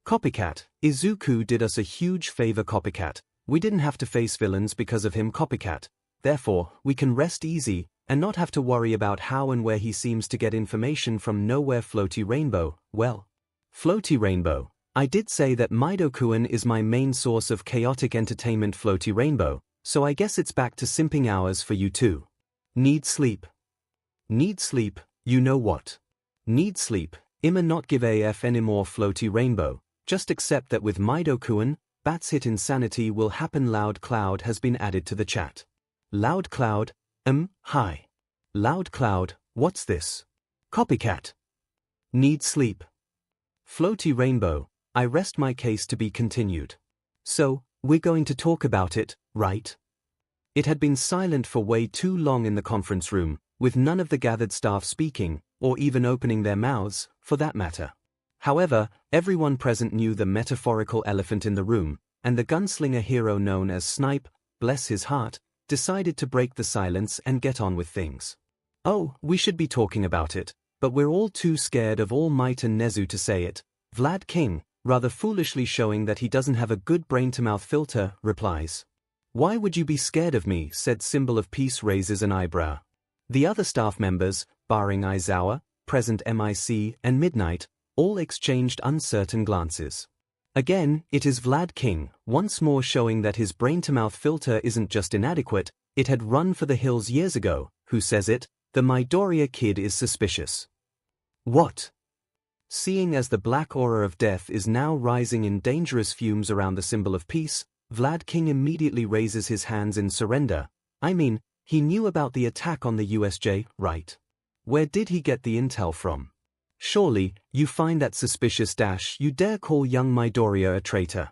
Copycat, 𝐒𝐿 did us a huge favor. Copycat, we didn't have to face villains because of him. Copycat, therefore, we can rest easy, and not have to worry about how and where he seems to get information from nowhere. Floaty Rainbow, well. Floaty Rainbow, I did say that Midokuen is my main source of chaotic entertainment. Floaty Rainbow, so I guess it's back to simping hours for you too. Need sleep. Need sleep, you know what? Need sleep, I'ma not give AF anymore. Floaty Rainbow, just accept that with Midokuen, Bats hit insanity will happen. Loud Cloud has been added to the chat. Loud Cloud, hi. Loud Cloud, what's this? Copycat. Need sleep. Floaty Rainbow, I rest my case to be continued. So, we're going to talk about it, right? It had been silent for way too long in the conference room, with none of the gathered staff speaking, or even opening their mouths, for that matter. However, everyone present knew the metaphorical elephant in the room, and the gunslinger hero known as Snipe, bless his heart, decided to break the silence and get on with things. Oh, we should be talking about it, but we're all too scared of All Might and Nezu to say it. Vlad King, rather foolishly showing that he doesn't have a good brain-to-mouth filter, replies. Why would you be scared of me? Said Symbol of Peace raises an eyebrow. The other staff members, barring Aizawa, present MIC, and Midnight, all exchanged uncertain glances. Again, it is Vlad King, once more showing that his brain-to-mouth filter isn't just inadequate, it had run for the hills years ago. Who says it? The Midoriya kid is suspicious. What? Seeing as the black aura of death is now rising in dangerous fumes around the Symbol of Peace, Vlad King immediately raises his hands in surrender. I mean, he knew about the attack on the USJ, right? Where did he get the intel from? Surely, you find that suspicious you dare call young Midoriya a traitor.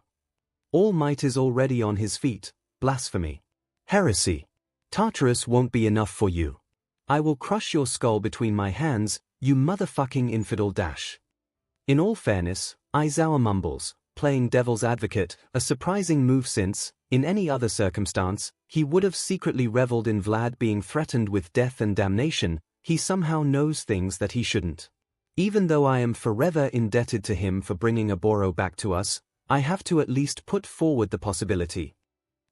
All Might is already on his feet. Blasphemy. Heresy. Tartarus won't be enough for you. I will crush your skull between my hands, you motherfucking infidel . In all fairness, Aizawa mumbles, playing devil's advocate, a surprising move since, in any other circumstance, he would have secretly reveled in Vlad being threatened with death and damnation. He somehow knows things that he shouldn't. Even though I am forever indebted to him for bringing Oboro back to us, I have to at least put forward the possibility.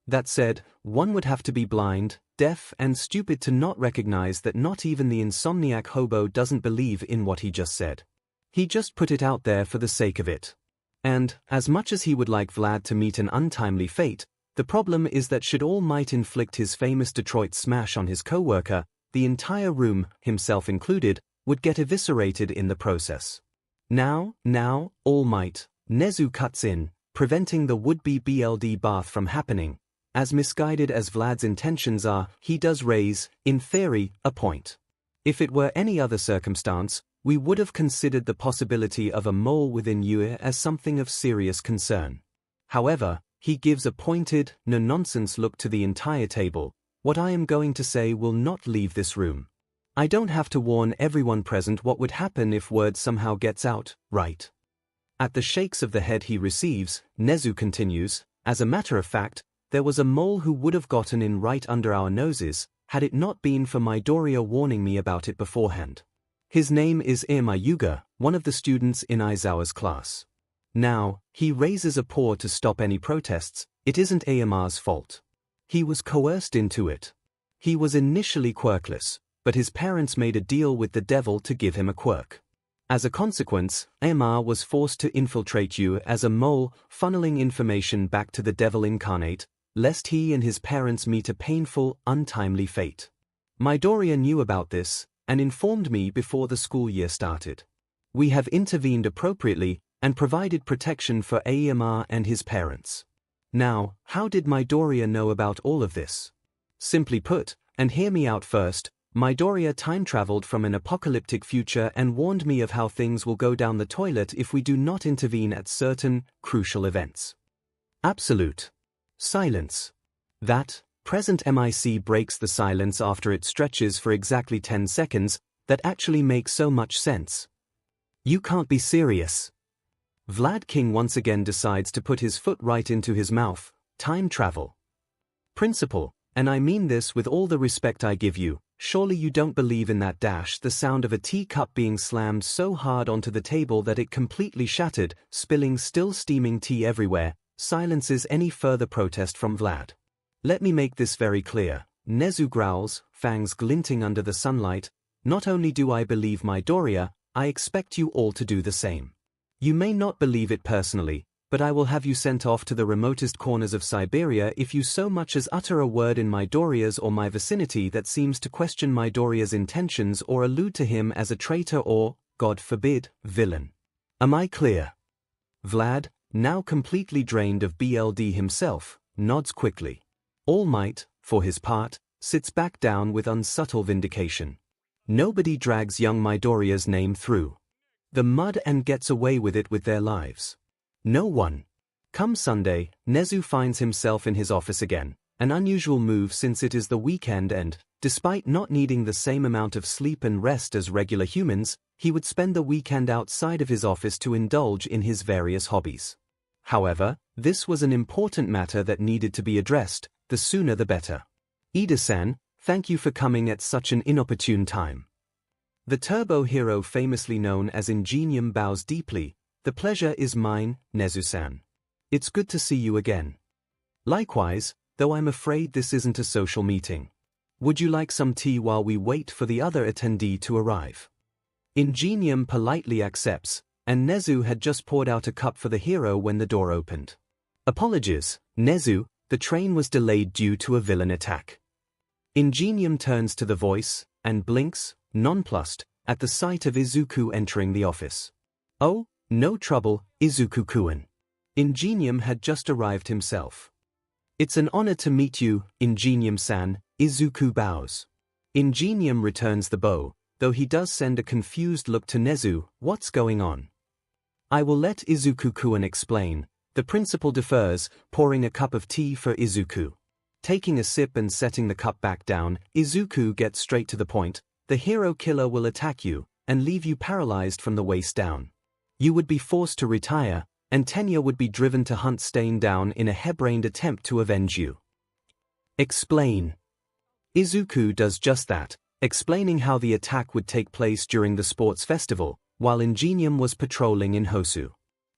That said, one would have to be blind, deaf, and stupid to not recognize that not even the insomniac hobo doesn't believe in what he just said. He just put it out there for the sake of it. And, as much as he would like Vlad to meet an untimely fate, The problem is that should All Might inflict his famous Detroit smash on his co-worker, the entire room, himself included, would get eviscerated in the process. Now, All Might, 𝐒𝐿 cuts in, preventing the would-be BLD bath from happening. As misguided as Vlad's intentions are, he does raise, in theory, a point. If it were any other circumstance, we would have considered the possibility of a mole within 𝐂𝐲 as something of serious concern. However, he gives a pointed, no-nonsense look to the entire table. What I am going to say will not leave this room. I don't have to warn everyone present what would happen if word somehow gets out, right? At the shakes of the head he receives, 𝐒𝐿 continues, as a matter of fact, there was a mole who would have gotten in right under our noses, had it not been for Midoriya warning me about it beforehand. His name is 𝐂𝐲, one of the students in Aizawa's class. Now, he raises a paw to stop any protests. It isn't 𝐂𝐲's fault. He was coerced into it. He was initially quirkless, but his parents made a deal with the devil to give him a quirk. As a consequence, 𝐂𝐲 was forced to infiltrate you as a mole, funneling information back to the devil incarnate, lest he and his parents meet a painful, untimely fate. Midoriya knew about this, and informed me before the school year started. We have intervened appropriately, and provided protection for 𝐂𝐲 and his parents. Now, how did Midoriya know about all of this? Simply put, and hear me out first, Midoriya time-traveled from an apocalyptic future and warned me of how things will go down the toilet if we do not intervene at certain, crucial events. Absolute silence. That present MIC breaks the silence after it stretches for exactly 10 seconds, that actually makes so much sense. You can't be serious. Vlad King once again decides to put his foot right into his mouth. Time travel. Principle, and I mean this with all the respect I give you, surely you don't believe in that dash. The sound of a teacup being slammed so hard onto the table that it completely shattered, spilling still steaming tea everywhere, silences any further protest from Vlad. Let me make this very clear. 𝐒𝐿 growls, fangs glinting under the sunlight. Not only do I believe Midoriya, I expect you all to do the same. You may not believe it personally, but I will have you sent off to the remotest corners of Siberia if you so much as utter a word in Midoriya's or my vicinity that seems to question Midoriya's intentions or allude to him as a traitor or, God forbid, villain. Am I clear? Vlad, now completely drained of BLD himself, nods quickly. All Might, for his part, sits back down with unsubtle vindication. Nobody drags young Midoriya's name through the mud and gets away with it with their lives. No one. Come Sunday, 𝐒𝐿 finds himself in his office again, an unusual move since it is the weekend and, despite not needing the same amount of sleep and rest as regular humans, he would spend the weekend outside of his office to indulge in his various hobbies. However, this was an important matter that needed to be addressed, the sooner the better. Ida-san, thank you for coming at such an inopportune time. The turbo hero famously known as Ingenium bows deeply. The pleasure is mine, 𝐒𝐿-san. It's good to see you again. Likewise, though I'm afraid this isn't a social meeting. Would you like some tea while we wait for the other attendee to arrive? Ingenium politely accepts, and 𝐒𝐿 had just poured out a cup for the hero when the door opened. Apologies, 𝐒𝐿, the train was delayed due to a villain attack. Ingenium turns to the voice, and blinks, nonplussed, at the sight of Izuku entering the office. Oh, no trouble, Izuku-kun. Ingenium had just arrived himself. It's an honor to meet you, Ingenium-san, Izuku bows. Ingenium returns the bow, though he does send a confused look to 𝐒𝐿. What's going on? I will let Izuku-kun explain. The principal defers, pouring a cup of tea for Izuku. Taking a sip and setting the cup back down, Izuku gets straight to the point. The hero killer will attack you, and leave you paralyzed from the waist down. You would be forced to retire, and Tenya would be driven to hunt Stain down in a harebrained attempt to avenge you. Explain. Izuku does just that, explaining how the attack would take place during the sports festival, while Ingenium was patrolling in Hosu.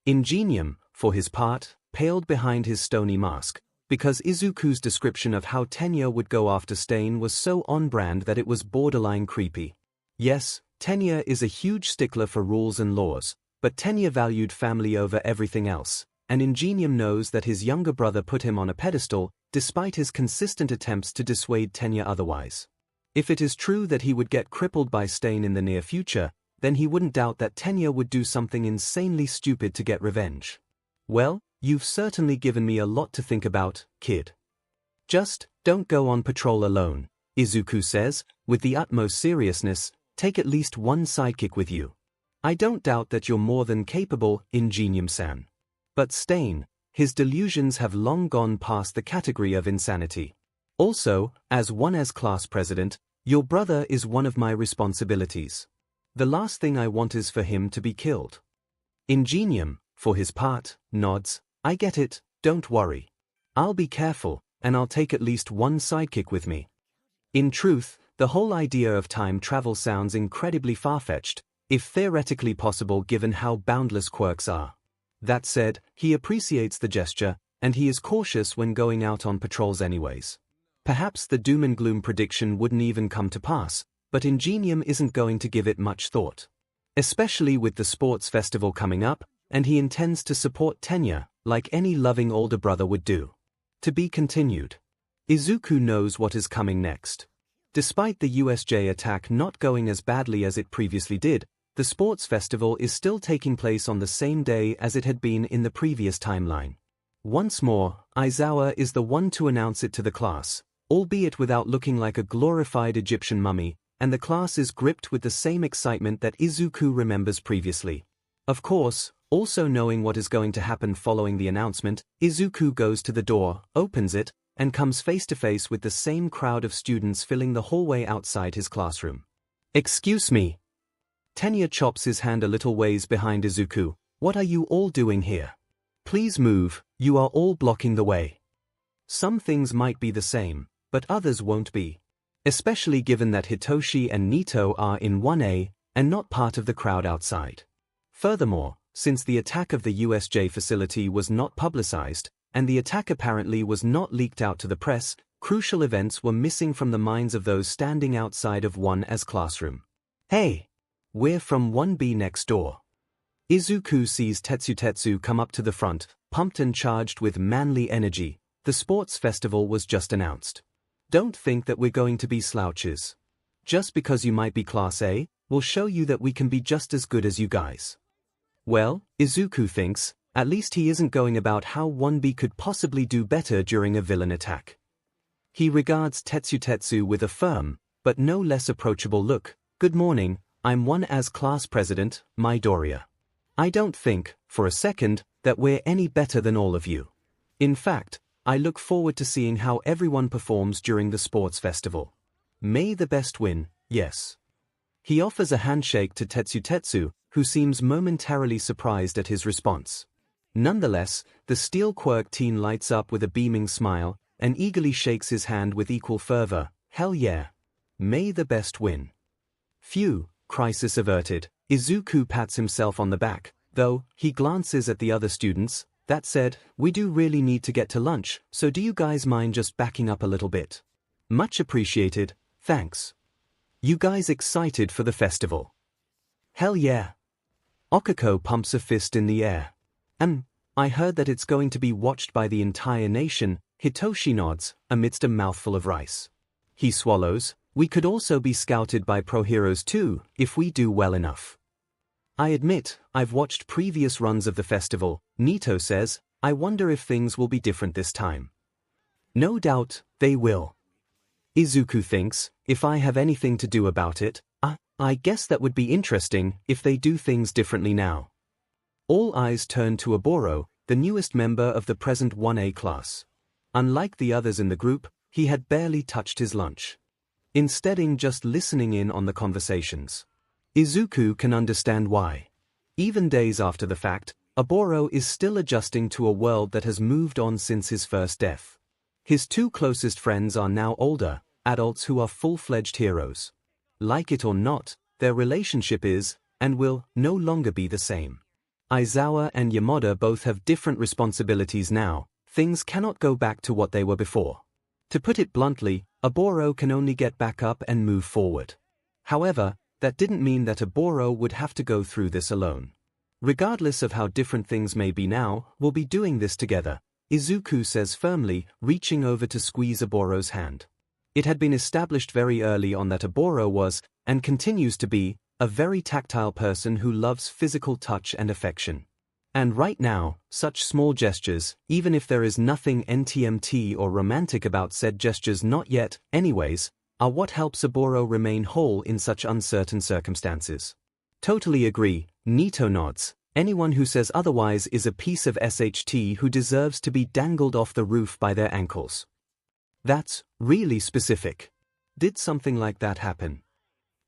Ingenium, for his part, paled behind his stony mask, because Izuku's description of how Tenya would go after Stain was so on-brand that it was borderline creepy. Yes, Tenya is a huge stickler for rules and laws, but Tenya valued family over everything else, and 𝐼𝐺𝐸𝐻 knows that his younger brother put him on a pedestal, despite his consistent attempts to dissuade 𝐻ENYA otherwise. If it is true that he would get crippled by Stain in the near future, then he wouldn't doubt that 𝐻ENYA would do something insanely stupid to get revenge. Well, you've certainly given me a lot to think about, kid. Just, don't go on patrol alone, Izuku says, with the utmost seriousness. Take at least one sidekick with you. I don't doubt that you're more than capable, 𝐼𝐺𝐸𝐻-san. But Stain, his delusions have long gone past the category of insanity. Also, as class president, your brother is one of my responsibilities. The last thing I want is for him to be killed. 𝐼𝐺𝐸𝐻, for his part, nods. I get it, don't worry. I'll be careful, and I'll take at least one sidekick with me. In truth, the whole idea of time travel sounds incredibly far-fetched, if theoretically possible given how boundless quirks are. That said, he appreciates the gesture, and he is cautious when going out on patrols anyways. Perhaps the doom and gloom prediction wouldn't even come to pass, but 𝐼𝐺𝐸𝐻 isn't going to give it much thought. Especially with the sports festival coming up, and he intends to support 𝐻ENYA, like any loving older brother would do. To be continued. Izuku knows what is coming next. Despite the USJ attack not going as badly as it previously did, the sports festival is still taking place on the same day as it had been in the previous timeline. Once more, Aizawa is the one to announce it to the class, albeit without looking like a glorified Egyptian mummy, and the class is gripped with the same excitement that Izuku remembers previously. Of course, also knowing what is going to happen following the announcement, Izuku goes to the door, opens it, and comes face to face with the same crowd of students filling the hallway outside his classroom. Excuse me. 𝐻ENYA chops his hand a little ways behind Izuku. What are you all doing here? Please move, you are all blocking the way. Some things might be the same, but others won't be. Especially given that Hitoshi and Nito are in 1A, and not part of the crowd outside. Furthermore, since the attack of the USJ facility was not publicized, and the attack apparently was not leaked out to the press, crucial events were missing from the minds of those standing outside of 1A's classroom. Hey! We're from 1B next door. Izuku sees Tetsu come up to the front, pumped and charged with manly energy. The sports festival was just announced. Don't think that we're going to be slouches. Just because you might be Class A, we'll show you that we can be just as good as you guys. Well, Izuku thinks, at least he isn't going about how 1B could possibly do better during a villain attack. He regards Tetsu with a firm, but no less approachable look. Good morning, I'm 1A's class president, Midoriya. I don't think, for a second, that we're any better than all of you. In fact, I look forward to seeing how everyone performs during the sports festival. May the best win, yes. He offers a handshake to Tetsu, who seems momentarily surprised at his response. Nonetheless, the Steel Quirk teen lights up with a beaming smile, and eagerly shakes his hand with equal fervor. Hell yeah. May the best win. Phew, crisis averted. Izuku pats himself on the back, though, he glances at the other students. That said, we do really need to get to lunch, so do you guys mind just backing up a little bit? Much appreciated, thanks. You guys excited for the festival? Hell yeah. Okako pumps a fist in the air. I heard that it's going to be watched by the entire nation. Hitoshi nods, amidst a mouthful of rice. He swallows. We could also be scouted by pro heroes too, if we do well enough. I admit, I've watched previous runs of the festival, Nito says. I wonder if things will be different this time. No doubt, they will. Izuku thinks, if I have anything to do about it, I guess that would be interesting if they do things differently now. All eyes turn to Oboro, the newest member of the present 1A class. Unlike the others in the group, he had barely touched his lunch. Instead, just listening in on the conversations. Izuku can understand why. Even days after the fact, Oboro is still adjusting to a world that has moved on since his first death. His two closest friends are now older, adults who are full-fledged heroes. Like it or not, their relationship is, and will, no longer be the same. Aizawa and Yamada both have different responsibilities now. Things cannot go back to what they were before. To put it bluntly, Oboro can only get back up and move forward. However, that didn't mean that Oboro would have to go through this alone. Regardless of how different things may be now, we'll be doing this together, Izuku says firmly, reaching over to squeeze Oboro's hand. It had been established very early on that Oboro was, and continues to be, a very tactile person who loves physical touch and affection. And right now, such small gestures, even if there is nothing NTMT or romantic about said gestures not yet, anyways, are what helps Oboro remain whole in such uncertain circumstances. Totally agree, Nito nods. Anyone who says otherwise is a piece of SHT who deserves to be dangled off the roof by their ankles. That's really specific. Did something like that happen?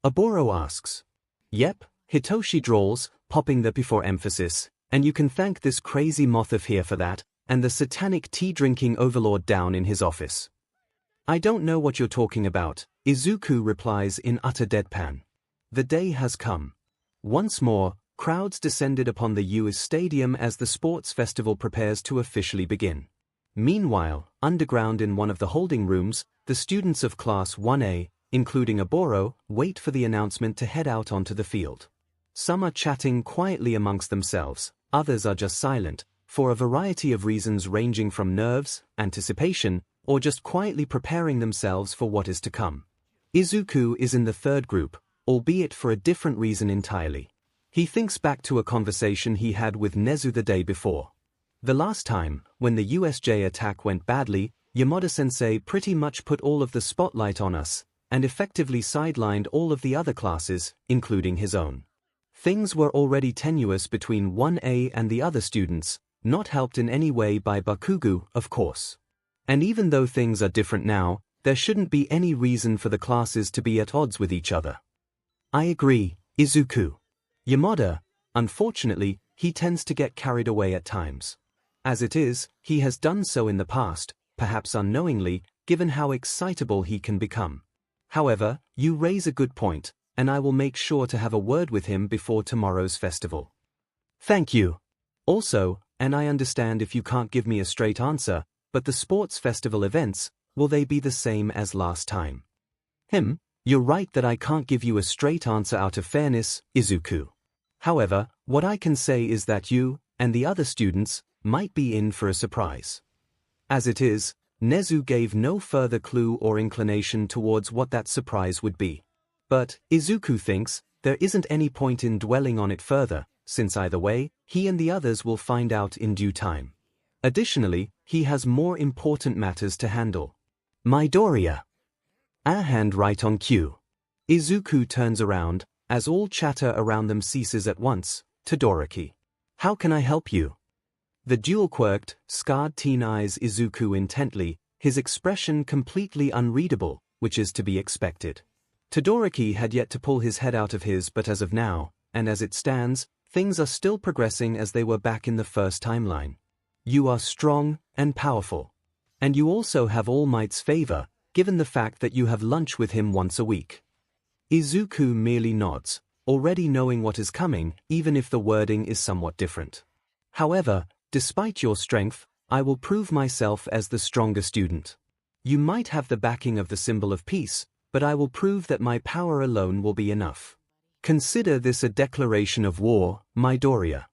Oboro asks. Yep, Hitoshi drawls, popping the before emphasis, and you can thank this crazy WhatIf here for that, and the satanic tea-drinking overlord down in his office. I don't know what you're talking about, Izuku replies in utter deadpan. The day has come. Once more, crowds descended upon the US Stadium as the sports festival prepares to officially begin. Meanwhile, underground in one of the holding rooms, the students of Class 1A, including Oboro, wait for the announcement to head out onto the field. Some are chatting quietly amongst themselves, others are just silent, for a variety of reasons ranging from nerves, anticipation, or just quietly preparing themselves for what is to come. Izuku is in the third group, albeit for a different reason entirely. He thinks back to a conversation he had with Nezu the day before. The last time, when the USJ attack went badly, Yamada-sensei pretty much put all of the spotlight on us, and effectively sidelined all of the other classes, including his own. Things were already tenuous between 1A and the other students, not helped in any way by Bakugo, of course. And even though things are different now, there shouldn't be any reason for the classes to be at odds with each other. I agree, Izuku. Yamada, unfortunately, he tends to get carried away at times. As it is, he has done so in the past, perhaps unknowingly, given how excitable he can become. However, you raise a good point, and I will make sure to have a word with him before tomorrow's festival. Thank you. Also, and I understand if you can't give me a straight answer, but the sports festival events, will they be the same as last time? You're right that I can't give you a straight answer out of fairness, Izuku. However, what I can say is that you, and the other students, might be in for a surprise. As it is, Nezu gave no further clue or inclination towards what that surprise would be. But, Izuku thinks, there isn't any point in dwelling on it further, since either way, he and the others will find out in due time. Additionally, he has more important matters to handle. Midoriya. A hand right on cue. Izuku turns around, as all chatter around them ceases at once, Todoroki. How can I help you? The dual-quirked, scarred teen eyes Izuku intently, his expression completely unreadable, which is to be expected. Todoroki had yet to pull his head out of his, but as of now, and as it stands, things are still progressing as they were back in the first timeline. You are strong and powerful. And you also have All Might's favor, given the fact that you have lunch with him once a week. Izuku merely nods, already knowing what is coming, even if the wording is somewhat different. However, despite your strength, I will prove myself as the stronger student. You might have the backing of the symbol of peace, but I will prove that my power alone will be enough. Consider this a declaration of war, Midoriya.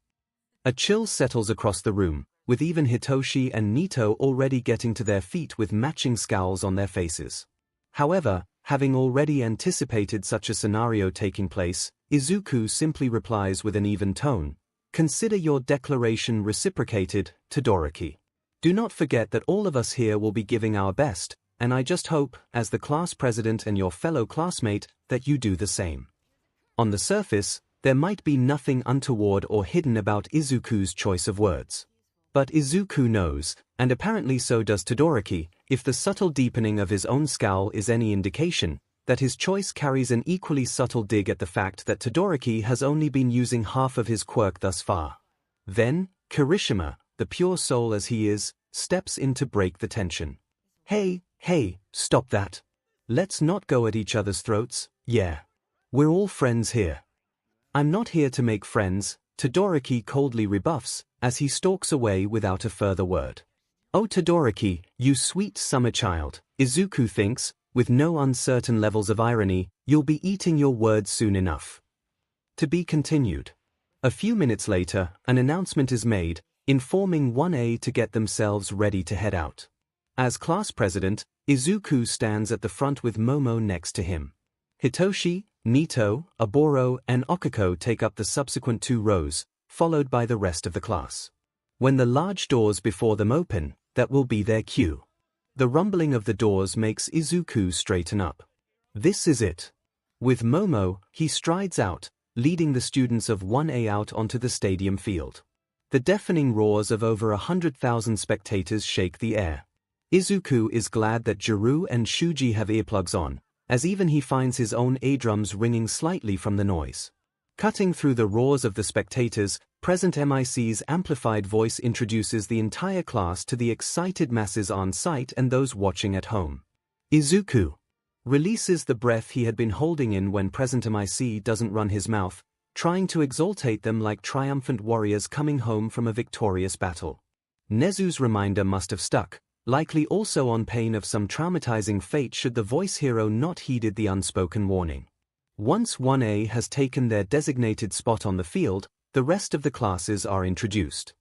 A chill settles across the room, with even Hitoshi and Nito already getting to their feet with matching scowls on their faces. However, having already anticipated such a scenario taking place, Izuku simply replies with an even tone, "Consider your declaration reciprocated, Todoroki. Do not forget that all of us here will be giving our best, and I just hope, as the class president and your fellow classmate, that you do the same." On the surface, there might be nothing untoward or hidden about Izuku's choice of words. But Izuku knows, and apparently so does Todoroki, if the subtle deepening of his own scowl is any indication, that his choice carries an equally subtle dig at the fact that Todoroki has only been using half of his quirk thus far. Then, Kirishima, the pure soul as he is, steps in to break the tension. Hey, stop that. Let's not go at each other's throats, yeah. We're all friends here. I'm not here to make friends, Todoroki coldly rebuffs, as he stalks away without a further word. Oh Todoroki, you sweet summer child, Izuku thinks, with no uncertain levels of irony, you'll be eating your words soon enough. To be continued. A few minutes later, an announcement is made, informing 1A to get themselves ready to head out. As class president, Izuku stands at the front with Momo next to him. Hitoshi, Nito, Oboro, and Okiko take up the subsequent 2 rows, followed by the rest of the class. When the large doors before them open, that will be their cue. The rumbling of the doors makes Izuku straighten up. This is it. With Momo, he strides out, leading the students of 1A out onto the stadium field. The deafening roars of over 100,000 spectators shake the air. Izuku is glad that Jiru and Shuji have earplugs on, as even he finds his own eardrums ringing slightly from the noise. Cutting through the roars of the spectators, Present MIC's amplified voice introduces the entire class to the excited masses on site and those watching at home. Izuku releases the breath he had been holding in when Present MIC doesn't run his mouth, trying to exaltate them like triumphant warriors coming home from a victorious battle. Nezu's reminder must have stuck, likely also on pain of some traumatizing fate should the voice hero not heeded the unspoken warning. Once 1A has taken their designated spot on the field, the rest of the classes are introduced.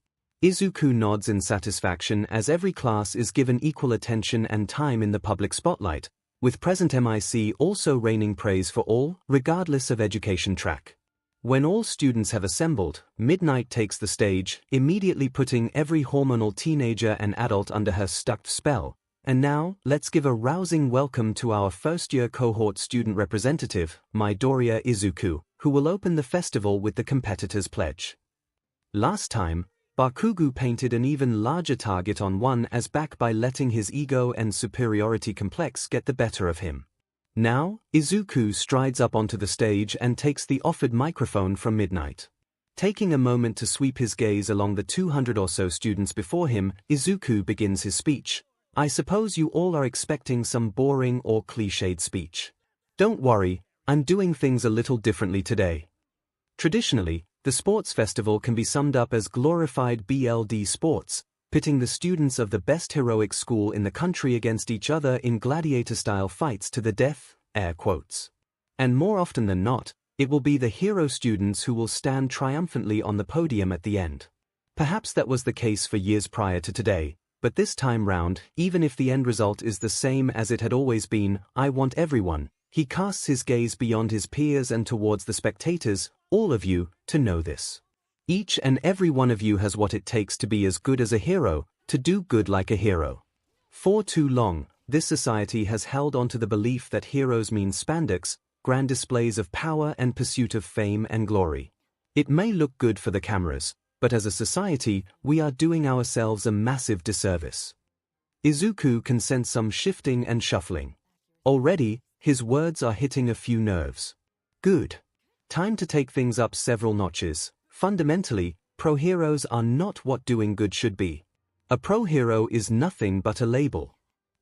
Izuku nods in satisfaction as every class is given equal attention and time in the public spotlight, with Present MIC also raining praise for all, regardless of education track. When all students have assembled, Midnight takes the stage, immediately putting every hormonal teenager and adult under her stuck spell. And now, let's give a rousing welcome to our first-year cohort student representative, Midoriya Izuku, who will open the festival with the competitor's pledge. Last time, Bakugo painted an even larger target on 1 as back by letting his ego and superiority complex get the better of him. Now, Izuku strides up onto the stage and takes the offered microphone from Midnight. Taking a moment to sweep his gaze along the 200 or so students before him, Izuku begins his speech. I suppose you all are expecting some boring or cliched speech. Don't worry, I'm doing things a little differently today. Traditionally, the sports festival can be summed up as glorified BLD sports, pitting the students of the best heroic school in the country against each other in gladiator-style fights to the death, air quotes. And more often than not, it will be the hero students who will stand triumphantly on the podium at the end. Perhaps that was the case for years prior to today. But this time round, even if the end result is the same as it had always been, I want everyone, he casts his gaze beyond his peers and towards the spectators, all of you, to know this. Each and every one of you has what it takes to be as good as a hero, to do good like a hero. For too long, this society has held on to the belief that heroes mean spandex, grand displays of power and pursuit of fame and glory. It may look good for the cameras, but as a society, we are doing ourselves a massive disservice. Izuku can sense some shifting and shuffling. Already, his words are hitting a few nerves. Good. Time to take things up several notches. Fundamentally, pro-heroes are not what doing good should be. A pro-hero is nothing but a label.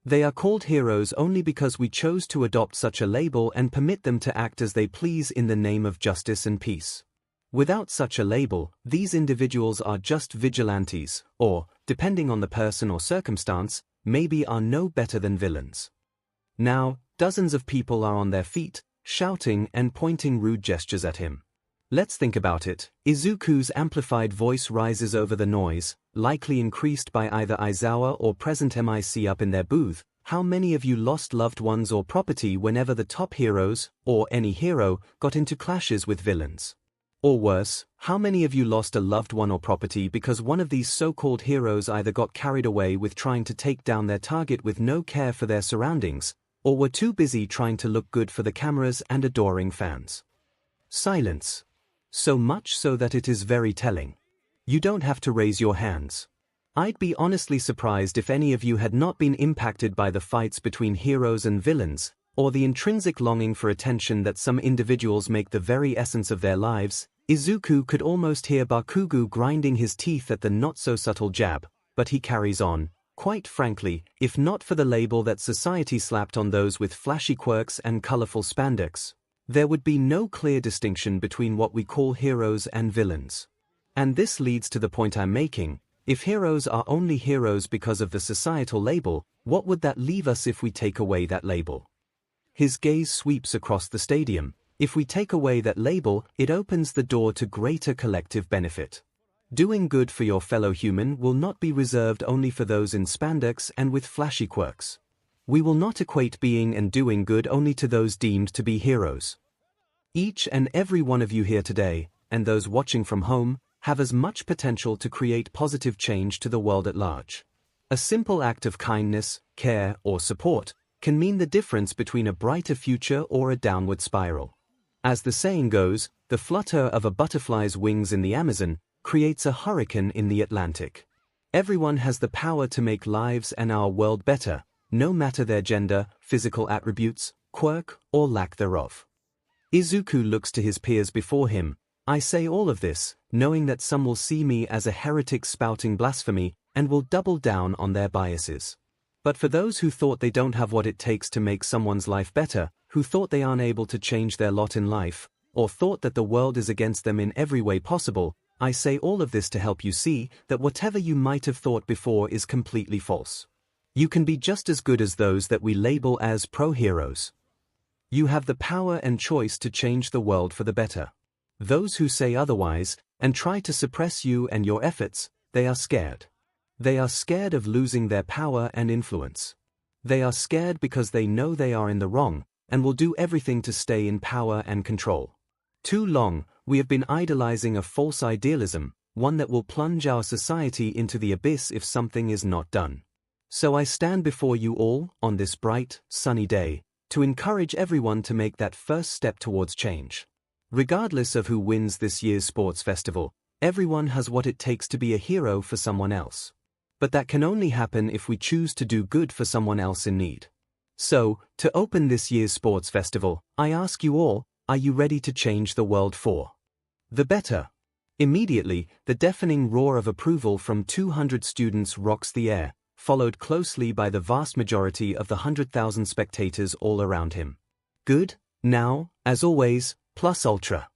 They are called heroes only because we chose to adopt such a label and permit them to act as they please in the name of justice and peace. Without such a label, these individuals are just vigilantes, or, depending on the person or circumstance, maybe are no better than villains. Now, dozens of people are on their feet, shouting and pointing rude gestures at him. Let's think about it. Izuku's amplified voice rises over the noise, likely increased by either Aizawa or Present MIC up in their booth. How many of you lost loved ones or property whenever the top heroes, or any hero, got into clashes with villains? Or worse, how many of you lost a loved one or property because one of these so-called heroes either got carried away with trying to take down their target with no care for their surroundings, or were too busy trying to look good for the cameras and adoring fans? Silence. So much so that it is very telling. You don't have to raise your hands. I'd be honestly surprised if any of you had not been impacted by the fights between heroes and villains, or the intrinsic longing for attention that some individuals make the very essence of their lives. Izuku could almost hear Bakugo grinding his teeth at the not-so-subtle jab, but he carries on. Quite frankly, if not for the label that society slapped on those with flashy quirks and colorful spandex, there would be no clear distinction between what we call heroes and villains. And this leads to the point I'm making. If heroes are only heroes because of the societal label, what would that leave us if we take away that label? His gaze sweeps across the stadium, If we take away that label, it opens the door to greater collective benefit. Doing good for your fellow human will not be reserved only for those in spandex and with flashy quirks. We will not equate being and doing good only to those deemed to be heroes. Each and every one of you here today, and those watching from home, have as much potential to create positive change to the world at large. A simple act of kindness, care, or support can mean the difference between a brighter future or a downward spiral. As the saying goes, the flutter of a butterfly's wings in the Amazon creates a hurricane in the Atlantic. Everyone has the power to make lives and our world better, no matter their gender, physical attributes, quirk, or lack thereof. Izuku looks to his peers before him. I say all of this, knowing that some will see me as a heretic spouting blasphemy and will double down on their biases. But for those who thought they don't have what it takes to make someone's life better, who thought they aren't able to change their lot in life, or thought that the world is against them in every way possible, I say all of this to help you see that whatever you might have thought before is completely false. You can be just as good as those that we label as pro-heroes. You have the power and choice to change the world for the better. Those who say otherwise, and try to suppress you and your efforts, they are scared. They are scared of losing their power and influence. They are scared because they know they are in the wrong, and will do everything to stay in power and control. Too long, we have been idolizing a false idealism, one that will plunge our society into the abyss if something is not done. So I stand before you all, on this bright, sunny day, to encourage everyone to make that first step towards change. Regardless of who wins this year's sports festival, everyone has what it takes to be a hero for someone else. But that can only happen if we choose to do good for someone else in need. So, to open this year's sports festival, I ask you all, are you ready to change the world for the better? Immediately, the deafening roar of approval from 200 students rocks the air, followed closely by the vast majority of the 100,000 spectators all around him. Good, now, as always, plus ultra.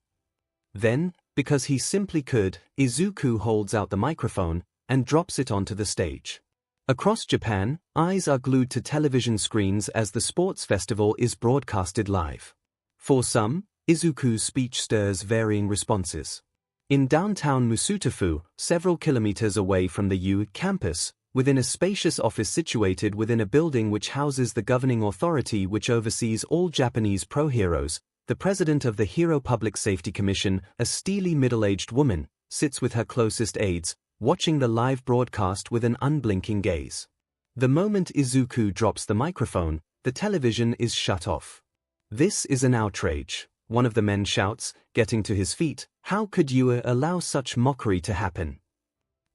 Then, because he simply could, Izuku holds out the microphone and drops it onto the stage. Across Japan, eyes are glued to television screens as the sports festival is broadcasted live. For some, Izuku's speech stirs varying responses. In downtown Musutafu, several kilometers away from the U campus, within a spacious office situated within a building which houses the governing authority which oversees all Japanese pro-heroes, the president of the Hero Public Safety Commission, a steely middle-aged woman, sits with her closest aides, watching the live broadcast with an unblinking gaze. The moment Izuku drops the microphone, the television is shut off. This is an outrage, one of the men shouts, getting to his feet. How could you allow such mockery to happen?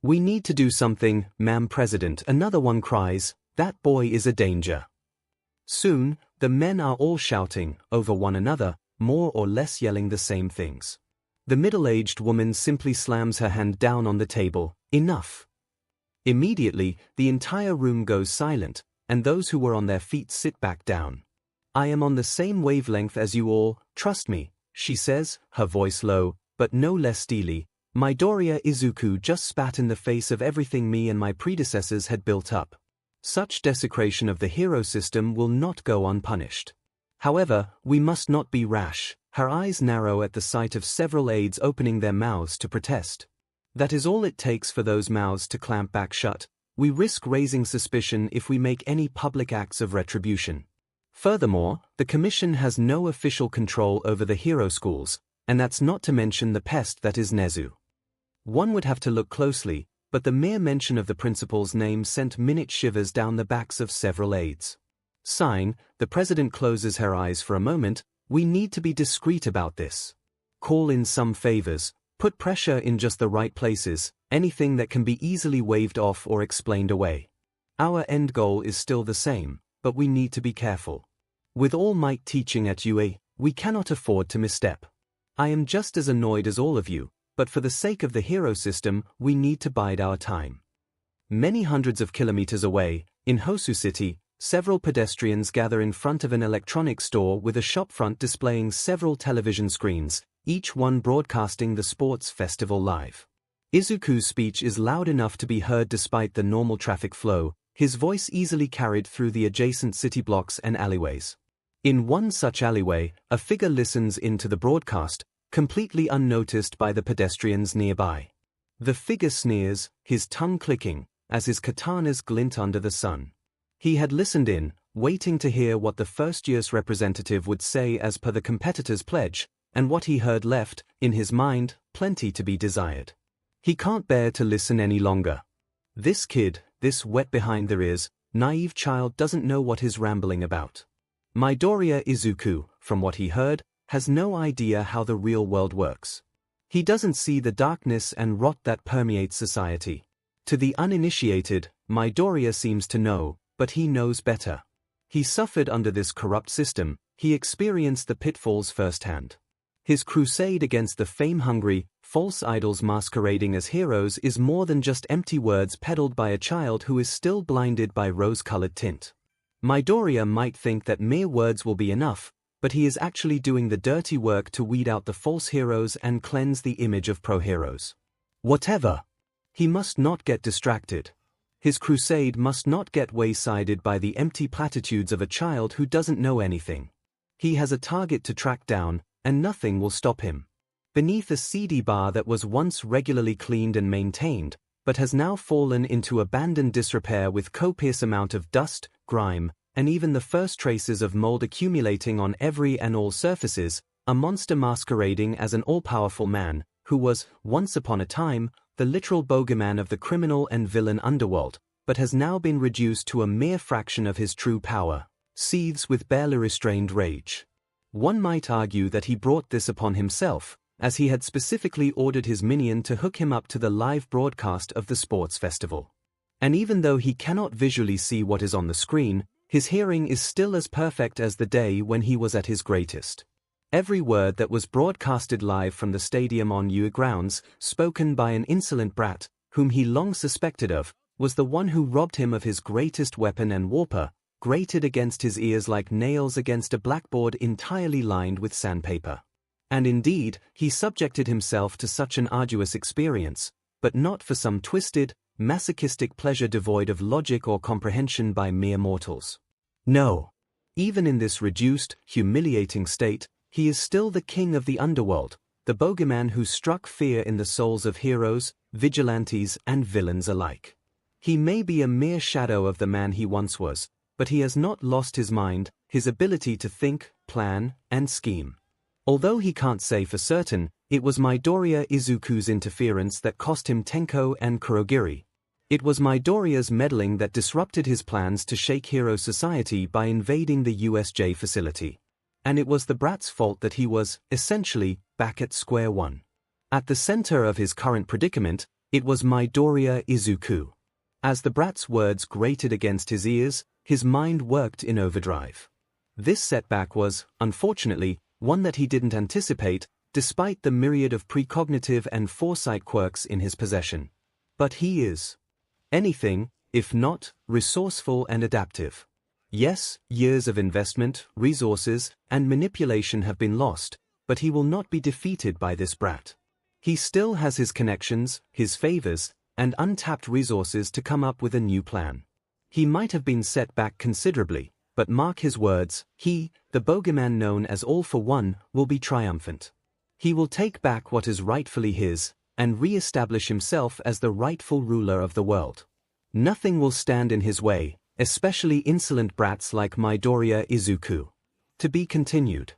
We need to do something, Ma'am President, another one cries. That boy is a danger. Soon, the men are all shouting over one another, more or less yelling the same things. The middle-aged woman simply slams her hand down on the table. Enough. Immediately, the entire room goes silent, and those who were on their feet sit back down. I am on the same wavelength as you all, trust me, she says, her voice low, but no less steely. Midoriya Izuku just spat in the face of everything me and my predecessors had built up. Such desecration of the hero system will not go unpunished. However, we must not be rash. Her eyes narrow at the sight of several aides opening their mouths to protest. That is all it takes for those mouths to clamp back shut. We risk raising suspicion if we make any public acts of retribution. Furthermore, the Commission has no official control over the hero schools, and that's not to mention the pest that is Nezu. One would have to look closely, but the mere mention of the principal's name sent minute shivers down the backs of several aides. Sighing, the president closes her eyes for a moment. We need to be discreet about this. Call in some favors, put pressure in just the right places, anything that can be easily waved off or explained away. Our end goal is still the same, but we need to be careful. With All Might teaching at UA, we cannot afford to misstep. I am just as annoyed as all of you, but for the sake of the hero system, we need to bide our time. Many hundreds of kilometers away, in Hosu City, several pedestrians gather in front of an electronics store with a shopfront displaying several television screens, each one broadcasting the sports festival live. Izuku's speech is loud enough to be heard despite the normal traffic flow, his voice easily carried through the adjacent city blocks and alleyways. In one such alleyway, a figure listens in to the broadcast, completely unnoticed by the pedestrians nearby. The figure sneers, his tongue clicking, as his katanas glint under the sun. He had listened in, waiting to hear what the first-year's representative would say as per the competitor's pledge, and what he heard left, in his mind, plenty to be desired. He can't bear to listen any longer. This kid, this wet behind their ears, naive child doesn't know what he's rambling about. Midoriya Izuku, from what he heard, has no idea how the real world works. He doesn't see the darkness and rot that permeates society. To the uninitiated, Midoriya seems to know, but he knows better. He suffered under this corrupt system, he experienced the pitfalls firsthand. His crusade against the fame-hungry, false idols masquerading as heroes is more than just empty words peddled by a child who is still blinded by rose-colored tint. Midoriya might think that mere words will be enough, but he is actually doing the dirty work to weed out the false heroes and cleanse the image of pro-heroes. Whatever. He must not get distracted. His crusade must not get waysided by the empty platitudes of a child who doesn't know anything. He has a target to track down, and nothing will stop him. Beneath a seedy bar that was once regularly cleaned and maintained, but has now fallen into abandoned disrepair with copious amount of dust, grime, and even the first traces of mold accumulating on every and all surfaces, a monster masquerading as an all-powerful man, who was, once upon a time, the literal bogeyman of the criminal and villain underworld, but has now been reduced to a mere fraction of his true power, seethes with barely restrained rage. One might argue that he brought this upon himself, as he had specifically ordered his minion to hook him up to the live broadcast of the sports festival. And even though he cannot visually see what is on the screen, his hearing is still as perfect as the day when he was at his greatest. Every word that was broadcasted live from the stadium on UE grounds, spoken by an insolent brat, whom he long suspected of, was the one who robbed him of his greatest weapon and warper, grated against his ears like nails against a blackboard entirely lined with sandpaper. And indeed, he subjected himself to such an arduous experience, but not for some twisted, masochistic pleasure devoid of logic or comprehension by mere mortals. No. Even in this reduced, humiliating state, he is still the king of the underworld, the bogeyman who struck fear in the souls of heroes, vigilantes, and villains alike. He may be a mere shadow of the man he once was, but he has not lost his mind, his ability to think, plan, and scheme. Although he can't say for certain, it was Midoriya Izuku's interference that cost him Tenko and Kurogiri. It was Midoriya's meddling that disrupted his plans to shake hero society by invading the USJ facility. And it was the brat's fault that he was, essentially, back at square one. At the center of his current predicament, it was Midoriya Izuku. As the brat's words grated against his ears, his mind worked in overdrive. This setback was, unfortunately, one that he didn't anticipate, despite the myriad of precognitive and foresight quirks in his possession. But he is anything, if not, resourceful and adaptive. Yes, years of investment, resources, and manipulation have been lost, but he will not be defeated by this brat. He still has his connections, his favors, and untapped resources to come up with a new plan. He might have been set back considerably, but mark his words, he, the bogeyman known as All for One, will be triumphant. He will take back what is rightfully his, and re-establish himself as the rightful ruler of the world. Nothing will stand in his way, especially insolent brats like Midoriya Izuku. To be continued.